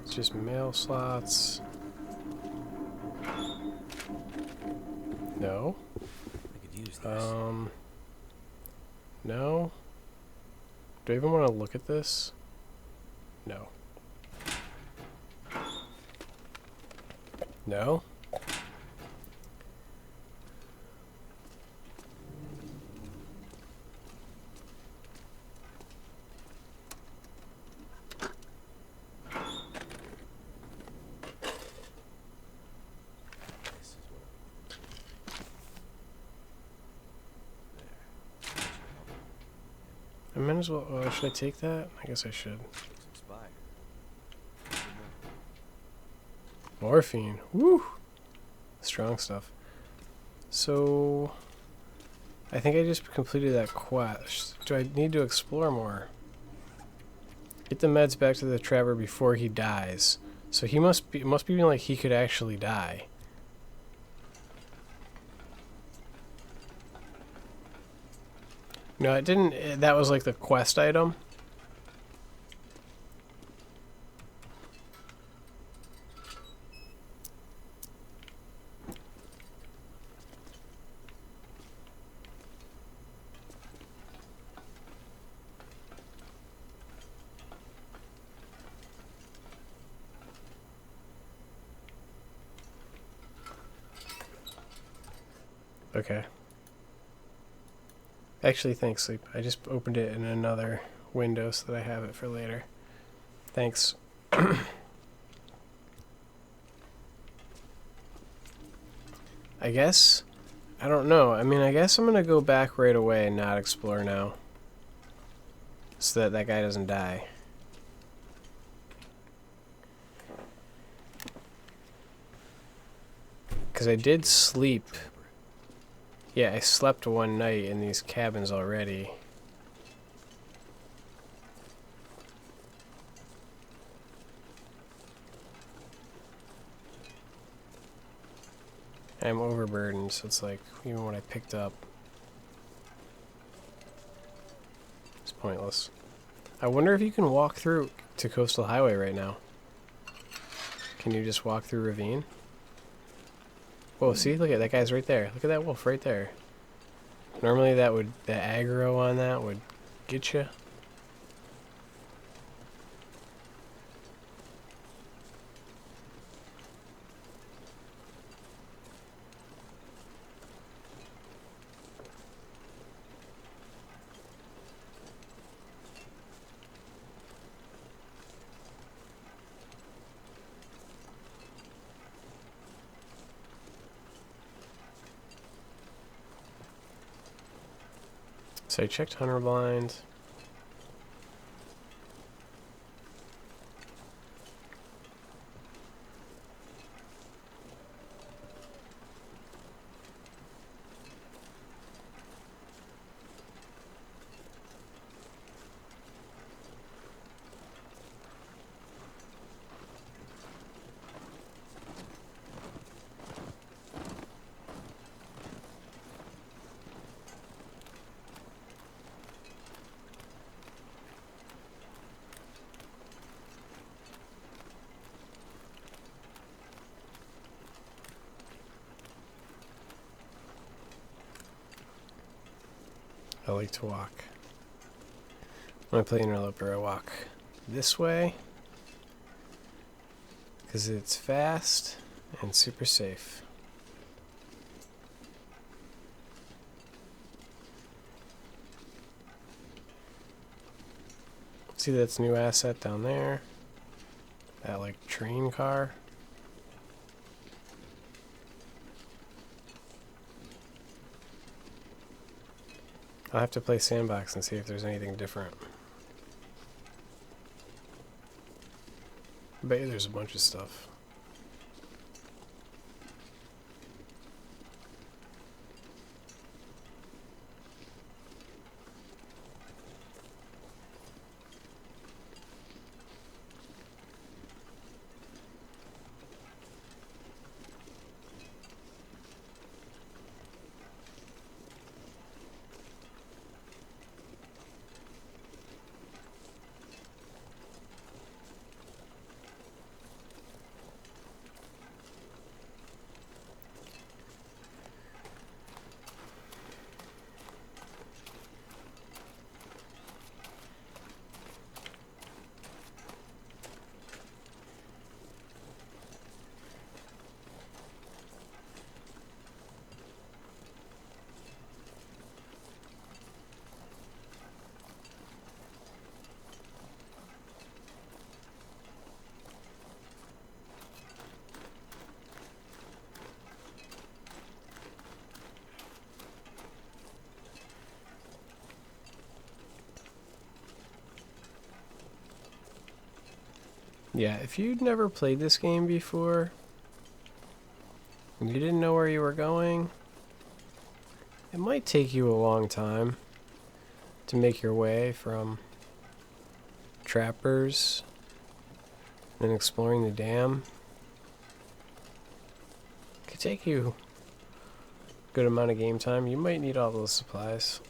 Speaker 1: It's just mail slots. No.
Speaker 2: I could use this.
Speaker 1: No. Do I even want to look at this? No. No?
Speaker 4: This is what
Speaker 1: I might as well. Oh, should I take that? I guess I should.
Speaker 4: looks expired. Good enough.
Speaker 1: Morphine. Woo! Strong stuff. So, I think I just completed that quest. Do I need to explore more? Get the meds back to the Trapper before he dies. So he must be. It must be like he could actually die. No, it didn't. That was like the quest item. Okay. Actually, thanks, Sleep. I just opened it in another window so that I have it for later. Thanks. I guess. I don't know. I mean, I guess I'm going to go back right away and not explore now. So that that guy doesn't die. Because I did sleep. Yeah, I slept one night in these cabins already. I'm overburdened, so it's like, even what I picked up, it's pointless. I wonder if you can walk through to Coastal Highway right now. Can you just walk through Ravine? Whoa, see? Look at that guy's right there. Look at that wolf right there. Normally that would, the aggro on that would get you. So I checked Hunter Blind. I like to walk. When I play Interloper, I walk this way because it's fast and super safe. See, that's new asset down there. That like train car. I'll have to play Sandbox and see if there's anything different. I bet you there's a bunch of stuff. Yeah, if you'd never played this game before, and you didn't know where you were going, it might take you a long time to make your way from trappers and exploring the dam. It could take you a good amount of game time. You might need all those supplies.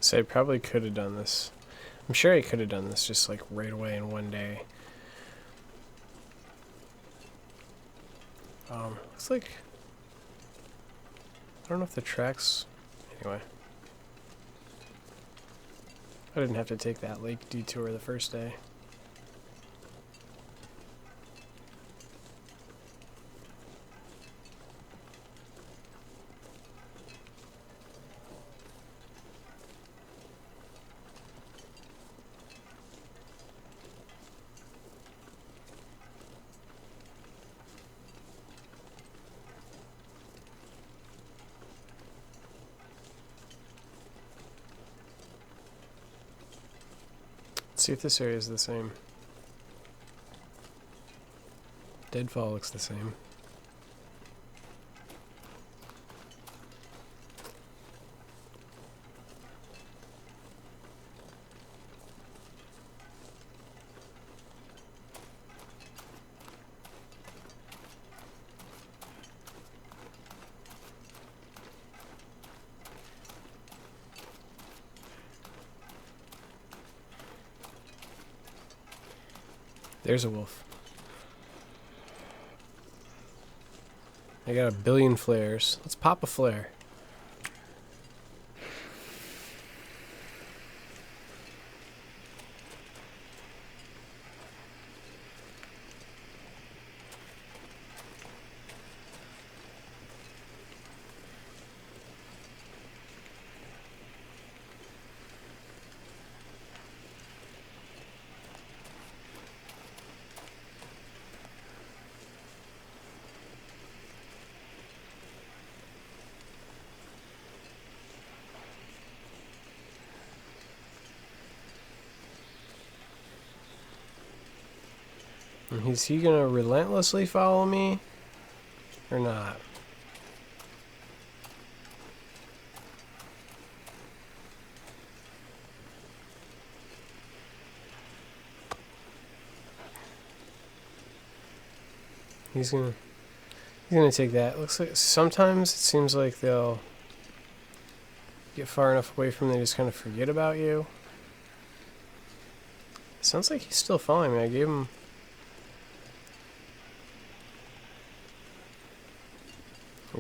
Speaker 1: So I probably could have done this. I'm sure I could have done this just like right away in one day. Looks like, I don't know if the tracks, anyway. I didn't have to take that lake detour the first day. Let's see if this area is the same. Deadfall looks the same. There's a wolf. I got a billion flares. Let's pop a flare. Is he gonna relentlessly follow me? Or not? He's gonna take that. Looks like sometimes it seems like they'll get far enough away from them they just kind of forget about you. It sounds like he's still following me. I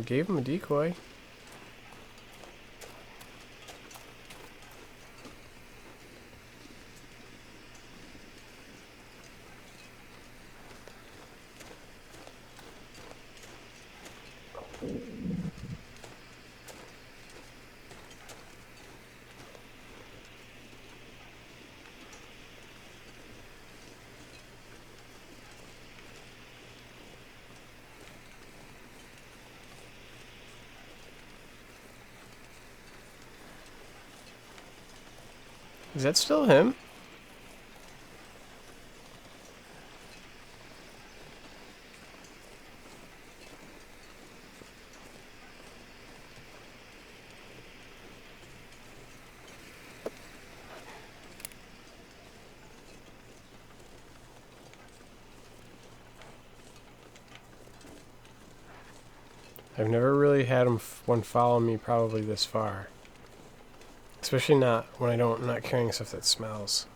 Speaker 1: gave him a decoy. Is that still him? I've never really had one follow me probably this far. Especially not when I'm not carrying stuff that smells.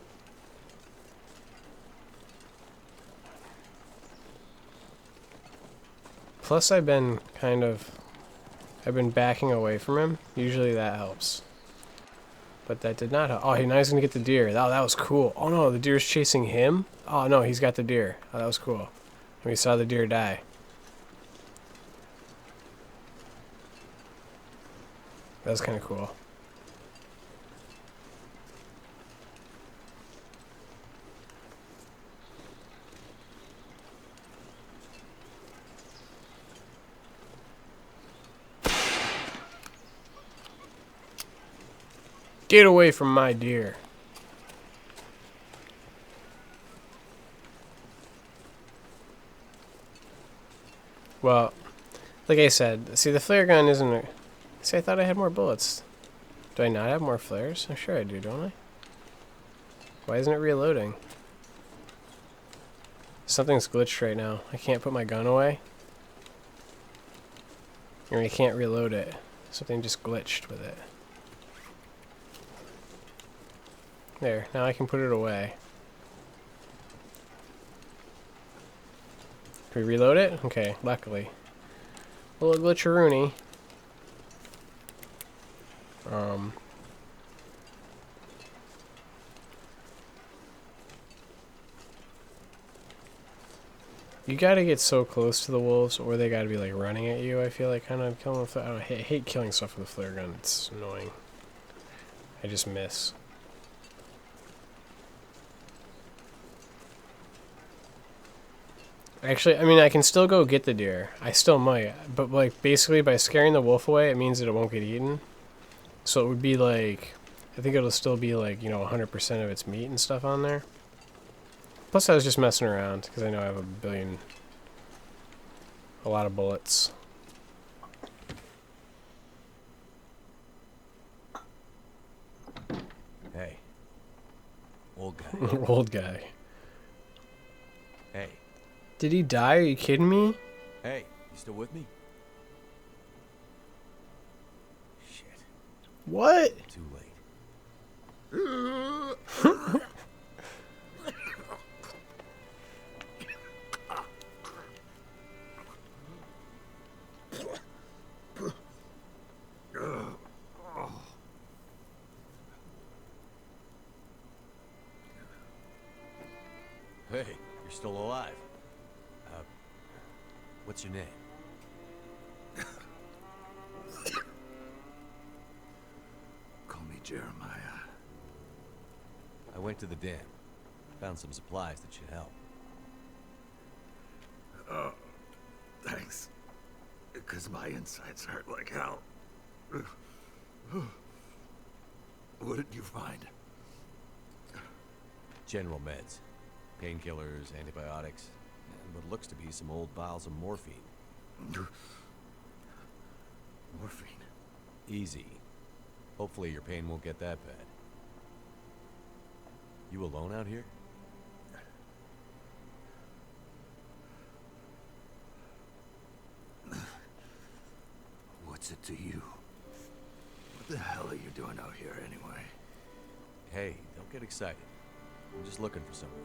Speaker 1: Plus, I've been backing away from him. Usually that helps. But that did not help. Oh, now he's going to get the deer. Oh, that was cool. Oh, no, the deer's chasing him? Oh, no, he's got the deer. Oh, that was cool. And we saw the deer die. That was kind of cool. Get away from my deer. Well, like I said, see, the flare gun isn't a... See, I thought I had more bullets. Do I not have more flares? I'm sure I do, don't I? Why isn't it reloading? Something's glitched right now. I can't put my gun away. And I can't reload it. Something just glitched with it. There, now I can put it away. Can we reload it? Okay, luckily. A little glitcheroony. You gotta get so close to the wolves, or they gotta be like running at you. I feel like kind of killing with. I hate killing stuff with a flare gun. It's annoying. I just miss. Actually, I mean, I can still go get the deer. I still might, but like basically by scaring the wolf away, it means that it won't get eaten. So it would be like, I think it'll still be like, you know, 100% of its meat and stuff on there. Plus, I was just messing around because I know I have a lot of bullets.
Speaker 4: Hey. Old guy.
Speaker 1: Old guy.
Speaker 4: Hey.
Speaker 1: Did he die? Are you kidding me?
Speaker 4: Hey, you still with me? Shit.
Speaker 1: What?
Speaker 4: Too late. Hey, you're still alive. What's your name?
Speaker 2: Call me Jeremiah.
Speaker 4: I went to the dam. Found some supplies that should help.
Speaker 2: Thanks. Because my insides hurt like hell. What did you find?
Speaker 4: General meds. Painkillers, antibiotics, and what looks to be some old vials of morphine.
Speaker 2: Morphine?
Speaker 4: Easy. Hopefully your pain won't get that bad. You alone out here?
Speaker 2: What's it to you? What the hell are you doing out here anyway?
Speaker 4: Hey, don't get excited. I'm just looking for something.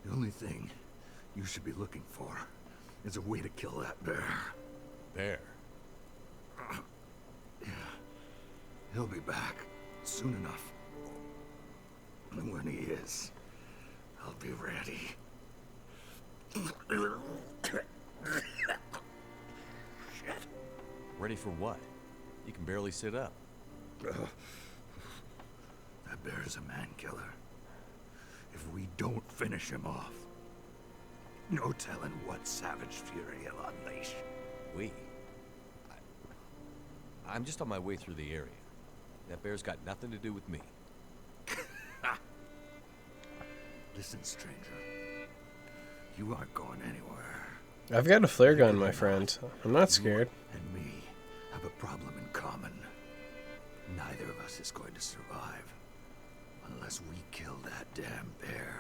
Speaker 2: The only thing you should be looking for is a way to kill that bear.
Speaker 4: Bear?
Speaker 2: Yeah. He'll be back soon enough. And when he is, I'll be ready. Shit.
Speaker 4: Ready for what? You can barely sit up.
Speaker 2: That bear is a man killer. If we don't finish him off, no telling what savage fury he'll unleash.
Speaker 4: I'm just on my way through the area. That bear's got nothing to do with me.
Speaker 2: Listen, stranger. You aren't going anywhere.
Speaker 1: I've got a flare gun, my friend. I'm not scared.
Speaker 2: You and me have a problem in common. Neither of us is going to survive unless we kill that damn bear.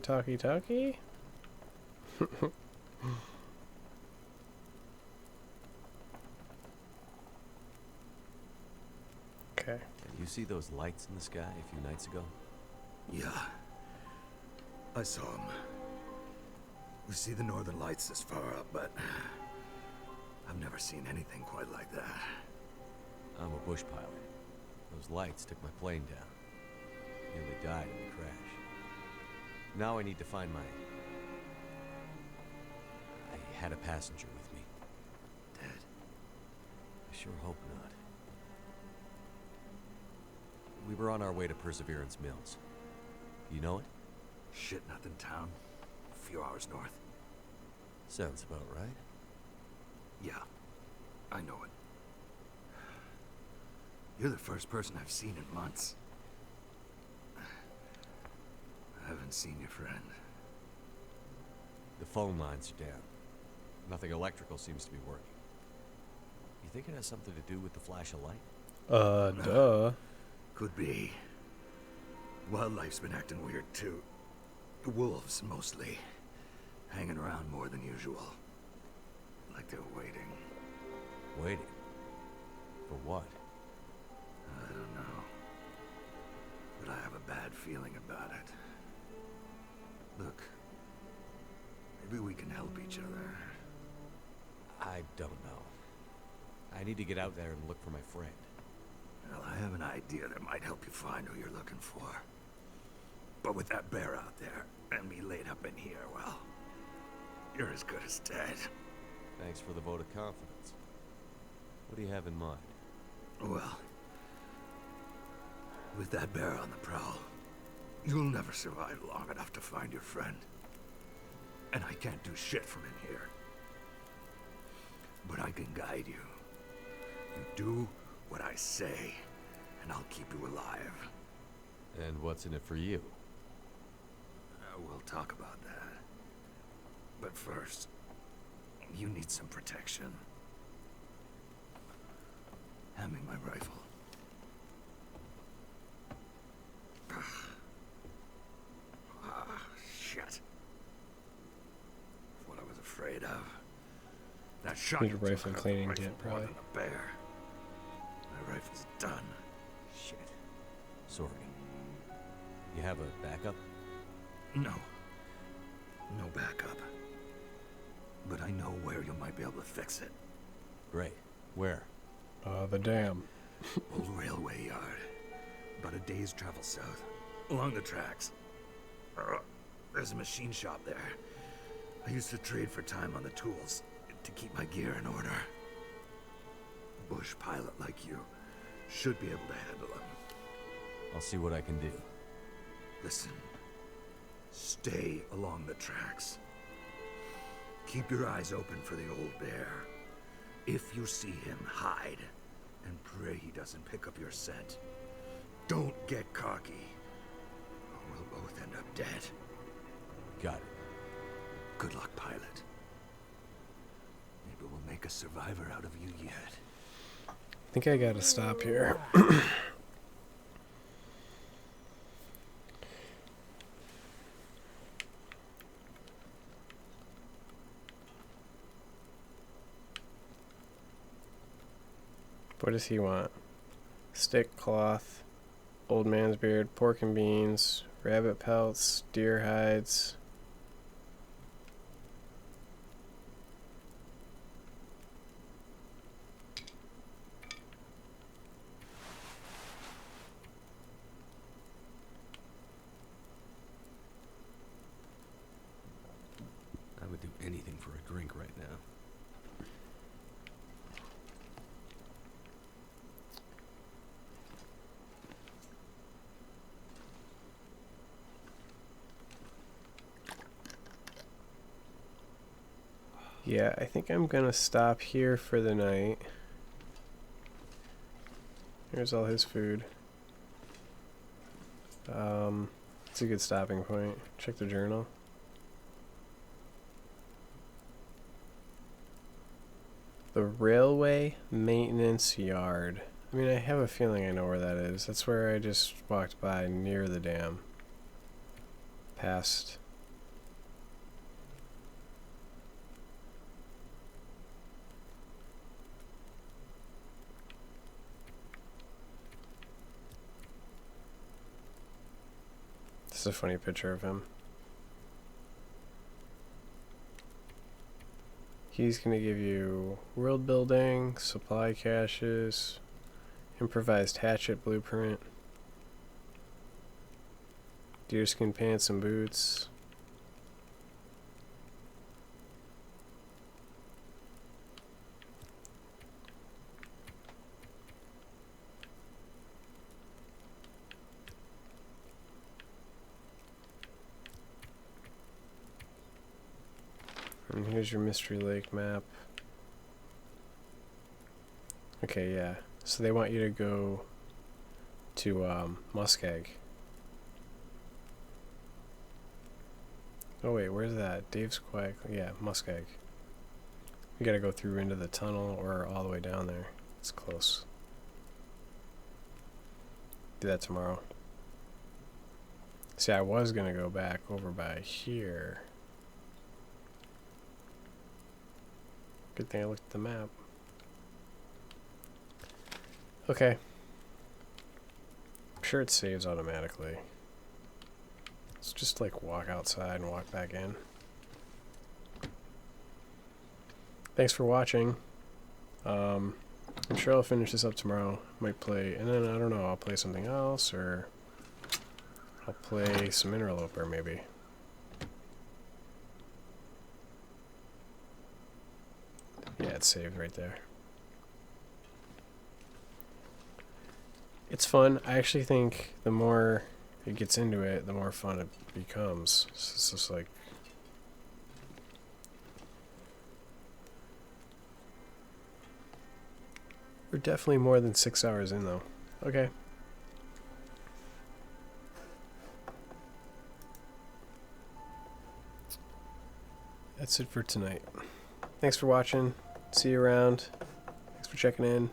Speaker 1: Talking talkie-talkie? Okay.
Speaker 4: Did you see those lights in the sky a few nights ago?
Speaker 2: Yeah. I saw them. We see the northern lights this far up, but I've never seen anything quite like that.
Speaker 4: I'm a bush pilot. Those lights took my plane down. Nearly died in the crash. Now I need to find my... I had a passenger with me.
Speaker 2: Dead?
Speaker 4: I sure hope not. We were on our way to Perseverance Mills. You know it?
Speaker 2: Shit, nothing town. A few hours north.
Speaker 4: Sounds about right.
Speaker 2: Yeah, I know it. You're the first person I've seen in months. I haven't seen your friend.
Speaker 4: The phone lines are down. Nothing electrical seems to be working. You think it has something to do with the flash of light?
Speaker 1: Duh.
Speaker 2: Could be. Wildlife's been acting weird too. The wolves, mostly. Hanging around more than usual. Like they're waiting.
Speaker 4: Waiting? For what?
Speaker 2: I don't know. But I have a bad feeling about it. Look. Maybe we can help each other.
Speaker 4: I don't know. I need to get out there and look for my friend.
Speaker 2: Well, I have an idea that might help you find who you're looking for. But with that bear out there, and me laid up in here, well, you're as good as dead.
Speaker 4: Thanks for the vote of confidence. What do you have in mind?
Speaker 2: Well, with that bear on the prowl, you'll never survive long enough to find your friend. And I can't do shit from in here. But I can guide you. You do what I say, and I'll keep you alive.
Speaker 4: And what's in it for you?
Speaker 2: We'll talk about that. But first, you need some protection. Hand me my rifle. Shit. What I was afraid of. That shot
Speaker 1: Need a rifle cleaning kit, probably.
Speaker 2: A bear. My rifle's done.
Speaker 4: Shit. Sorry. You have a backup?
Speaker 2: No. No backup. But I know where you might be able to fix it.
Speaker 4: Great. Where?
Speaker 1: The dam.
Speaker 2: Old railway yard. About a day's travel south. Along the tracks. There's a machine shop there. I used to trade for time on the tools to keep my gear in order. A bush pilot like you should be able to handle them.
Speaker 4: I'll see what I can do.
Speaker 2: Listen. Stay along the tracks. Keep your eyes open for the old bear. If you see him, hide. And pray he doesn't pick up your scent. Don't get cocky, or we'll both end up dead.
Speaker 4: Got it.
Speaker 2: Good luck, pilot. Maybe we'll make a survivor out of you yet.
Speaker 1: I think I gotta stop here. What does he want? Stick cloth, old man's beard, pork and beans, rabbit pelts, deer hides.
Speaker 4: I would do anything for a drink right now.
Speaker 1: Yeah, I think I'm gonna stop here for the night. Here's all his food. It's a good stopping point. Check the journal. The railway maintenance yard. I mean, I have a feeling I know where that is. That's where I just walked by near the dam. Past It's a funny picture of him. He's going to give you world building, supply caches, improvised hatchet blueprint, deerskin pants and boots. And here's your Mystery Lake map. Okay, yeah. So they want you to go to Muskeg. Oh wait, where's that? Dave's Quack. Yeah, Muskeg. You gotta go through into the tunnel or all the way down there. It's close. Do that tomorrow. See, I was gonna go back over by here. Good thing I looked at the map. Okay. I'm sure it saves automatically. Let's just like walk outside and walk back in. Thanks for watching. I'm sure I'll finish this up tomorrow. Might play, and then I don't know, I'll play something else, or I'll play some Interloper maybe. Yeah, it's saved right there. It's fun. I actually think the more it gets into it, the more fun it becomes. It's just like... We're definitely more than 6 hours in, though. Okay. That's it for tonight. Thanks for watching. See you around. Thanks for checking in.